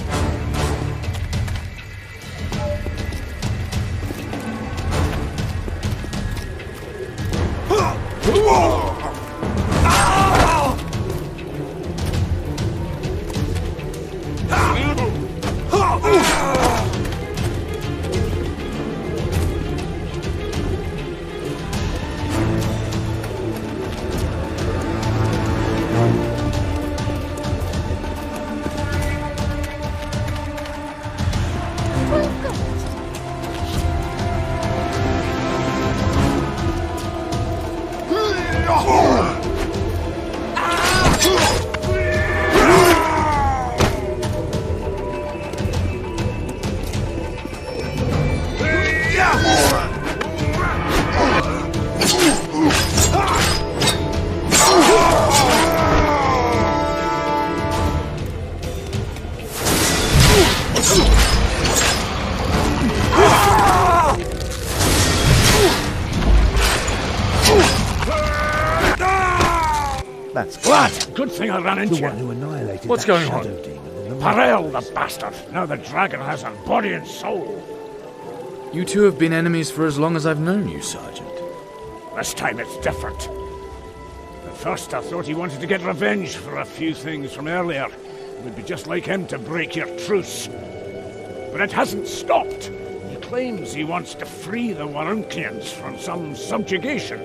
[SPEAKER 17] That's what? Good thing I ran into
[SPEAKER 22] the
[SPEAKER 17] you.
[SPEAKER 22] one who annihilated
[SPEAKER 17] What's
[SPEAKER 22] that
[SPEAKER 17] going
[SPEAKER 22] shadow
[SPEAKER 17] on?
[SPEAKER 22] demon in the
[SPEAKER 17] Parel, the bastard. Now the dragon has a body and soul.
[SPEAKER 6] You two have been enemies for as long as I've known you, Sergeant.
[SPEAKER 17] This time it's different. At first I thought he wanted to get revenge for a few things from earlier. It would be just like him to break your truce. But it hasn't stopped. He claims he wants to free the Warunkians from some subjugation.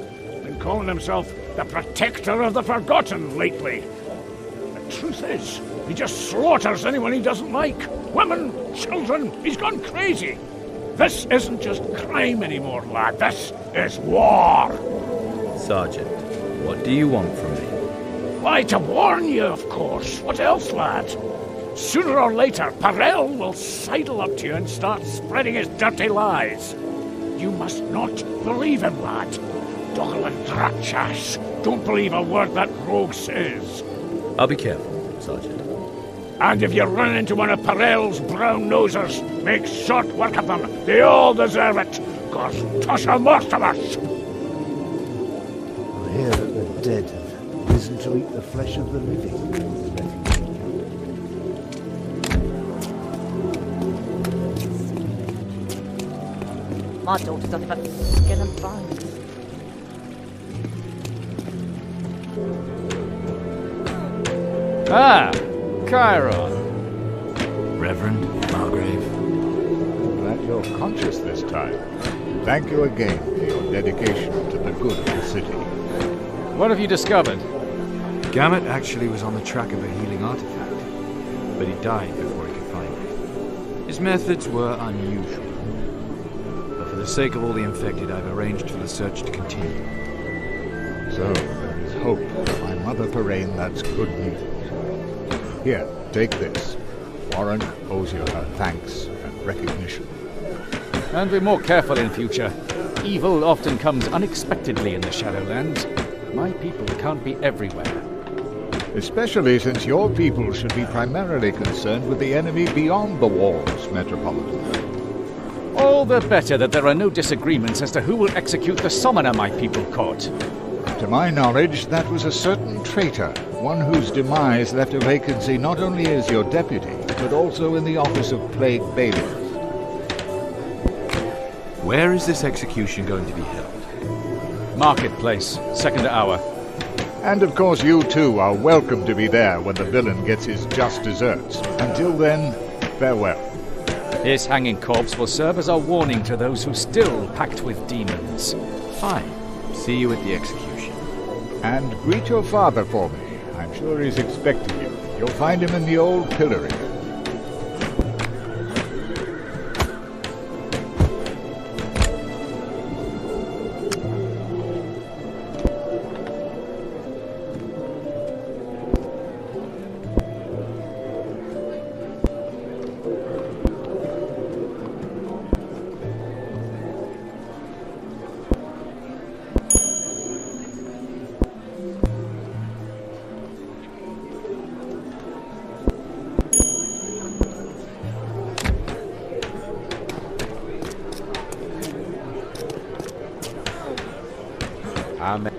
[SPEAKER 17] Been calling himself the Protector of the Forgotten lately. The truth is, he just slaughters anyone he doesn't like. Women, children, he's gone crazy. This isn't just crime anymore, lad. This is war.
[SPEAKER 6] Sergeant, what do you want from me?
[SPEAKER 17] Why, to warn you, of course. What else, lad? Sooner or later, Parel will sidle up to you and start spreading his dirty lies. You must not believe him, lad. Doggle and Dratchas. Don't believe a word that rogue says.
[SPEAKER 6] I'll be careful, Sergeant.
[SPEAKER 17] And if you run into one of Parel's brown nosers, make short work of them. They all deserve it. Cause Tosha Mortimus!
[SPEAKER 22] I hear that the dead have risen to eat the flesh of the living.
[SPEAKER 16] My daughter's nothing but skin and bones.
[SPEAKER 9] Ah, Chiron.
[SPEAKER 6] Reverend Margrave.
[SPEAKER 14] Glad you're conscious this time. Thank you again for your dedication to the good of the city.
[SPEAKER 9] What have you discovered?
[SPEAKER 6] Gamut actually was on the track of a healing artifact, but he died before he could find it. His methods were unusual. But for the sake of all the infected, I've arranged for the search to continue.
[SPEAKER 14] So, there is hope. For my mother Parain, that's good news. Here, take this. Warren owes you her thanks and recognition.
[SPEAKER 9] And be more careful in future. Evil often comes unexpectedly in the Shadowlands. My people can't be everywhere.
[SPEAKER 14] Especially since your people should be primarily concerned with the enemy beyond the walls, Metropolitan.
[SPEAKER 9] All the better that there are no disagreements as to who will execute the summoner my people caught.
[SPEAKER 14] To my knowledge, that was a certain traitor, one whose demise left a vacancy not only as your deputy, but also in the office of Plague Bailiff.
[SPEAKER 8] Where is this execution going to be held?
[SPEAKER 9] Marketplace, second hour.
[SPEAKER 14] And of course you too are welcome to be there when the villain gets his just desserts. Until then, farewell.
[SPEAKER 9] His hanging corpse will serve as a warning to those who still pact with demons.
[SPEAKER 8] Fine. See you at the execution.
[SPEAKER 14] And greet your father for me. I'm sure he's expecting you. You'll find him in the old pillory.
[SPEAKER 11] Amen.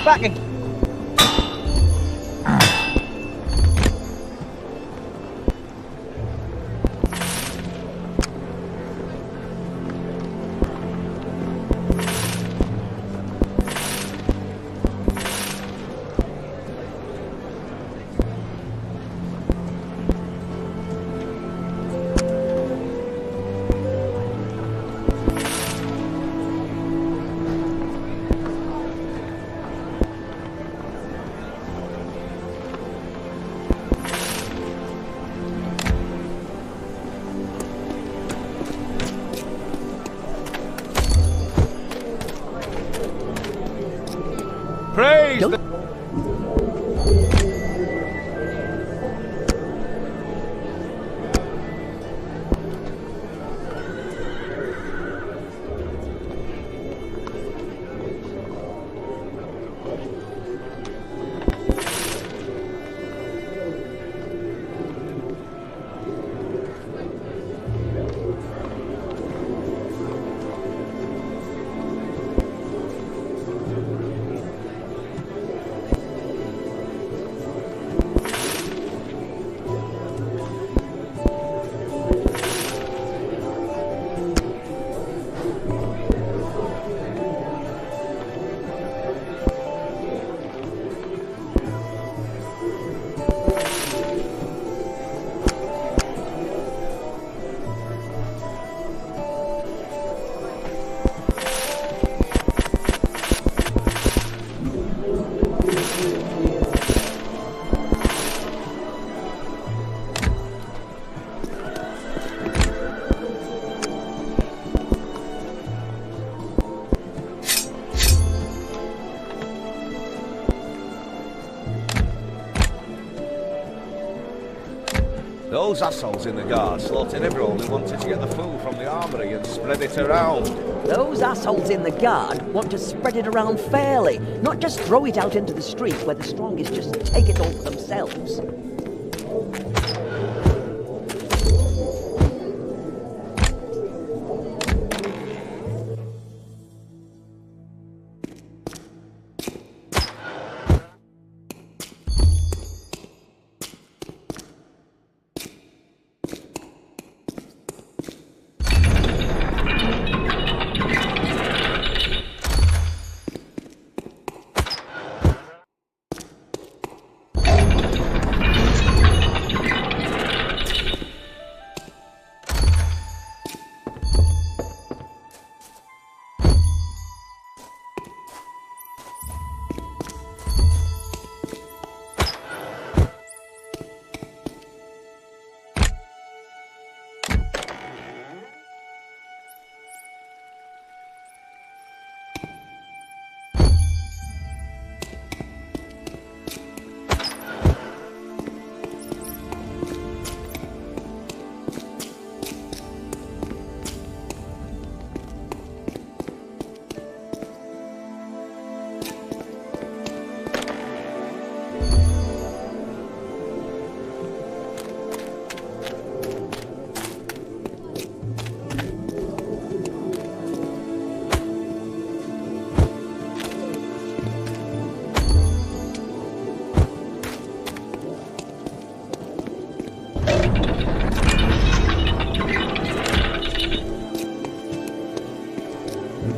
[SPEAKER 12] Back again.
[SPEAKER 21] Praise the... Those assholes in the guard slaughtered everyone who wanted to get the food from the armory and spread it around.
[SPEAKER 4] Those assholes in the guard want to spread it around fairly, not just throw it out into the street where the strongest just take it all for themselves.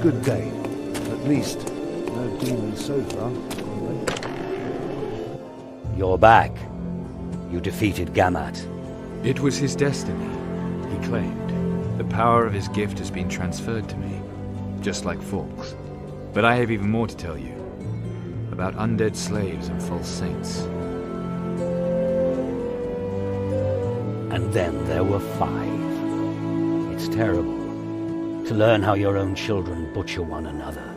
[SPEAKER 11] Good day. At least, no demons so far.
[SPEAKER 2] You're back. You defeated Gamat.
[SPEAKER 6] It was his destiny, he claimed. The power of his gift has been transferred to me, just like Falk's. But I have even more to tell you. About undead slaves and false saints.
[SPEAKER 2] And then there were 5. It's terrible. To learn how your own children butcher one another.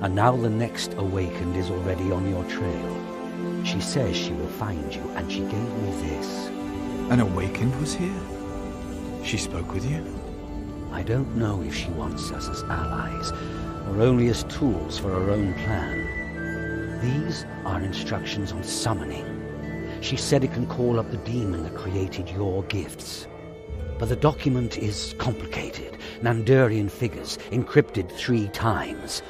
[SPEAKER 2] And now the next awakened is already on your trail. She says she will find you, and she gave me this.
[SPEAKER 6] An awakened was here? She spoke with you?
[SPEAKER 2] I don't know if she wants us as allies, or only as tools for her own plan. These are instructions on summoning. She said it can call up the demon that created your gifts. But the document is complicated. Nandurian figures, encrypted 3 times.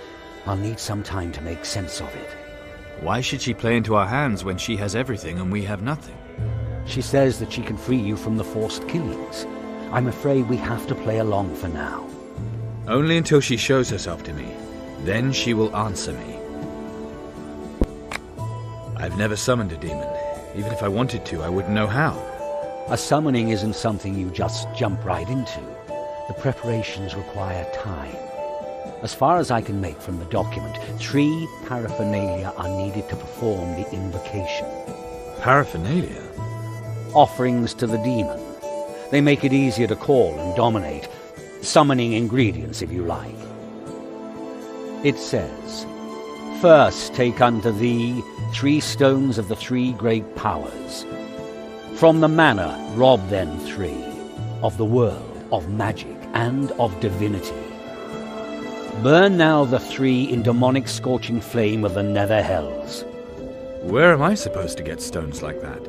[SPEAKER 2] I'll need some time to make sense of it.
[SPEAKER 6] Why should she play into our hands when she has everything and we have nothing?
[SPEAKER 2] She says that she can free you from the forced killings. I'm afraid we have to play along for now.
[SPEAKER 6] Only until she shows herself to me. Then she will answer me. I've never summoned a demon. Even if I wanted to, I wouldn't know how.
[SPEAKER 2] A summoning isn't something you just jump right into. The preparations require time. As far as I can make from the document, 3 paraphernalia are needed to perform the invocation.
[SPEAKER 6] Paraphernalia?
[SPEAKER 2] Offerings to the demon. They make it easier to call and dominate. Summoning ingredients, if you like. It says, "First take unto thee 3 stones of the 3 great powers. From the manor rob then 3, of the world, of magic, and of divinity. Burn now the 3 in demonic scorching flame of the nether hells."
[SPEAKER 6] Where am I supposed to get stones like that?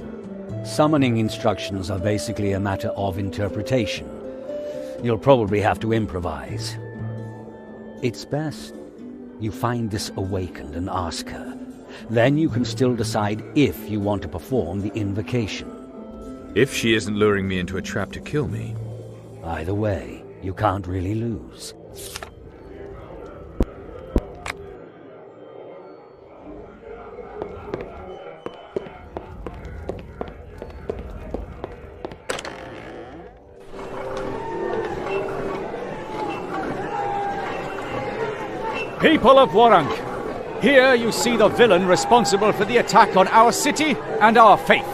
[SPEAKER 2] Summoning instructions are basically a matter of interpretation. You'll probably have to improvise. It's best you find this awakened and ask her. Then you can still decide if you want to perform the invocation.
[SPEAKER 6] If she isn't luring me into a trap to kill me.
[SPEAKER 2] Either way, you can't really lose.
[SPEAKER 9] People of Warrank, here you see the villain responsible for the attack on our city and our faith.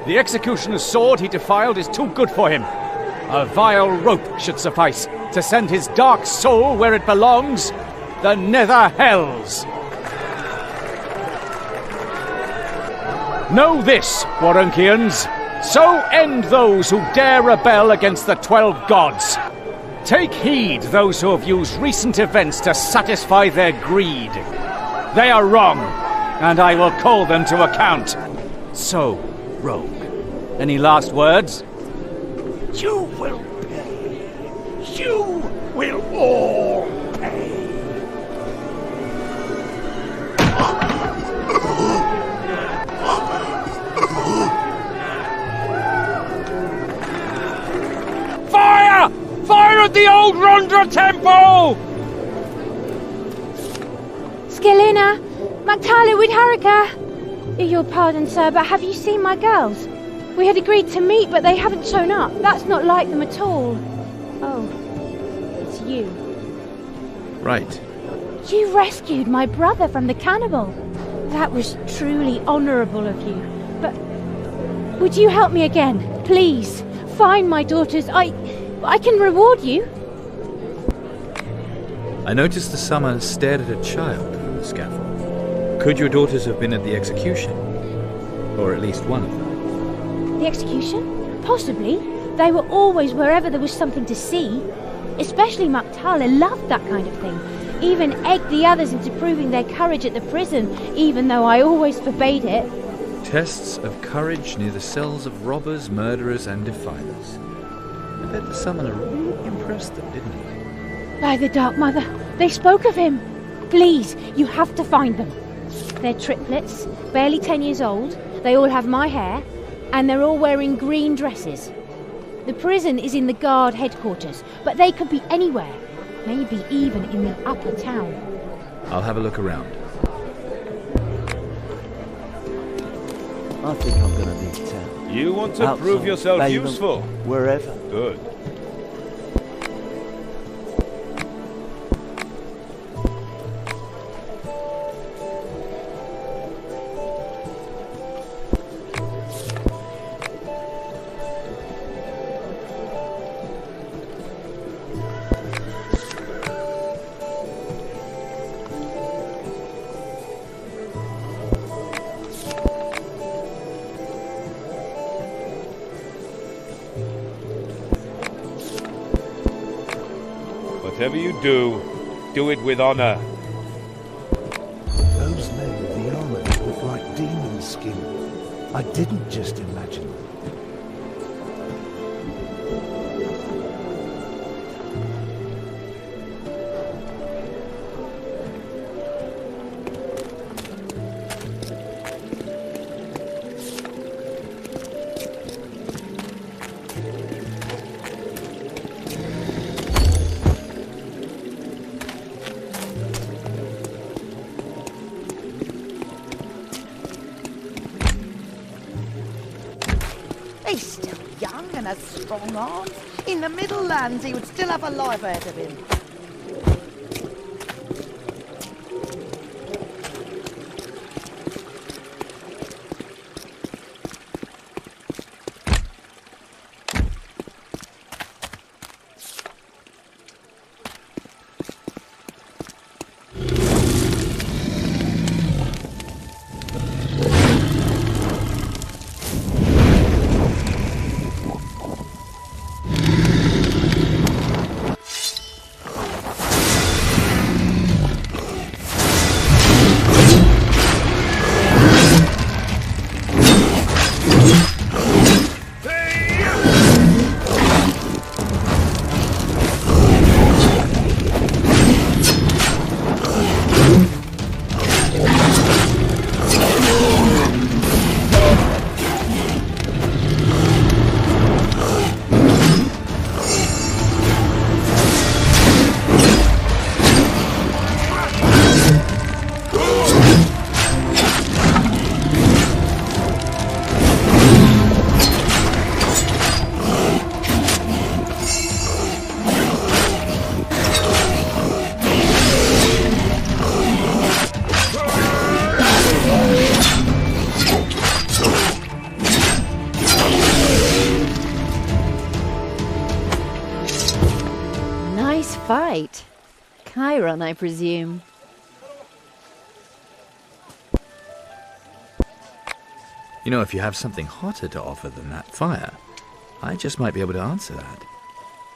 [SPEAKER 9] The executioner's sword he defiled is too good for him. A vile rope should suffice to send his dark soul where it belongs, the nether hells. Know this, Warrankians. So end those who dare rebel against the 12 gods. Take heed those who have used recent events to satisfy their greed. They are wrong, and I will call them to account. So, Rogue, any last words?
[SPEAKER 17] You will pay. You will all pay.
[SPEAKER 9] Fire! Fire at the old Rondra temple!
[SPEAKER 7] Skilina! Mactala with Harika! Your pardon, sir, but have you seen my girls? We had agreed to meet, but they haven't shown up. That's not like them at all. Oh, it's you.
[SPEAKER 6] Right.
[SPEAKER 7] You rescued my brother from the cannibal. That was truly honourable of you. But would you help me again? Please, find my daughters. I can reward you.
[SPEAKER 6] I noticed the summer stared at a child from the scaffold. Could your daughters have been at the execution? Or at least one of them?
[SPEAKER 7] The execution? Possibly. They were always wherever there was something to see. Especially Mactala loved that kind of thing. Even egged the others into proving their courage at the prison, even though I always forbade it.
[SPEAKER 6] Tests of courage near the cells of robbers, murderers, and defilers. I bet the summoner really impressed them, didn't he?
[SPEAKER 7] By the Dark Mother, they spoke of him. Please, you have to find them. They're triplets, barely 10 years old. They all have my hair, and they're all wearing green dresses. The prison is in the guard headquarters, but they could be anywhere. Maybe even in the upper town.
[SPEAKER 6] I'll have a look around.
[SPEAKER 20] I think I'm gonna need town.
[SPEAKER 21] You want to
[SPEAKER 20] Outside,
[SPEAKER 21] prove yourself
[SPEAKER 20] Baylor,
[SPEAKER 21] useful?
[SPEAKER 20] Wherever.
[SPEAKER 21] Good. Whatever you do it with honor.
[SPEAKER 22] Those men with the armor look like demon skin. I didn't just imagine them.
[SPEAKER 18] He's still young and has strong arms. In the Middle Lands, he would still have a life ahead of him.
[SPEAKER 23] Fight. Chiron, I presume.
[SPEAKER 6] You know, if you have something hotter to offer than that fire, I just might be able to answer that.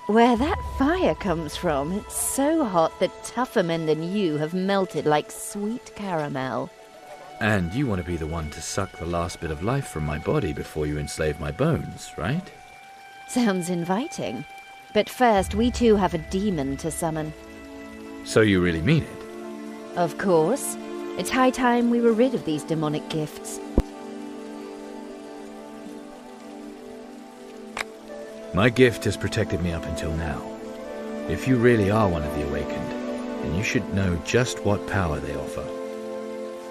[SPEAKER 23] Where that fire comes from, it's so hot that tougher men than you have melted like sweet caramel.
[SPEAKER 6] And you want to be the one to suck the last bit of life from my body before you enslave my bones, right?
[SPEAKER 23] Sounds inviting. But first, we too have a demon to summon.
[SPEAKER 6] So you really mean it?
[SPEAKER 23] Of course. It's high time we were rid of these demonic gifts.
[SPEAKER 6] My gift has protected me up until now. If you really are one of the Awakened, then you should know just what power they offer.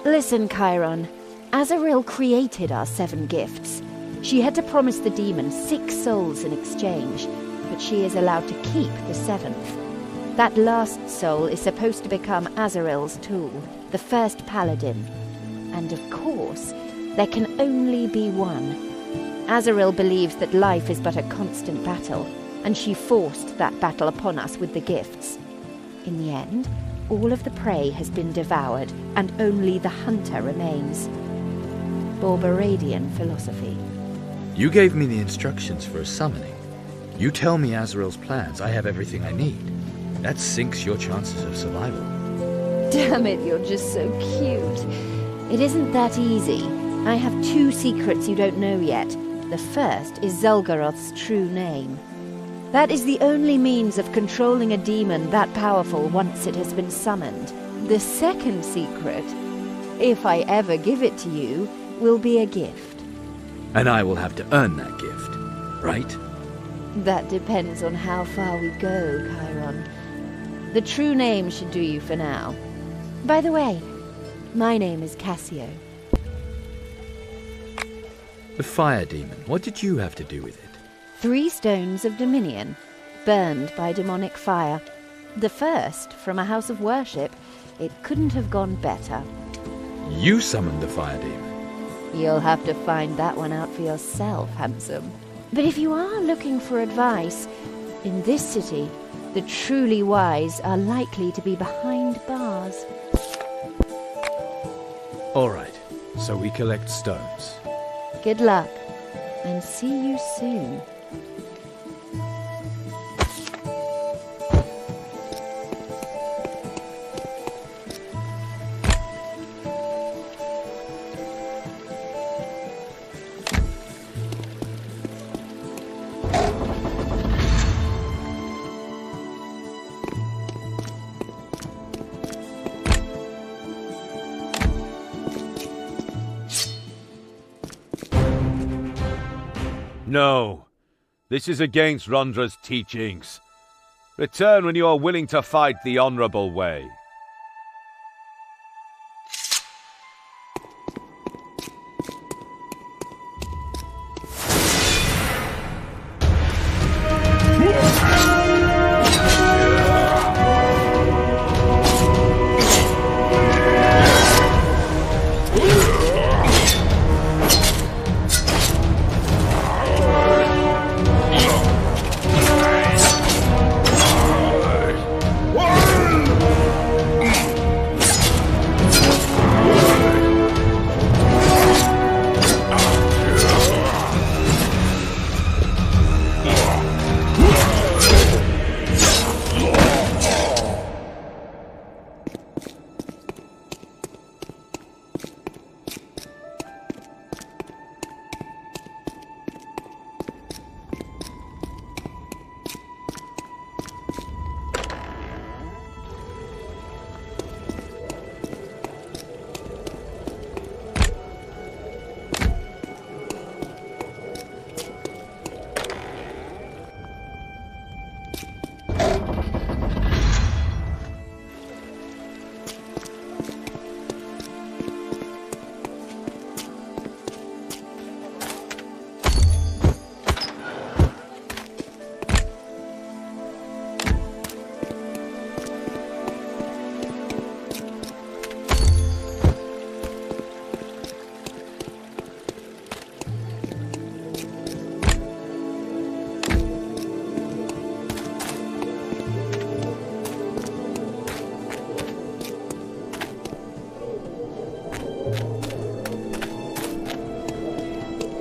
[SPEAKER 23] Listen, Chiron. Azrael created our 7 gifts. She had to promise the demon 6 souls in exchange, but she is allowed to keep the 7th. That last soul is supposed to become Azrael's tool, the first paladin. And of course, there can only be one. Azrael believes that life is but a constant battle, and she forced that battle upon us with the gifts. In the end, all of the prey has been devoured, and only the hunter remains. Borberadian philosophy.
[SPEAKER 6] You gave me the instructions for a summoning. You tell me Azrael's plans, I have everything I need. That sinks your chances of survival.
[SPEAKER 23] Damn it, you're just so cute. It isn't that easy. I have 2 secrets you don't know yet. The first is Zulgaroth's true name. That is the only means of controlling a demon that powerful once it has been summoned. The second secret, if I ever give it to you, will be a gift.
[SPEAKER 6] And I will have to earn that gift, right?
[SPEAKER 23] That depends on how far we go, Chiron. The true name should do you for now. By the way, my name is Cassio.
[SPEAKER 6] The fire demon, what did you have to do with it?
[SPEAKER 23] 3 stones of dominion, burned by demonic fire. The first from a house of worship. It couldn't have gone better.
[SPEAKER 6] You summoned the fire demon.
[SPEAKER 23] You'll have to find that one out for yourself, handsome. But if you are looking for advice, in this city, the truly wise are likely to be behind bars.
[SPEAKER 6] All right, so we collect stones.
[SPEAKER 23] Good luck, and see you soon.
[SPEAKER 21] No, this is against Rondra's teachings. Return when you are willing to fight the honorable way.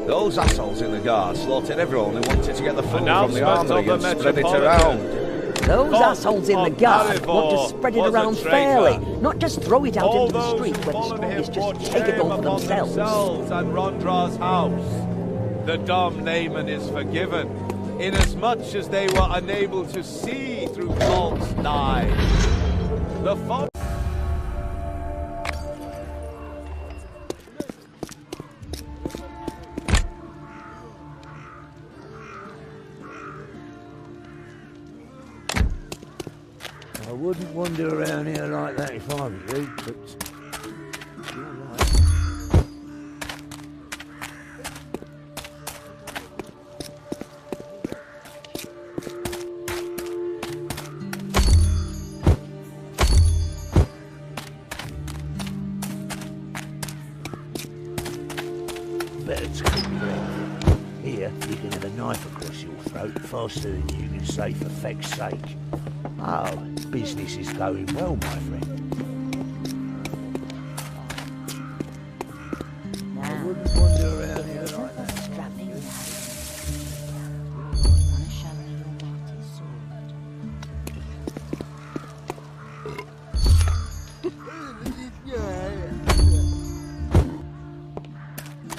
[SPEAKER 11] Those assholes in the guard slaughtered everyone who wanted to get the food from the
[SPEAKER 21] Announcement
[SPEAKER 11] armory
[SPEAKER 21] of the
[SPEAKER 11] and spread it
[SPEAKER 21] Metropolitan.
[SPEAKER 11] around.
[SPEAKER 4] Those assholes in the guard want to spread it
[SPEAKER 21] was a
[SPEAKER 4] around
[SPEAKER 21] traitor.
[SPEAKER 4] fairly, not just throw it out
[SPEAKER 21] All
[SPEAKER 4] into the
[SPEAKER 21] those
[SPEAKER 4] street
[SPEAKER 21] who
[SPEAKER 4] where the
[SPEAKER 21] followed him
[SPEAKER 4] strongest
[SPEAKER 21] brought
[SPEAKER 4] just take it
[SPEAKER 21] shame
[SPEAKER 4] all for
[SPEAKER 21] upon
[SPEAKER 4] themselves.
[SPEAKER 21] and Rondra's house. The dumb layman is forgiven, inasmuch as they were unable to see through false lies. The false...
[SPEAKER 22] I wouldn't wander around here like that if I was you, but you're right. Better to cook bread. Here, you can have a knife across your throat faster than you can say for feck's sake. Oh, business is going well, my friend. I wouldn't wander around here like that.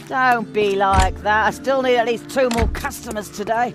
[SPEAKER 18] Don't be like that. I still need at least 2 more customers today.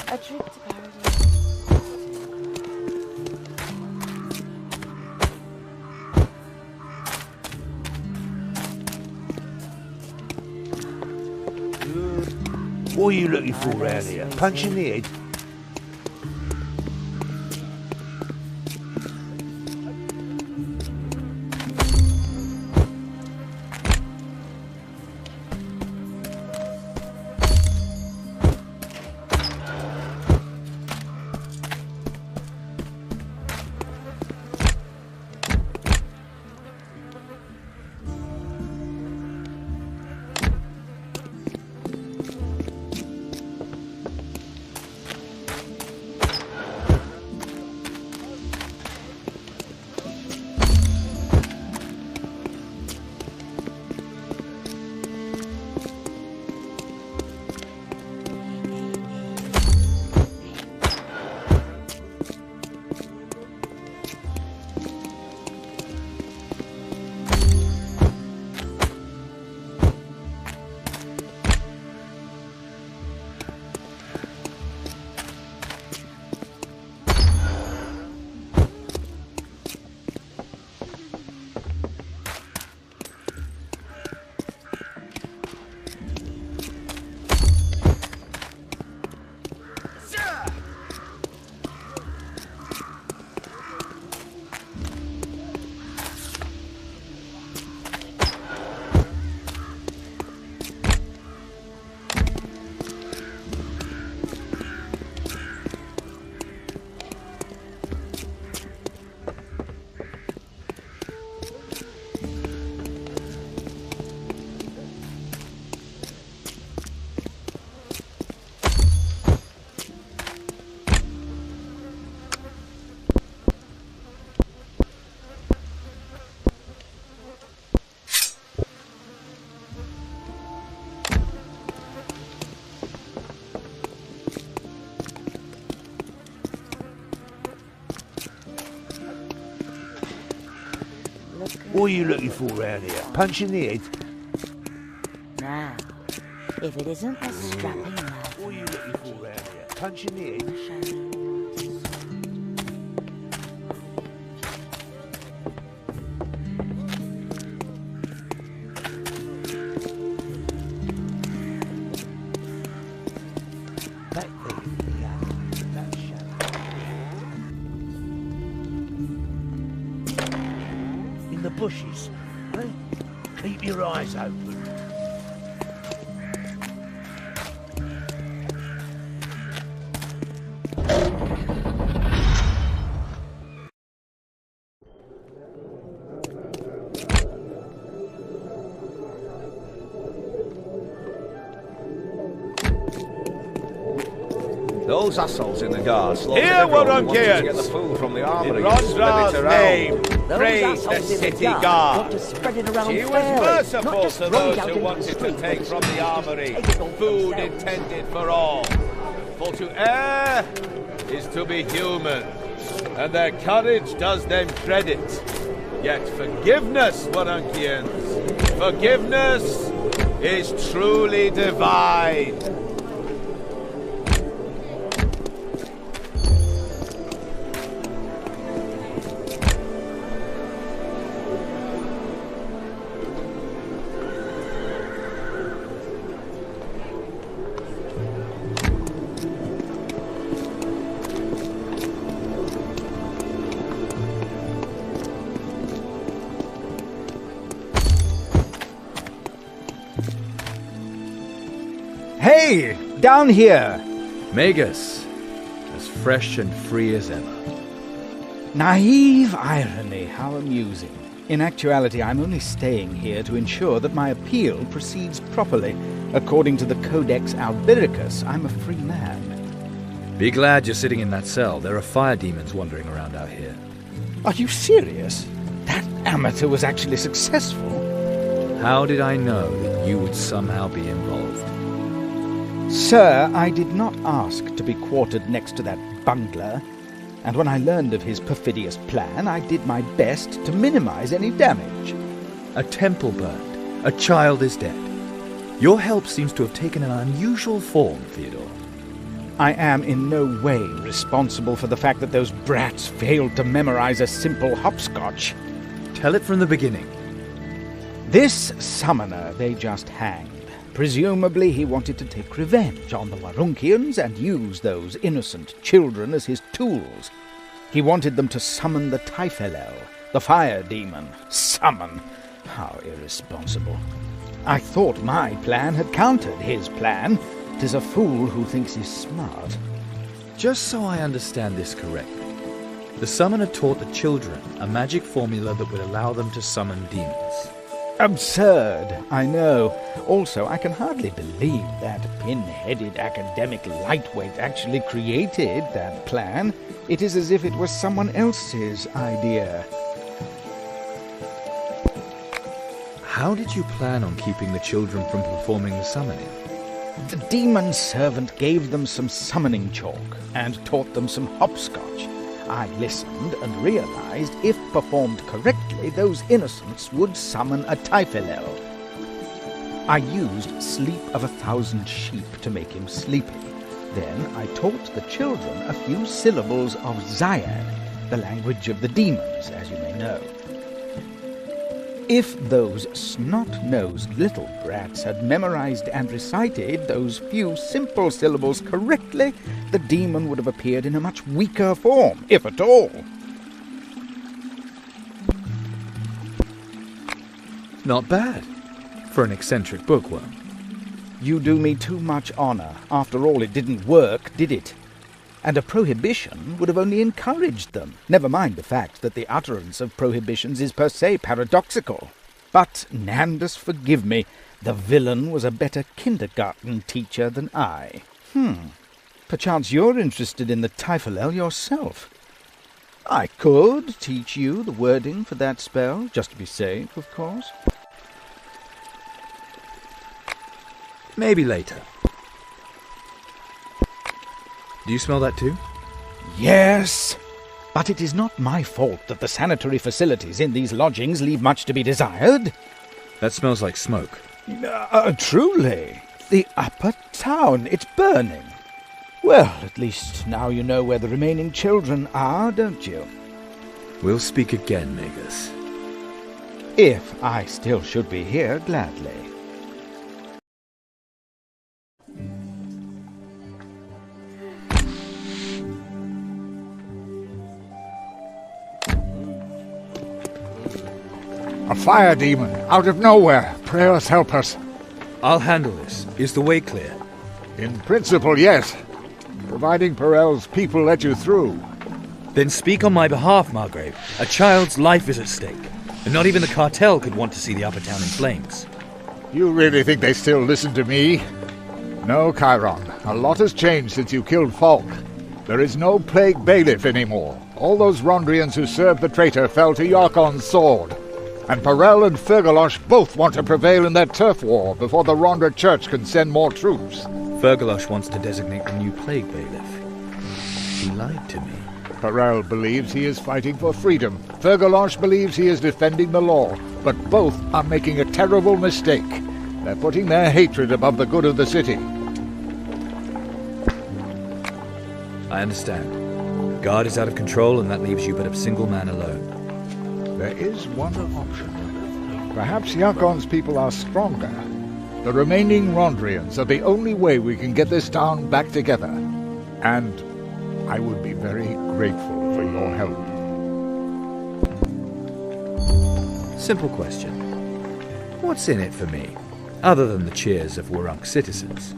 [SPEAKER 16] A trip to paradise.
[SPEAKER 22] What are you looking for round here? Punch in the head? What are you looking for round here? Punch in the head?
[SPEAKER 16] Now, if it isn't the strapping lad.
[SPEAKER 22] What are you looking for round here? Punch in the head? Back there, that shadow. In the bushes, eh? Keep your eyes open.
[SPEAKER 11] Those assholes in the guard
[SPEAKER 21] Here, Warhammer
[SPEAKER 11] to get the food from the armory.
[SPEAKER 21] In Rondra's name, praise the city guard. She was merciful to those who wanted to take from the armory food intended for all. For to err is to be human, and their courage does them credit. Yet forgiveness, Warunkians, forgiveness is truly divine.
[SPEAKER 9] Hey! Down here!
[SPEAKER 6] Magus, as fresh and free as ever.
[SPEAKER 9] Naive irony, how amusing. In actuality, I'm only staying here to ensure that my appeal proceeds properly. According to the Codex Albiricus, I'm a free man.
[SPEAKER 6] Be glad you're sitting in that cell. There are fire demons wandering around out here.
[SPEAKER 9] Are you serious? That amateur was actually successful?
[SPEAKER 6] How did I know that you would somehow be involved?
[SPEAKER 9] Sir, I did not ask to be quartered next to that bungler, and when I learned of his perfidious plan, I did my best to minimize any damage.
[SPEAKER 6] A temple burned. A child is dead. Your help seems to have taken an unusual form, Theodore.
[SPEAKER 9] I am in no way responsible for the fact that those brats failed to memorize a simple hopscotch.
[SPEAKER 6] Tell it from the beginning.
[SPEAKER 9] This summoner they just hanged. Presumably he wanted to take revenge on the Warunkians and use those innocent children as his tools. He wanted them to summon the Typhelel, the fire demon. Summon? How irresponsible. I thought my plan had countered his plan. 'Tis a fool who thinks he's smart.
[SPEAKER 6] Just so I understand this correctly, the summoner taught the children a magic formula that would allow them to summon demons.
[SPEAKER 9] Absurd, I know. Also, I can hardly believe that pin-headed academic lightweight actually created that plan. It is as if it was someone else's idea.
[SPEAKER 6] How did you plan on keeping the children from performing the summoning?
[SPEAKER 9] The demon servant gave them some summoning chalk and taught them some hopscotch. I listened and realized if performed correctly, those innocents would summon a Typhelel. I used Sleep of 1,000 Sheep to make him sleepy. Then I taught the children a few syllables of Zyad, the language of the demons, as you may know. If those snot-nosed little brats had memorized and recited those few simple syllables correctly, the demon would have appeared in a much weaker form, if at all.
[SPEAKER 6] Not bad, for an eccentric bookworm.
[SPEAKER 9] You do me too much honor. After all, it didn't work, did it? And a prohibition would have only encouraged them. Never mind the fact that the utterance of prohibitions is per se paradoxical. But, Nandus, forgive me, the villain was a better kindergarten teacher than I. Perchance you're interested in the Typhelel yourself. I could teach you the wording for that spell, just to be safe, of course.
[SPEAKER 6] Maybe later. Do you smell that too?
[SPEAKER 9] Yes!
[SPEAKER 15] But it is not my fault that the sanitary facilities in these lodgings leave much to be desired.
[SPEAKER 6] That smells like smoke.
[SPEAKER 15] Truly. The upper town, it's burning. Well, at least now you know where the remaining children are, don't you?
[SPEAKER 6] We'll speak again, Magus.
[SPEAKER 15] If I still should be here, gladly.
[SPEAKER 14] A fire demon, out of nowhere. Prayers help us.
[SPEAKER 6] I'll handle this. Is the way clear?
[SPEAKER 14] In principle, yes. Providing Perel's people let you through.
[SPEAKER 6] Then speak on my behalf, Margrave. A child's life is at stake. And not even the cartel could want to see the upper town in flames.
[SPEAKER 14] You really think they still listen to me? No, Chiron. A lot has changed since you killed Falk. There is no plague bailiff anymore. All those Rondrians who served the traitor fell to Yarkon's sword. And Perel and Fergalosh both want to prevail in their turf war before the Rondra Church can send more troops.
[SPEAKER 6] Fergalosh wants to designate the new plague bailiff. He lied to me.
[SPEAKER 14] Perel believes he is fighting for freedom. Fergalosh believes he is defending the law. But both are making a terrible mistake. They're putting their hatred above the good of the city.
[SPEAKER 6] I understand. Guard is out of control, and that leaves you but a single man alone.
[SPEAKER 14] There is one option. Perhaps Yarkon's people are stronger. The remaining Rondrians are the only way we can get this town back together. And I would be very grateful for your help.
[SPEAKER 6] Simple question. What's in it for me, other than the cheers of Warunk citizens?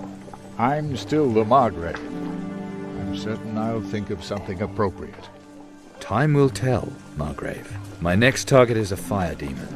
[SPEAKER 14] I'm still the Margrave. I'm certain I'll think of something appropriate.
[SPEAKER 6] Time will tell, Margrave. My next target is a fire demon.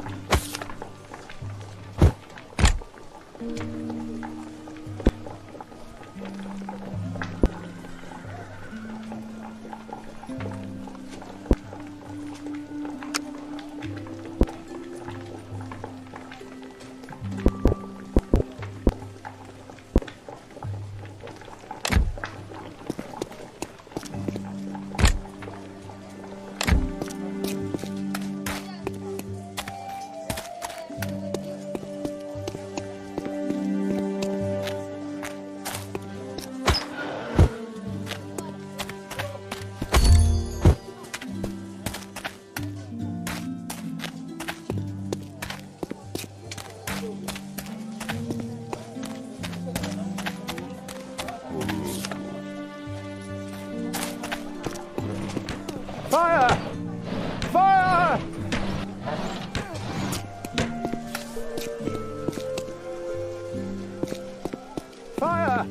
[SPEAKER 3] Fire! Fire! Fire!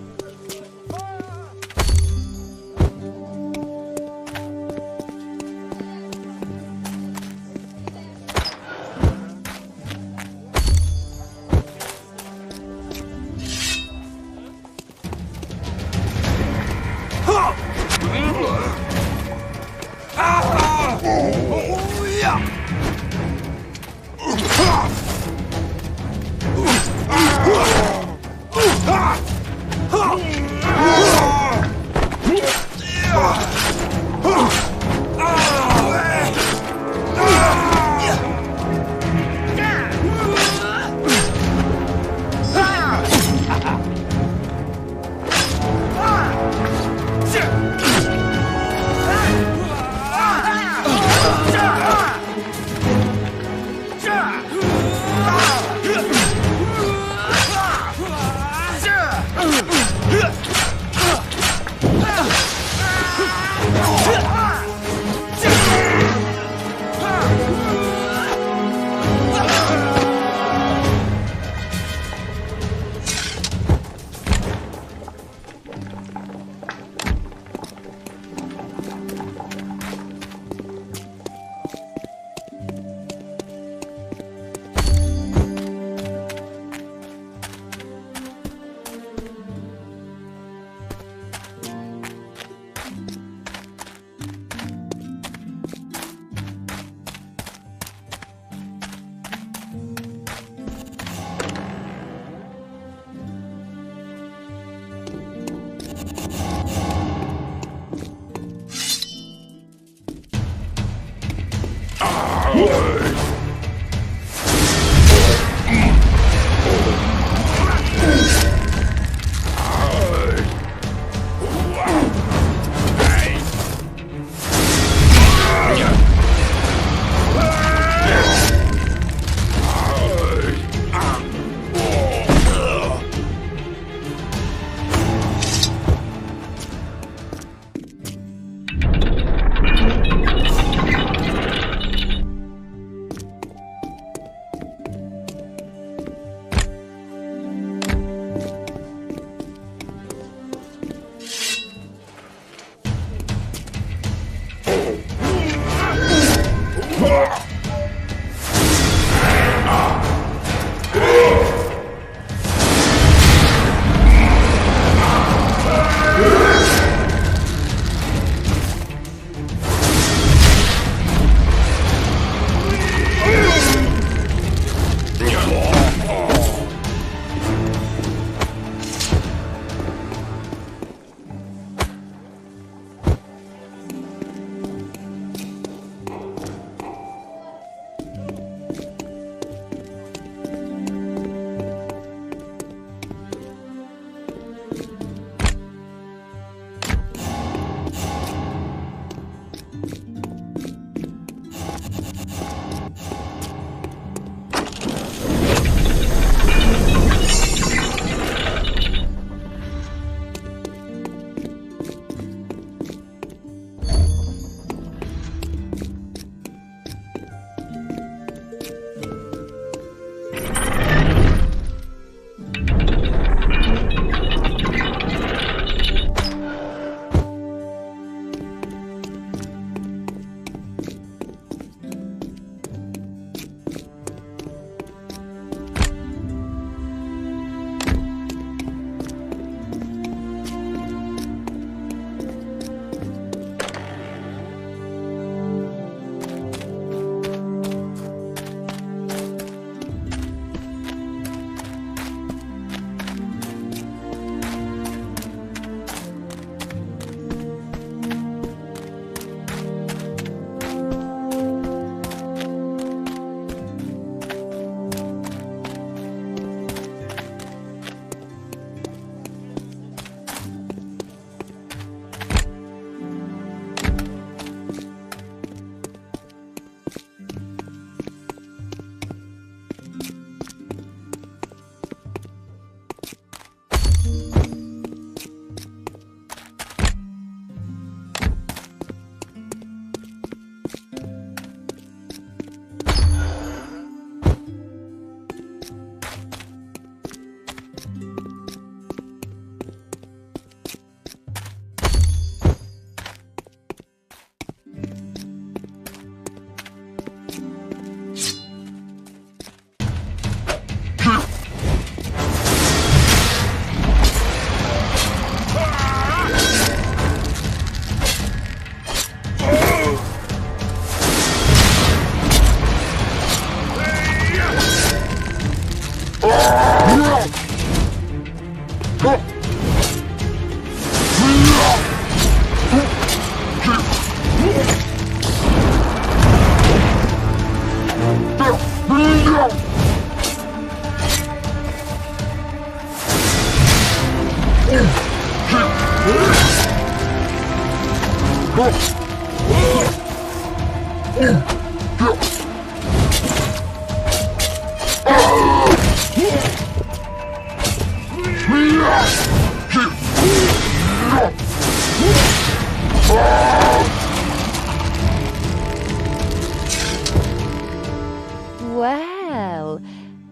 [SPEAKER 23] Well,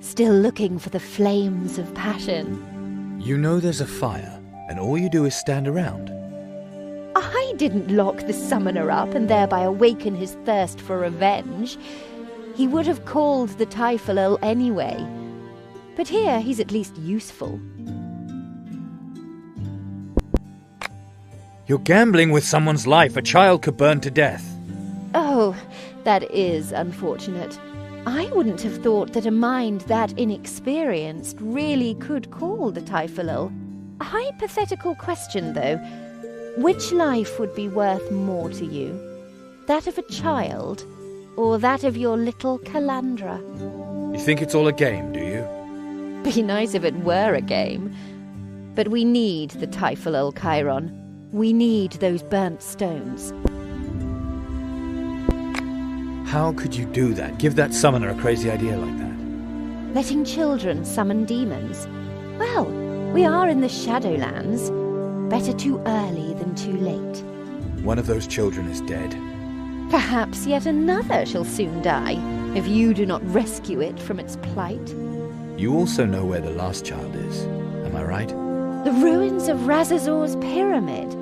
[SPEAKER 23] still looking for the flames of passion.
[SPEAKER 6] You know there's a fire, and all you do is stand around.
[SPEAKER 23] I didn't lock the summoner up and thereby awaken his thirst for revenge. He would have called the Typhonal anyway. But here he's at least useful.
[SPEAKER 6] You're gambling with someone's life. A child could burn to death.
[SPEAKER 23] Oh, that is unfortunate. I wouldn't have thought that a mind that inexperienced really could call the Typhonal. A hypothetical question, though. Which life would be worth more to you? That of a child, or that of your little Calandra?
[SPEAKER 6] You think it's all a game, do you?
[SPEAKER 23] Be nice if it were a game. But we need the Typhonal, Chiron. We need those burnt stones.
[SPEAKER 6] How could you do that? Give that summoner a crazy idea like that?
[SPEAKER 23] Letting children summon demons? Well, we are in the Shadowlands. Better too early than too late.
[SPEAKER 6] One of those children is dead.
[SPEAKER 23] Perhaps yet another shall soon die, if you do not rescue it from its plight.
[SPEAKER 6] You also know where the last child is, am I right?
[SPEAKER 23] The ruins of Razazor's pyramid.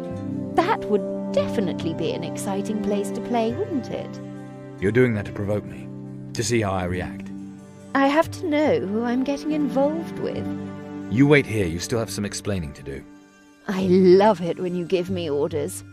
[SPEAKER 23] That would definitely be an exciting place to play, wouldn't it?
[SPEAKER 6] You're doing that to provoke me, to see how I react.
[SPEAKER 23] I have to know who I'm getting involved with.
[SPEAKER 6] You wait here, you still have some explaining to do.
[SPEAKER 23] I love it when you give me orders.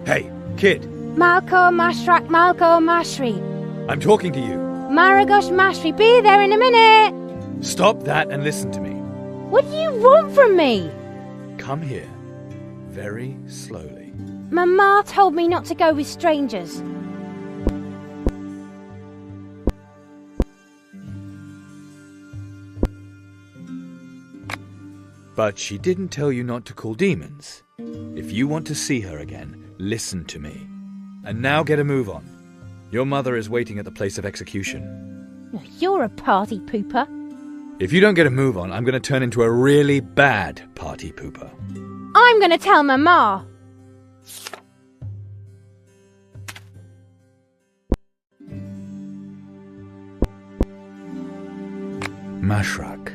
[SPEAKER 6] Hey, kid.
[SPEAKER 7] Malko Mashrak Malko Mashri.
[SPEAKER 6] I'm talking to you.
[SPEAKER 7] Maragosh Mashri, be there in a minute.
[SPEAKER 6] Stop that and listen to me.
[SPEAKER 7] What do you want from me?
[SPEAKER 6] Come here. very slowly.
[SPEAKER 7] Mama told me not to go with strangers.
[SPEAKER 6] But she didn't tell you not to call demons. If you want to see her again, listen to me. And now get a move on. Your mother is waiting at the place of execution.
[SPEAKER 7] You're a party pooper.
[SPEAKER 6] If you don't get a move on, I'm going to turn into a really bad party pooper.
[SPEAKER 7] I'm going to tell Mama.
[SPEAKER 6] Mashrak.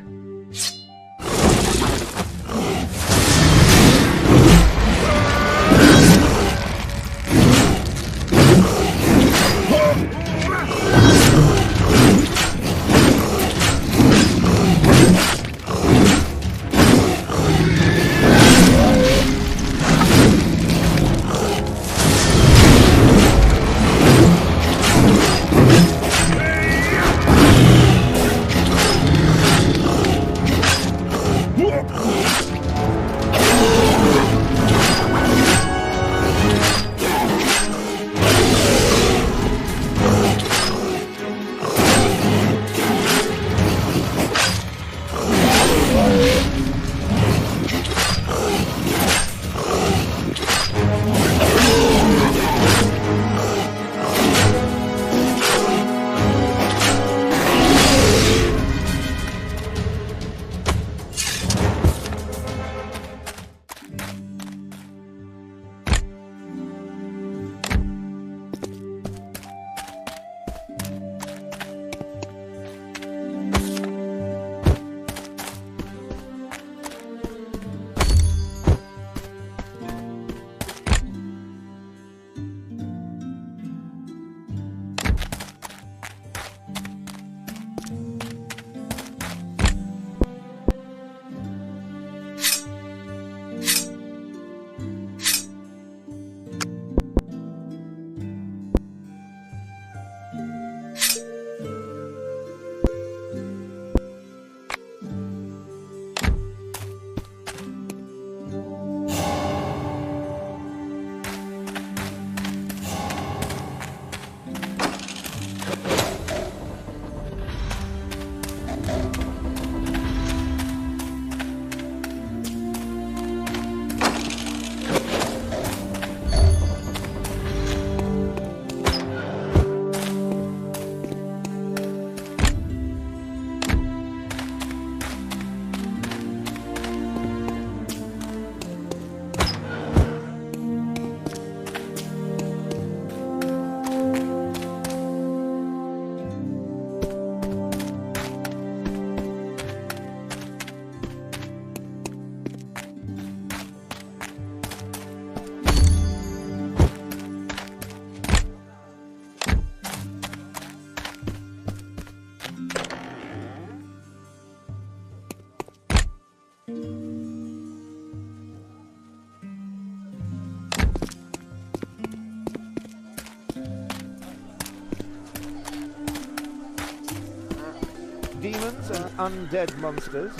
[SPEAKER 11] Demons and undead monsters.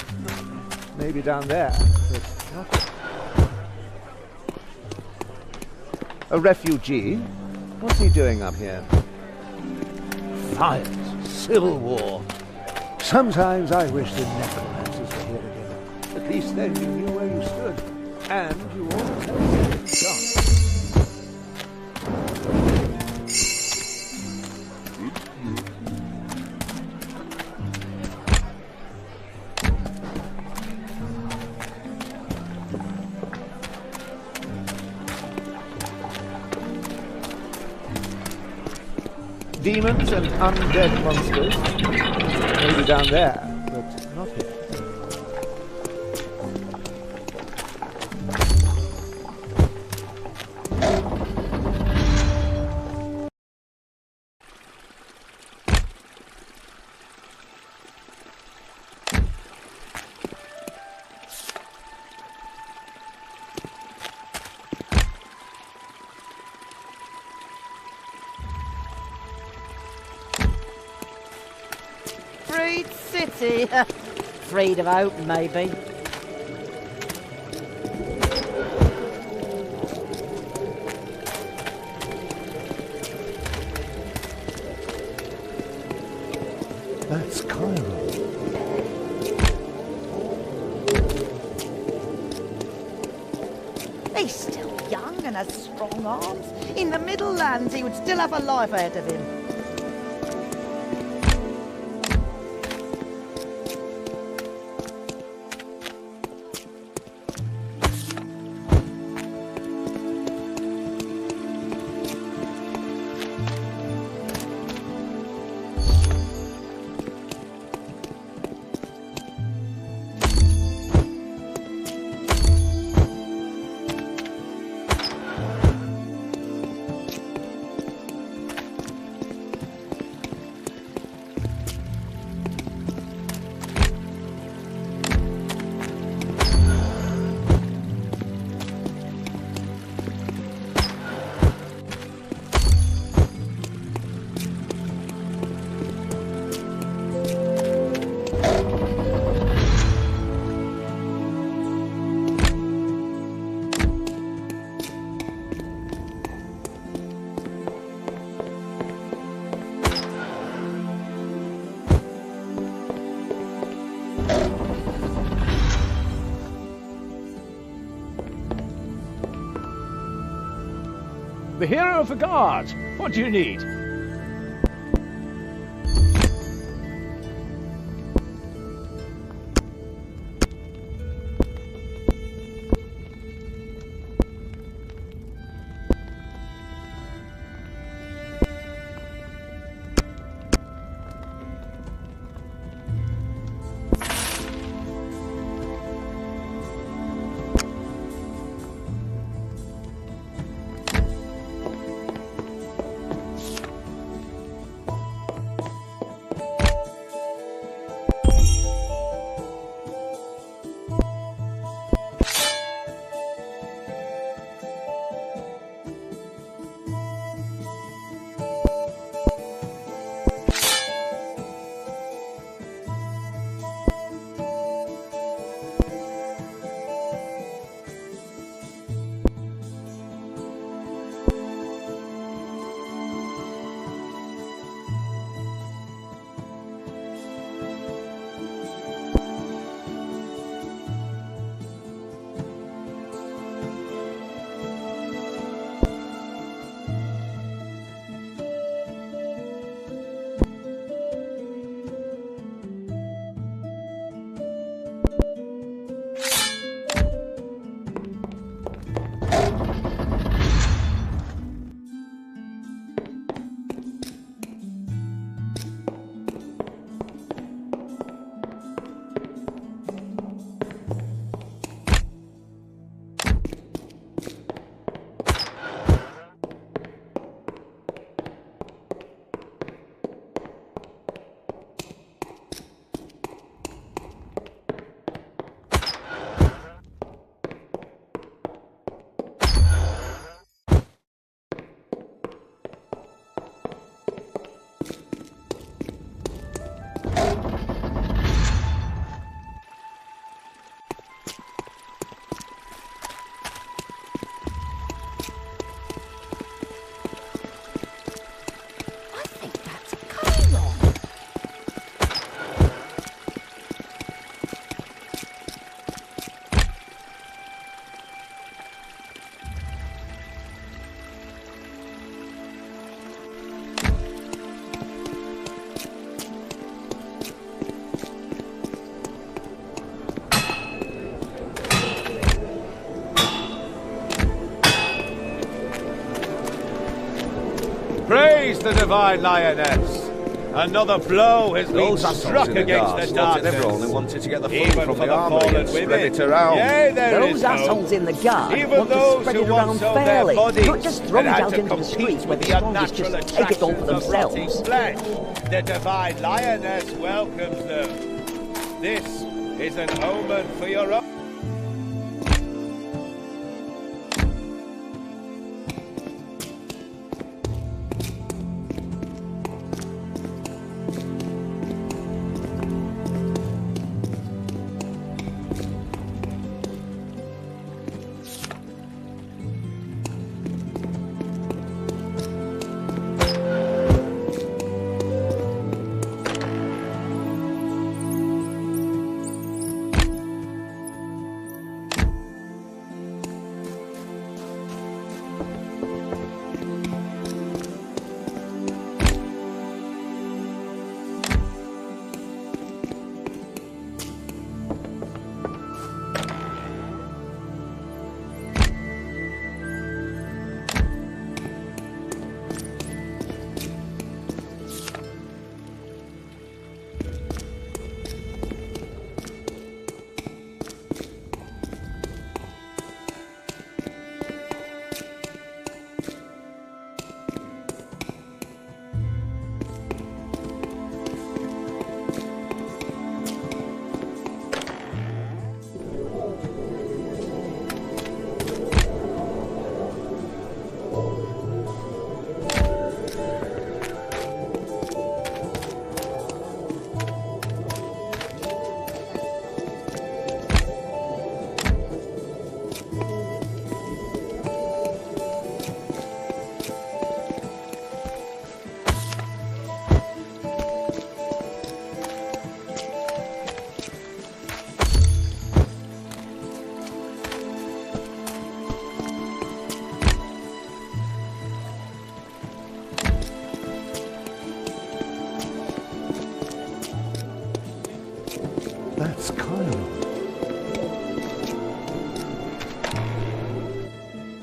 [SPEAKER 11] Maybe down there, but not. A refugee? What's he doing up here? Fires, civil war. Sometimes I wish the necromancers were here again. At least then you knew where you stood. And you always had a chance. Demons and undead monsters. Maybe down there, but not here.
[SPEAKER 18] Freed city. Freed of hope, maybe. young and has strong arms. In the Middle Lands, he would still have a life ahead of him.
[SPEAKER 9] The hero of the guards. What do you need?
[SPEAKER 21] Praise the divine lioness! Another blow has been struck against the darkness.
[SPEAKER 11] Everyone who wanted to get the food
[SPEAKER 21] Even
[SPEAKER 11] from
[SPEAKER 21] for
[SPEAKER 11] the armory and spread it around.
[SPEAKER 21] Yea, there
[SPEAKER 4] Those
[SPEAKER 21] is
[SPEAKER 4] assholes
[SPEAKER 21] hope.
[SPEAKER 4] in the guard
[SPEAKER 21] Even
[SPEAKER 4] want to
[SPEAKER 21] those
[SPEAKER 4] spread
[SPEAKER 21] who
[SPEAKER 4] it around
[SPEAKER 21] once sold
[SPEAKER 4] fairly,
[SPEAKER 21] their bodies
[SPEAKER 4] not just throw it
[SPEAKER 21] and had
[SPEAKER 4] out
[SPEAKER 21] to
[SPEAKER 4] into the
[SPEAKER 21] compete
[SPEAKER 4] streets where
[SPEAKER 21] with
[SPEAKER 4] the
[SPEAKER 21] the
[SPEAKER 4] strongest
[SPEAKER 21] unnatural
[SPEAKER 4] just take it all for
[SPEAKER 21] attractions of rotting
[SPEAKER 4] themselves.
[SPEAKER 21] flesh. The divine lioness welcomes them. This is an omen for your own.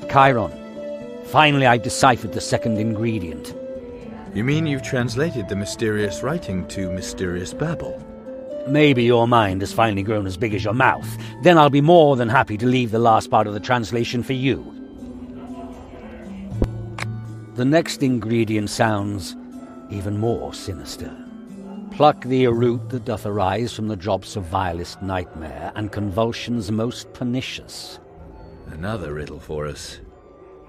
[SPEAKER 1] Chiron. Finally, I've deciphered the second ingredient.
[SPEAKER 8] You mean you've translated the mysterious writing to mysterious babble?
[SPEAKER 1] Maybe your mind has finally grown as big as your mouth. Then I'll be more than happy to leave the last part of the translation for you. The next ingredient sounds even more sinister. Pluck thee a root that doth arise from the drops of vilest nightmare and convulsions most pernicious.
[SPEAKER 8] Another riddle for us.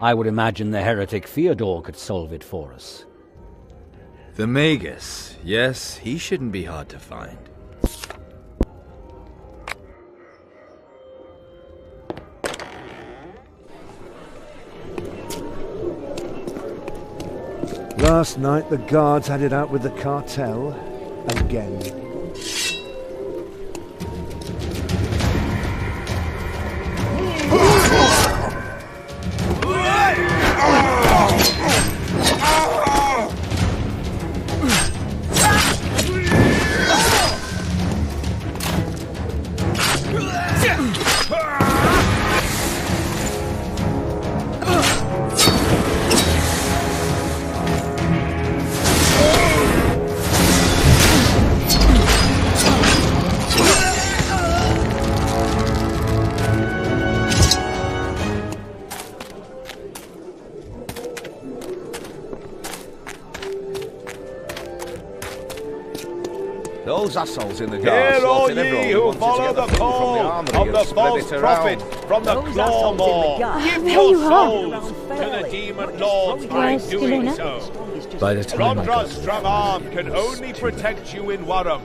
[SPEAKER 1] I would imagine the heretic Theodore could solve it for us.
[SPEAKER 8] The Magus. Yes, he shouldn't be hard to find.
[SPEAKER 11] Last night the guards had it out with the cartel again.
[SPEAKER 21] Those assholes in the guards. Hear all ye who follow the call of the false prophet from the Clawmore. Give your souls to the demon lords by doing so.
[SPEAKER 8] By the time
[SPEAKER 21] Rondra's strong arm can only protect you in Warham,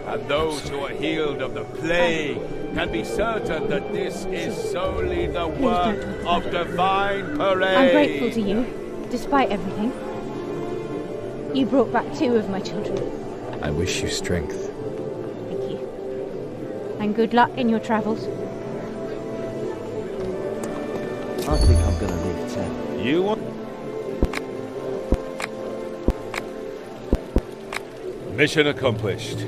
[SPEAKER 21] and those who are healed of the plague can be certain that this is solely the work of divine parade.
[SPEAKER 7] I'm grateful to you, despite everything. You brought back 2 of my children.
[SPEAKER 8] I wish you strength.
[SPEAKER 7] Thank you. And good luck in your travels.
[SPEAKER 22] I think I'm gonna leave town.
[SPEAKER 21] You want... Mission accomplished.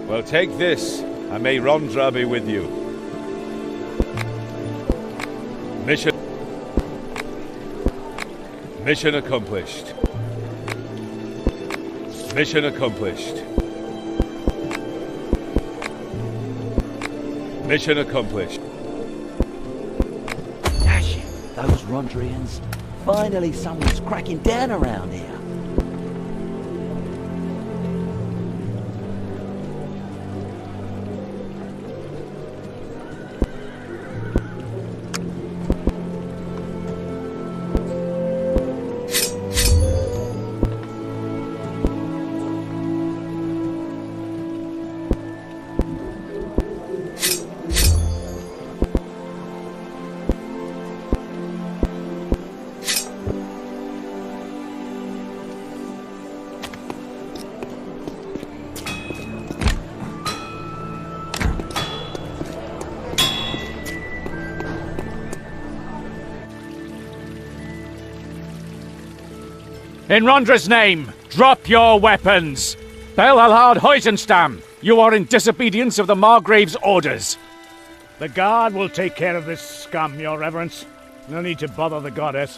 [SPEAKER 21] Well, take this, and may Rondra be with you. Mission accomplished. Mission accomplished. Mission accomplished.
[SPEAKER 22] Dash it, those Rondrians. Finally someone's cracking down around here.
[SPEAKER 9] In Rondra's name, drop your weapons! Belhalhard Heusenstam, you are in disobedience of the Margrave's orders.
[SPEAKER 10] The guard will take care of this scum, your reverence. No need to bother the goddess.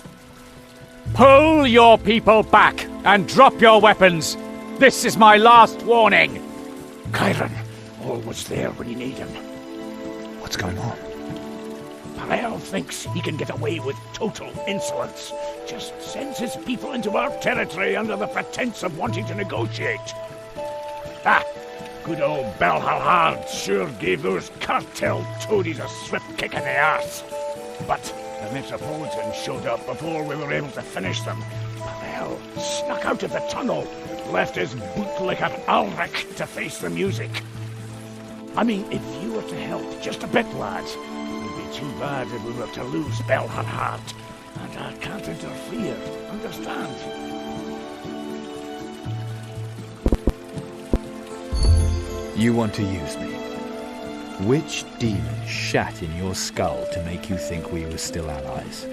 [SPEAKER 9] Pull your people back and drop your weapons! This is my last warning!
[SPEAKER 17] Chiron, always there when you need him.
[SPEAKER 8] What's going on?
[SPEAKER 17] Parel thinks he can get away with total insolence. Just sends his people into our territory under the pretense of wanting to negotiate. Ah, good old Belhalhard sure gave those cartel toadies a swift kick in the ass. But the Metropolitans showed up before we were able to finish them. Parel snuck out of the tunnel, left his bootlicker Ulrich to face the music. I mean, if you were to help just a bit, lads, too bad if we were to lose Belhalhard. And I can't interfere, understand?
[SPEAKER 8] You want to use me? Which demon shat in your skull to make you think we were still allies?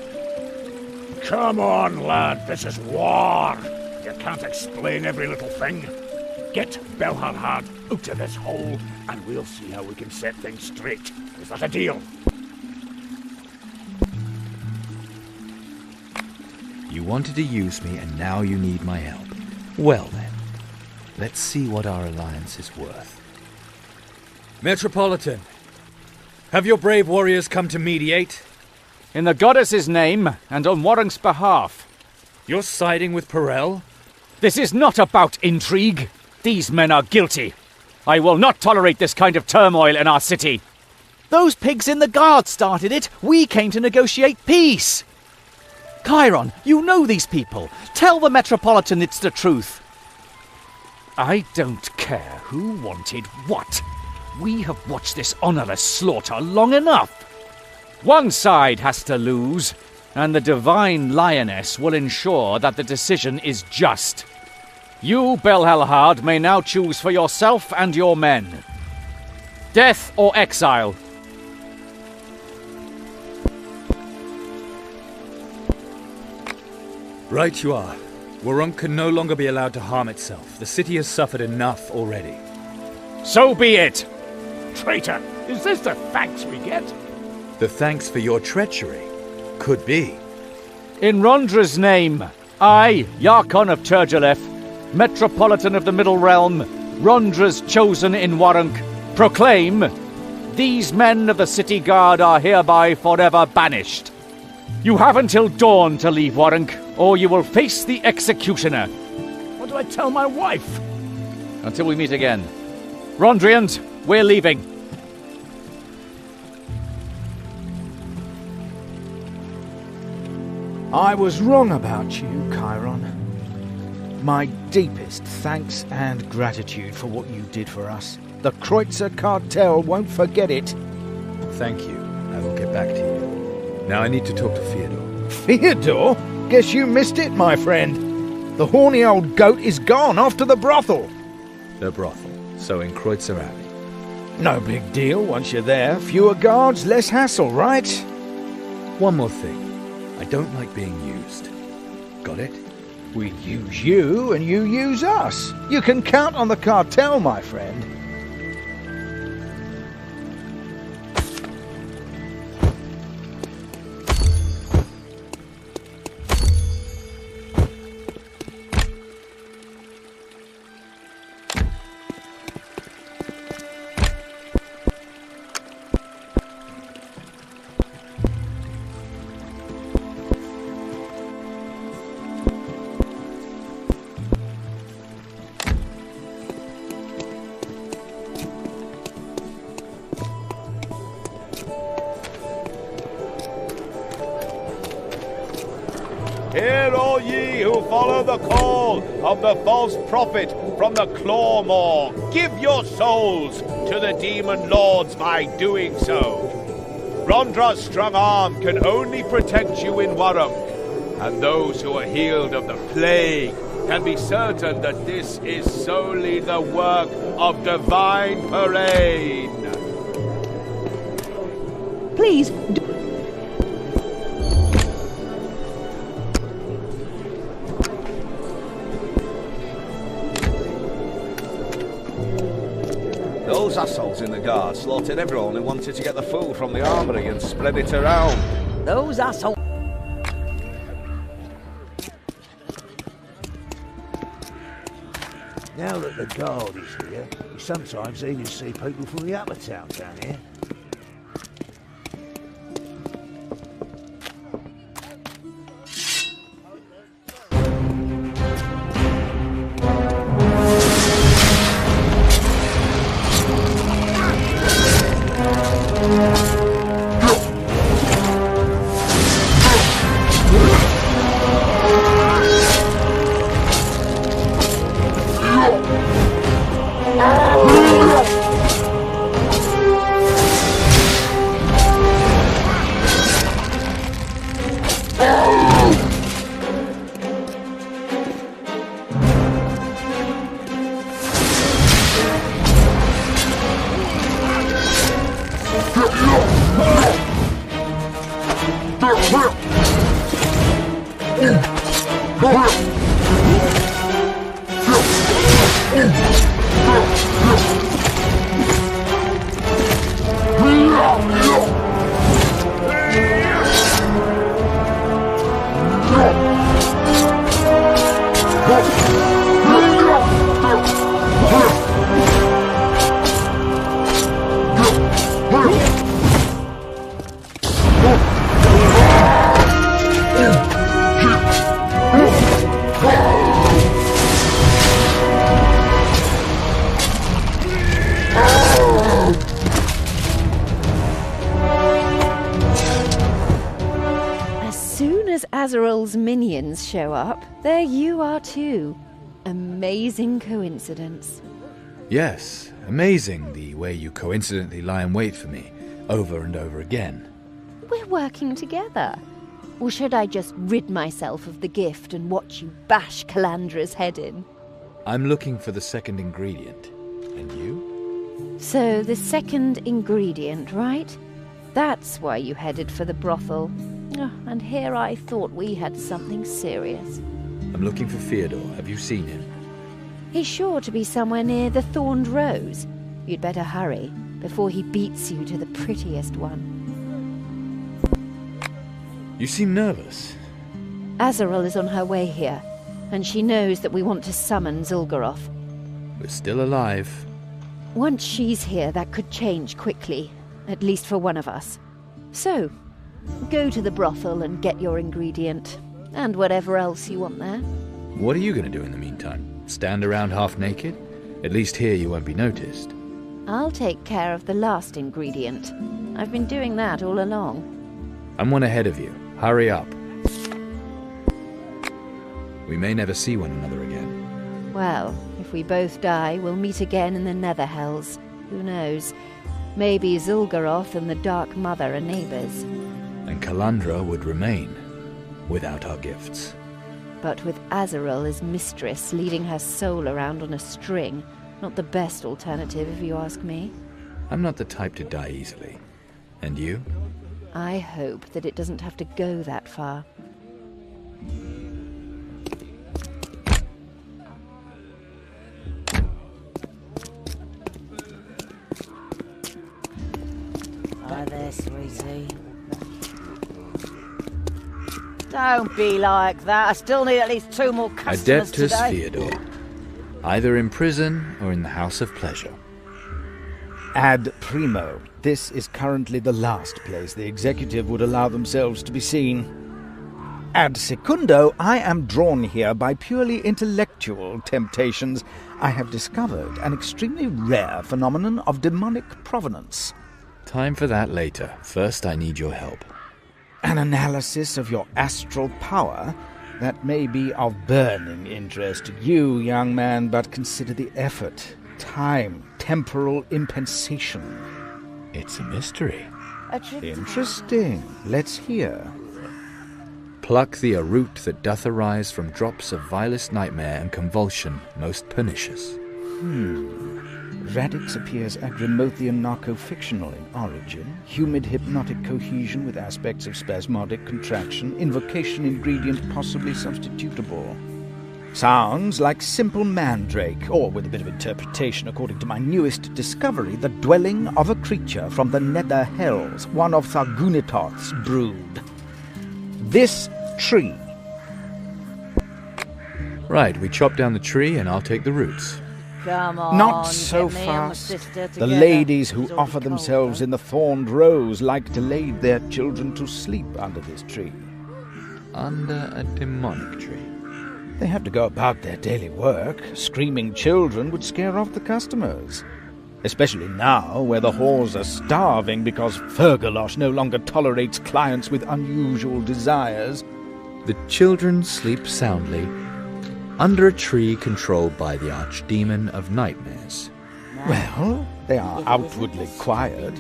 [SPEAKER 17] Come on, lad, this is war! You can't explain every little thing. Get Belhalhard out of this hole, and we'll see how we can set things straight. Is that a deal?
[SPEAKER 8] You wanted to use me, and now you need my help. Well then, let's see what our alliance is worth.
[SPEAKER 6] Metropolitan, have your brave warriors come to mediate?
[SPEAKER 9] In the goddess's name, and on Warrank's behalf.
[SPEAKER 6] You're siding with Perel?
[SPEAKER 9] This is not about intrigue. These men are guilty. I will not tolerate this kind of turmoil in our city.
[SPEAKER 15] Those pigs in the guard started it. We came to negotiate peace. Chiron, you know these people. Tell the Metropolitan it's the truth.
[SPEAKER 9] I don't care who wanted what. We have watched this honorless slaughter long enough. One side has to lose, and the Divine Lioness will ensure that the decision is just. You, Belhelhard, may now choose for yourself and your men. Death or exile.
[SPEAKER 6] Right you are. Warunk can no longer be allowed to harm itself. The city has suffered enough already.
[SPEAKER 9] So be it!
[SPEAKER 10] Traitor, is this the thanks we get?
[SPEAKER 8] The thanks for your treachery. Could be.
[SPEAKER 9] In Rondra's name, I, Yarkon of Turgelef, Metropolitan of the Middle Realm, Rondra's chosen in Warrank, proclaim, these men of the City Guard are hereby forever banished. You have until dawn to leave Warrank, or you will face the executioner.
[SPEAKER 10] What do I tell my wife?
[SPEAKER 9] Until we meet again. Rondrians, we're leaving.
[SPEAKER 15] I was wrong about you, Chiron. My deepest thanks and gratitude for what you did for us. The Kreutzer cartel won't forget it.
[SPEAKER 8] Thank you. I will get back to you. Now I need to talk to Fyodor.
[SPEAKER 15] Fyodor? Guess you missed it, my friend. The horny old goat is gone off to the brothel.
[SPEAKER 8] The brothel. So in Kreutzer Abbey.
[SPEAKER 15] No big deal once you're there. Fewer guards, less hassle, right?
[SPEAKER 8] One more thing. I don't like being used. Got it?
[SPEAKER 15] We use you and you use us. You can count on the cartel, my friend.
[SPEAKER 21] Hear all ye who follow the call of the false prophet from the Clawmaw. Give your souls to the demon lords by doing so. Rondra's strong arm can only protect you in Warunk, and those who are healed of the plague can be certain that this is solely the work of Divine Parain.
[SPEAKER 4] Please,
[SPEAKER 21] Those assholes in the guard slaughtered everyone who wanted to get the food from the armory and spread it around.
[SPEAKER 4] Those assholes.
[SPEAKER 22] Now that the guard is here, you sometimes even see people from the upper town down here.
[SPEAKER 23] as Azrael's minions show up, there you are too. Amazing coincidence.
[SPEAKER 6] Yes, amazing the way you coincidentally lie in wait for me, over and over again.
[SPEAKER 23] We're working together. Or should I just rid myself of the gift and watch you bash Calandra's head in?
[SPEAKER 6] I'm looking for the second ingredient. And you?
[SPEAKER 23] So, the second ingredient, right? That's why you headed for the brothel. Oh, and here I thought we had something serious.
[SPEAKER 6] I'm looking for Theodore. Have you seen him?
[SPEAKER 23] He's sure to be somewhere near the Thorned Rose. You'd better hurry, before he beats you to the prettiest one.
[SPEAKER 6] You seem nervous.
[SPEAKER 23] Azrael is on her way here, and she knows that we want to summon Zul'Garoth.
[SPEAKER 6] We're still alive.
[SPEAKER 23] Once she's here, that could change quickly, at least for one of us. So, go to the brothel and get your ingredient, and whatever else you want there.
[SPEAKER 6] What are you going to do in the meantime? Stand around half naked? At least here you won't be noticed.
[SPEAKER 23] I'll take care of the last ingredient. I've been doing that all along.
[SPEAKER 6] I'm one ahead of you. Hurry up. We may never see one another again.
[SPEAKER 23] Well, if we both die, we'll meet again in the Nether Hells. Who knows? Maybe Zul'Garoth and the Dark Mother are neighbours.
[SPEAKER 6] And Calandra would remain, without our gifts.
[SPEAKER 23] But with Azrael as mistress, leading her soul around on a string, not the best alternative if you ask me.
[SPEAKER 6] I'm not the type to die easily. And you?
[SPEAKER 23] I hope that it doesn't have to go that far.
[SPEAKER 18] Hi there, sweetie. Don't be like that. I still need at least 2 more customers
[SPEAKER 6] Adeptus
[SPEAKER 18] today.
[SPEAKER 6] Theodore. Either in prison or in the House of Pleasure.
[SPEAKER 15] Ad primo. This is currently the last place the executive would allow themselves to be seen. Ad secundo, I am drawn here by purely intellectual temptations. I have discovered an extremely rare phenomenon of demonic provenance.
[SPEAKER 6] Time for that later. First, I need your help.
[SPEAKER 15] An analysis of your astral power that may be of burning interest to you, young man, but consider the effort, time, temporal impensation.
[SPEAKER 6] It's a mystery.
[SPEAKER 15] Interesting. Let's hear.
[SPEAKER 6] Pluck thee a root that doth arise from drops of vilest nightmare and convulsion most pernicious.
[SPEAKER 15] Radix appears Agrimothian narco-fictional in origin, humid hypnotic cohesion with aspects of spasmodic contraction, invocation ingredient possibly substitutable. Sounds like simple mandrake, or with a bit of interpretation according to my newest discovery, the dwelling of a creature from the Nether Hells, one of Thargunitoth's brood. This tree.
[SPEAKER 6] Right, we chop down the tree and I'll take the roots.
[SPEAKER 18] Come on,
[SPEAKER 15] Not so
[SPEAKER 18] get me and my
[SPEAKER 15] fast.
[SPEAKER 18] sister
[SPEAKER 15] The
[SPEAKER 18] together.
[SPEAKER 15] ladies who
[SPEAKER 18] It's all
[SPEAKER 15] offer
[SPEAKER 18] cold,
[SPEAKER 15] themselves in the Thorned Rose like to lay their children to sleep under this tree.
[SPEAKER 6] Under a demonic tree.
[SPEAKER 15] They have to go about their daily work. Screaming children would scare off the customers. Especially now, where the halls are starving because Fergalosh no longer tolerates clients with unusual desires.
[SPEAKER 6] The children sleep soundly under a tree controlled by the archdemon of nightmares.
[SPEAKER 15] Well, they are outwardly quiet.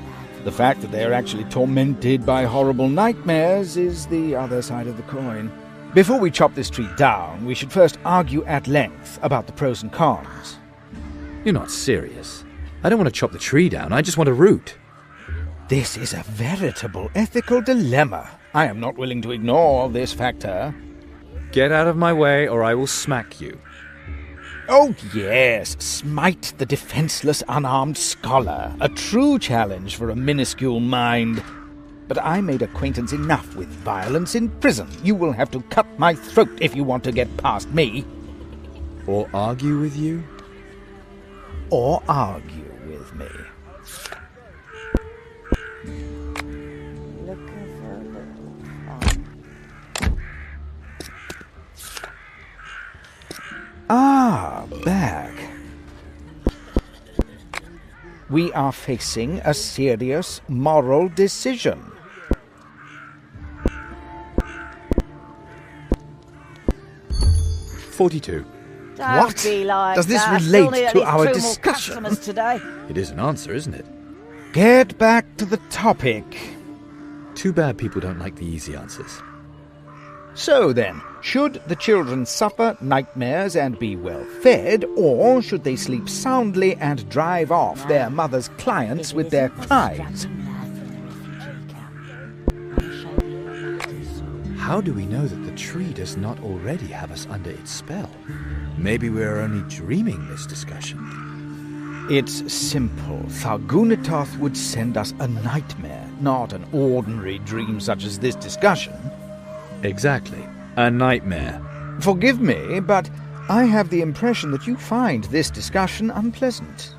[SPEAKER 15] The fact that they are actually tormented by horrible nightmares is the other side of the coin. Before we chop this tree down, we should first argue at length about the pros and cons.
[SPEAKER 6] You're not serious. I don't want to chop the tree down, I just want a root.
[SPEAKER 15] This is a veritable ethical dilemma. I am not willing to ignore this factor.
[SPEAKER 6] Get out of my way or I will smack you.
[SPEAKER 15] Oh yes, smite the defenseless unarmed scholar. A true challenge for a minuscule mind. But I made acquaintance enough with violence in prison. You will have to cut my throat if you want to get past me.
[SPEAKER 6] Or argue with you?
[SPEAKER 15] Or argue with me.
[SPEAKER 18] Looking for a little fun.
[SPEAKER 15] Back. We are facing a serious moral decision.
[SPEAKER 8] 42.
[SPEAKER 18] Don't
[SPEAKER 15] What?
[SPEAKER 18] be like
[SPEAKER 15] Does this
[SPEAKER 18] that.
[SPEAKER 15] relate
[SPEAKER 18] Still need at
[SPEAKER 15] to
[SPEAKER 18] least
[SPEAKER 15] our
[SPEAKER 18] 2 more
[SPEAKER 15] discussion?
[SPEAKER 18] customers today.
[SPEAKER 8] It is an answer, isn't it?
[SPEAKER 15] Get back to the topic.
[SPEAKER 8] Too bad people don't like the easy answers.
[SPEAKER 15] So then, should the children suffer nightmares and be well fed, or should they sleep soundly and drive off their mother's clients with their cries?
[SPEAKER 8] How do we know that the tree does not already have us under its spell? Maybe we are only dreaming this discussion.
[SPEAKER 15] It's simple. Thargunitoth would send us a nightmare, not an ordinary dream such as this discussion.
[SPEAKER 8] Exactly. A nightmare.
[SPEAKER 15] Forgive me, but I have the impression that you find this discussion unpleasant.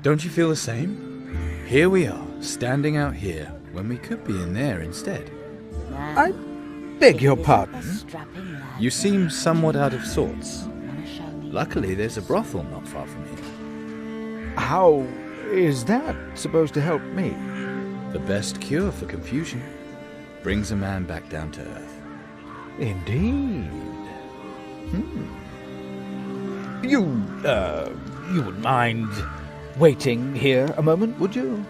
[SPEAKER 8] Don't you feel the same? Here we are, standing out here, when we could be in there instead.
[SPEAKER 15] I beg your pardon?
[SPEAKER 8] You seem somewhat out of sorts. Luckily, there's a brothel not far from here.
[SPEAKER 15] How is that supposed to help me?
[SPEAKER 8] The best cure for confusion. Brings a man back down to earth.
[SPEAKER 15] Indeed. You wouldn't mind waiting here a moment, would you?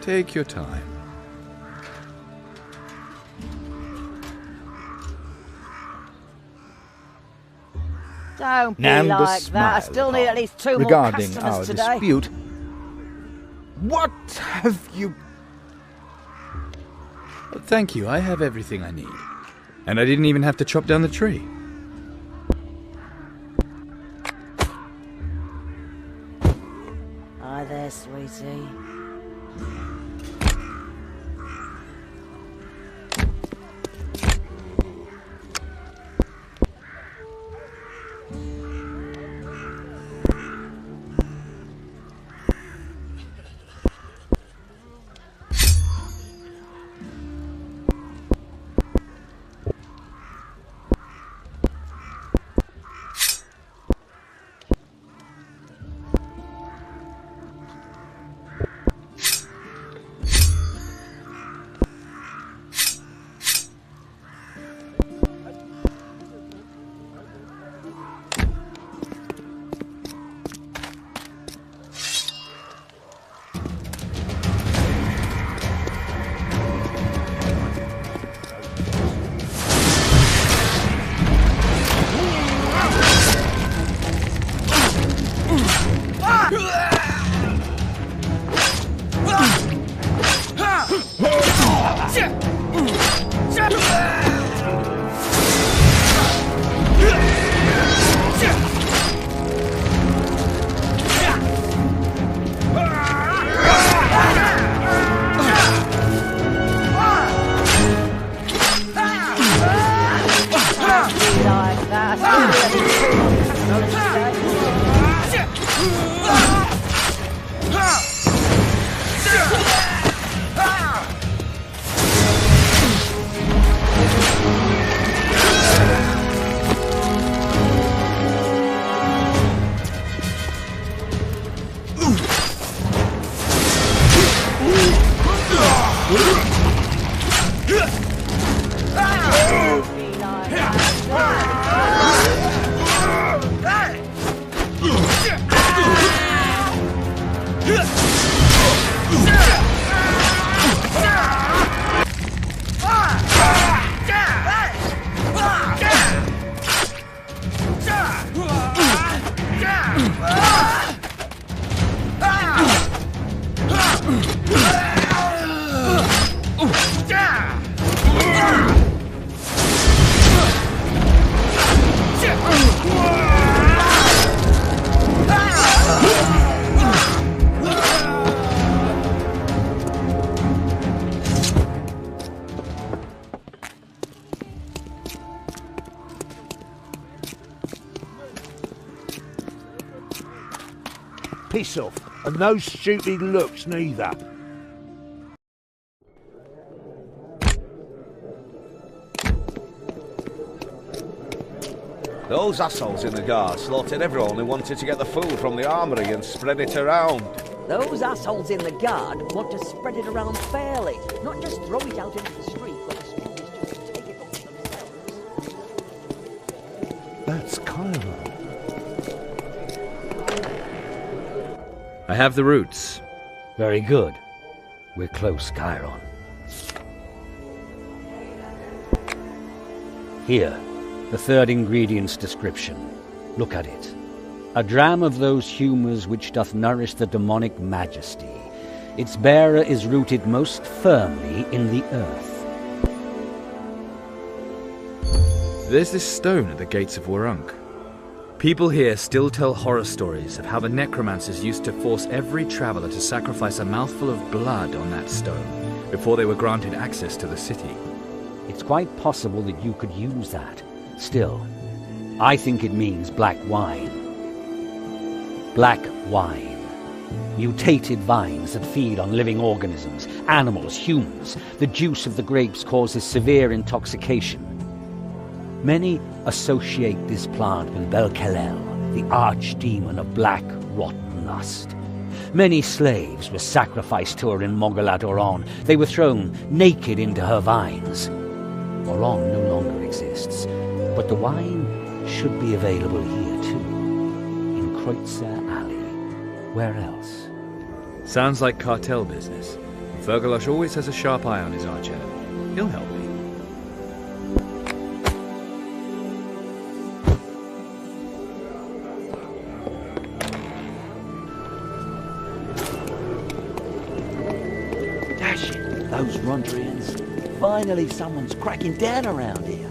[SPEAKER 8] Take your time.
[SPEAKER 18] Don't be
[SPEAKER 15] Nanda
[SPEAKER 18] like that. I
[SPEAKER 15] smiled
[SPEAKER 18] still need at least 2 more
[SPEAKER 15] regarding
[SPEAKER 18] customers
[SPEAKER 15] our
[SPEAKER 18] today.
[SPEAKER 15] dispute. What have you...
[SPEAKER 8] Thank you, I have everything I need. And I didn't even have to chop down the tree.
[SPEAKER 18] Hi there, sweetie.
[SPEAKER 22] Piss off, and no stupid looks neither.
[SPEAKER 21] Those assholes in the guard slaughtered everyone who wanted to get the food from the armory and spread it around.
[SPEAKER 4] Those assholes in the guard want to spread it around fairly, not just throw it out into the street where the strongest just can take it all themselves.
[SPEAKER 11] That's Chiron.
[SPEAKER 6] I have the roots.
[SPEAKER 1] Very good. We're close, Chiron. Here, the third ingredient's description. Look at it. A dram of those humours which doth nourish the demonic majesty. Its bearer is rooted most firmly in the earth.
[SPEAKER 6] There's this stone at the gates of Warunk. People here still tell horror stories of how the necromancers used to force every traveller to sacrifice a mouthful of blood on that stone before they were granted access to the city.
[SPEAKER 1] It's quite possible that you could use that. Still, I think it means black wine. Black wine. Mutated vines that feed on living organisms, animals, humans. The juice of the grapes causes severe intoxication. Many associate this plant with Bel-Kelel, the archdemon of black, rotten lust. Many slaves were sacrificed to her in Mogalat Oron. They were thrown naked into her vines. Oron no longer exists, but the wine should be available here too. In Kreutzer Alley. Where else?
[SPEAKER 6] Sounds like cartel business. Fergalosh always has a sharp eye on his archenemy. He'll help me.
[SPEAKER 22] Dash it, those Rondrians. Finally someone's cracking down around here.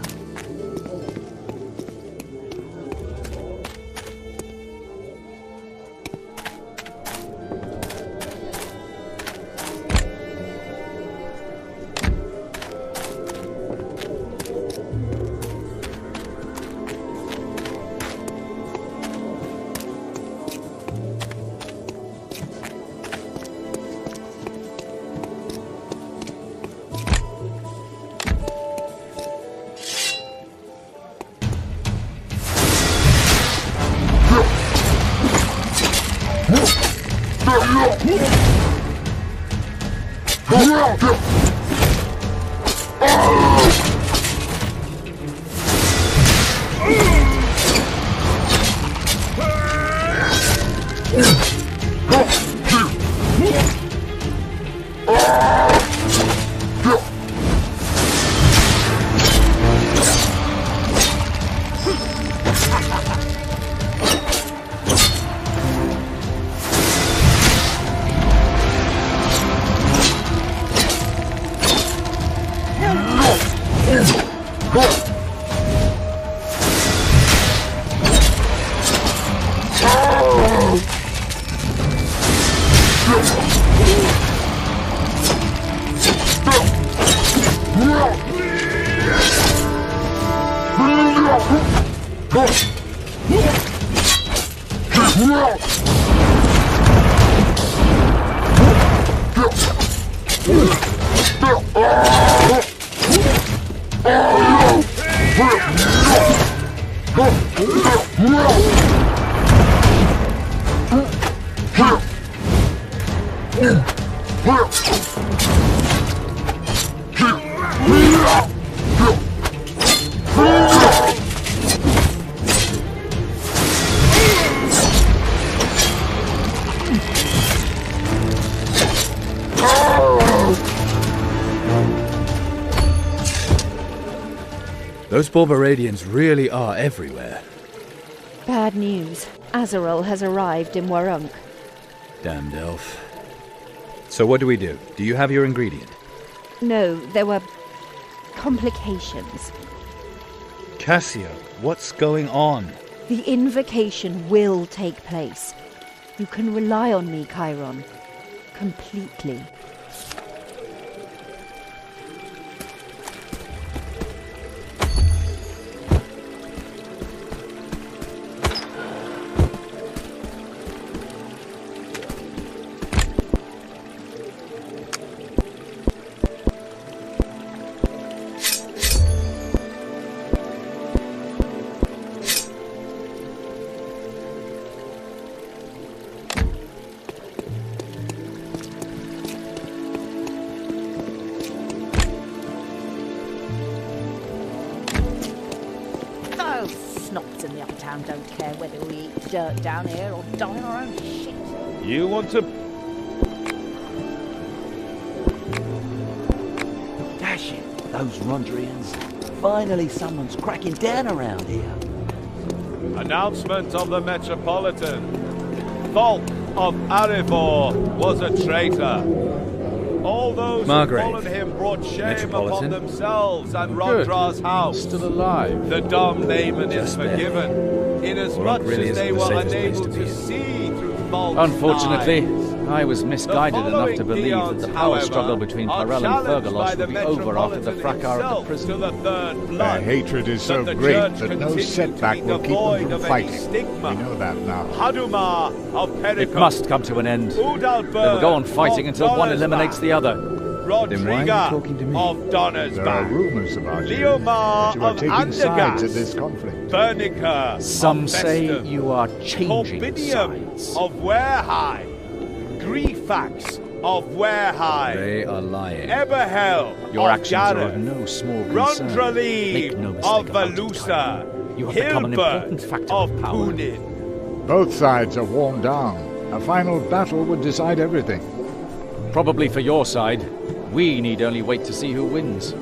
[SPEAKER 6] Those Borbaradians really are everywhere.
[SPEAKER 23] Bad news. Azarel has arrived in Warunk.
[SPEAKER 6] Damned elf. So what do we do? Do you have your ingredient?
[SPEAKER 23] No, there were complications.
[SPEAKER 6] Cassio, what's going on?
[SPEAKER 23] The invocation will take place. You can rely on me, Chiron. Completely.
[SPEAKER 18] kids in the upper town don't care whether we eat dirt down here or die in our own shit.
[SPEAKER 21] You want to...
[SPEAKER 22] Dash it, those Rondrians. Finally someone's cracking down around here.
[SPEAKER 21] Announcement of the Metropolitan. Falk of Arivor was a traitor. All those
[SPEAKER 8] Margrave,
[SPEAKER 21] who followed him brought shame upon
[SPEAKER 8] Metropolitan.
[SPEAKER 21] themselves and
[SPEAKER 9] Good.
[SPEAKER 21] Rondra's house.
[SPEAKER 9] Still alive.
[SPEAKER 21] The dumb layman is
[SPEAKER 8] Just there.
[SPEAKER 21] forgiven, inasmuch
[SPEAKER 8] really
[SPEAKER 21] as they
[SPEAKER 8] isn't the
[SPEAKER 21] were
[SPEAKER 8] safest place
[SPEAKER 21] unable
[SPEAKER 8] to
[SPEAKER 21] to
[SPEAKER 8] be in.
[SPEAKER 21] see through Falk's
[SPEAKER 9] Unfortunately,
[SPEAKER 21] lies.
[SPEAKER 9] I was misguided enough
[SPEAKER 21] following
[SPEAKER 9] to believe that the
[SPEAKER 21] Deons,
[SPEAKER 9] power
[SPEAKER 21] however,
[SPEAKER 9] struggle between
[SPEAKER 21] are
[SPEAKER 9] Perel and
[SPEAKER 21] challenged by
[SPEAKER 9] Fergalos
[SPEAKER 21] the
[SPEAKER 9] would be over after the
[SPEAKER 21] Metropolitan
[SPEAKER 9] fracas of
[SPEAKER 21] himself
[SPEAKER 9] the prison.
[SPEAKER 21] to the third
[SPEAKER 14] Their
[SPEAKER 21] blood.
[SPEAKER 14] hatred is so
[SPEAKER 21] the
[SPEAKER 14] great
[SPEAKER 21] church
[SPEAKER 14] that no
[SPEAKER 21] continues to
[SPEAKER 14] setback
[SPEAKER 21] be
[SPEAKER 14] will keep
[SPEAKER 21] devoid
[SPEAKER 14] them from
[SPEAKER 21] of any
[SPEAKER 14] fighting.
[SPEAKER 21] stigma.
[SPEAKER 14] We know that now.
[SPEAKER 21] Hadumar of Pericum.
[SPEAKER 9] It must come to an end. They
[SPEAKER 21] Udalbert
[SPEAKER 9] will go on fighting
[SPEAKER 21] of
[SPEAKER 9] until one
[SPEAKER 21] Donnersbach.
[SPEAKER 9] eliminates the other.
[SPEAKER 8] Then why are you
[SPEAKER 21] Rodriga
[SPEAKER 8] talking to me?
[SPEAKER 21] of
[SPEAKER 14] There are
[SPEAKER 21] Donnersbach.
[SPEAKER 14] rumors about you,
[SPEAKER 21] Leomar
[SPEAKER 14] that you are
[SPEAKER 21] of
[SPEAKER 14] taking sides in
[SPEAKER 21] Andergast.
[SPEAKER 14] this conflict.
[SPEAKER 21] Bernica
[SPEAKER 9] Some
[SPEAKER 21] of
[SPEAKER 9] say
[SPEAKER 21] Festum.
[SPEAKER 9] you are changing
[SPEAKER 21] Corbinium
[SPEAKER 9] sides.
[SPEAKER 21] of Warehigh. Grifax of Warehigh.
[SPEAKER 8] They are lying.
[SPEAKER 21] Eberhel
[SPEAKER 9] Your
[SPEAKER 21] of
[SPEAKER 9] actions are
[SPEAKER 21] Gareth.
[SPEAKER 9] of no small concern.
[SPEAKER 21] Rondraleave
[SPEAKER 9] Make no mistake
[SPEAKER 21] of
[SPEAKER 9] about it,
[SPEAKER 21] Valusa.
[SPEAKER 9] Tyrone. You have become an
[SPEAKER 21] Hilbert
[SPEAKER 9] important factor
[SPEAKER 21] of
[SPEAKER 9] of power.
[SPEAKER 21] Punin.
[SPEAKER 14] Both sides are worn down. A final battle would decide everything.
[SPEAKER 9] Probably for your side. We need only wait to see who wins.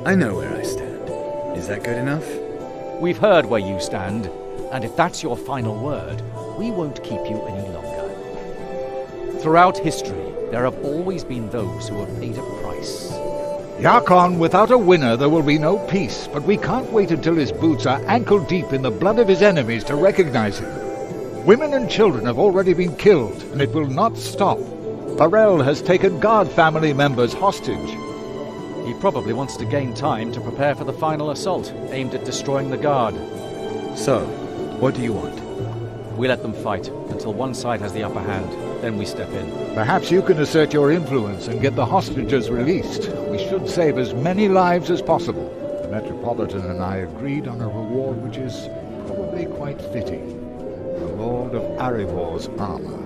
[SPEAKER 8] I know where I stand. Is that good enough?
[SPEAKER 9] We've heard where you stand, and if that's your final word, we won't keep you any longer. Throughout history, there have always been those who have paid a price.
[SPEAKER 14] Yakon, without a winner there will be no peace, but we can't wait until his boots are ankle-deep in the blood of his enemies to recognize him. Women and children have already been killed, and it will not stop. Perel has taken guard family members hostage.
[SPEAKER 9] He probably wants to gain time to prepare for the final assault, aimed at destroying the guard.
[SPEAKER 8] So, what do you want?
[SPEAKER 9] We let them fight, until one side has the upper hand, then we step in.
[SPEAKER 14] Perhaps you can assert your influence and get the hostages released. We should save as many lives as possible. The Metropolitan and I agreed on a reward which is probably quite fitting. The Lord of Arivor's armor.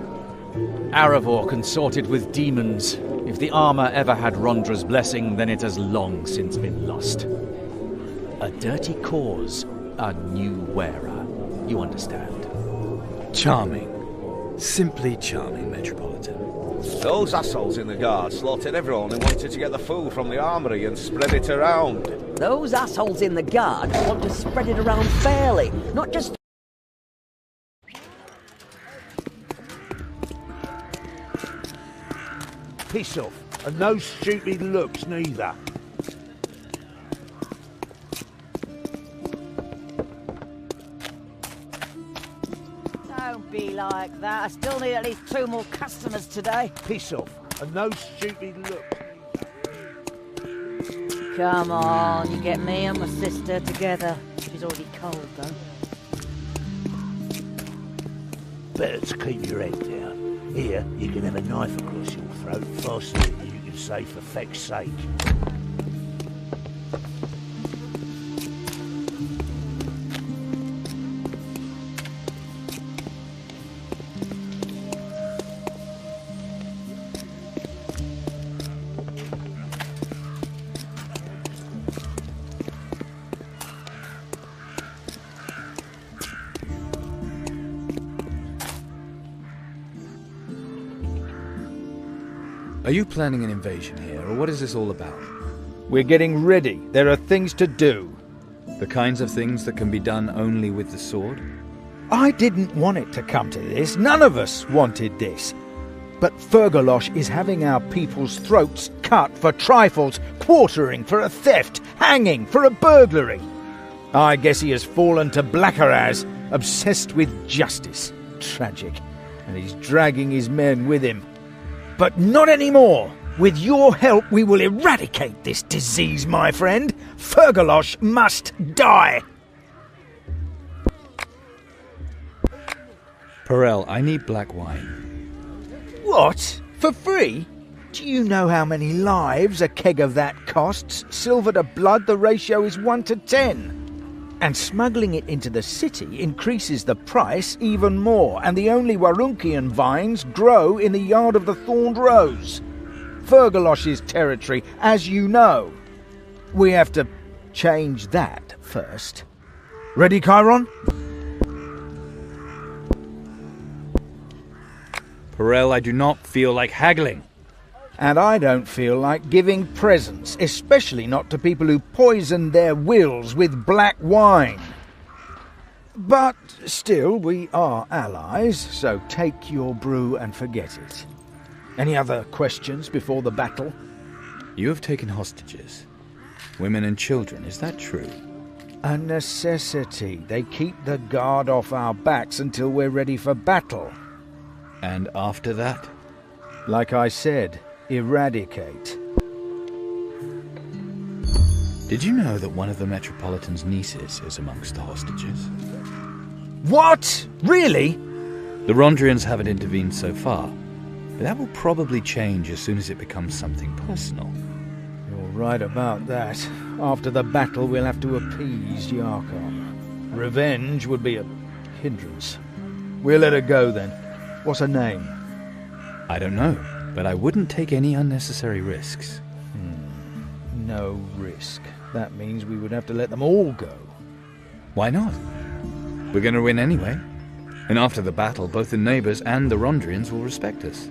[SPEAKER 9] Arivor consorted with demons. If the armor ever had Rondra's blessing, then it has long since been lost. A dirty cause, a new wearer. You understand?
[SPEAKER 8] Charming. Simply charming, Metropolitan.
[SPEAKER 21] Those assholes in the guard slaughtered everyone who wanted to get the food from the armory and spread it around.
[SPEAKER 4] Those assholes in the guard want to spread it around fairly, not just...
[SPEAKER 22] Piss off, and no stupid looks neither.
[SPEAKER 18] Don't be like that. I still need at least 2 more customers today.
[SPEAKER 22] Piss off, and no stupid looks.
[SPEAKER 18] Come on, you get me and my sister together. She's already cold, though.
[SPEAKER 22] Better to keep your head down. Here, you can have a knife across your throat faster than you can say for feck's sake.
[SPEAKER 8] Are you planning an invasion here, or what is this all about?
[SPEAKER 15] We're getting ready. There are things to do.
[SPEAKER 8] The kinds of things that can be done only with the sword?
[SPEAKER 15] I didn't want it to come to this. None of us wanted this. But Fergalos is having our people's throats cut for trifles, quartering for a theft, hanging for a burglary. I guess he has fallen to Blackaraz, obsessed with justice. Tragic. And he's dragging his men with him. But not anymore. With your help, we will eradicate this disease, my friend. Fergalos must die.
[SPEAKER 8] Perel, I need black wine.
[SPEAKER 15] What? For free? Do you know how many lives a keg of that costs? Silver to blood, the ratio is 1 to 10. And smuggling it into the city increases the price even more, and the only Warunkian vines grow in the yard of the Thorned Rose. Fergalos's territory, as you know. We have to change that first. Ready, Chiron?
[SPEAKER 8] Perel, I do not feel like haggling.
[SPEAKER 15] And I don't feel like giving presents, especially not to people who poison their wills with black wine. But still, we are allies, so take your brew and forget it. Any other questions before the battle?
[SPEAKER 8] You have taken hostages. Women and children, is that true?
[SPEAKER 15] A necessity. They keep the guard off our backs until we're ready for battle.
[SPEAKER 8] And after that?
[SPEAKER 15] Like I said, eradicate.
[SPEAKER 8] Did you know that one of the Metropolitan's nieces is amongst the hostages?
[SPEAKER 15] What? Really?
[SPEAKER 8] The Rondrians haven't intervened so far, but that will probably change as soon as it becomes something personal.
[SPEAKER 15] You're right about that. After the battle, we'll have to appease Yarkon. Revenge would be a hindrance. We'll let her go then. What's her name?
[SPEAKER 8] I don't know, but I wouldn't take any unnecessary risks.
[SPEAKER 15] No risk. That means we would have to let them all go.
[SPEAKER 8] Why not? We're going to win anyway. And after the battle, both the neighbors and the Rondrians will respect us.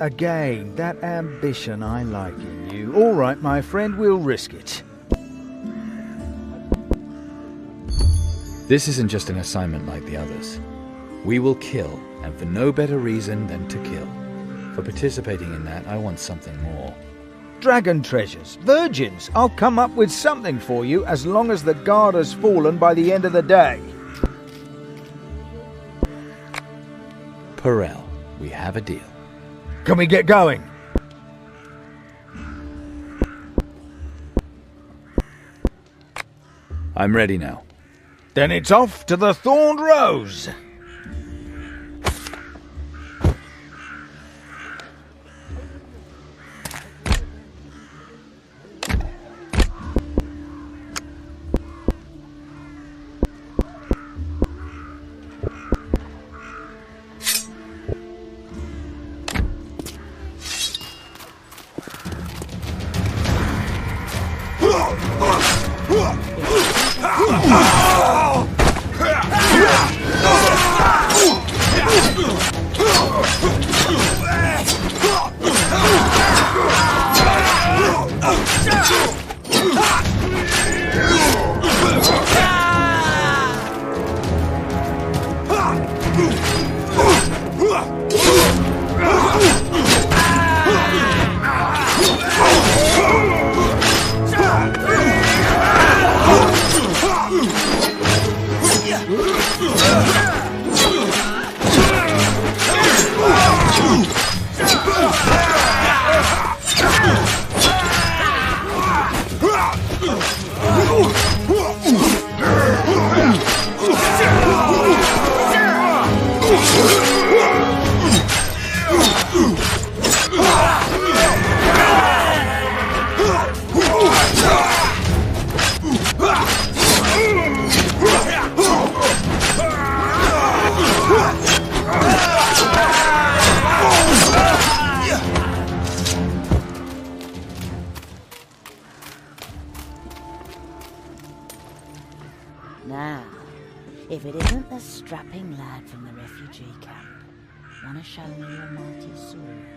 [SPEAKER 15] Again, that ambition I like in you. All right, my friend, we'll risk it.
[SPEAKER 8] This isn't just an assignment like the others. We will kill, and for no better reason than to kill. For participating in that, I want something more.
[SPEAKER 15] Dragon treasures, virgins. I'll come up with something for you as long as the guard has fallen by the end of the day.
[SPEAKER 8] Perel, we have a deal.
[SPEAKER 15] Can we get going?
[SPEAKER 8] I'm ready now.
[SPEAKER 15] Then it's off to the Thorned Rose.
[SPEAKER 16] Now, if it isn't the strapping lad from the refugee camp, wanna show me your mighty sword?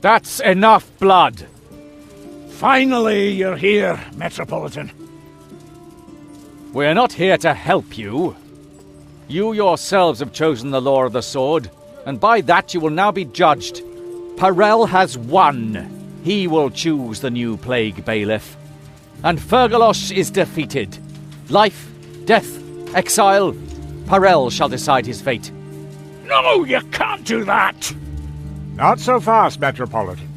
[SPEAKER 10] That's enough blood. Finally, you're here, Metropolitan.
[SPEAKER 9] We're not here to help you. You yourselves have chosen the law of the sword, and by that you will now be judged. Parel has won. He will choose the new plague bailiff. And Fergalosh is defeated. Life, death, exile, Parel shall decide his fate.
[SPEAKER 10] No, you can't do that!
[SPEAKER 14] Not so fast, Metropolitan.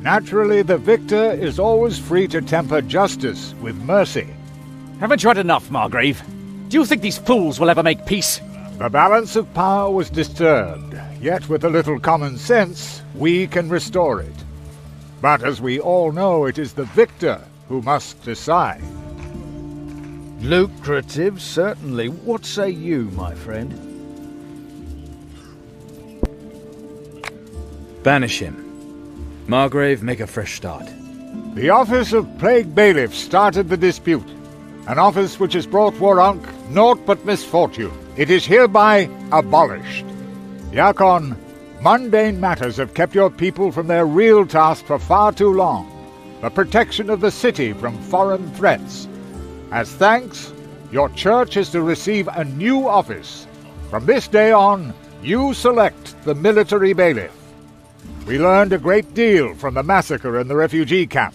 [SPEAKER 14] Naturally, the victor is always free to temper justice with mercy.
[SPEAKER 9] Haven't you had enough, Margrave? Do you think these fools will ever make peace?
[SPEAKER 14] The balance of power was disturbed, yet with a little common sense, we can restore it. But as we all know, it is the victor who must decide.
[SPEAKER 15] Lucrative, certainly. What say you, my friend?
[SPEAKER 8] Banish him. Margrave, make a fresh start.
[SPEAKER 14] The office of Plague Bailiff started the dispute, an office which has brought Warunk naught but misfortune. It is hereby abolished. Yakon, mundane matters have kept your people from their real task for far too long, the protection of the city from foreign threats. As thanks, your church is to receive a new office. From this day on, you select the military bailiff. We learned a great deal from the massacre in the refugee camp.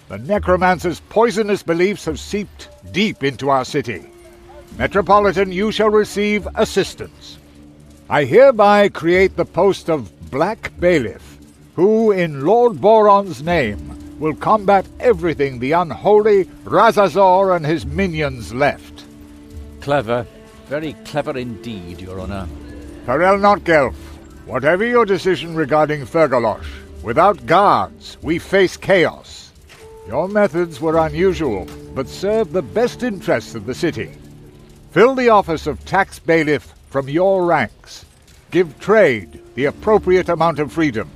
[SPEAKER 14] The necromancer's poisonous beliefs have seeped deep into our city. Metropolitan, you shall receive assistance. I hereby create the post of Black Bailiff, who, in Lord Boron's name, will combat everything the unholy Razazor and his minions left.
[SPEAKER 9] Clever. Very clever indeed, Your Honor.
[SPEAKER 14] Parel Notgelf, whatever your decision regarding Fergalosh, without guards, we face chaos. Your methods were unusual, but serve the best interests of the city. Fill the office of tax bailiff from your ranks. Give trade the appropriate amount of freedom,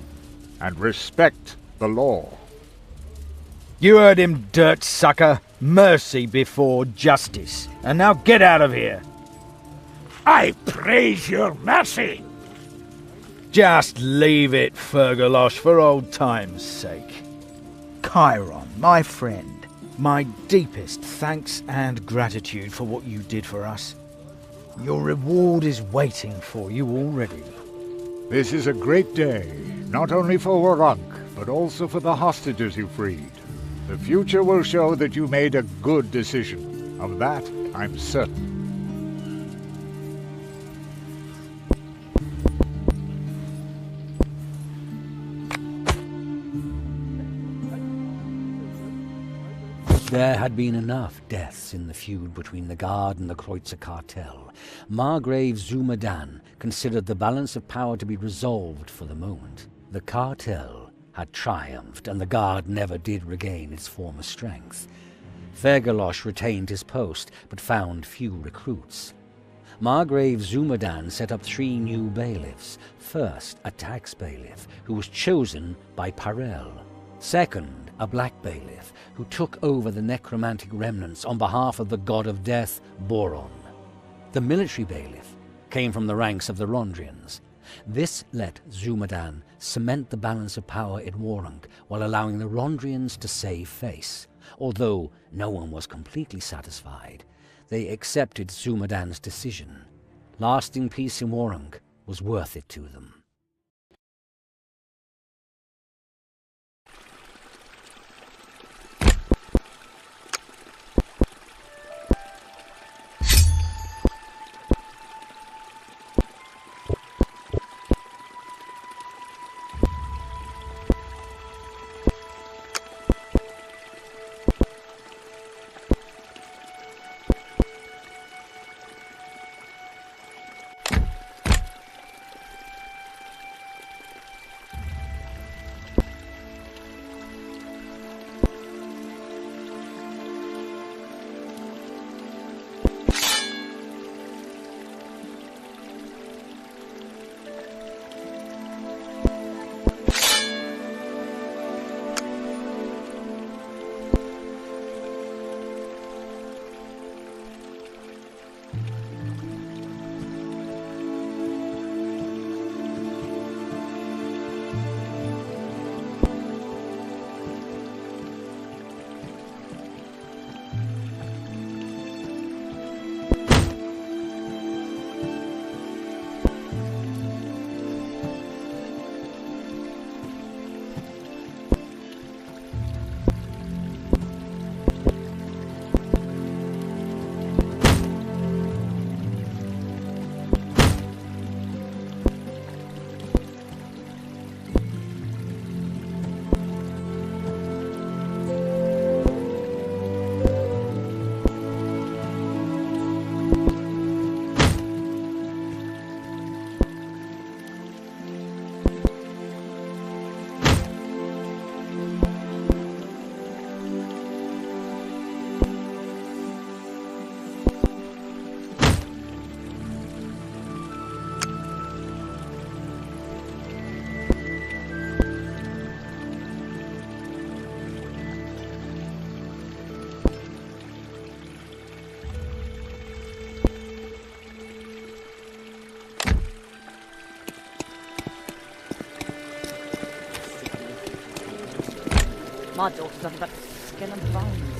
[SPEAKER 14] and respect the law.
[SPEAKER 15] You heard him, dirt sucker. Mercy before justice. And now get out of here.
[SPEAKER 10] I praise your mercy.
[SPEAKER 15] Just leave it, Fergalosh, for old time's sake. Chiron, my friend, my deepest thanks and gratitude for what you did for us. Your reward is waiting for you already.
[SPEAKER 14] This is a great day, not only for Warunk, but also for the hostages you freed. The future will show that you made a good decision. Of that, I'm certain.
[SPEAKER 1] There had been enough deaths in the feud between the Guard and the Kreutzer cartel. Margrave Zumadan considered the balance of power to be resolved for the moment. The cartel had triumphed, and the Guard never did regain its former strength. Fergalosh retained his post, but found few recruits. Margrave Zumadan set up 3 new bailiffs. First, a tax bailiff, who was chosen by Parel. Second, a black bailiff, who took over the necromantic remnants on behalf of the god of death, Boron. The military bailiff came from the ranks of the Rondrians. This let Zumadan cement the balance of power in Warunk while allowing the Rondrians to save face. Although no one was completely satisfied, they accepted Zumadan's decision. Lasting peace in Warunk was worth it to them.
[SPEAKER 18] My daughter's nothing but skin and bones.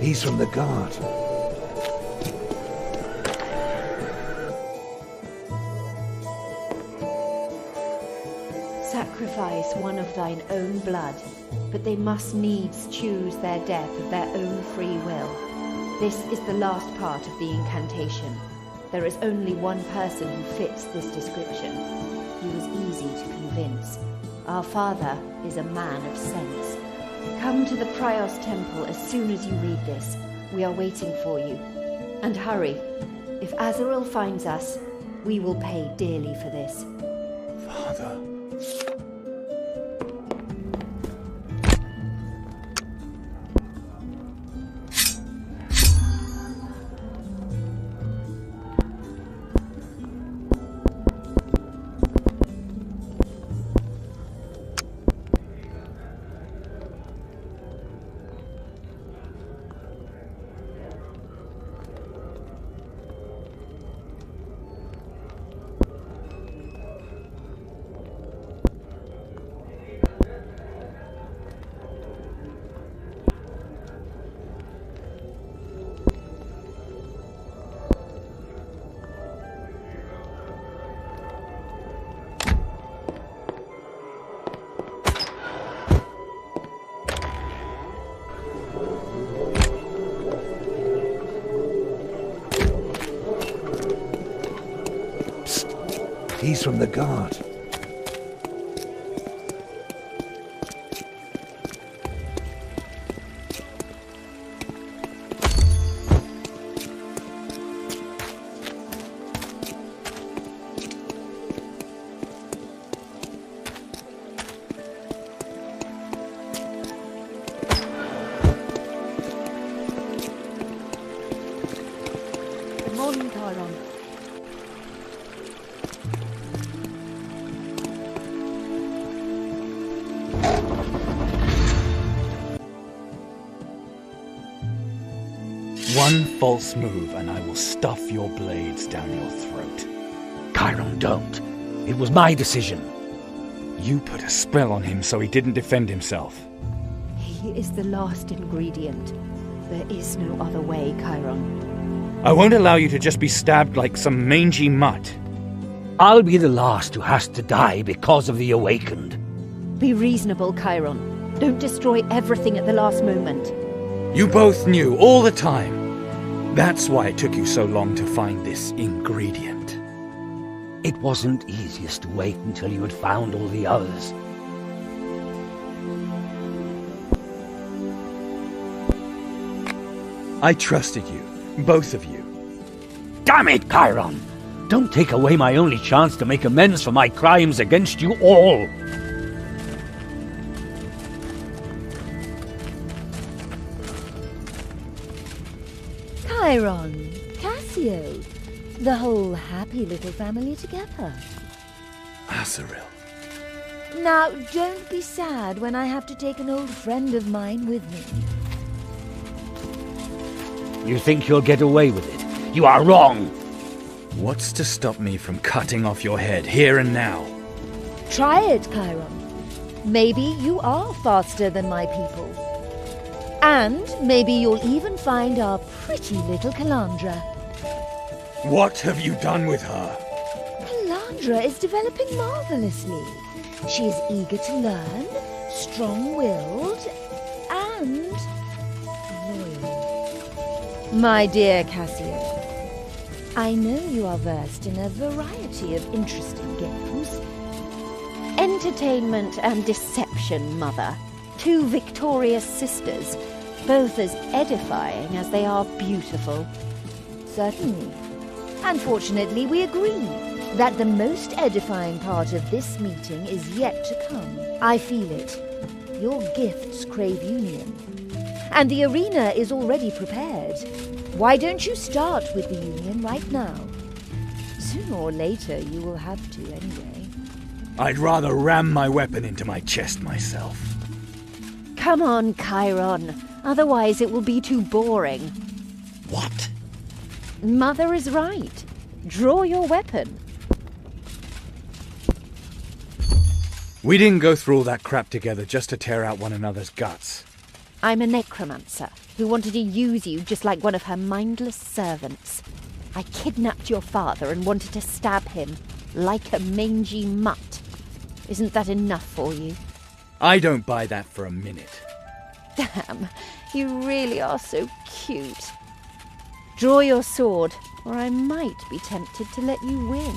[SPEAKER 11] He's from the guard.
[SPEAKER 23] Sacrifice one of thine own blood, but they must needs choose their death of their own free will. This is the last part of the incantation. There is only one person who fits this description. He was easy to convince. Our father is a man of sense. Come to the Prios Temple as soon as you read this. We are waiting for you. And hurry. If Azrael finds us, we will pay dearly for this.
[SPEAKER 8] Father.
[SPEAKER 11] He's from the guard.
[SPEAKER 23] Good morning, Chiron.
[SPEAKER 8] One false move and I will stuff your blades down your throat.
[SPEAKER 1] Chiron, don't. It was my decision.
[SPEAKER 8] You put a spell on him so he didn't defend himself.
[SPEAKER 23] He is the last ingredient. There is no other way, Chiron.
[SPEAKER 8] I won't allow you to just be stabbed like some mangy mutt.
[SPEAKER 1] I'll be the last who has to die because of the Awakened.
[SPEAKER 23] Be reasonable, Chiron. Don't destroy everything at the last moment.
[SPEAKER 8] You both knew all the time. That's why it took you so long to find this ingredient.
[SPEAKER 1] It wasn't easiest to wait until you had found all the others.
[SPEAKER 8] I trusted you, both of you.
[SPEAKER 1] Damn it, Chiron! Don't take away my only chance to make amends for my crimes against you all!
[SPEAKER 5] Chiron, Cassio, the whole happy little family together.
[SPEAKER 8] Azrael.
[SPEAKER 5] Now, don't be sad when I have to take an old friend of mine with me.
[SPEAKER 1] You think you'll get away with it? You are wrong!
[SPEAKER 8] What's to stop me from cutting off your head here and now?
[SPEAKER 5] Try it, Chiron. Maybe you are faster than my people. And maybe you'll even find our pretty little Calandra.
[SPEAKER 8] What have you done with her?
[SPEAKER 5] Calandra is developing marvelously. She is eager to learn, strong-willed, and loyal. My dear Cassio, I know you are versed in a variety of interesting games.
[SPEAKER 23] Entertainment and deception, Mother. Two victorious sisters, both as edifying as they are beautiful.
[SPEAKER 5] Certainly. Unfortunately, we agree that the most edifying part of this meeting is yet to come. I feel it. Your gifts crave union. And the arena is already prepared. Why don't you start with the union right now? Sooner or later, you will have to anyway.
[SPEAKER 8] I'd rather ram my weapon into my chest myself.
[SPEAKER 23] Come on, Chiron. Otherwise it will be too boring.
[SPEAKER 20] What?
[SPEAKER 23] Mother is right. Draw your weapon.
[SPEAKER 8] We didn't go through all that crap together just to tear out one another's guts.
[SPEAKER 23] I'm a necromancer who wanted to use you just like one of her mindless servants. I kidnapped your father and wanted to stab him like a mangy mutt. Isn't that enough for you?
[SPEAKER 8] I don't buy that for a minute.
[SPEAKER 23] Damn, you really are so cute. Draw your sword, or I might be tempted to let you win.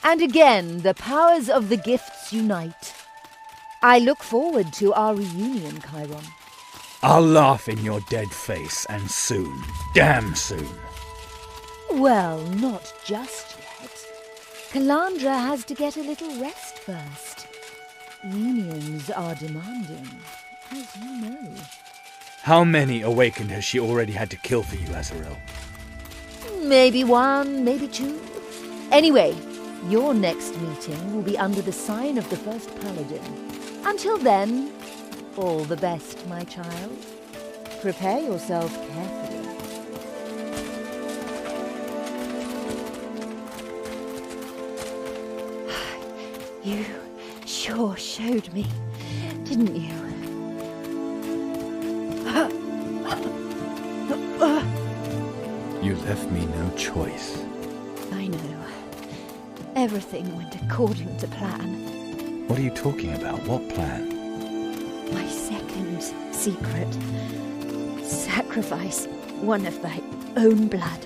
[SPEAKER 5] And again, the powers of the gifts unite. I look forward to our reunion, Chiron.
[SPEAKER 8] I'll laugh in your dead face, and soon. Damn soon.
[SPEAKER 5] Well, not just yet. Calandra has to get a little rest first. Unions are demanding, as you know.
[SPEAKER 8] How many awakened has she already had to kill for you, Azrael?
[SPEAKER 5] Maybe one, maybe two. Anyway, your next meeting will be under the sign of the First Paladin. Until then, all the best, my child. Prepare yourself carefully.
[SPEAKER 23] You sure showed me, didn't you?
[SPEAKER 8] You left me no choice.
[SPEAKER 23] I know. Everything went according to plan.
[SPEAKER 8] What are you talking about? What plan?
[SPEAKER 23] My second secret. Sacrifice one of my own blood.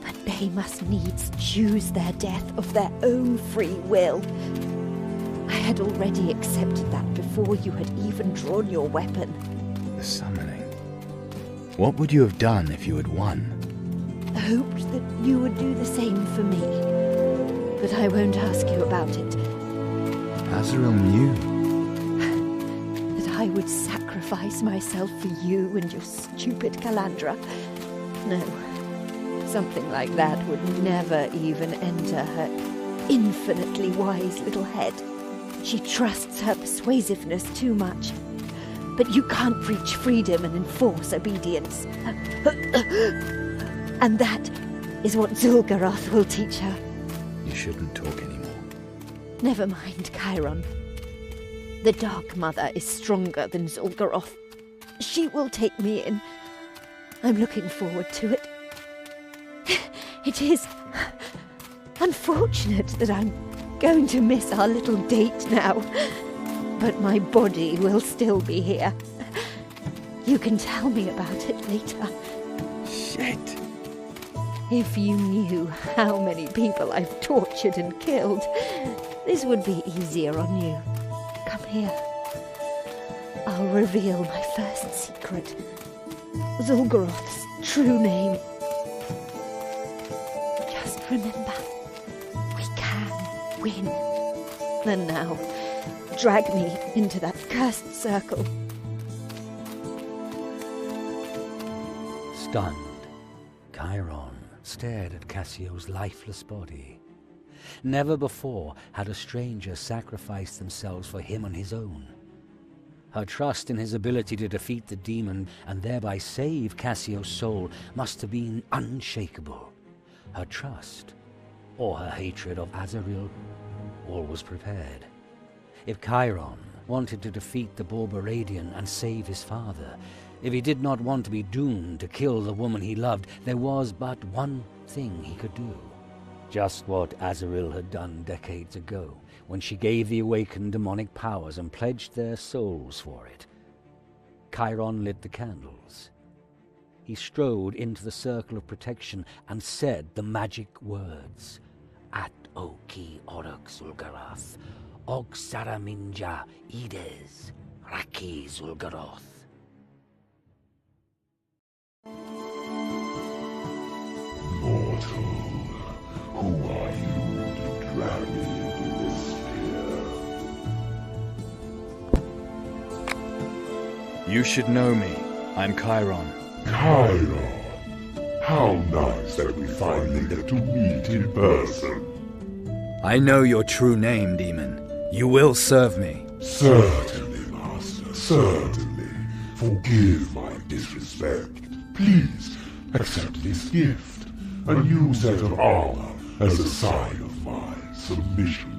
[SPEAKER 23] But they must needs choose their death of their own free will. I had already accepted that before you had even drawn your weapon.
[SPEAKER 8] The summoning. What would you have done if you had won?
[SPEAKER 23] Hoped that you would do the same for me. But I won't ask you about it.
[SPEAKER 8] Azrael knew.
[SPEAKER 23] That I would sacrifice myself for you and your stupid Calandra. No, something like that would never even enter her infinitely wise little head. She trusts her persuasiveness too much. But you can't preach freedom and enforce obedience. And that is what Zul'Goroth will teach her.
[SPEAKER 8] You shouldn't talk anymore.
[SPEAKER 23] Never mind, Chiron. The Dark Mother is stronger than Zul'Goroth. She will take me in. I'm looking forward to it. It is unfortunate that I'm going to miss our little date now. But my body will still be here. You can tell me about it later.
[SPEAKER 8] Shit.
[SPEAKER 23] If you knew how many people I've tortured and killed, this would be easier on you. Come here. I'll reveal my first secret. Zul'Goroth's true name. Just remember, we can win. And now, drag me into that cursed circle.
[SPEAKER 1] Stunned, Chiron stared at Cassio's lifeless body. Never before had a stranger sacrificed themselves for him and his own. Her trust in his ability to defeat the demon and thereby save Cassio's soul must have been unshakable. Her trust, or her hatred of Azrael, all was prepared. If Chiron wanted to defeat the Borberadian and save his father, if he did not want to be doomed to kill the woman he loved, there was but one thing he could do. Just what Azrael had done decades ago, when she gave the awakened demonic powers and pledged their souls for it. Chiron lit the candles. He strode into the circle of protection and said the magic words. At Oki Orok Zul'Goroth, Og Saraminja Ides, Raki Zul'Goroth.
[SPEAKER 12] Mortal, who are you to drag me into this sphere?
[SPEAKER 8] You should know me. I'm Chiron.
[SPEAKER 12] Chiron, how nice that we finally get to meet in person.
[SPEAKER 8] I know your true name, demon. You will serve me.
[SPEAKER 12] Certainly, Master, certainly. Forgive my disrespect. Please, accept this gift. A new set of armor as a sign of my submission.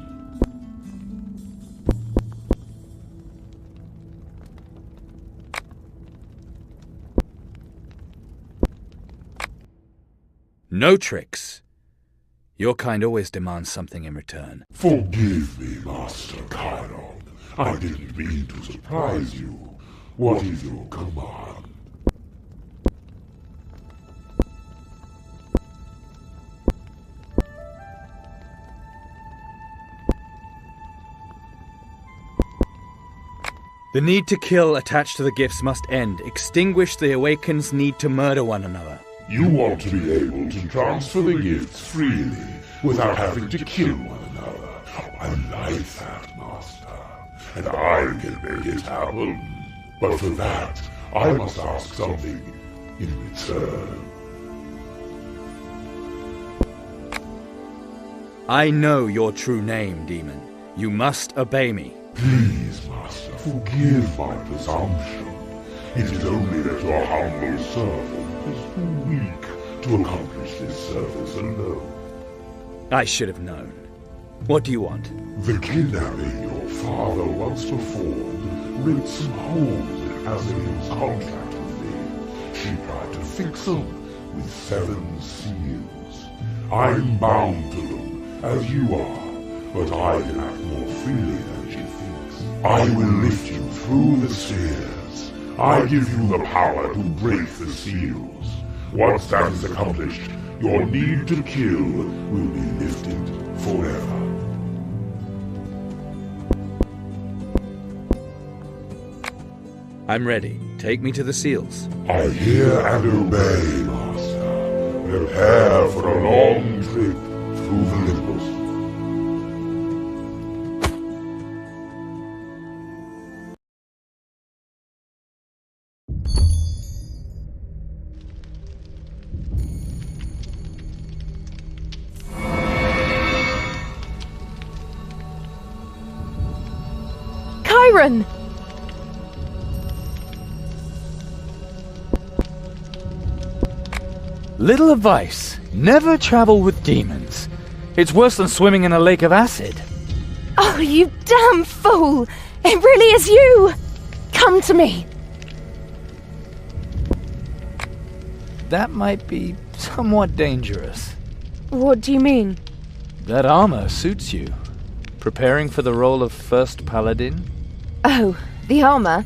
[SPEAKER 8] No tricks. Your kind always demands something in return.
[SPEAKER 12] Forgive me, Master Chiron. I didn't mean to surprise you. What is your command?
[SPEAKER 8] The need to kill attached to the gifts must end. Extinguish the Awakened's need to murder one another.
[SPEAKER 12] You want to be able to transfer the gifts freely without having to kill one another. I like that, Master, and I can make it happen. But for that, I must ask something in return.
[SPEAKER 8] I know your true name, demon. You must obey me.
[SPEAKER 12] Please, Master, forgive my presumption. It is only that your humble servant is too weak to accomplish this service alone.
[SPEAKER 8] I should have known. What do you want?
[SPEAKER 12] The kidnapping your father once performed ripped some holes in Azrael's contract with me. She tried to fix them with 7 seals. I'm bound to them, as you are, but I can act more freely than she thinks. I will lift you through the spheres. I give you the power to break the seals. Once that is accomplished, your need to kill will be lifted forever.
[SPEAKER 8] I'm ready. Take me to the seals.
[SPEAKER 12] I hear and obey, Master. Prepare for a long trip through the limbus.
[SPEAKER 23] Chiron!
[SPEAKER 8] Little advice. Never travel with demons. It's worse than swimming in a lake of acid.
[SPEAKER 23] Oh, you damn fool! It really is you! Come to me!
[SPEAKER 8] That might be somewhat dangerous.
[SPEAKER 23] What do you mean?
[SPEAKER 8] That armor suits you. Preparing for the role of First Paladin?
[SPEAKER 23] Oh, the armor?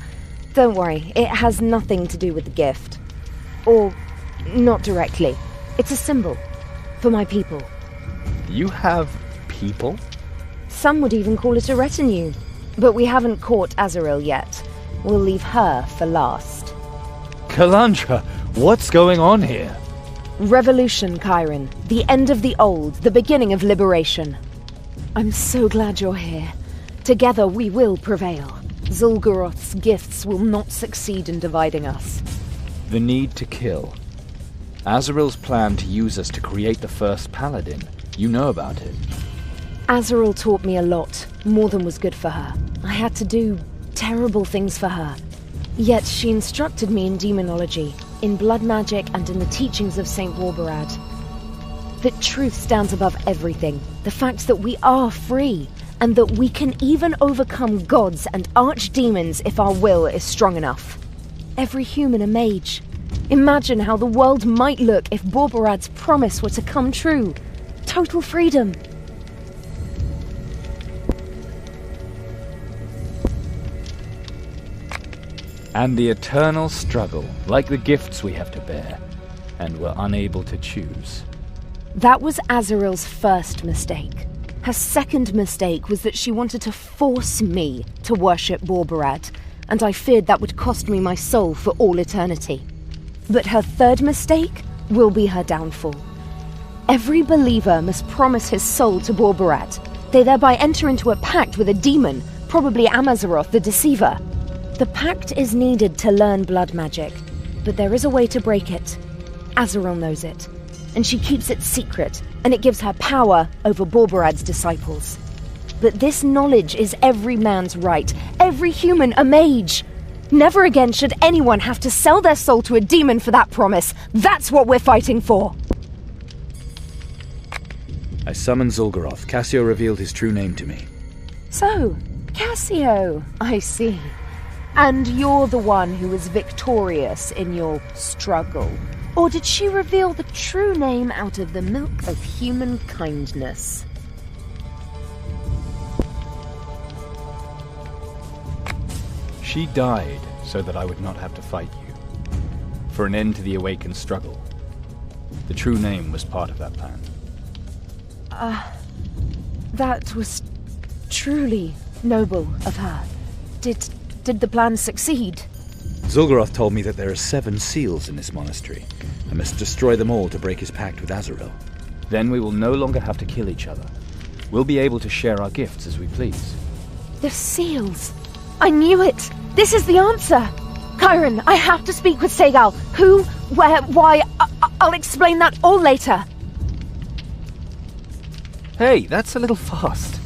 [SPEAKER 23] Don't worry, it has nothing to do with the gift. Or, not directly. It's a symbol. For my people.
[SPEAKER 8] You have people?
[SPEAKER 23] Some would even call it a retinue. But we haven't caught Azrael yet. We'll leave her for last.
[SPEAKER 8] Calandra, what's going on here?
[SPEAKER 23] Revolution, Chiron. The end of the old, the beginning of liberation. I'm so glad you're here. Together we will prevail. Zul'Goroth's gifts will not succeed in dividing us.
[SPEAKER 8] The need to kill. Azrael's plan to use us to create the first paladin. You know about it.
[SPEAKER 23] Azrael taught me a lot, more than was good for her. I had to do terrible things for her. Yet she instructed me in demonology, in blood magic, and in the teachings of Saint Warbarad. That truth stands above everything. The fact that we are free, and that we can even overcome gods and archdemons if our will is strong enough. Every human a mage. Imagine how the world might look if Warbarad's promise were to come true. Total freedom.
[SPEAKER 8] And the eternal struggle, like the gifts we have to bear, and we're unable to choose.
[SPEAKER 23] That was Azrael's first mistake. Her second mistake was that she wanted to force me to worship Warbarad, and I feared that would cost me my soul for all eternity. But her third mistake will be her downfall. Every believer must promise his soul to Warbarad. They thereby enter into a pact with a demon, probably Amazaroth the Deceiver. The pact is needed to learn blood magic, but there is a way to break it. Azrael knows it, and she keeps it secret, and it gives her power over Warbarad's disciples. But this knowledge is every man's right, every human a mage. Never again should anyone have to sell their soul to a demon for that promise. That's what we're fighting for.
[SPEAKER 8] I summoned Zul'Goroth. Cassio revealed his true name to me.
[SPEAKER 23] So, Cassio, I see. And you're the one who was victorious in your struggle. Or did she reveal the true name out of the milk of human kindness?
[SPEAKER 8] She died so that I would not have to fight you. For an end to the awakened struggle. The true name was part of that plan.
[SPEAKER 23] That was truly noble of her. Did
[SPEAKER 2] Did the plan succeed?
[SPEAKER 8] Zulgaroth told me that there are 7 seals in this monastery. I must destroy them all to break his pact with Azrael.
[SPEAKER 6] Then we will no longer have to kill each other. We'll be able to share our gifts as we please.
[SPEAKER 2] The seals. I knew it. This is the answer. Chiron, I have to speak with Segal. Who, where, why? I'll explain that all later.
[SPEAKER 6] Hey, that's a little fast.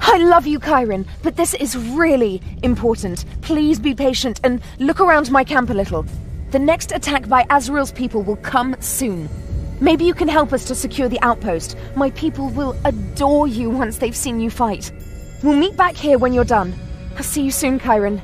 [SPEAKER 2] I love you, Chiron, but this is really important. Please be patient and look around my camp a little. The next attack by Azrael's people will come soon. Maybe you can help us to secure the outpost. My people will adore you once they've seen you fight. We'll meet back here when you're done. I'll see you soon, Chiron.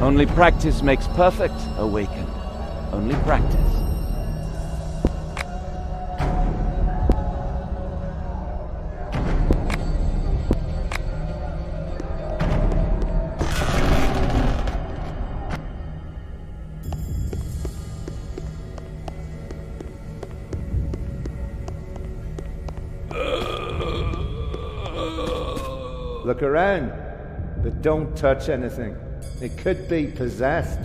[SPEAKER 21] Only practice makes perfect, Awakened. Only practice.
[SPEAKER 11] Look around, but don't touch anything. It could be possessed.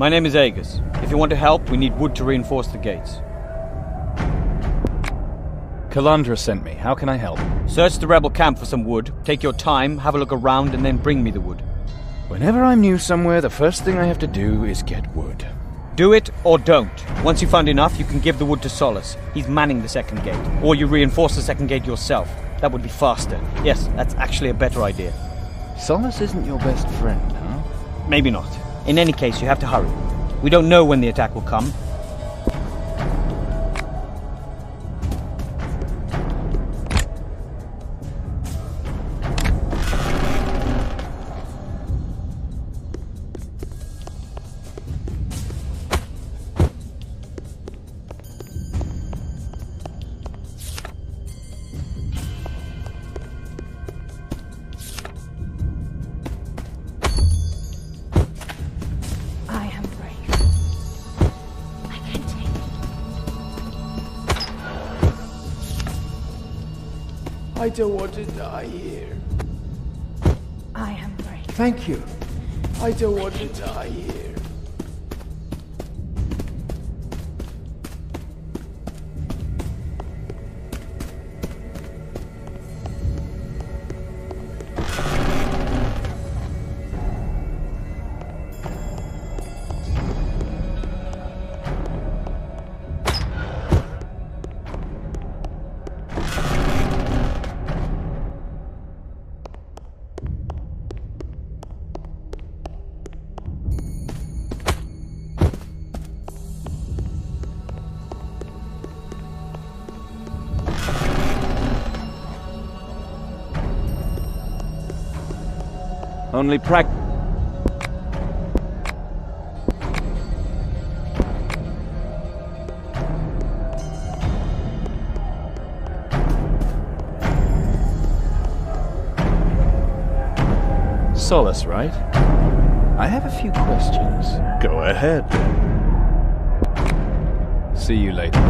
[SPEAKER 3] My name is Aegis. If you want to help, we need wood to reinforce the gates.
[SPEAKER 6] Calandra sent me. How can I help?
[SPEAKER 3] Search the rebel camp for some wood. Take your time, have a look around, and then bring me the wood.
[SPEAKER 6] Whenever I'm new somewhere, the first thing I have to do is get wood.
[SPEAKER 3] Do it or don't. Once you find enough, you can give the wood to Solus. He's manning the second gate. Or you reinforce the second gate yourself. That would be faster. Yes, that's actually a better idea.
[SPEAKER 6] Solus isn't your best friend, huh?
[SPEAKER 3] Maybe not. In any case, you have to hurry. We don't know when the attack will come.
[SPEAKER 13] I don't want to die here.
[SPEAKER 2] I am brave.
[SPEAKER 13] Thank you. I don't want to die here.
[SPEAKER 6] Only Solus, right? I have a few questions.
[SPEAKER 21] Go ahead.
[SPEAKER 6] See you later.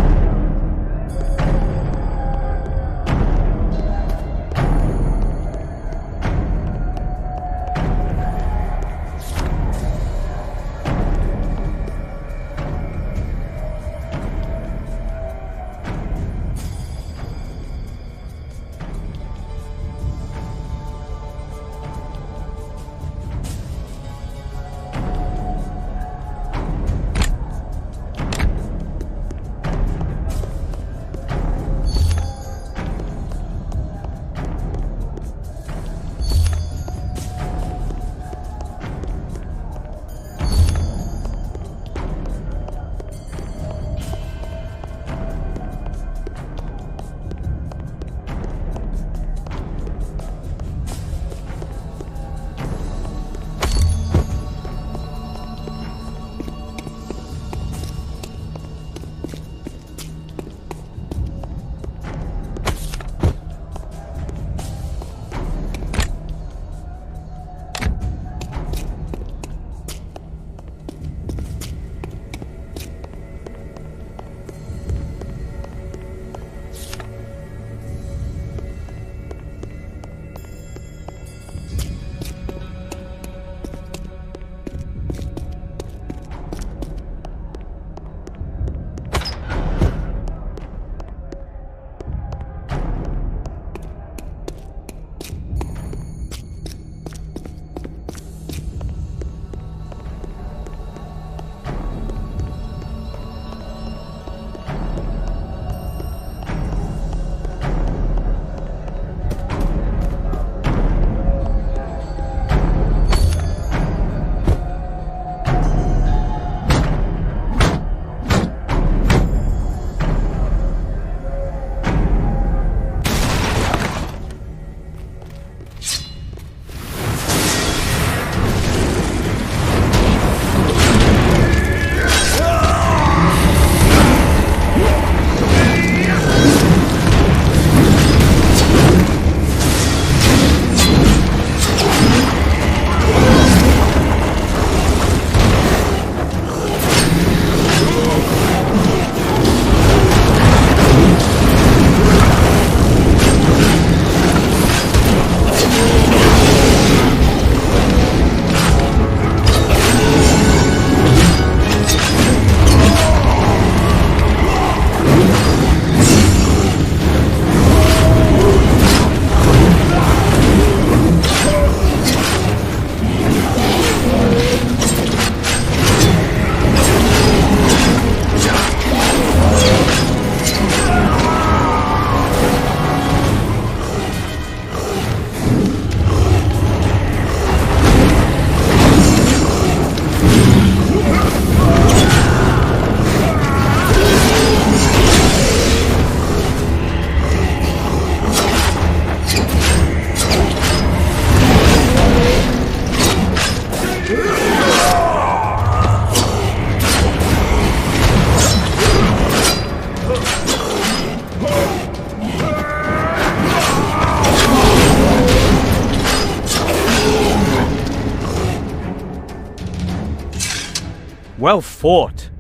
[SPEAKER 3] Well fought.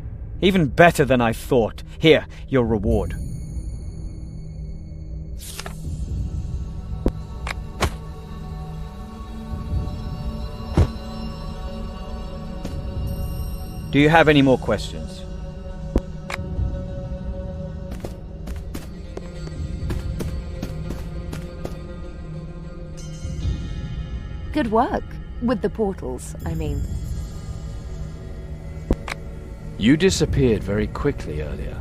[SPEAKER 3] Even better than I thought. Here, your reward. Do you have any more questions?
[SPEAKER 2] Good work. With the portals, I mean.
[SPEAKER 8] You disappeared very quickly earlier.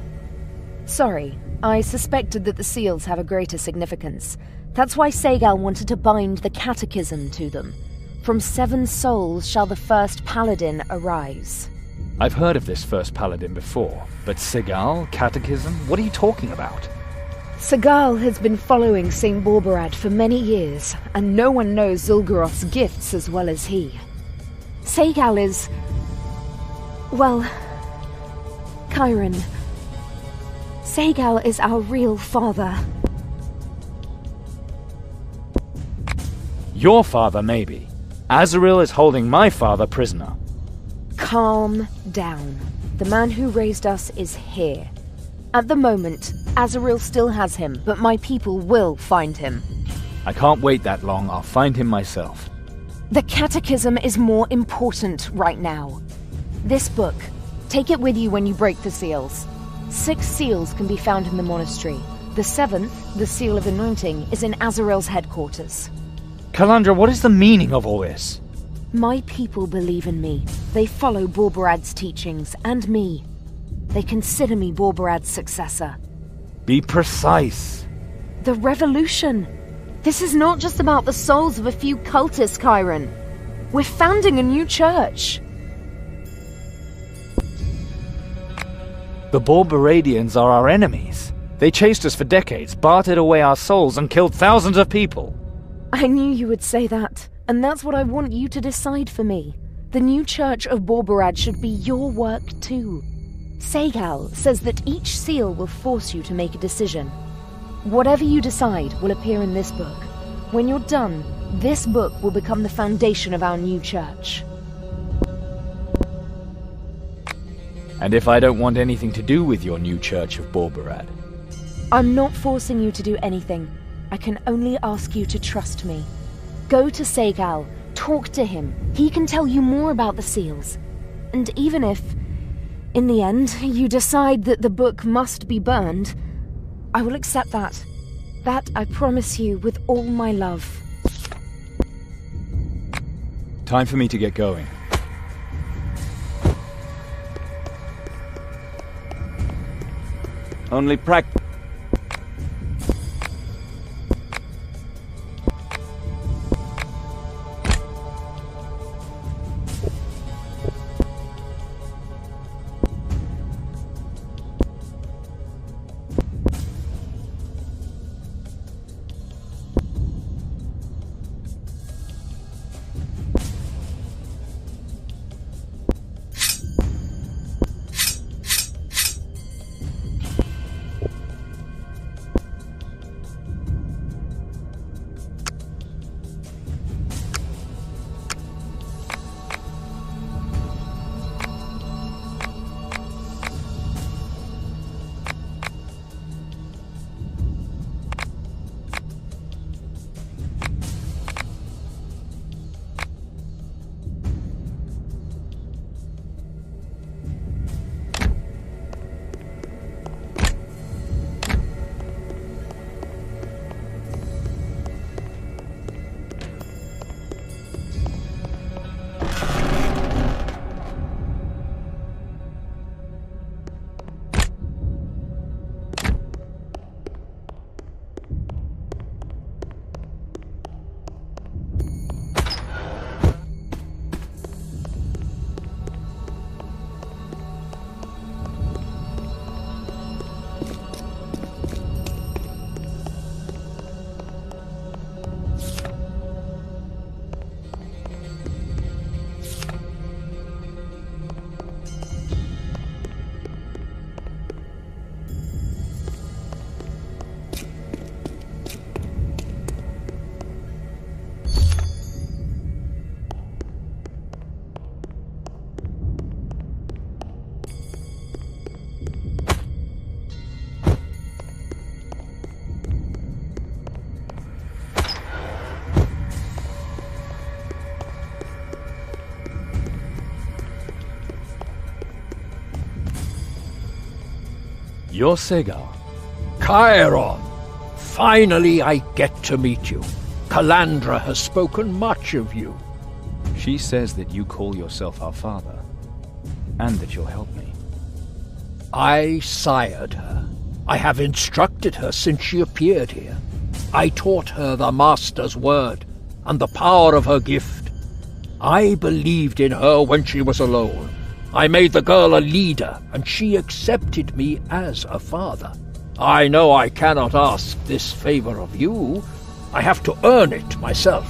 [SPEAKER 2] Sorry, I suspected that the seals have a greater significance. That's why Segal wanted to bind the catechism to them. From 7 souls shall the first paladin arise.
[SPEAKER 6] I've heard of this first paladin before, but Segal, catechism, what are you talking about?
[SPEAKER 2] Segal has been following St. Borberad for many years, and no one knows Zul'Guroth's gifts as well as he. Segal is... well... Chiron. Segal is our real father.
[SPEAKER 6] Your father, maybe. Azrael is holding my father prisoner.
[SPEAKER 2] Calm down. The man who raised us is here. At the moment, Azrael still has him, but my people will find him.
[SPEAKER 6] I can't wait that long. I'll find him myself.
[SPEAKER 2] The catechism is more important right now. This book, take it with you when you break the seals. 6 seals can be found in the monastery. The 7th, the seal of anointing, is in Azrael's headquarters.
[SPEAKER 6] Kalandra, what is the meaning of all this?
[SPEAKER 2] My people believe in me. They follow Borberad's teachings, and me. They consider me Borberad's successor.
[SPEAKER 6] Be precise.
[SPEAKER 2] The revolution. This is not just about the souls of a few cultists, Chiron. We're founding a new church.
[SPEAKER 6] The Borberadians are our enemies. They chased us for decades, bartered away our souls, and killed thousands of people.
[SPEAKER 2] I knew you would say that, and that's what I want you to decide for me. The new church of Borberad should be your work too. Segal says that each seal will force you to make a decision. Whatever you decide will appear in this book. When you're done, this book will become the foundation of our new church.
[SPEAKER 6] And if I don't want anything to do with your new church of Borberad?
[SPEAKER 2] I'm not forcing you to do anything. I can only ask you to trust me. Go to Segal, talk to him. He can tell you more about the seals. And even if, in the end, you decide that the book must be burned, I will accept that. That I promise you with all my love.
[SPEAKER 6] Time for me to get going.
[SPEAKER 3] Only practice.
[SPEAKER 8] You're Segar.
[SPEAKER 7] Chiron! Finally I get to meet you. Calandra has spoken much of you.
[SPEAKER 8] She says that you call yourself our father, and that you'll help me.
[SPEAKER 7] I sired her. I have instructed her since she appeared here. I taught her the Master's word, and the power of her gift. I believed in her when she was alone. I made the girl a leader, and she accepted me as a father. I know I cannot ask this favor of you. I have to earn it myself.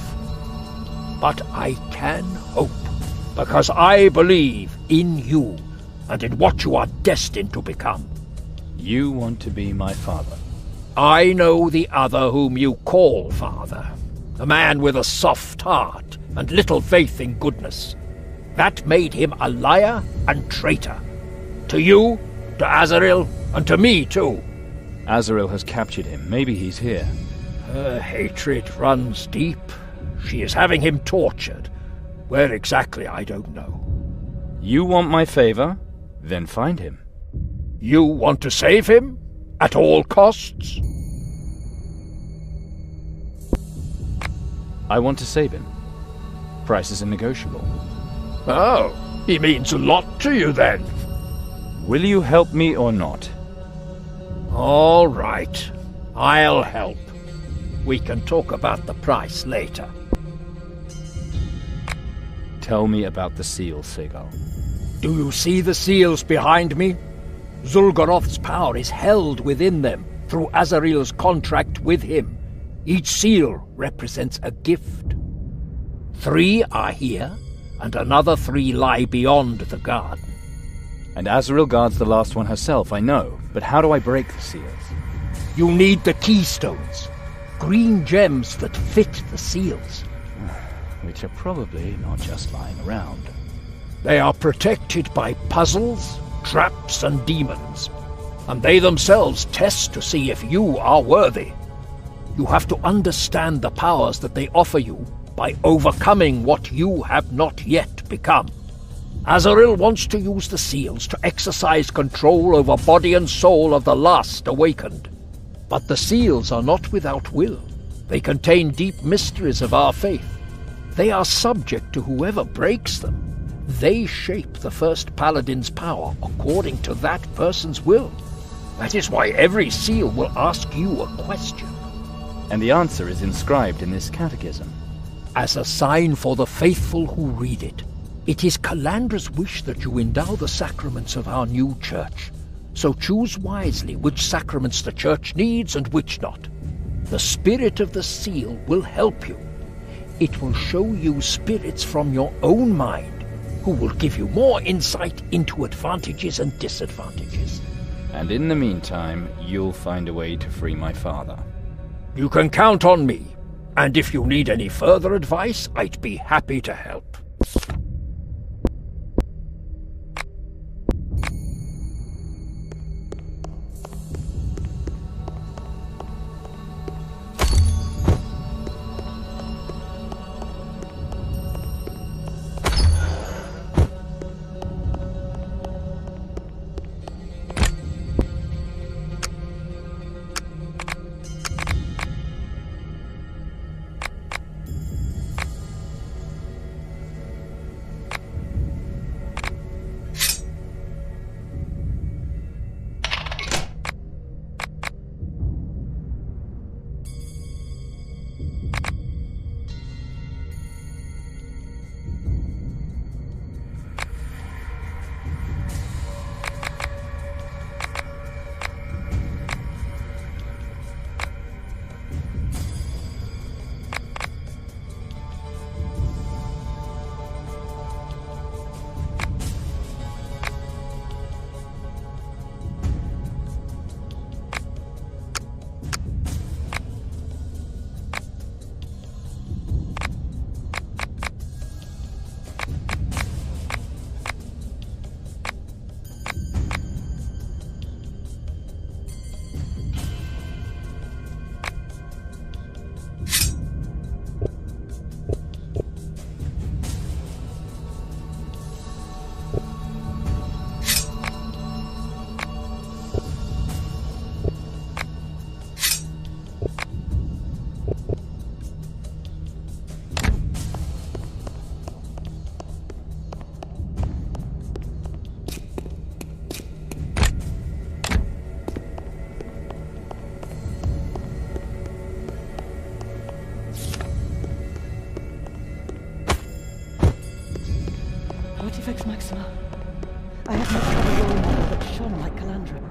[SPEAKER 7] But I can hope, because I believe in you, and in what you are destined to become.
[SPEAKER 8] You want to be my father?
[SPEAKER 7] I know the other whom you call father, a man with a soft heart and little faith in goodness. That made him a liar and traitor. To you, to Azrael, and to me too.
[SPEAKER 8] Azrael has captured him. Maybe he's here.
[SPEAKER 7] Her hatred runs deep. She is having him tortured. Where exactly, I don't know.
[SPEAKER 8] You want my favor? Then find him.
[SPEAKER 7] You want to save him? At all costs?
[SPEAKER 8] I want to save him. Price is negotiable.
[SPEAKER 7] Oh, he means a lot to you then.
[SPEAKER 8] Will you help me or not?
[SPEAKER 7] All right. I'll help. We can talk about the price later.
[SPEAKER 8] Tell me about the seals, Segal.
[SPEAKER 7] Do you see the seals behind me? Zul'Garoth's power is held within them through Azrael's contract with him. Each seal represents a gift. 3 are here, and another 3 lie beyond the garden.
[SPEAKER 8] And Azrael guards the last one herself, I know. But how do I break the seals?
[SPEAKER 7] You need the keystones. Green gems that fit the seals.
[SPEAKER 8] Which are probably not just lying around.
[SPEAKER 7] They are protected by puzzles, traps, and demons. And they themselves test to see if you are worthy. You have to understand the powers that they offer you by overcoming what you have not yet become. Azrael wants to use the seals to exercise control over body and soul of the last awakened. But the seals are not without will. They contain deep mysteries of our faith. They are subject to whoever breaks them. They shape the first paladin's power according to that person's will. That is why every seal will ask you a question.
[SPEAKER 8] And the answer is inscribed in this catechism.
[SPEAKER 7] As a sign for the faithful who read it, it is Calandra's wish that you endow the sacraments of our new church. So choose wisely which sacraments the church needs and which not. The spirit of the seal will help you. It will show you spirits from your own mind, who will give you more insight into advantages and disadvantages.
[SPEAKER 8] And in the meantime, you'll find a way to free my father.
[SPEAKER 7] You can count on me, and if you need any further advice, I'd be happy to help.
[SPEAKER 18] Thanks, Maxima. I have no trouble rolling one that shone like Calandra.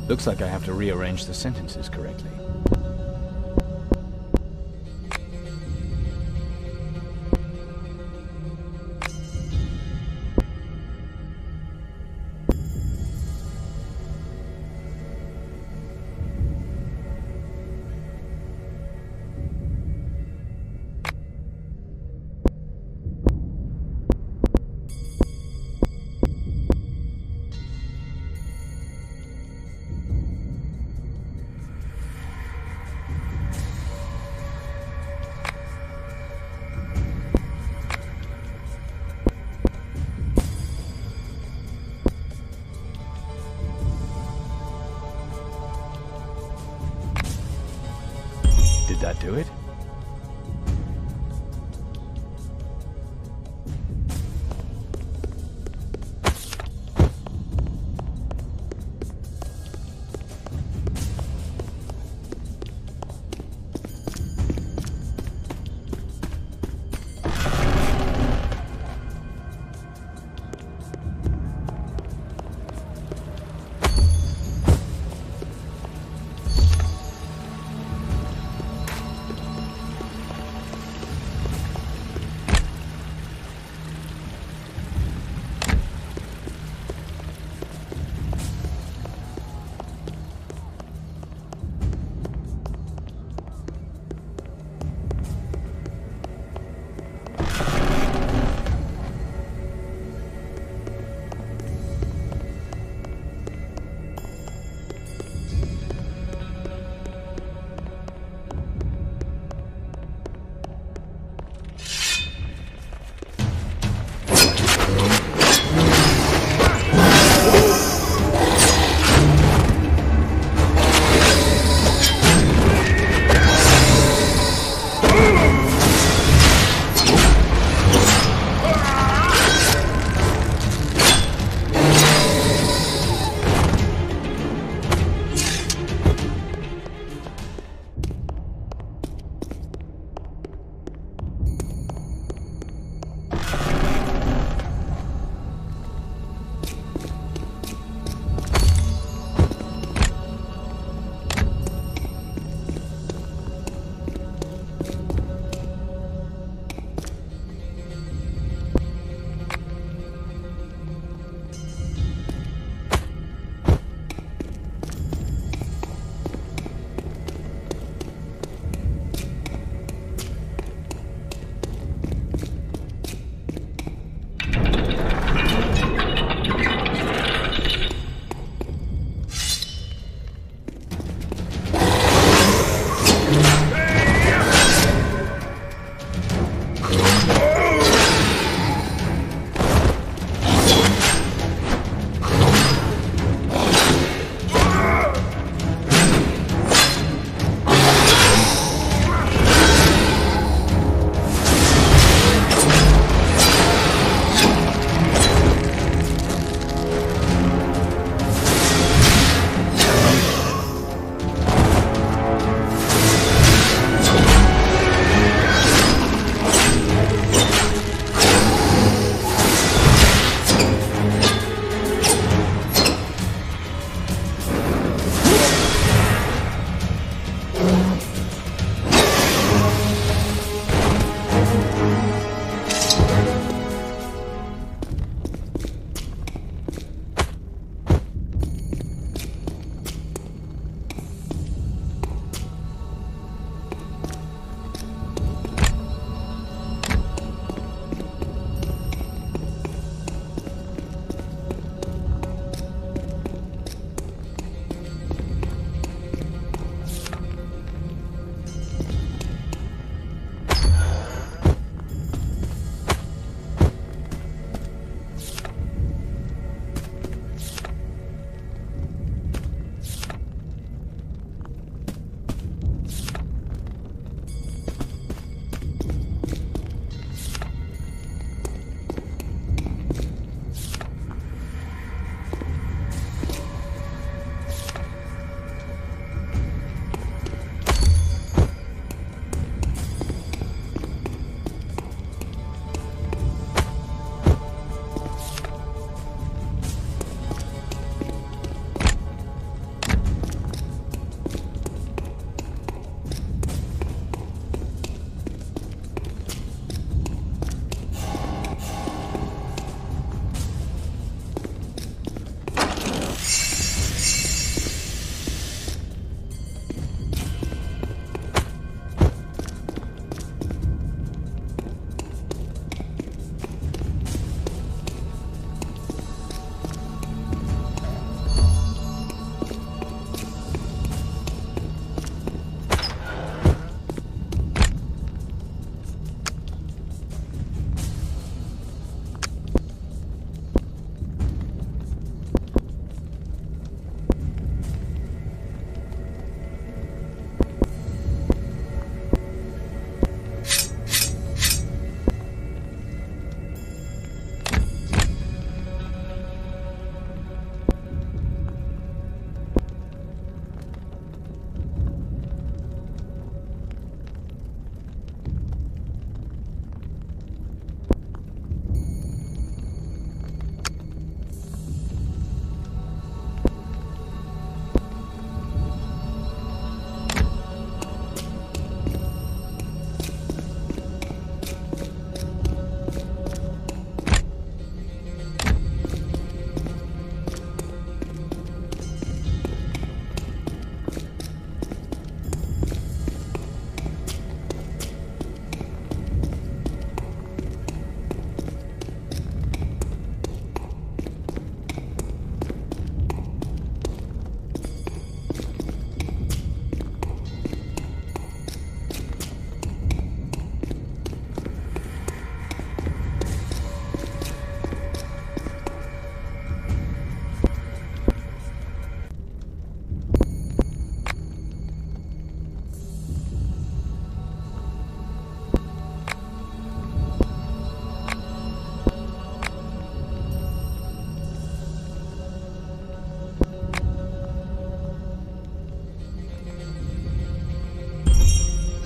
[SPEAKER 6] Looks like I have to rearrange the sentences correctly. Did that do it?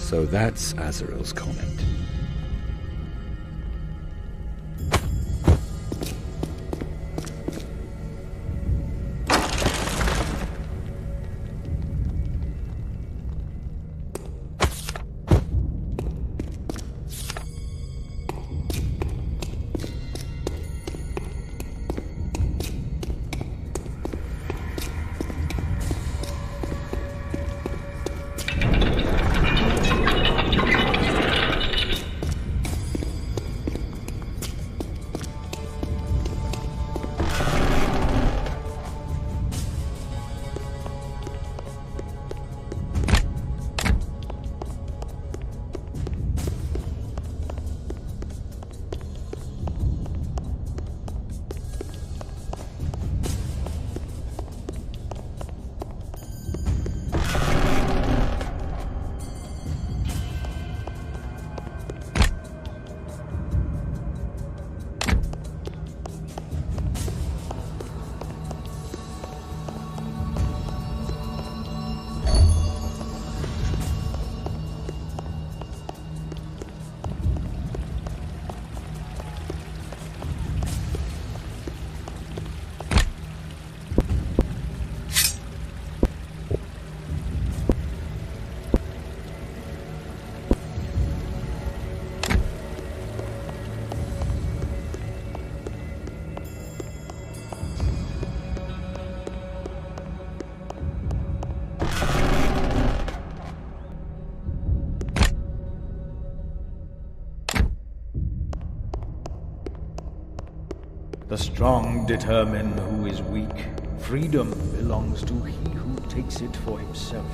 [SPEAKER 8] So that's Azrael's comment.
[SPEAKER 15] The strong determine who is weak. Freedom belongs to he who takes it for himself.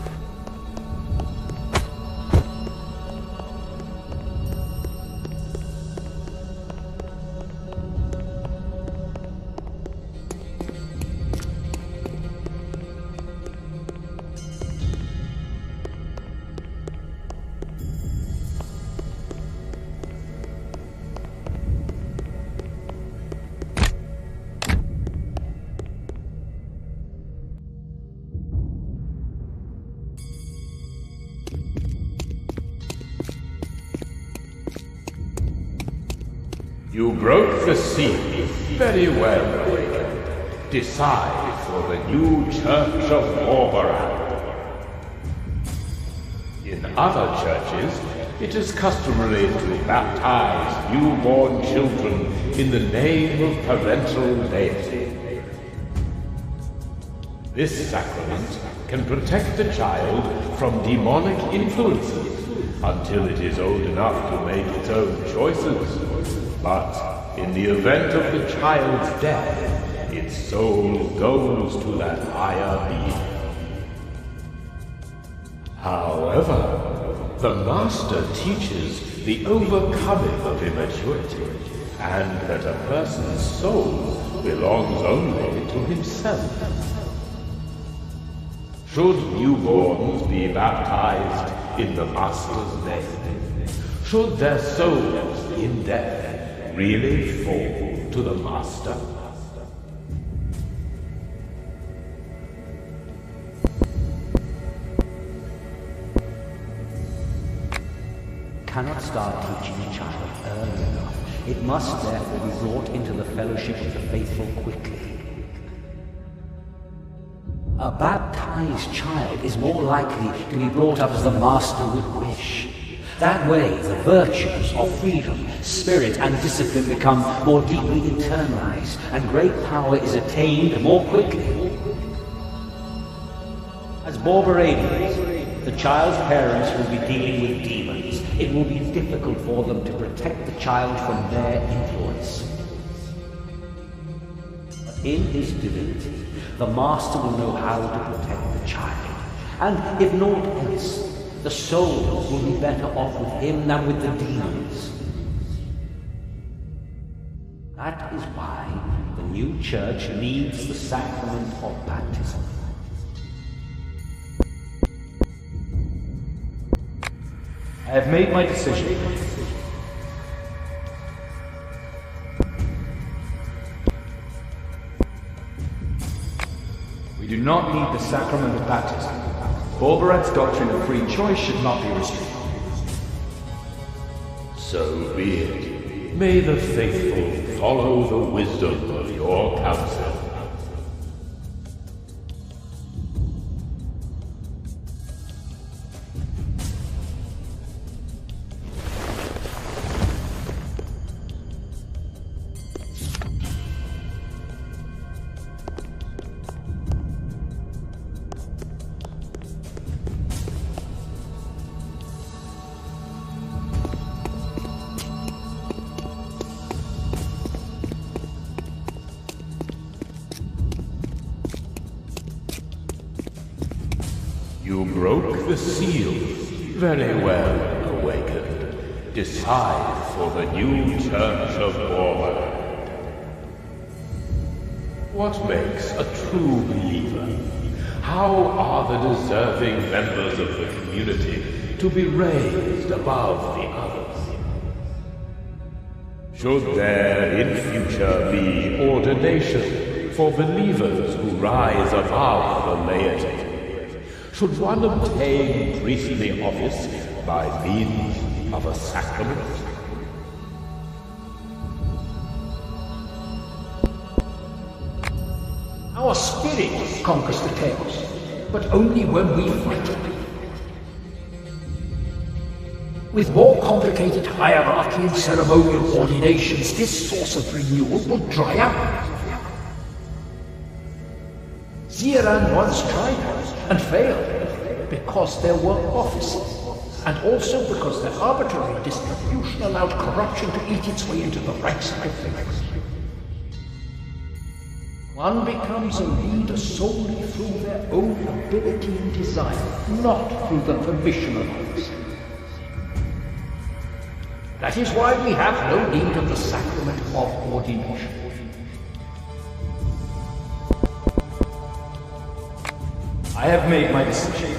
[SPEAKER 4] You broke the seal. Very well. Decide for the new Church of Warhammer. In other churches, it is customary to baptize newborn children in the name of parental deity. This sacrament can protect the child from demonic influences until it is old enough to make its own choices. But in the event of the child's death, its soul goes to that higher being. However, the Master teaches the overcoming of immaturity, and that a person's soul belongs only to himself. Should newborns be baptized in the Master's name? Should their souls in death really fall to the Master?
[SPEAKER 1] Cannot start teaching a child early enough. It must therefore be brought into the fellowship of the faithful quickly. A baptized child is more likely to be brought up as the Master would wish. That way, the virtues of freedom, spirit, and discipline become more deeply internalized, and great power is attained more quickly. As Borberadians, the child's parents will be dealing with demons. It will be difficult for them to protect the child from their influence. But in his divinity, the Master will know how to protect the child. And if naught else, the souls will be better off with him than with the demons. That is why the new church needs the sacrament of baptism.
[SPEAKER 6] I have made my decision. We do not need the sacrament of baptism. Borberad's doctrine of free choice should not be restricted.
[SPEAKER 4] So be it. May the faithful follow the wisdom of your counsel. You broke the seal. Very well, Awakened. Decide for the new Church of Warhammer. What makes a true believer? How are the deserving members of the community to be raised above the others? Should there in future be ordination for believers who rise above the laity? Should one obtain priestly office by means of a sacrament?
[SPEAKER 7] Our spirit conquers the chaos, but only when we fight it. With more complicated hierarchy and ceremonial ordinations, this source of renewal will dry up. Ziran once tried and failed because there were offices, and also because their arbitrary distribution allowed corruption to eat its way into the right side of things. One becomes a leader solely through their own ability and desire, not through the permission of others. That is why we have no need of the sacrament of ordination.
[SPEAKER 6] I have made my decision.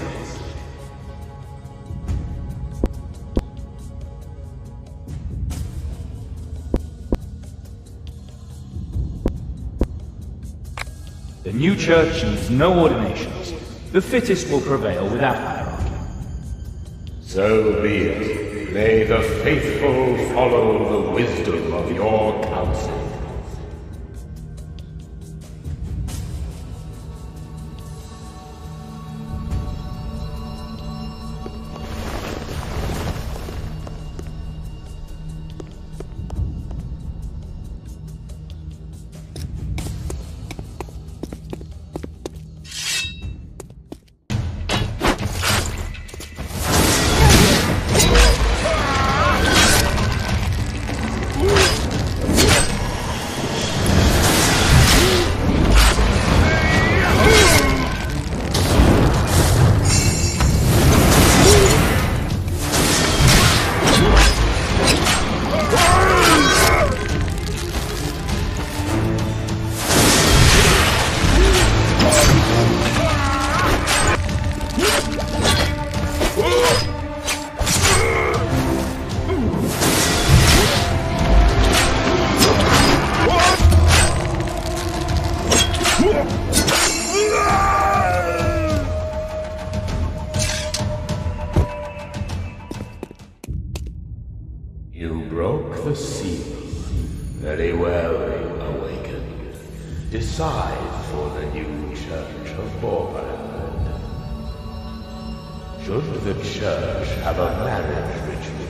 [SPEAKER 6] The new church needs no ordinations. The fittest will prevail without hierarchy.
[SPEAKER 4] So be it. May the faithful follow the wisdom of your counsel. You broke the seal. Very well, Awakened. Decide for the new Church of Warhammer. Should the Church have a marriage ritual?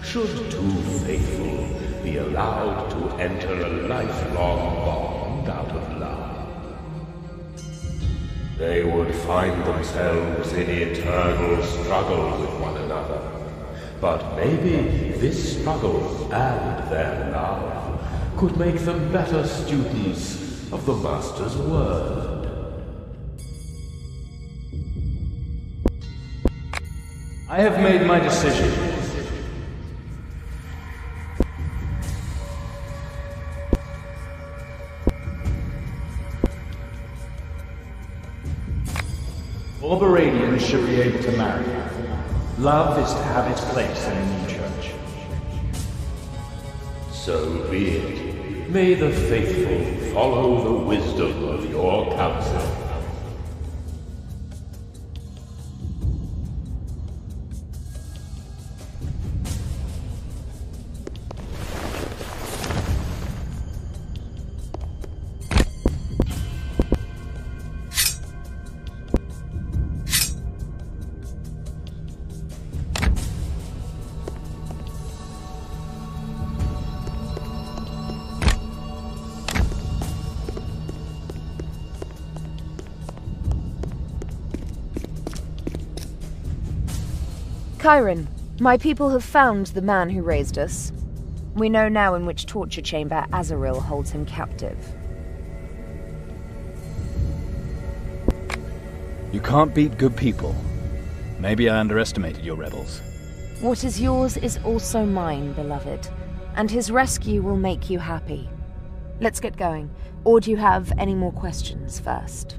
[SPEAKER 4] Should two faithful be allowed to enter a lifelong bond out of love? They would find themselves in eternal struggle with one another. But maybe this struggle and their love could make them better students of the Master's word.
[SPEAKER 6] I have made my decision. All Baradians should be able to marry. Love is to have its place in a new church.
[SPEAKER 4] So be it. May the faithful follow the wisdom of your counsel.
[SPEAKER 2] Chiron, my people have found the man who raised us. We know now in which torture chamber Azrael holds him captive.
[SPEAKER 6] You can't beat good people. Maybe I underestimated your rebels.
[SPEAKER 2] What is yours is also mine, beloved, and his rescue will make you happy. Let's get going. Or do you have any more questions first?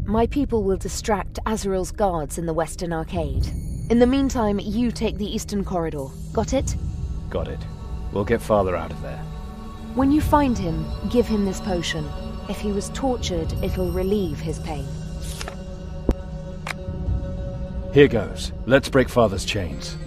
[SPEAKER 2] My people will distract Azrael's guards in the Western Arcade. In the meantime, you take the Eastern Corridor. Got it?
[SPEAKER 6] Got it. We'll get farther out of there.
[SPEAKER 2] When you find him, give him this potion. If he was tortured, it'll relieve his pain.
[SPEAKER 6] Here goes. Let's break Father's chains.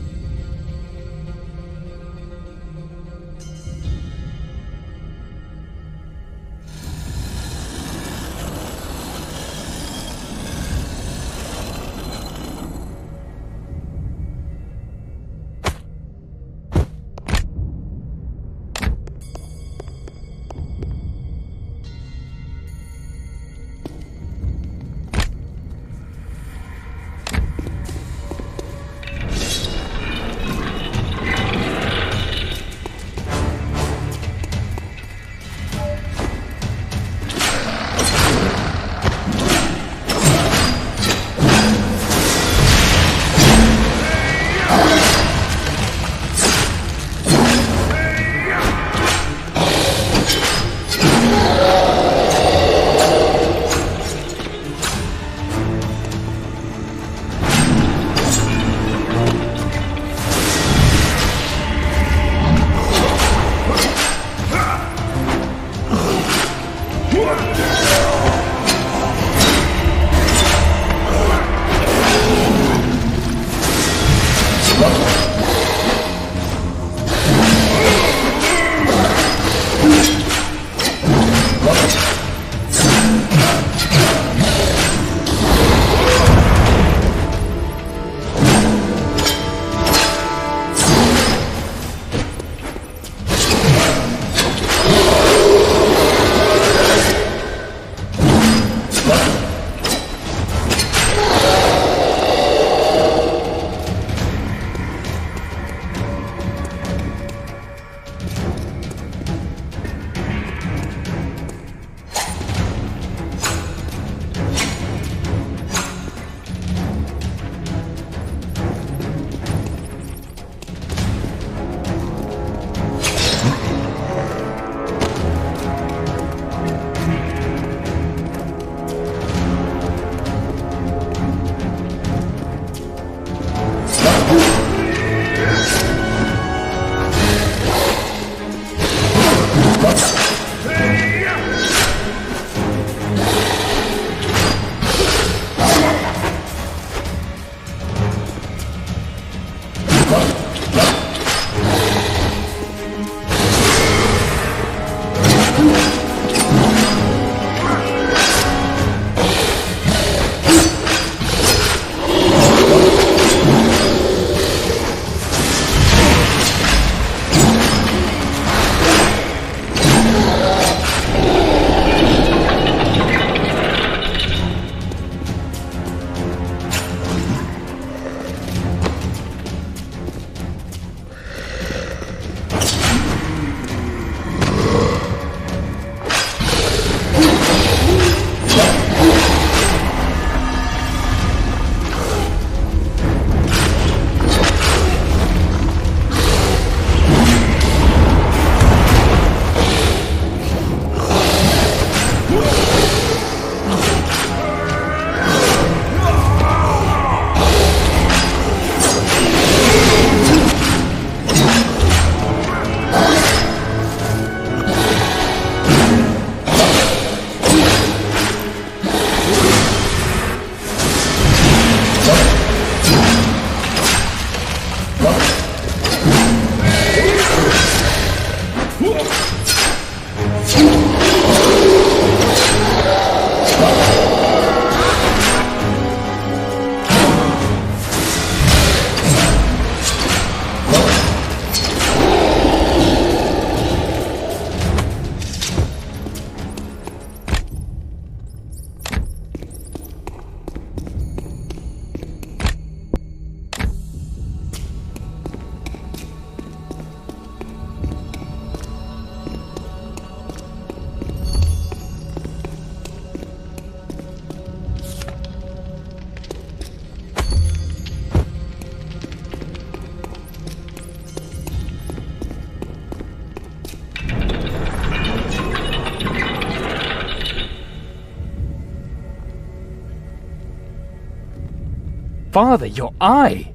[SPEAKER 7] Father, your eye!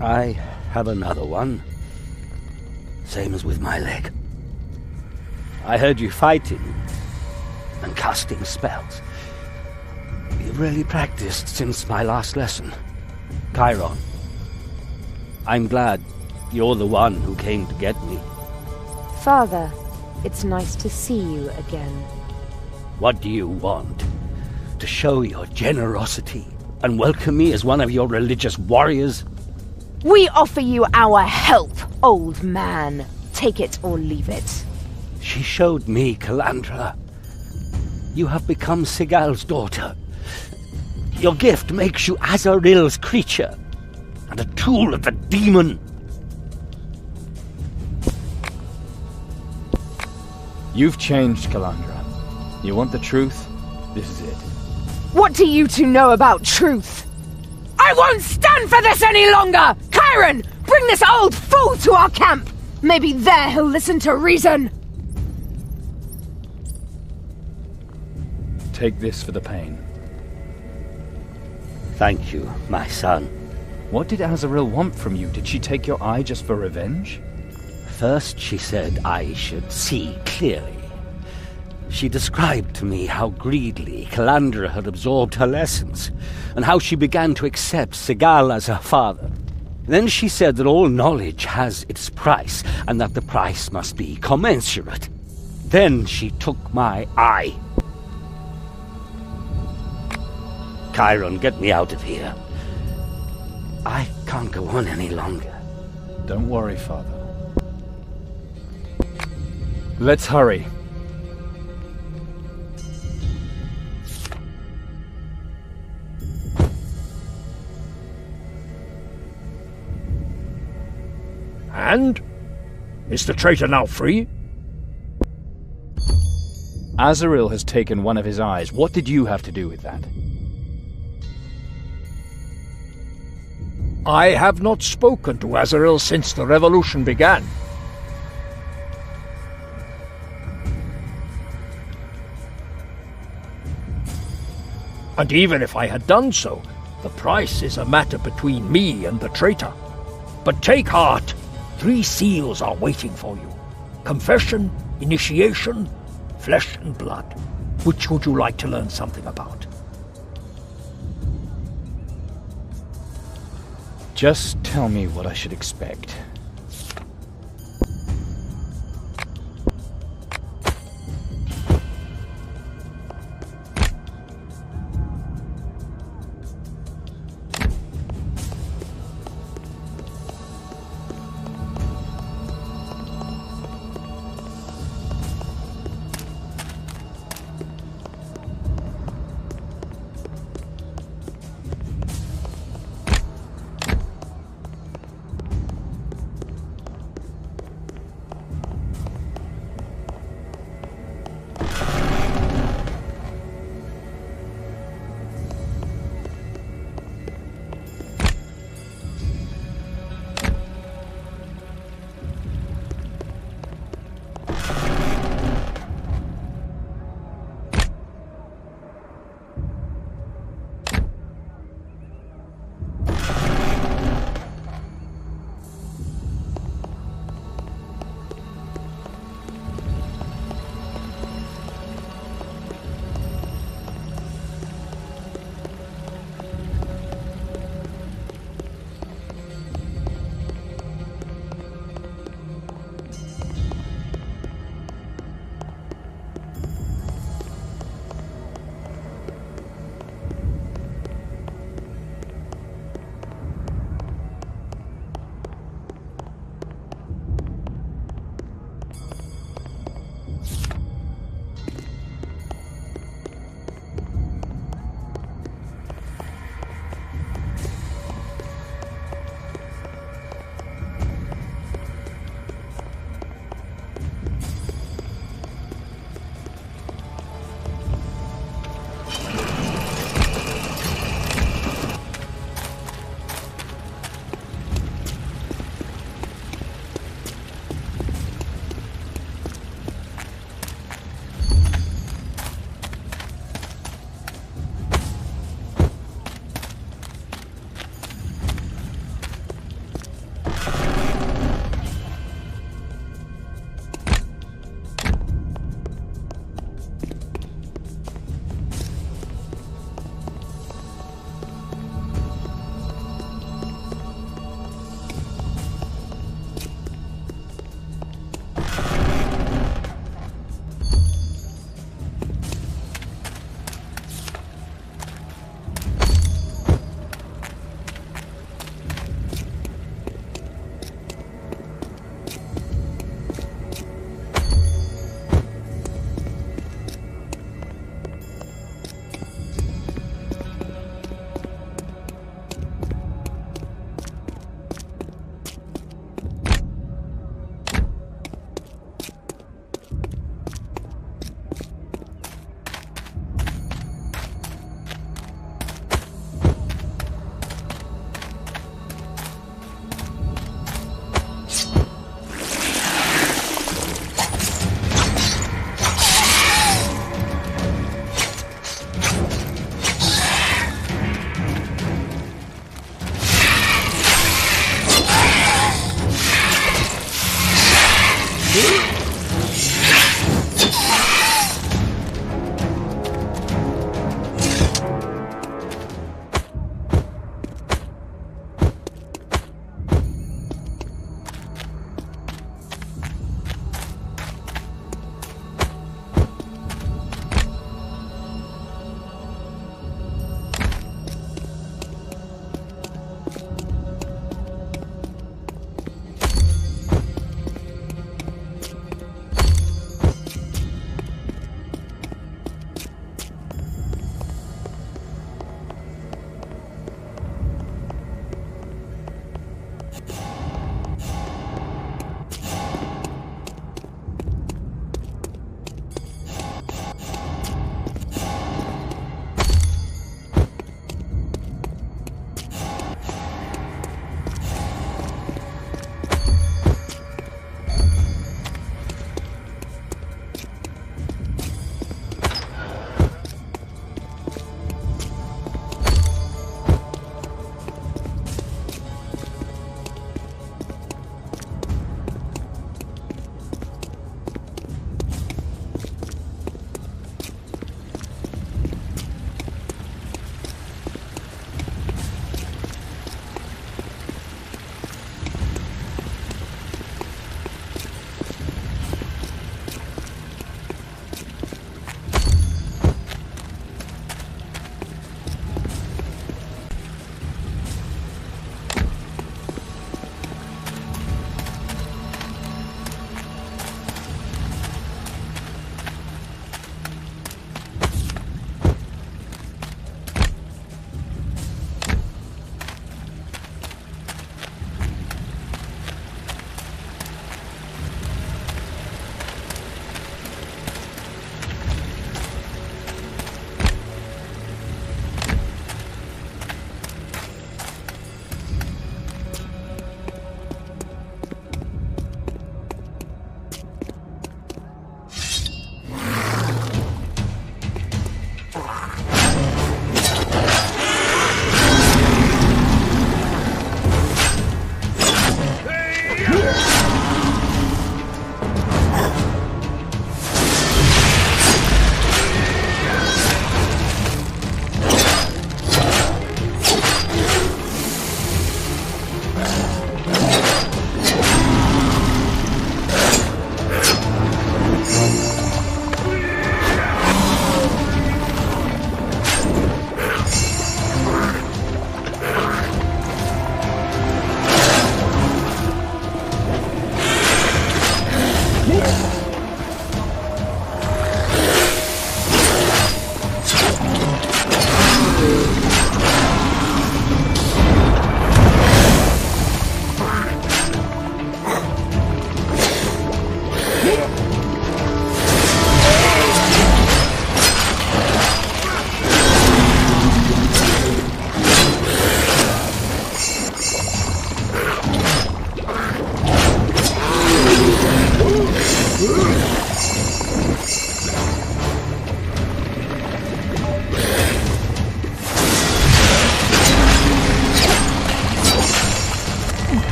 [SPEAKER 1] I have another one. Same as with my leg. I heard you fighting and casting spells. You've really practiced since my last lesson. Chiron, I'm glad you're the one who came to get me.
[SPEAKER 2] Father, it's nice to see you again.
[SPEAKER 1] What do you want? To show your generosity and welcome me as one of your religious warriors?
[SPEAKER 2] We offer you our help, old man. Take it or leave it.
[SPEAKER 1] She showed me, Calandra. You have become Sigal's daughter. Your gift makes you Azaril's creature, and a tool of the demon.
[SPEAKER 6] You've changed, Calandra. You want the truth? This is it.
[SPEAKER 2] What do you two know about truth? I won't stand for this any longer! Chiron, bring this old fool to our camp! Maybe there he'll listen to reason!
[SPEAKER 6] Take this for the pain.
[SPEAKER 1] Thank you, my son.
[SPEAKER 6] What did Azaril want from you? Did she take your eye just for revenge?
[SPEAKER 1] First she said I should see clearly. She described to me how greedily Calandra had absorbed her lessons, and how she began to accept Sigal as her father. Then she said that all knowledge has its price, and that the price must be commensurate. Then she took my eye. Chiron, get me out of here. I can't go on any longer.
[SPEAKER 6] Don't worry, Father. Let's hurry.
[SPEAKER 7] And? Is the traitor now free?
[SPEAKER 6] Azaril has taken one of his eyes. What did you have to do with that?
[SPEAKER 7] I have not spoken to Azaril since the revolution began. And even if I had done so, the price is a matter between me and the traitor. But take heart, 3 seals are waiting for you. Confession, initiation, flesh and blood. Which would you like to learn something about?
[SPEAKER 6] Just tell me what I should expect.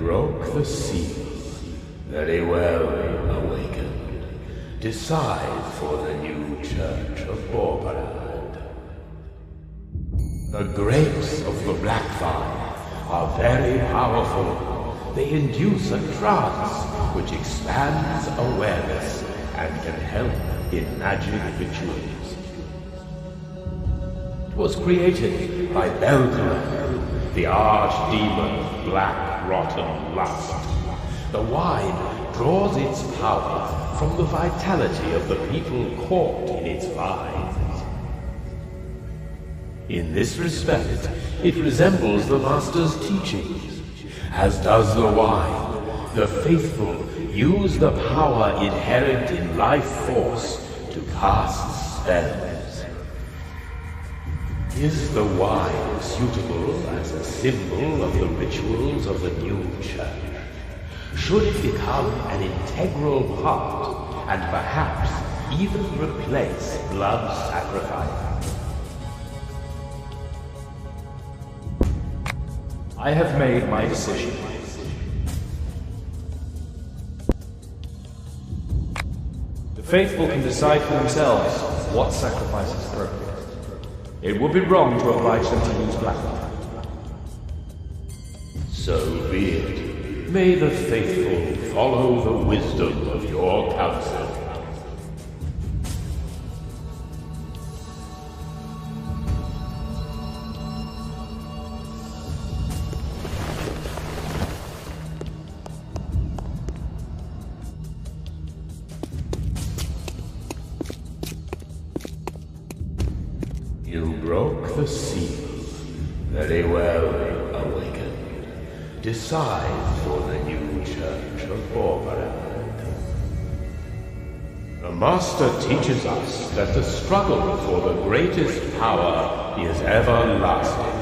[SPEAKER 4] broke the seal. Very well, Awakened. Decide for the new Church of Borbarad. The grapes of the Black Vine are very powerful. They induce a trance which expands awareness and can help in magic rituals. It was created by Belgravon, the archdemon of black, rotten lust. The wine draws its power from the vitality of the people caught in its vines. In this respect, it resembles the Master's teachings. As does the wine, the faithful use the power inherent in life force to cast spells. Is the wine suitable as a symbol of the rituals of the new church? Should it become an integral part, and perhaps even replace blood sacrifice?
[SPEAKER 6] I have made my decision. The faithful can decide for themselves what sacrifice is appropriate. It would be wrong to oblige them to use black wine.
[SPEAKER 4] So be it. May the faithful follow the wisdom of your counsel. You broke the seal. Very well, Awakened. Decide for the new Church of Borbarad. The Master teaches us that the struggle for the greatest power is everlasting,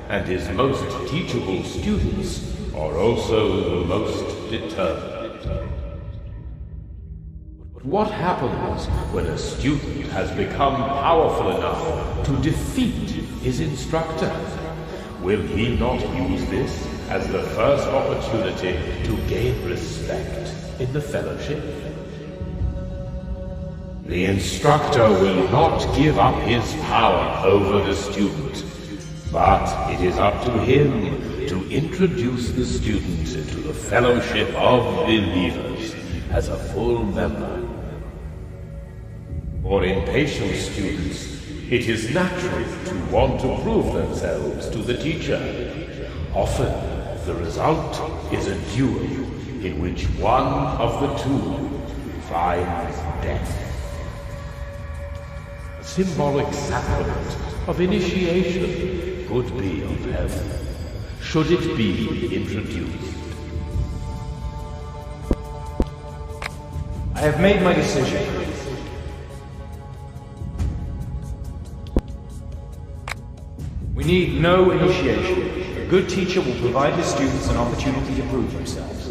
[SPEAKER 4] and his most teachable students are also the most determined. But what happens when a student has become powerful enough to defeat his instructor? Will he not use this as the first opportunity to gain respect in the Fellowship? The instructor will not give up his power over the student, but it is up to him to introduce the student into the Fellowship of Believers as a full member. For impatient students, it is natural to want to prove themselves to the teacher. Often, the result is a duel in which one of the two finds death. A symbolic sacrament of initiation could be of heaven, should it be introduced.
[SPEAKER 6] I have made my decision. We need no initiation. A good teacher will provide his students an opportunity to prove themselves.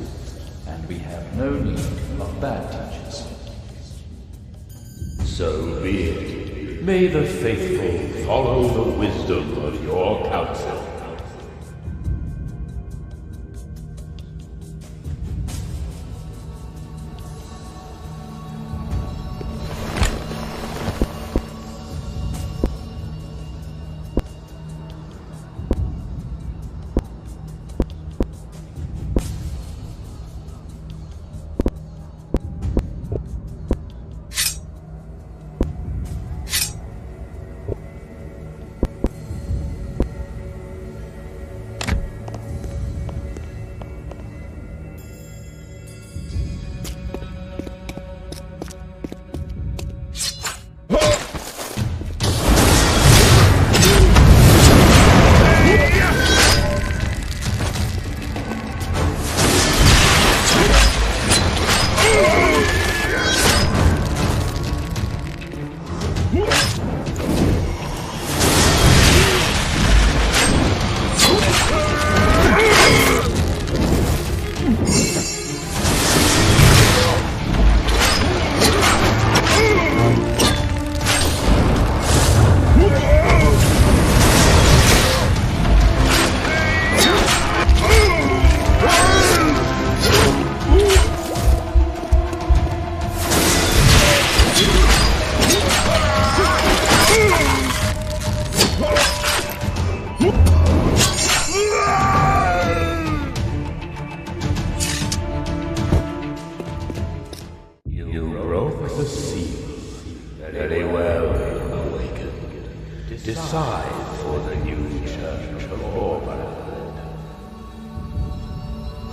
[SPEAKER 6] And we have no need of bad teachers.
[SPEAKER 4] So be it. May the faithful follow the wisdom of your counsel.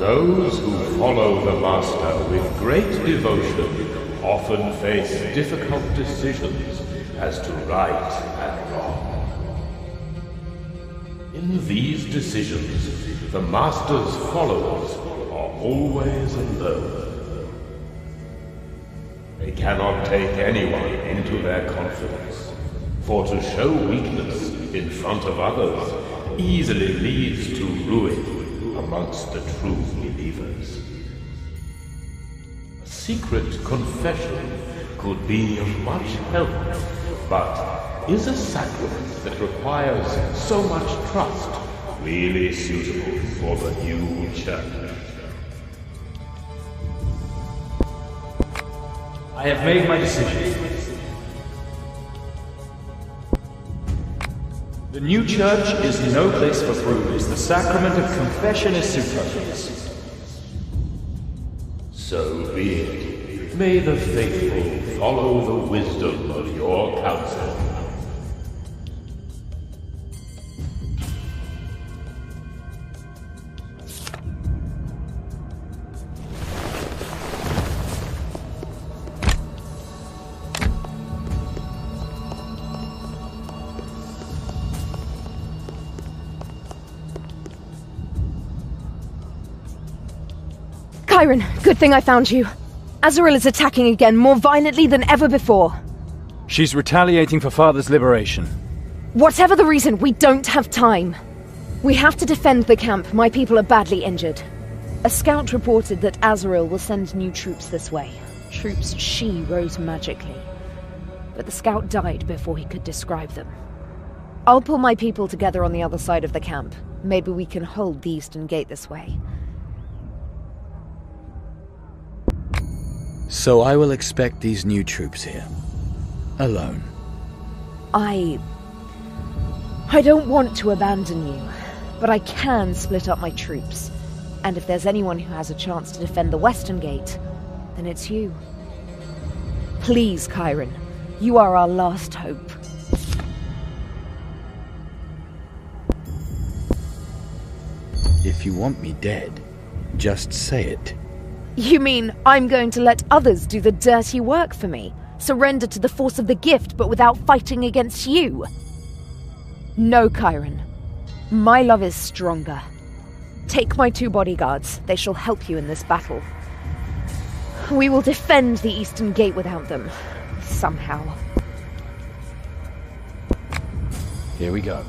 [SPEAKER 4] Those who follow the Master with great devotion often face difficult decisions as to right and wrong. In these decisions, the Master's followers are always alone. They cannot take anyone into their confidence, for to show weakness in front of others easily leads to ruin amongst the true believers. A secret confession could be of much help, but is a sacrament that requires so much trust really suitable for the new church?
[SPEAKER 6] I have made my decision. The new church is no place for broods. The sacrament of confession is superfluous.
[SPEAKER 4] So be it. May the faithful follow the wisdom of your counsel.
[SPEAKER 2] Chiron, good thing I found you. Azrael is attacking again, more violently than ever before.
[SPEAKER 6] She's retaliating for Father's liberation.
[SPEAKER 2] Whatever the reason, we don't have time. We have to defend the camp. My people are badly injured. A scout reported that Azrael will send new troops this way. Troops she rose magically. But the scout died before he could describe them. I'll pull my people together on the other side of the camp. Maybe we can hold the eastern gate this way.
[SPEAKER 8] So I will expect these new troops here. Alone.
[SPEAKER 2] I don't want to abandon you, but I can split up my troops. And if there's anyone who has a chance to defend the western gate, then it's you. Please, Chiron. You are our last hope.
[SPEAKER 8] If you want me dead, just say it.
[SPEAKER 2] You mean I'm going to let others do the dirty work for me? Surrender to the force of the gift, but without fighting against you? No, Chiron. My love is stronger. Take my 2 bodyguards. They shall help you in this battle. We will defend the Eastern Gate without them. Somehow.
[SPEAKER 6] Here we go.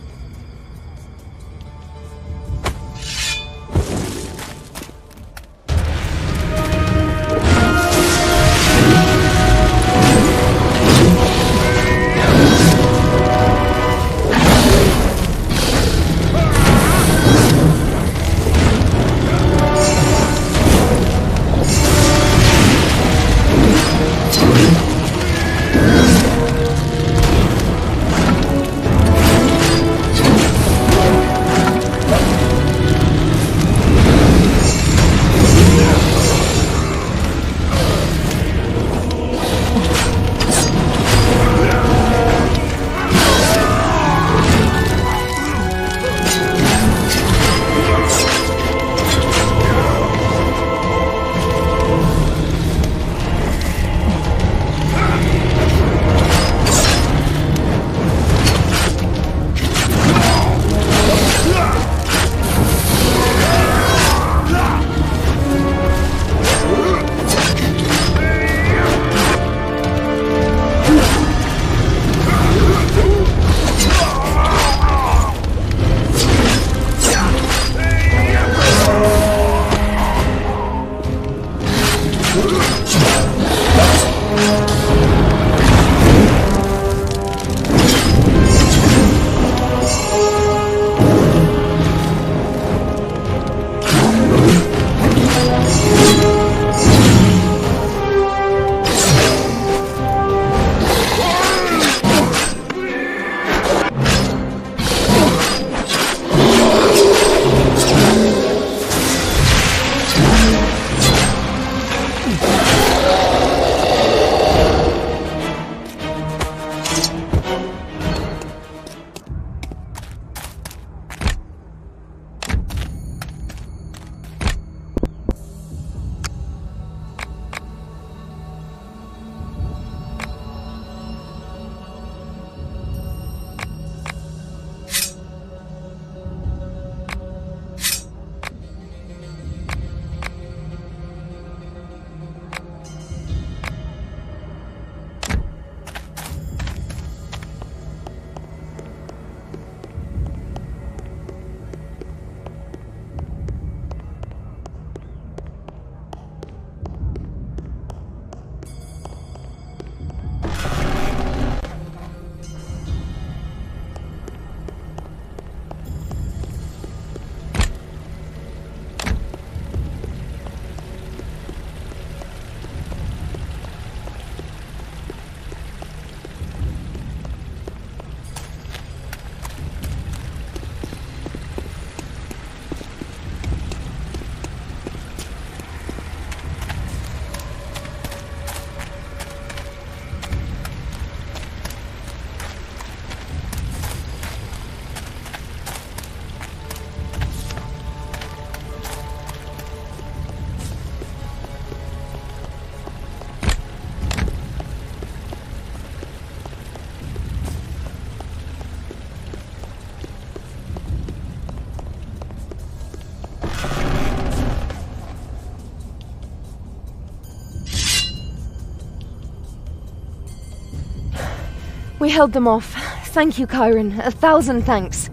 [SPEAKER 2] We held them off. Thank you, Chiron. 1,000 thanks.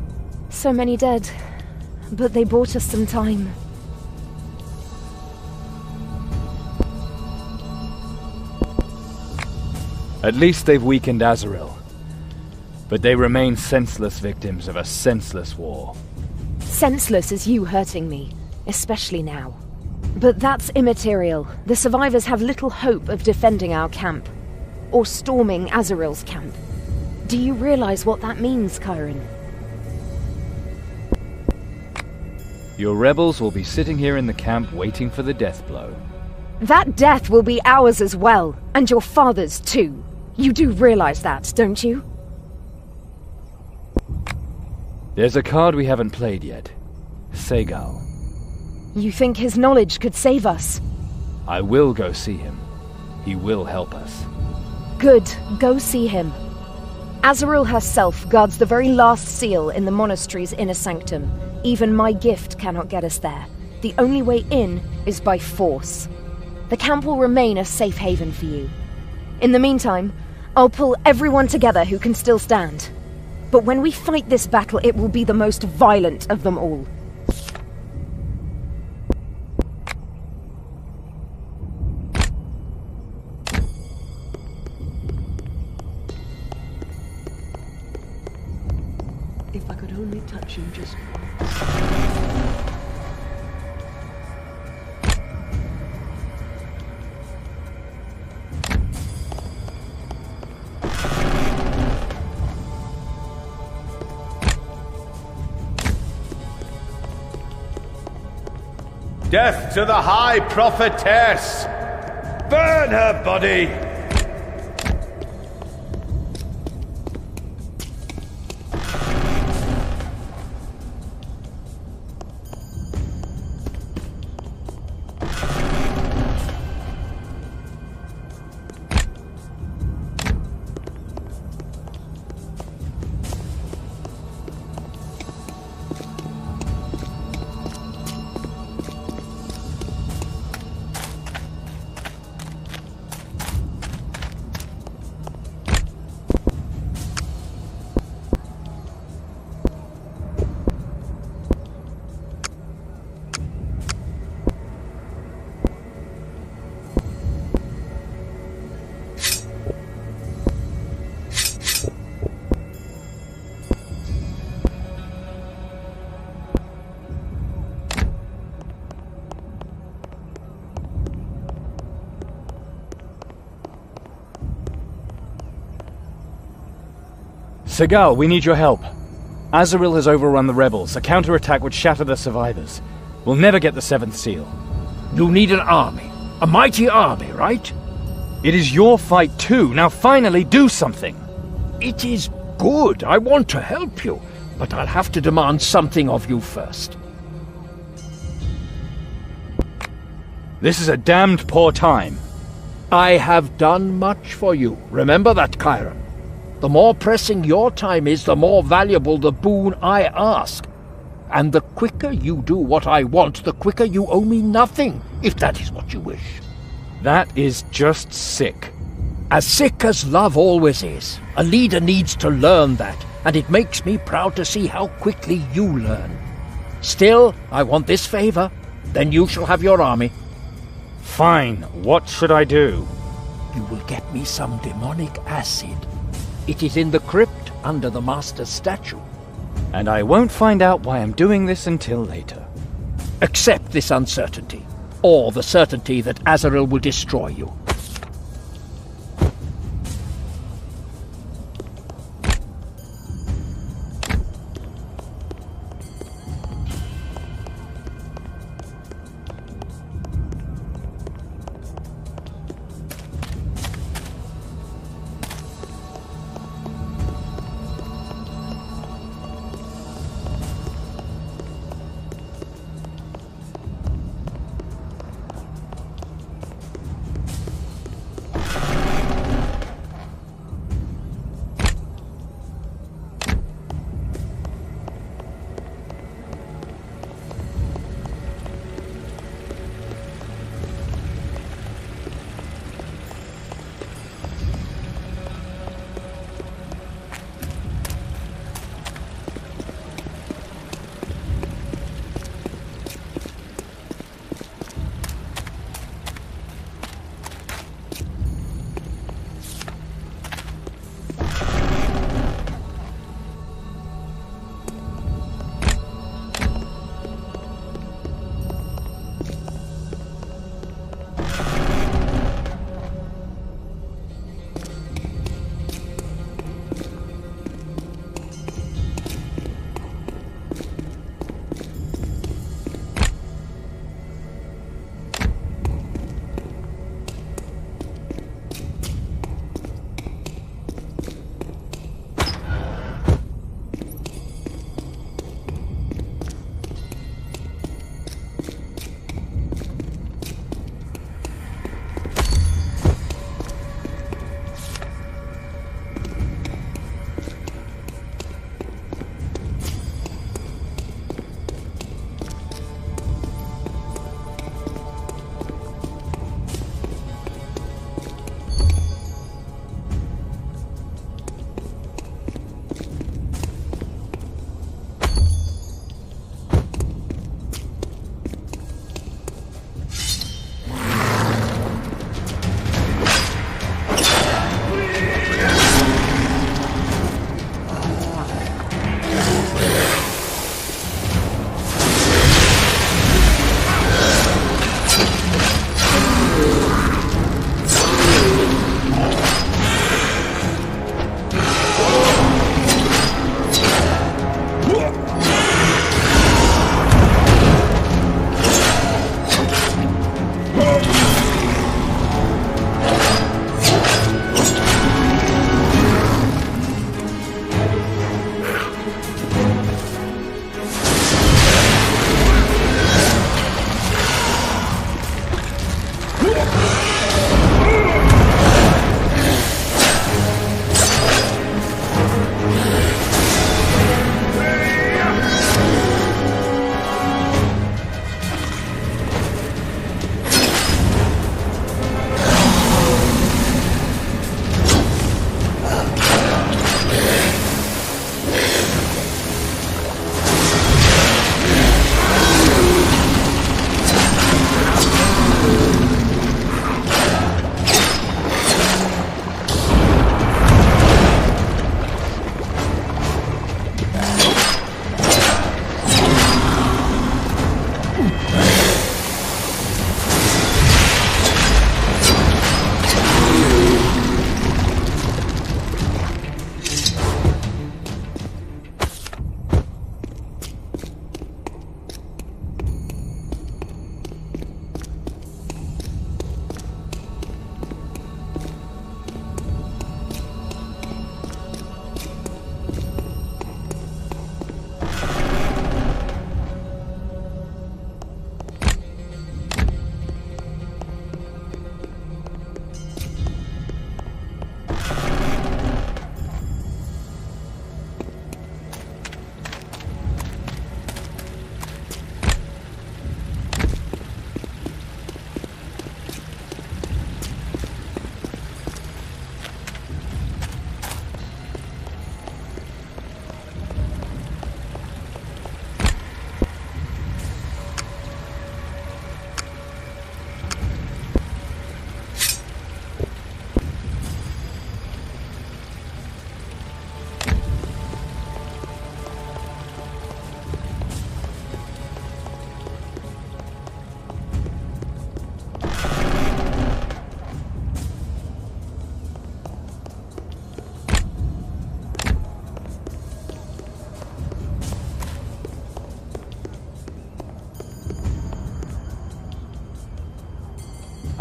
[SPEAKER 2] So many dead. But they bought us some time.
[SPEAKER 6] At least they've weakened Azrael. But they remain senseless victims of a senseless war.
[SPEAKER 2] Senseless as you hurting me, especially now. But that's immaterial. The survivors have little hope of defending our camp, or storming Azrael's camp. Do you realize what that means, Chiron?
[SPEAKER 6] Your rebels will be sitting here in the camp waiting for the death blow.
[SPEAKER 2] That death will be ours as well, and your father's too. You do realize that, don't you?
[SPEAKER 6] There's a card we haven't played yet. Segal.
[SPEAKER 2] You think his knowledge could save us?
[SPEAKER 6] I will go see him. He will help us.
[SPEAKER 2] Good. Go see him. Azrael herself guards the very last seal in the monastery's inner sanctum. Even my gift cannot get us there. The only way in is by force. The camp will remain a safe haven for you. In the meantime, I'll pull everyone together who can still stand. But when we fight this battle, it will be the most violent of them all.
[SPEAKER 13] If I could only touch him just
[SPEAKER 21] Death to the High Prophetess! Burn her body!
[SPEAKER 6] Segal, we need your help. Azrael has overrun the rebels. A counterattack would shatter the survivors. We'll never get the 7th seal.
[SPEAKER 7] You need an army. A mighty army, right?
[SPEAKER 6] It is your fight too. Now finally do something.
[SPEAKER 7] It is good. I want to help you. But I'll have to demand something of you first.
[SPEAKER 6] This is a damned poor time.
[SPEAKER 7] I have done much for you. Remember that, Chiron. The more pressing your time is, the more valuable the boon I ask. And the quicker you do what I want, the quicker you owe me nothing, if that is what you wish.
[SPEAKER 6] That is just sick.
[SPEAKER 7] As sick as love always is. A leader needs to learn that, and it makes me proud to see how quickly you learn. Still, I want this favor. Then you shall have your army.
[SPEAKER 6] Fine. What should I do?
[SPEAKER 7] You will get me some demonic acid. It is in the crypt under the Master's statue.
[SPEAKER 6] And I won't find out why I'm doing this until later.
[SPEAKER 7] Accept this uncertainty, or the certainty that Azrael will destroy you.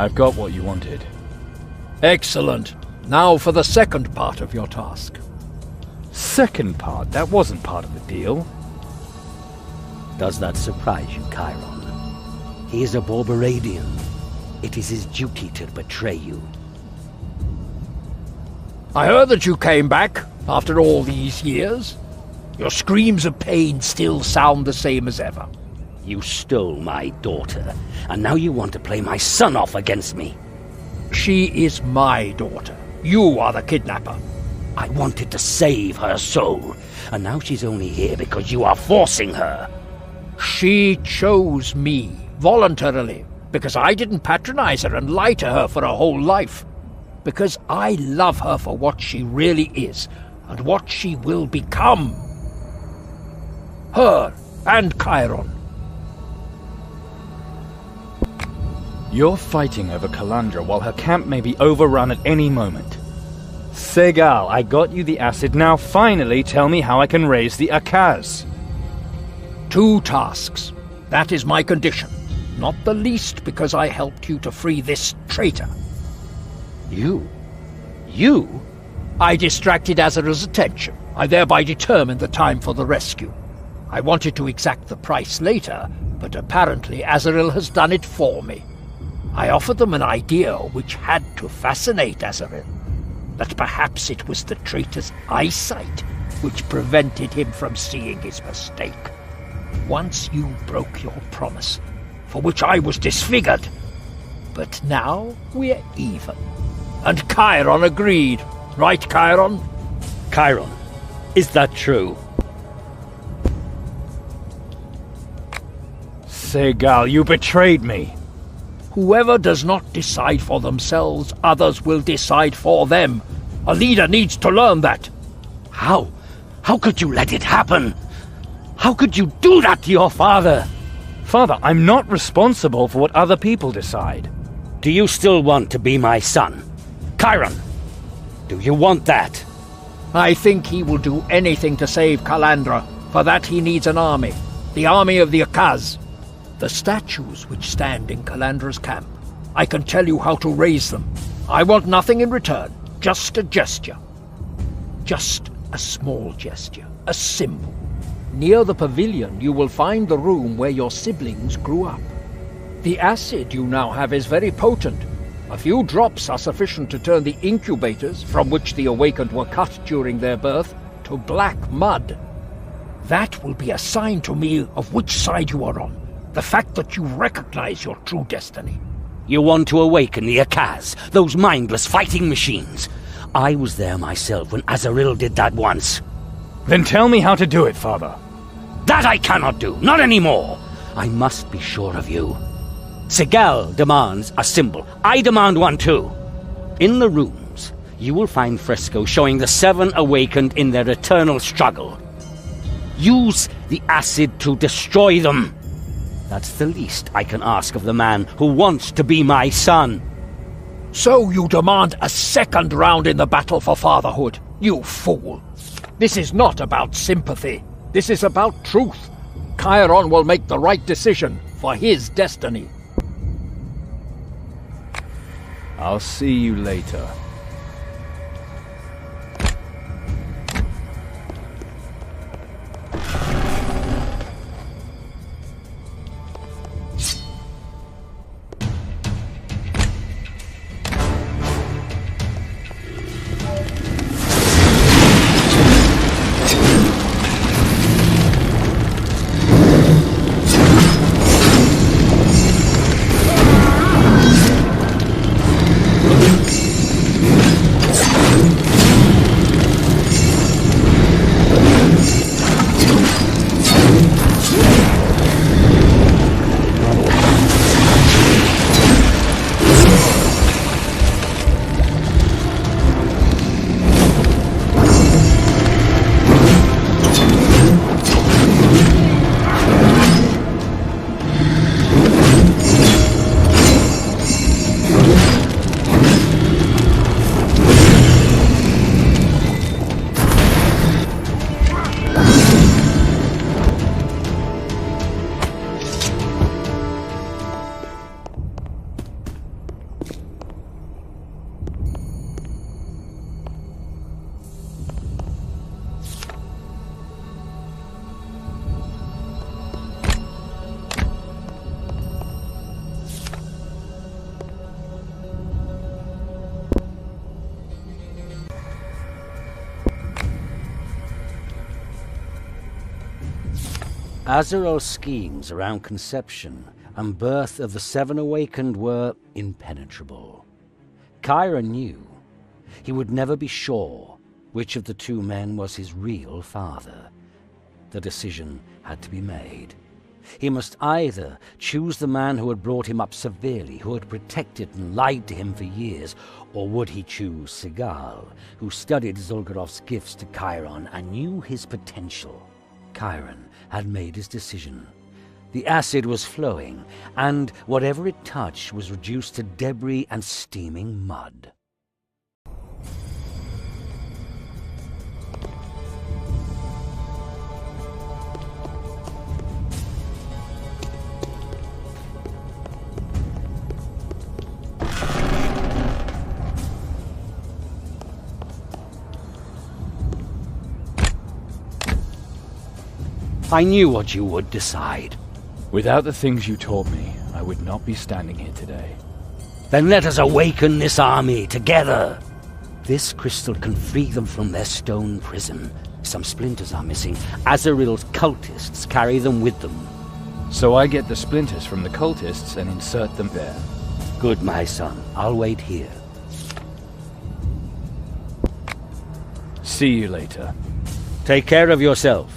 [SPEAKER 6] I've got what you wanted.
[SPEAKER 7] Excellent. Now for the second part of your task.
[SPEAKER 6] Second part? That wasn't part of the deal.
[SPEAKER 1] Does that surprise you, Chiron? He is a Borberadian. It is his duty to betray you.
[SPEAKER 7] I heard that you came back after all these years. Your screams of pain still sound the same as ever.
[SPEAKER 1] You stole my daughter, and now you want to play my son off against me.
[SPEAKER 7] She is my daughter. You are the kidnapper.
[SPEAKER 1] I wanted to save her soul, and now she's only here because you are forcing her.
[SPEAKER 7] She chose me, voluntarily, because I didn't patronize her and lie to her for her whole life. Because I love her for what she really is, and what she will become. Her and Chiron.
[SPEAKER 6] You're fighting over Calandra while her camp may be overrun at any moment. Segal, I got you the acid, now finally tell me how I can raise the Akaz.
[SPEAKER 7] 2 tasks. That is my condition. Not the least because I helped you to free this traitor.
[SPEAKER 1] You?
[SPEAKER 7] I distracted Azrael's attention. I thereby determined the time for the rescue. I wanted to exact the price later, but apparently Azrael has done it for me. I offered them an idea which had to fascinate Azrael. That perhaps it was the traitor's eyesight which prevented him from seeing his mistake. Once you broke your promise, for which I was disfigured. But now we're even. And Chiron agreed. Right, Chiron?
[SPEAKER 1] Chiron, is that true?
[SPEAKER 6] Segal, you betrayed me.
[SPEAKER 7] Whoever does not decide for themselves, others will decide for them. A leader needs to learn that.
[SPEAKER 1] How? How could you let it happen? How could you do that to your father?
[SPEAKER 6] Father, I'm not responsible for what other people decide.
[SPEAKER 1] Do you still want to be my son? Chiron, do you want that?
[SPEAKER 7] I think he will do anything to save Calandra. For that he needs an army. The army of the Akaz. The statues which stand in Calandra's camp. I can tell you how to raise them. I want nothing in return. Just a gesture. Just a small gesture. A symbol. Near the pavilion you will find the room where your siblings grew up. The acid you now have is very potent. A few drops are sufficient to turn the incubators, from which the awakened were cut during their birth, to black mud. That will be a sign to me of which side you are on. The fact that you recognize your true destiny.
[SPEAKER 1] You want to awaken the Akaz, those mindless fighting machines. I was there myself when Azrael did that once.
[SPEAKER 6] Then tell me how to do it, Father.
[SPEAKER 1] That I cannot do, not anymore. I must be sure of you. Segal demands a symbol. I demand one too. In the rooms, you will find frescoes showing the 7 awakened in their eternal struggle. Use the acid to destroy them. That's the least I can ask of the man who wants to be my son.
[SPEAKER 7] So you demand a second round in the battle for fatherhood, you fool. This is not about sympathy. This is about truth. Chiron will make the right decision for his destiny.
[SPEAKER 6] I'll see you later.
[SPEAKER 1] Azarel's schemes around conception and birth of the Seven Awakened were impenetrable. Kyra knew he would never be sure which of the two men was his real father. The decision had to be made. He must either choose the man who had brought him up severely, who had protected and lied to him for years, or would he choose Sigal, who studied Zulgarov's gifts to Chiron and knew his potential? Chiron had made his decision. The acid was flowing, and whatever it touched was reduced to debris and steaming mud. I knew what you would decide.
[SPEAKER 8] Without the things you taught me, I would not be standing here today.
[SPEAKER 1] Then let us awaken this army together. This crystal can free them from their stone prison. Some splinters are missing. Azarel's cultists carry them with them.
[SPEAKER 8] So I get the splinters from the cultists and insert them there.
[SPEAKER 1] Good, my son. I'll wait here.
[SPEAKER 8] See you later.
[SPEAKER 1] Take care of yourself.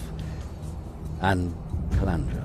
[SPEAKER 1] And Calandra.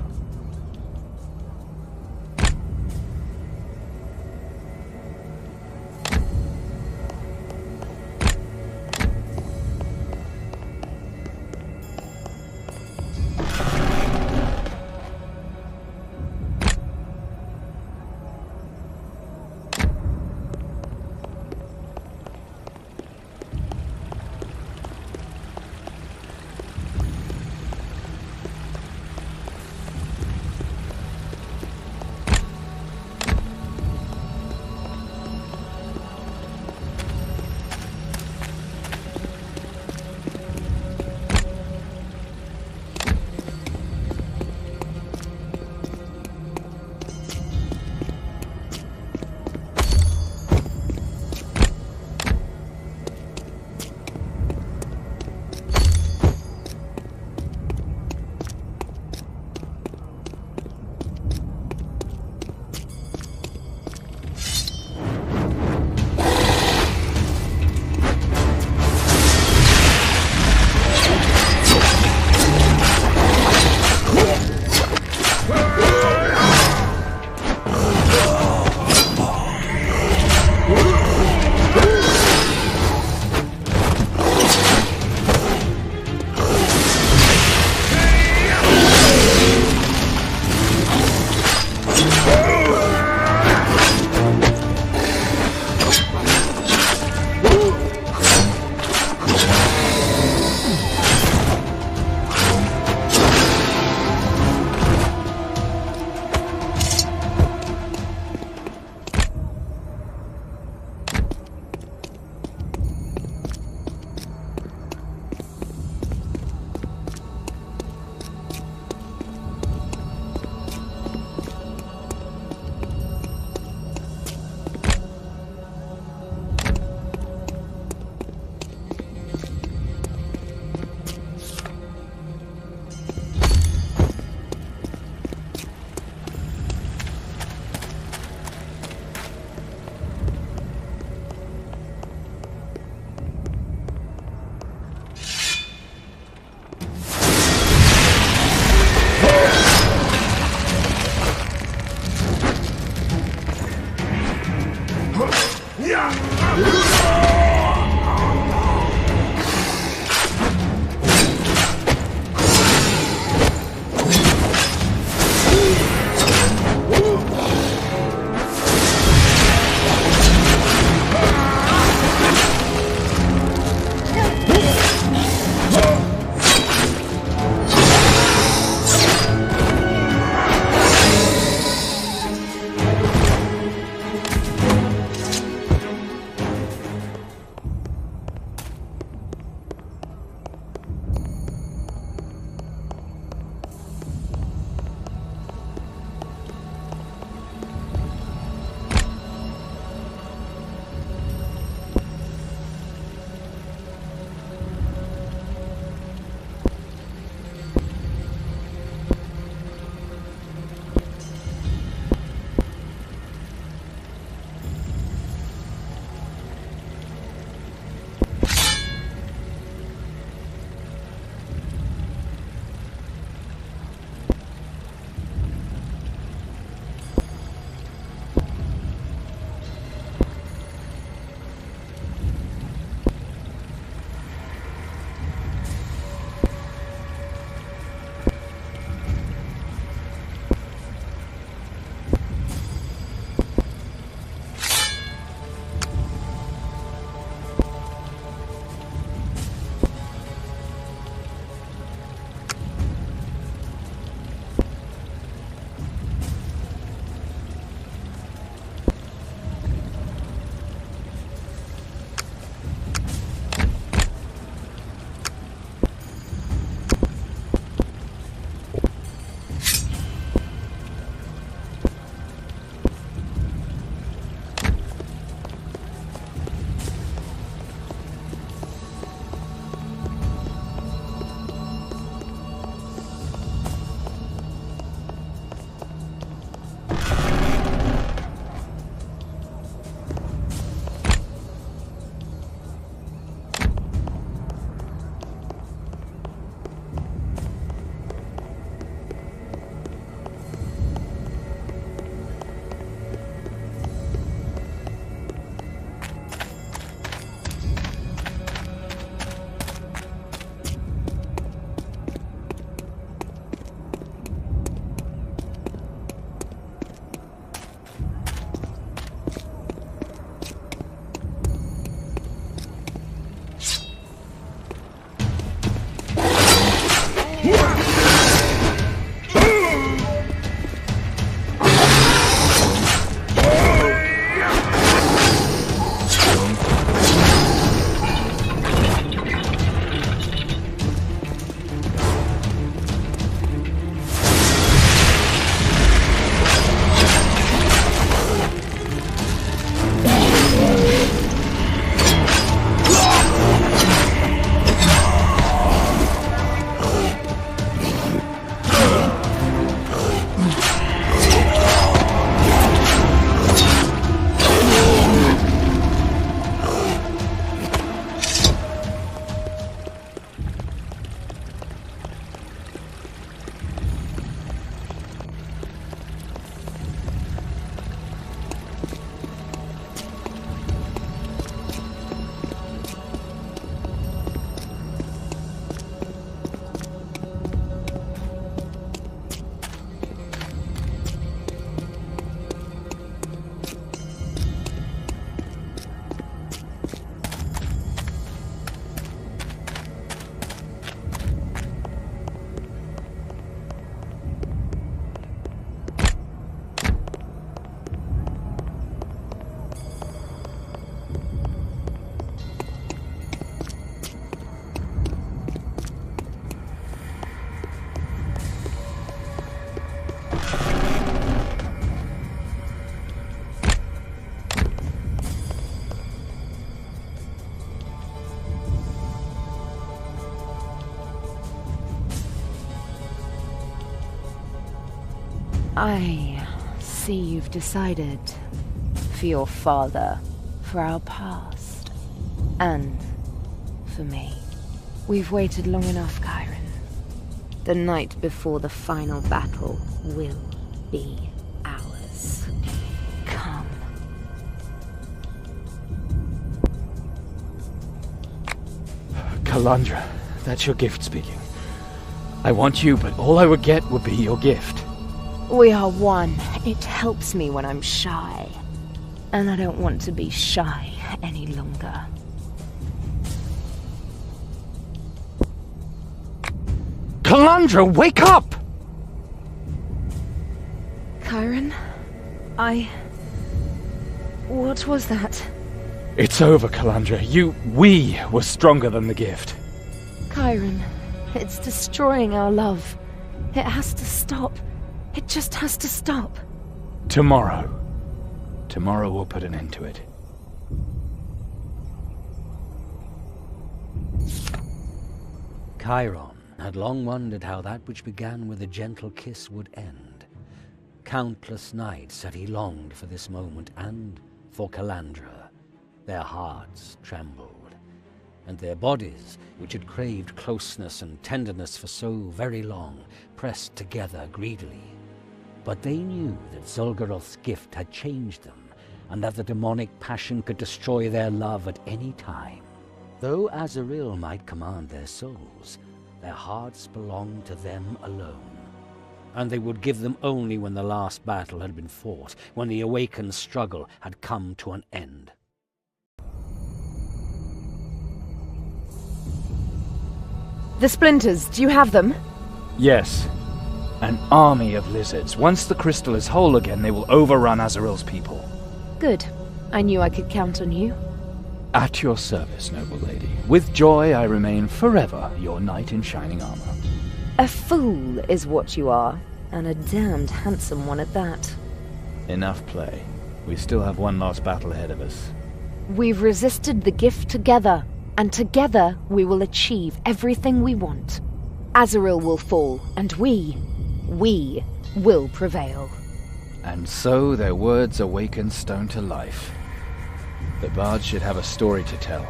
[SPEAKER 2] I see you've decided for your father, for our past, and for me. We've waited long enough, Chiron. The night before the final battle will be ours. Come.
[SPEAKER 6] Calandra, that's your gift speaking. I want you, but all I would get would be your gift.
[SPEAKER 2] We are one. It helps me when I'm shy. And I don't want to be shy any longer.
[SPEAKER 6] Calandra, wake up!
[SPEAKER 2] Chiron? What was that?
[SPEAKER 6] It's over, Calandra. We were stronger than the gift.
[SPEAKER 2] Chiron, it's destroying our love. It has to stop. It just has to stop.
[SPEAKER 6] Tomorrow we'll put an end to it.
[SPEAKER 1] Chiron had long wondered how that which began with a gentle kiss would end. Countless nights had he longed for this moment, and for Calandra. Their hearts trembled, and their bodies, which had craved closeness and tenderness for so very long, pressed together greedily. But they knew that Zul'Goroth's gift had changed them, and that the demonic passion could destroy their love at any time. Though Azrael might command their souls, their hearts belonged to them alone, and they would give them only when the last battle had been fought, when the awakened struggle had come to an end.
[SPEAKER 2] The splinters, do you have them?
[SPEAKER 6] Yes. An army of lizards. Once the crystal is whole again, they will overrun Azrael's people.
[SPEAKER 2] Good. I knew I could count on you.
[SPEAKER 6] At your service, noble lady. With joy I remain forever your knight in shining armor.
[SPEAKER 2] A fool is what you are, and a damned handsome one at that.
[SPEAKER 6] Enough play. We still have one last battle ahead of us.
[SPEAKER 2] We've resisted the gift together, and together we will achieve everything we want. Azrael will fall, and we will prevail.
[SPEAKER 6] And so their words awaken stone to life. The bards should have a story to tell.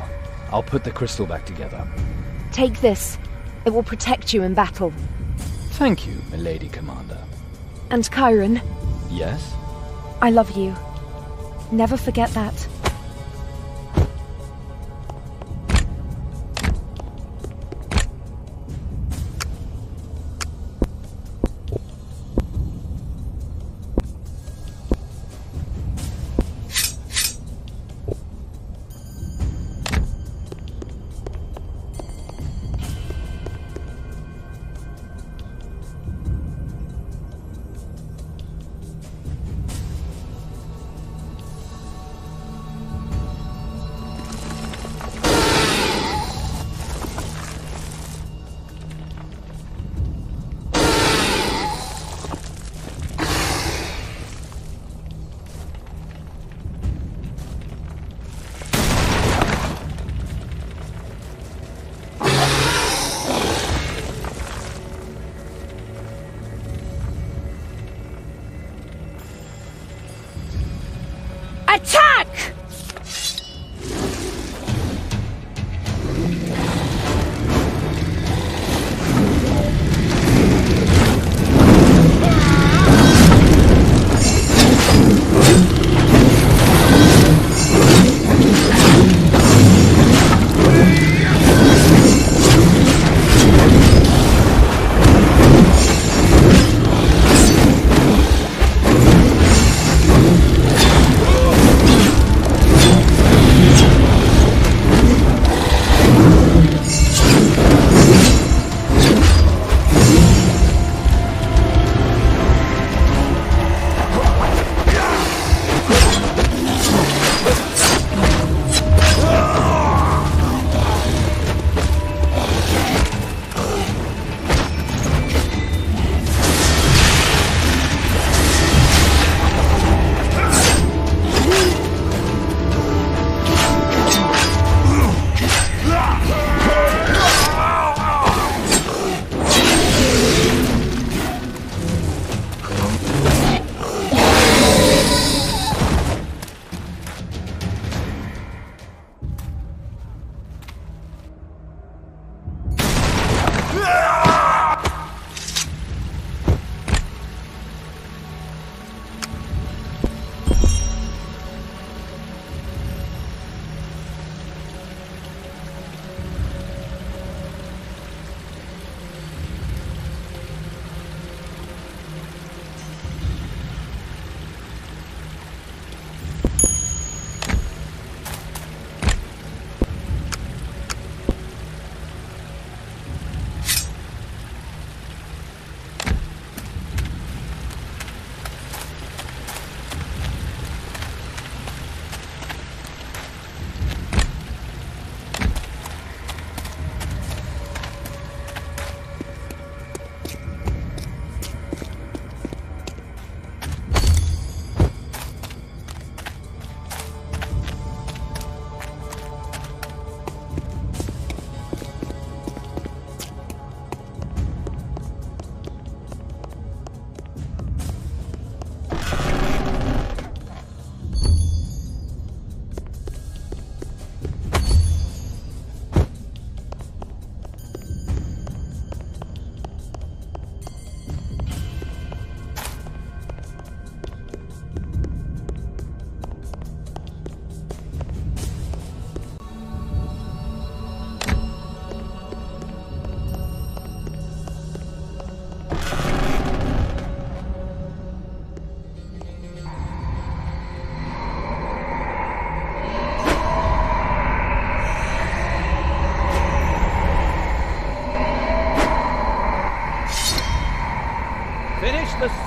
[SPEAKER 6] I'll put the crystal back together.
[SPEAKER 2] Take this. It will protect you in battle.
[SPEAKER 6] Thank you, milady commander.
[SPEAKER 2] And Chiron.
[SPEAKER 6] Yes?
[SPEAKER 2] I love you. Never forget that. Attack!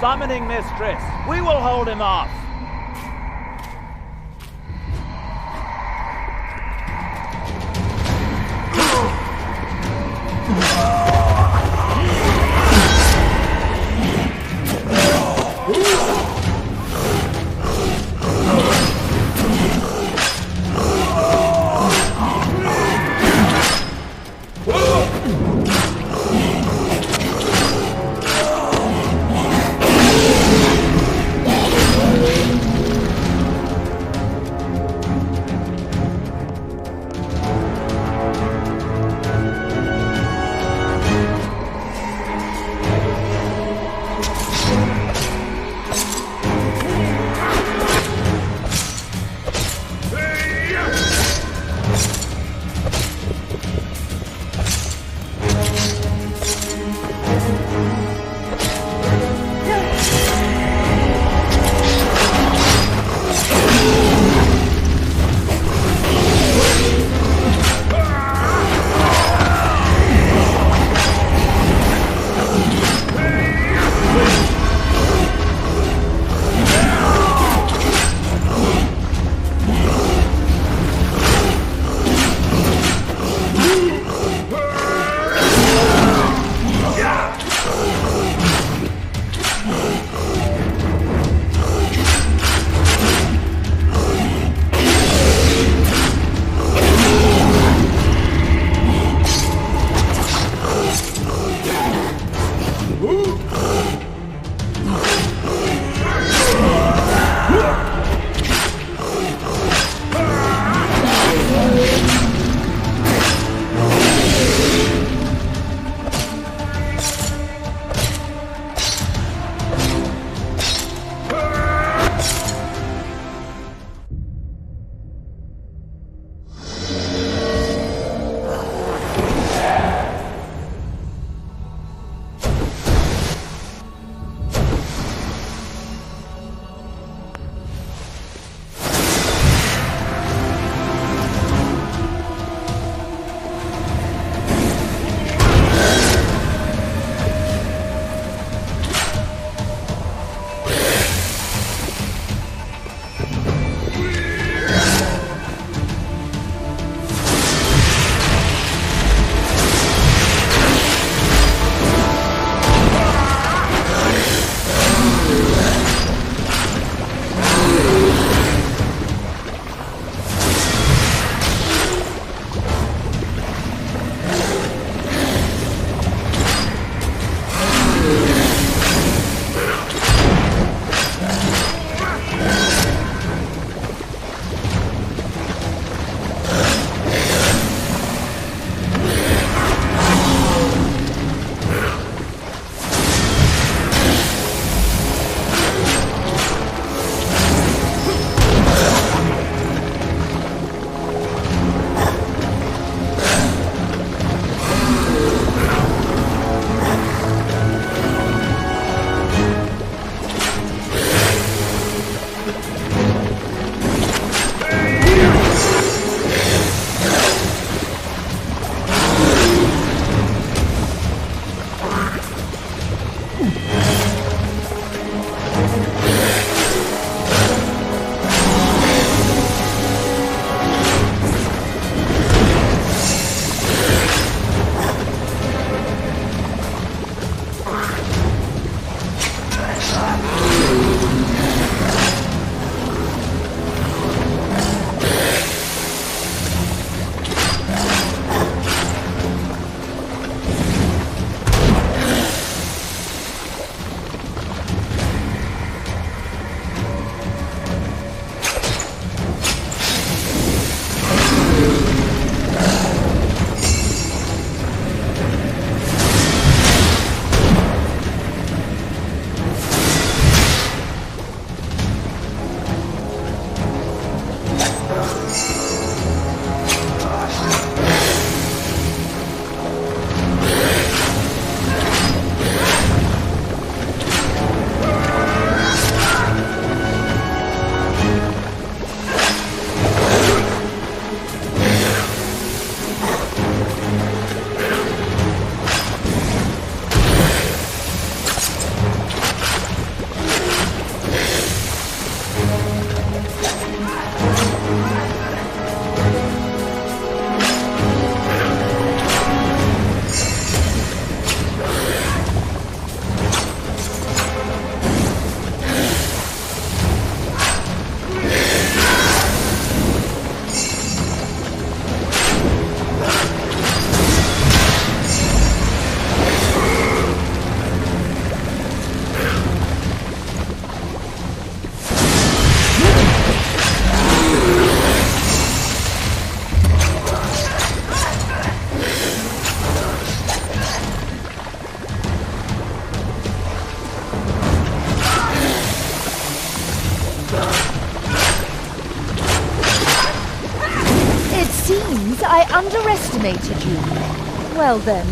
[SPEAKER 9] summoning mistress. We will hold him off.
[SPEAKER 5] seems I underestimated you. Well then.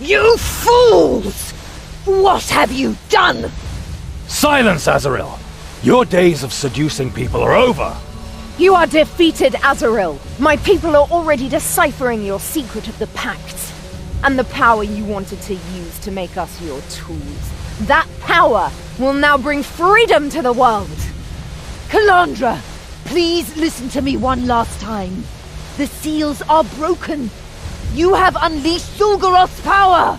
[SPEAKER 17] You fools! What have you done?
[SPEAKER 6] Silence, Azrael! Your days of seducing people are over!
[SPEAKER 2] You are defeated, Azrael. My people are already deciphering your secret of the Pact. And the power you wanted to use to make us your tools. That power will now bring freedom to the world.
[SPEAKER 5] Calandra, please listen to me one last time. The seals are broken. You have unleashed Zul'Goroth's power!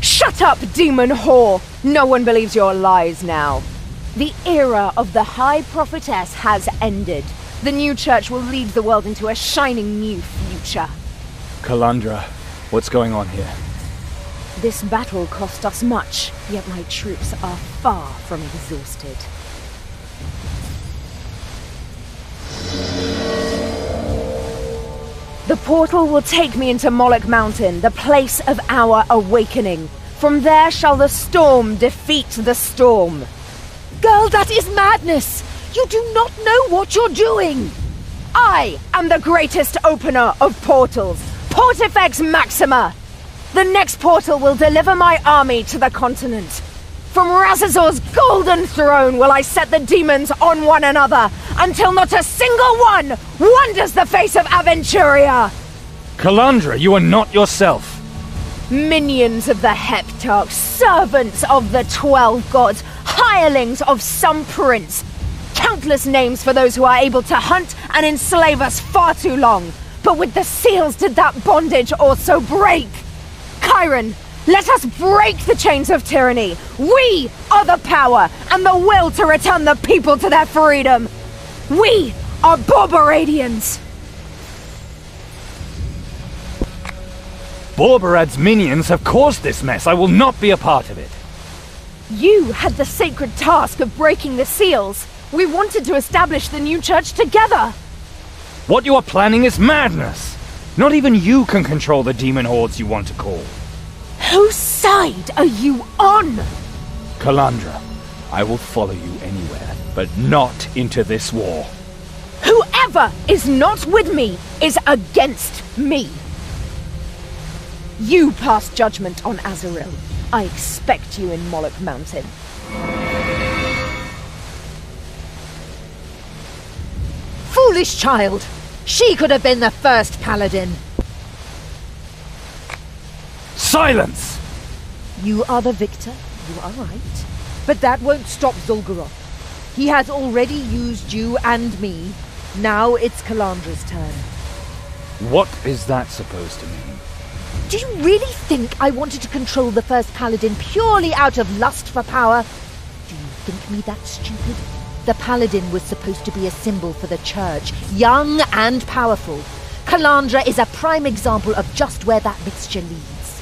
[SPEAKER 2] Shut up, demon whore! No one believes your lies now. The era of the High Prophetess has ended. The new church will lead the world into a shining new future.
[SPEAKER 6] Calandra, what's going on here?
[SPEAKER 2] This battle cost us much, yet my troops are far from exhausted. The portal will take me into Moloch Mountain, the place of our awakening. From there shall the storm defeat the storm.
[SPEAKER 5] Girl, that is madness! You do not know what you're doing!
[SPEAKER 2] I am the greatest opener of portals, Portifex Maxima! The next portal will deliver my army to the continent. From Razazor's golden throne will I set the demons on one another, until not a single one wanders the face of Aventuria!
[SPEAKER 6] Calandra, you are not yourself!
[SPEAKER 2] Minions of the Heptarch, servants of the 12 gods, hirelings of some prince. Countless names for those who are able to hunt and enslave us far too long. But with the seals did that bondage also break. Chiron, let us break the chains of tyranny. We are the power and the will to return the people to their freedom. We are Borboradians.
[SPEAKER 6] Borborad's minions have caused this mess. I will not be a part of it.
[SPEAKER 2] You had the sacred task of breaking the seals. We wanted to establish the new church together.
[SPEAKER 6] What you are planning is madness. Not even you can control the demon hordes you want to call.
[SPEAKER 2] Whose side are you on?
[SPEAKER 6] Calandra, I will follow you anywhere, but not into this war.
[SPEAKER 2] Whoever is not with me is against me. You pass judgment on Azrael. I expect you in Moloch Mountain.
[SPEAKER 5] Foolish child! She could have been the first paladin.
[SPEAKER 6] Silence!
[SPEAKER 5] You are the victor, you are right. But that won't stop Zul'Goroth. He has already used you and me. Now it's Calandra's turn.
[SPEAKER 6] What is that supposed to mean?
[SPEAKER 5] Do you really think I wanted to control the first paladin purely out of lust for power? Do you think me that stupid? The paladin was supposed to be a symbol for the church, young and powerful. Calandra is a prime example of just where that mixture leads.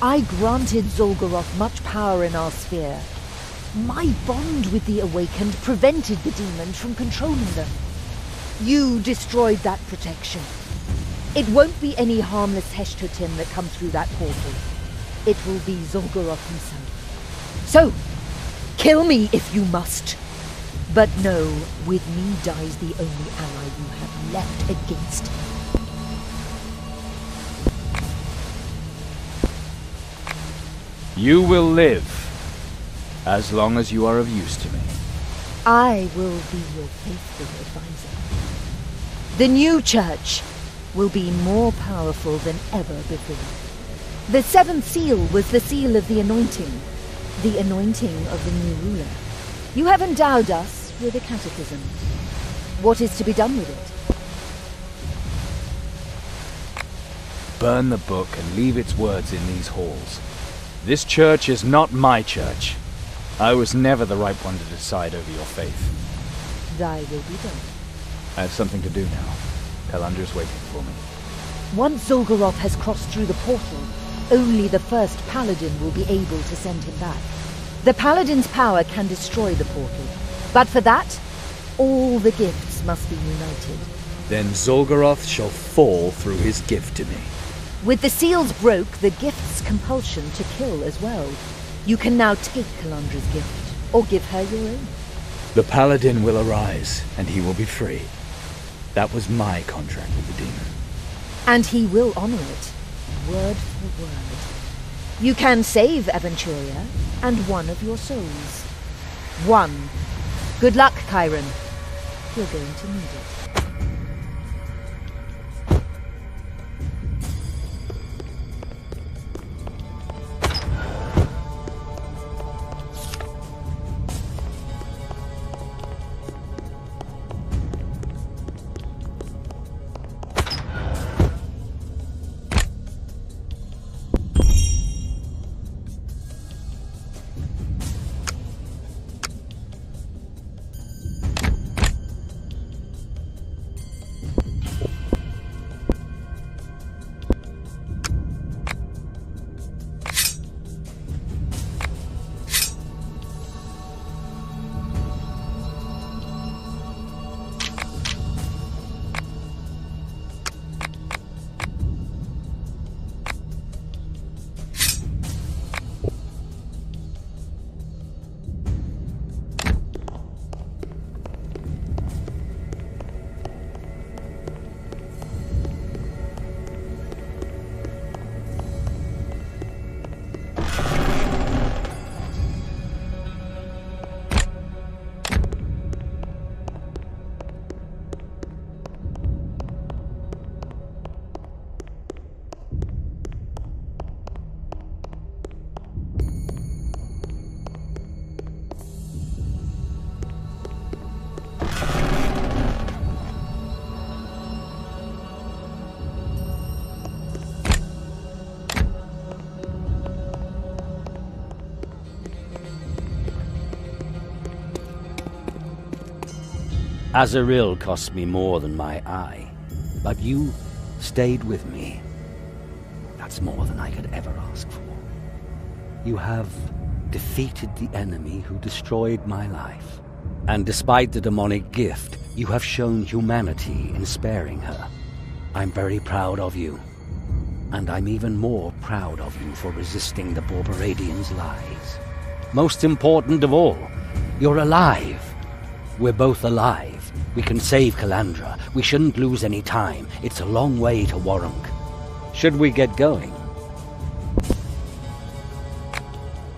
[SPEAKER 5] I granted Zul'Goroth much power in our sphere. My bond with the Awakened prevented the demons from controlling them. You destroyed that protection. It won't be any harmless Heshtutin that comes through that portal. It will be Zolgaroth himself. So, kill me if you must. But know, with me dies the only ally you have left against him.
[SPEAKER 6] You will live, as long as you are of use to me.
[SPEAKER 5] I will be your faithful advisor. The new church will be more powerful than ever before. The seventh seal was the seal of the anointing of the new ruler. You have endowed us with a catechism. What is to be done with it?
[SPEAKER 6] Burn the book and leave its words in these halls. This church is not my church. I was never the right one to decide over your faith.
[SPEAKER 5] Thy will be done.
[SPEAKER 6] I have something to do now. Kalandra's waiting for me.
[SPEAKER 5] Once Zolgaroth has crossed through the portal, only the first paladin will be able to send him back. The paladin's power can destroy the portal, but for that, all the gifts must be united.
[SPEAKER 8] Then Zolgaroth shall fall through his gift to me.
[SPEAKER 5] With the seals broke, the gift's compulsion to kill as well. You can now take Kalandra's gift, or give her your own.
[SPEAKER 8] The paladin will arise, and he will be free. That was my contract with the demon.
[SPEAKER 5] And he will honor it, word for word. You can save Aventuria, and one of your souls. One. Good luck, Chiron. You're going to need it.
[SPEAKER 1] Azaril cost me more than my eye, but you stayed with me. That's more than I could ever ask for. You have defeated the enemy who destroyed my life. And despite the demonic gift, you have shown humanity in sparing her. I'm very proud of you. And I'm even more proud of you for resisting the Borberadians' lies. Most important of all, you're alive. We're both alive. We can save Kalandra. We shouldn't lose any time. It's a long way to Warunk. Should we get going?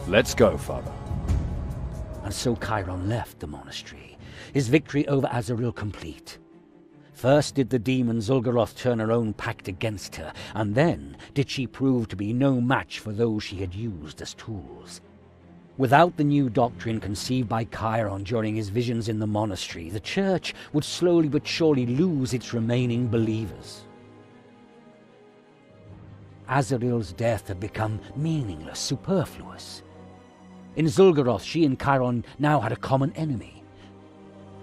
[SPEAKER 6] Let's go, Father.
[SPEAKER 1] And so Chiron left the monastery, his victory over Azaril complete. First did the demon Zolgaroth turn her own pact against her, and then did she prove to be no match for those she had used as tools. Without the new doctrine conceived by Chiron during his visions in the monastery, the church would slowly but surely lose its remaining believers. Azaril's death had become meaningless, superfluous. In Zolgaroth, she and Chiron now had a common enemy.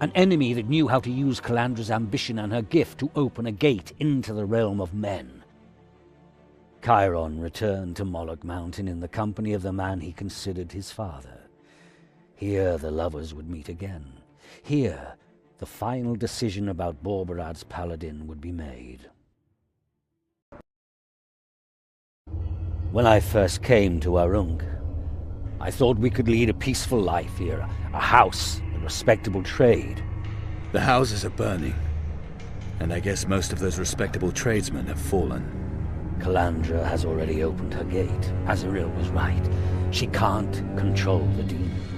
[SPEAKER 1] An enemy that knew how to use Kalandra's ambition and her gift to open a gate into the realm of men. Chiron returned to Moloch Mountain in the company of the man he considered his father. Here the lovers would meet again. Here the final decision about Borberad's paladin would be made. When I first came to Arunk, I thought we could lead a peaceful life here, a house, a respectable trade.
[SPEAKER 8] The houses are burning, and I guess most of those respectable tradesmen have fallen.
[SPEAKER 1] Calandra has already opened her gate. Azrael was right. She can't control the demons.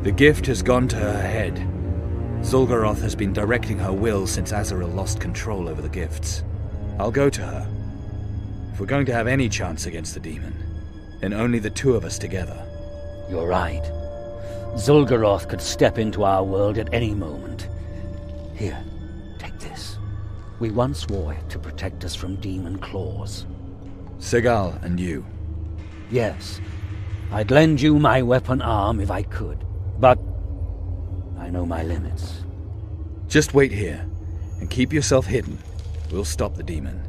[SPEAKER 8] The gift has gone to her head. Zul'Goroth has been directing her will since Azrael lost control over the gifts. I'll go to her. If we're going to have any chance against the demon, then only the two of us together.
[SPEAKER 1] You're right. Zul'Goroth could step into our world at any moment. Here, take this. We once wore it to protect us from demon claws.
[SPEAKER 8] Segal and you?
[SPEAKER 1] Yes. I'd lend you my weapon arm if I could, but I know my limits.
[SPEAKER 8] Just wait here, and keep yourself hidden. We'll stop the demon.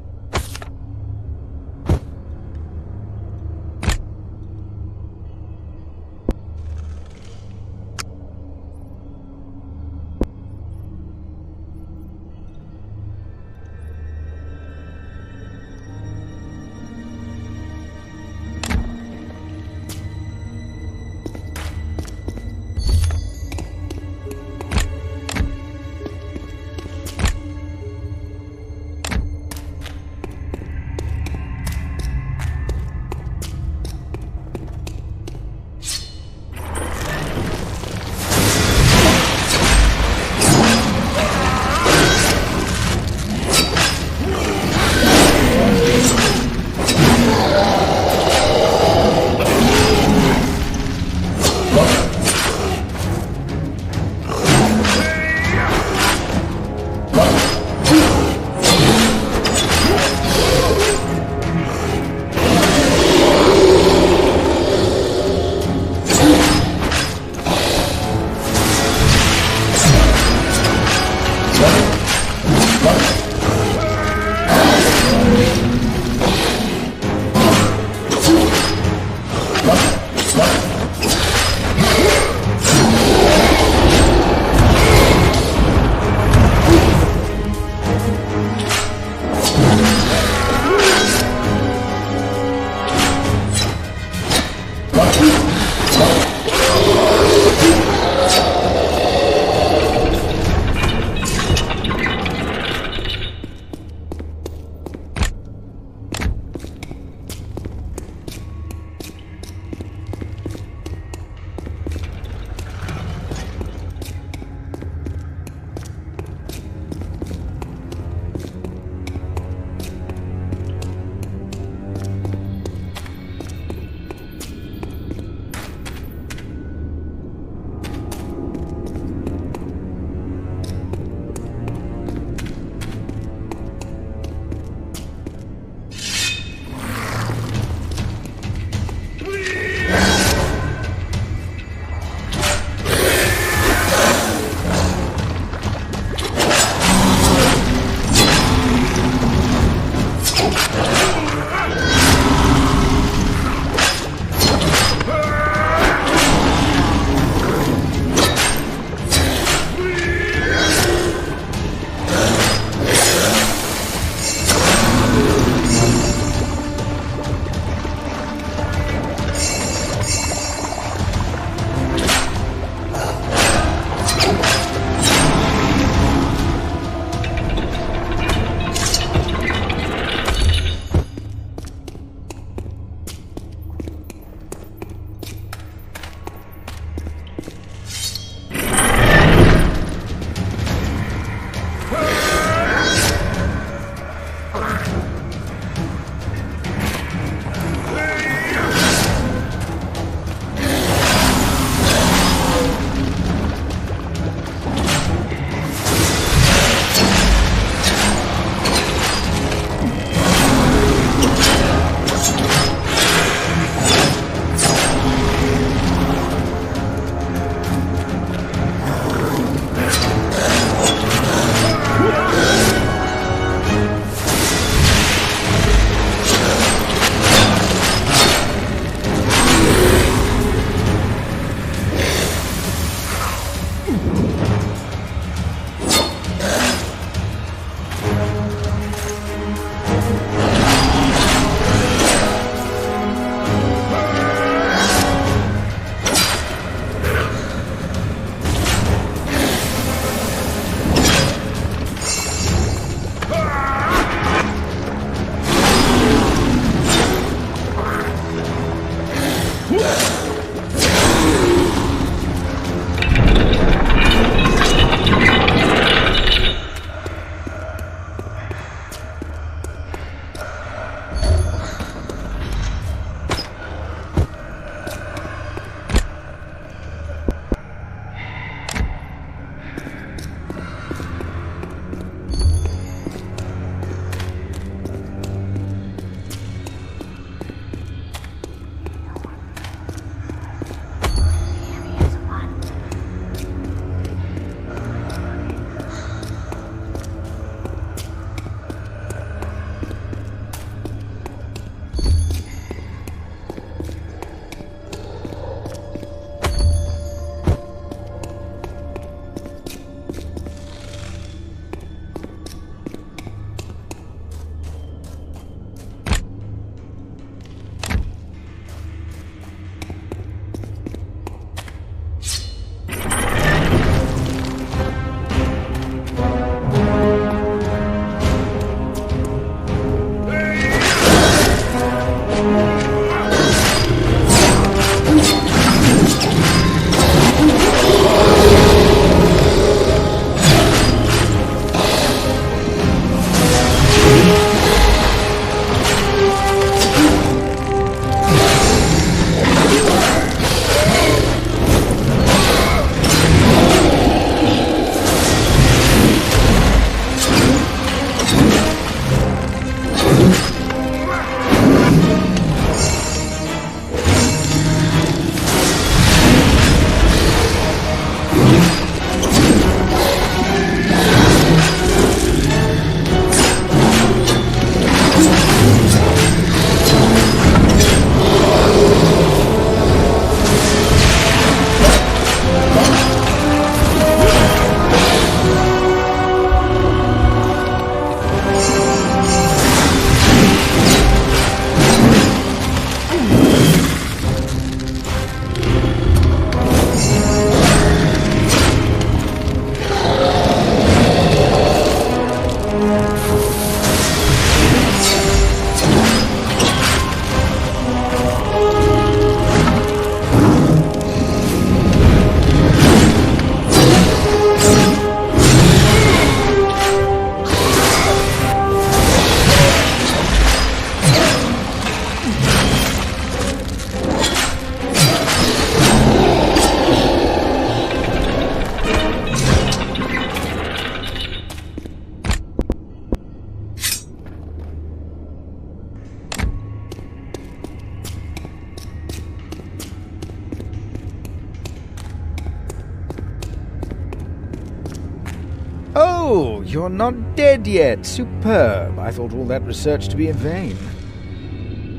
[SPEAKER 15] You're not dead yet. Superb. I thought all that research to be in vain.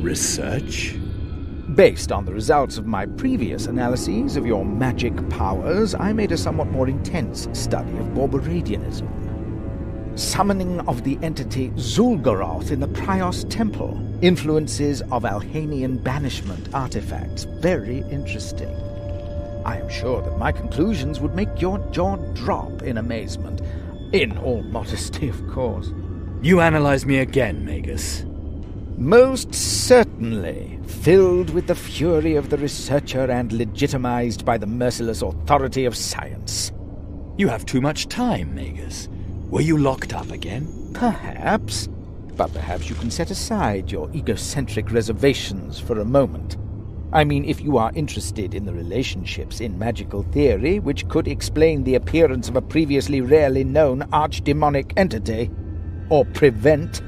[SPEAKER 8] Research?
[SPEAKER 15] Based on the results of my previous analyses of your magic powers, I made a somewhat more intense study of Borberadianism. Summoning of the entity Zul'Goroth in the Prios Temple. Influences of Alhanian banishment artifacts. Very interesting. I am sure that my conclusions would make your jaw drop in amazement. In all modesty, of course.
[SPEAKER 8] You analyze me again, Magus.
[SPEAKER 15] Most certainly. Filled with the fury of the researcher and legitimized by the merciless authority of science.
[SPEAKER 8] You have too much time, Magus. Were you locked up again?
[SPEAKER 15] Perhaps. But perhaps you can set aside your egocentric reservations for a moment. I mean, if you are interested in the relationships in magical theory which could explain the appearance of a previously rarely known archdemonic entity, or prevent...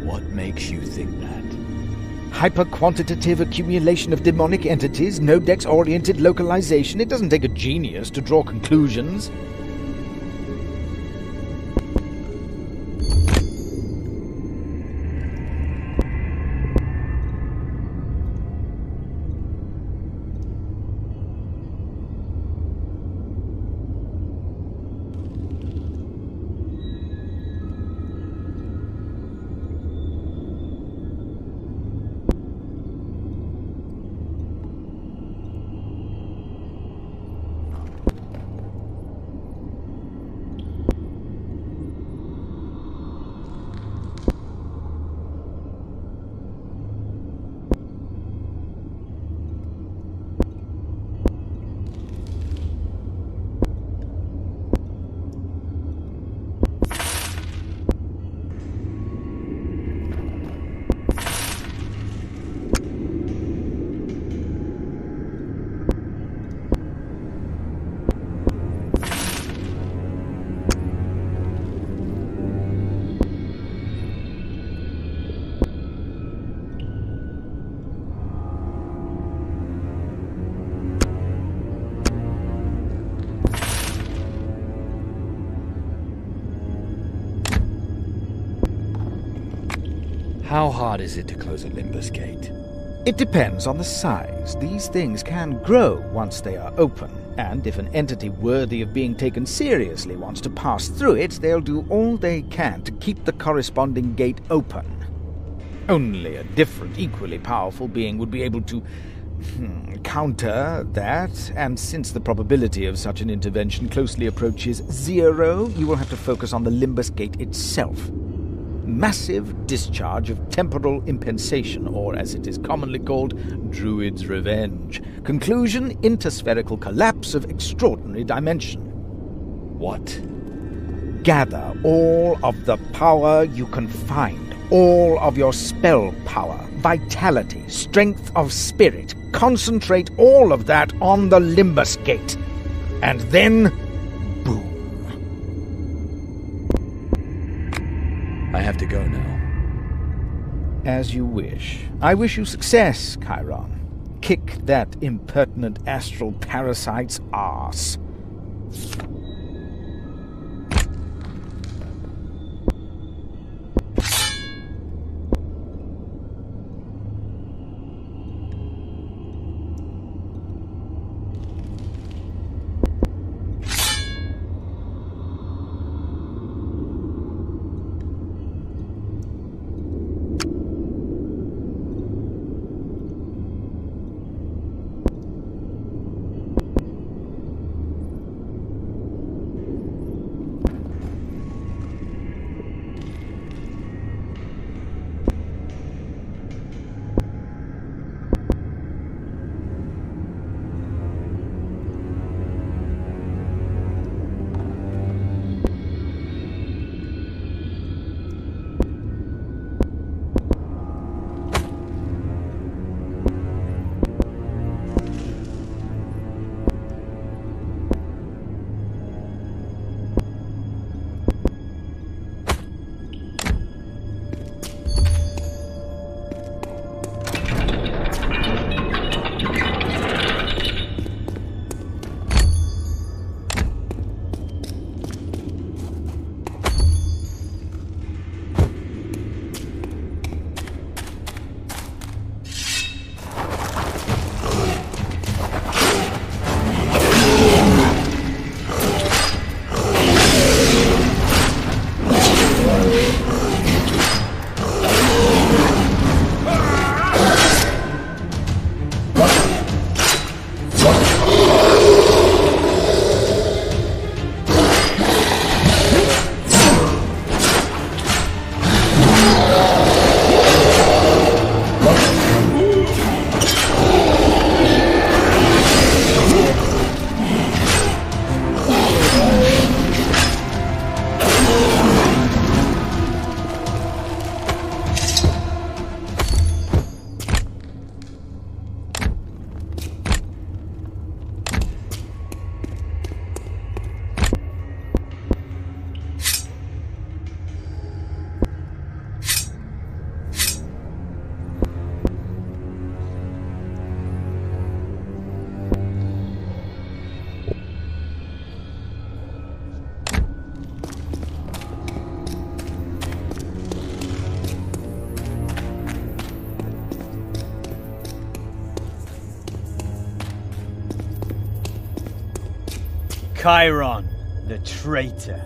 [SPEAKER 8] What makes you think that?
[SPEAKER 15] Hyper-quantitative accumulation of demonic entities, no-dex-oriented localization. It doesn't take a genius to draw conclusions.
[SPEAKER 8] How hard is it to close a Limbus gate?
[SPEAKER 15] It depends on the size. These things can grow once they are open, and if an entity worthy of being taken seriously wants to pass through it, they'll do all they can to keep the corresponding gate open. Only a different, equally powerful being would be able to counter that, and since the probability of such an intervention closely approaches 0, you will have to focus on the Limbus gate itself. Massive discharge of temporal impensation, or as it is commonly called, Druid's Revenge. Conclusion, interspherical collapse of extraordinary dimension.
[SPEAKER 8] What?
[SPEAKER 15] Gather all of the power you can find, all of your spell power, vitality, strength of spirit. Concentrate all of that on the Limbus gate. And then...
[SPEAKER 8] I have to go now.
[SPEAKER 15] As you wish. I wish you success, Chiron. Kick that impertinent astral parasite's arse.
[SPEAKER 3] Chiron, the traitor.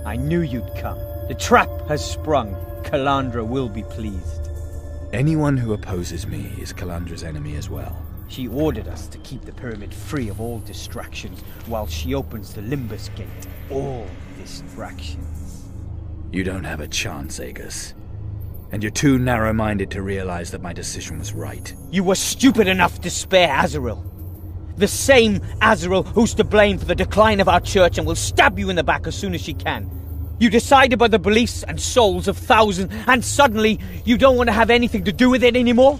[SPEAKER 3] I knew you'd come. The trap has sprung. Calandra will be pleased.
[SPEAKER 6] Anyone who opposes me is Calandra's enemy as well.
[SPEAKER 3] She ordered us to keep the pyramid free of all distractions while she opens the Limbus Gate. All distractions.
[SPEAKER 6] You don't have a chance, Aegis. And you're too narrow-minded to realize that my decision was right.
[SPEAKER 3] You were stupid enough to spare Azrael. The same Azrael who's to blame for the decline of our church and will stab you in the back as soon as she can. You decided by the beliefs and souls of thousands, and suddenly you don't want to have anything to do with it anymore?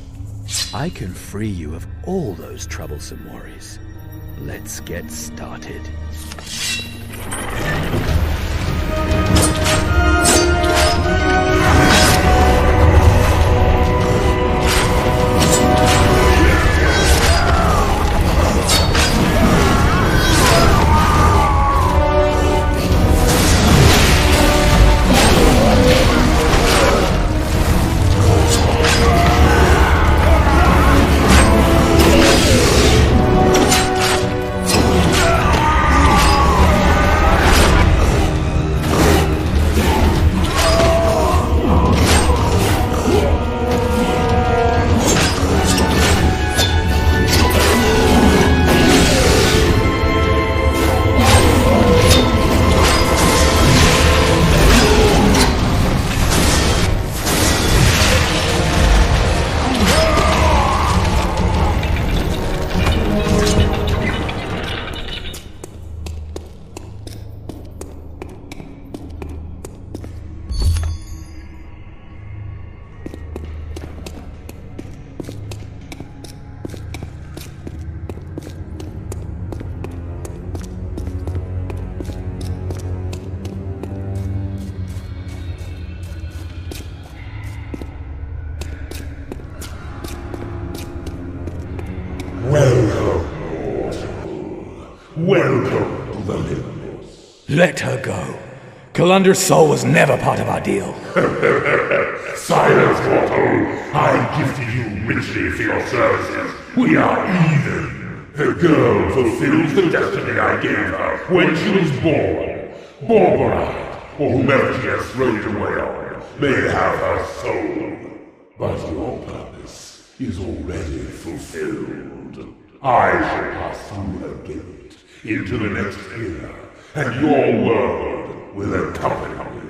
[SPEAKER 6] I can free you of all those troublesome worries. Let's get started.
[SPEAKER 12] Welcome to the Limbus.
[SPEAKER 16] Let her go. Calandra's soul was never part of our deal.
[SPEAKER 12] Silence, Warthol. I gifted you richly for your services. We are even. The girl fulfills the destiny I gave her when she was born. Borborite, or whomever she has thrown it away on, may have her soul. But your purpose is already fulfilled. I shall pass through her gate into the next era, and your world will accompany me.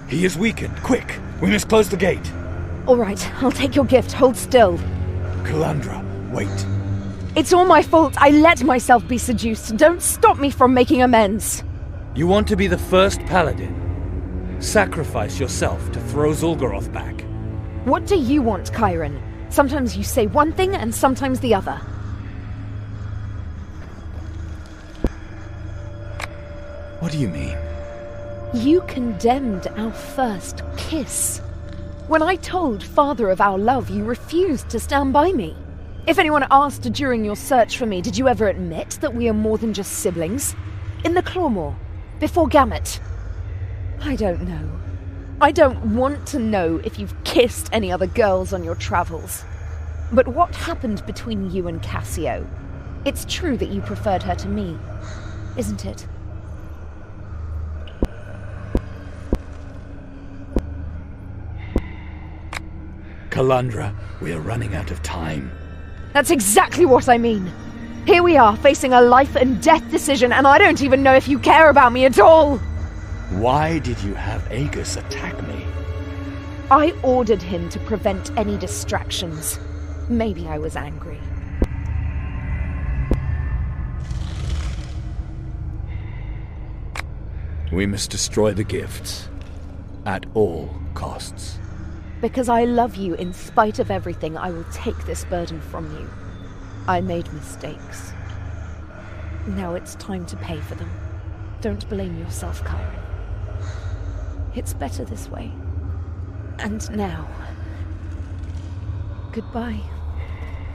[SPEAKER 16] He is weakened. Quick! We must close the gate.
[SPEAKER 2] All right, I'll take your gift. Hold still.
[SPEAKER 16] Calandra, wait.
[SPEAKER 2] It's all my fault. I let myself be seduced. Don't stop me from making amends.
[SPEAKER 8] You want to be the first paladin? Sacrifice yourself to throw Zul'Goroth back.
[SPEAKER 2] What do you want, Chiron? Sometimes you say one thing and sometimes the other.
[SPEAKER 8] What do you mean?
[SPEAKER 2] You condemned our first kiss. When I told Father of our love, you refused to stand by me. If anyone asked during your search for me, did you ever admit that we are more than just siblings? In the Clawmore, before Gamut? I don't know. I don't want to know if you've kissed any other girls on your travels. But what happened between you and Cassio? It's true that you preferred her to me, isn't it?
[SPEAKER 8] Calandra, we are running out of time.
[SPEAKER 2] That's exactly what I mean. Here we are, facing a life and death decision, and I don't even know if you care about me at all.
[SPEAKER 8] Why did you have Agus attack me?
[SPEAKER 2] I ordered him to prevent any distractions. Maybe I was angry.
[SPEAKER 8] We must destroy the gifts. At all costs.
[SPEAKER 2] Because I love you in spite of everything, I will take this burden from you. I made mistakes. Now it's time to pay for them. Don't blame yourself, Chiron. It's better this way. And now, goodbye,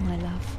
[SPEAKER 2] my love.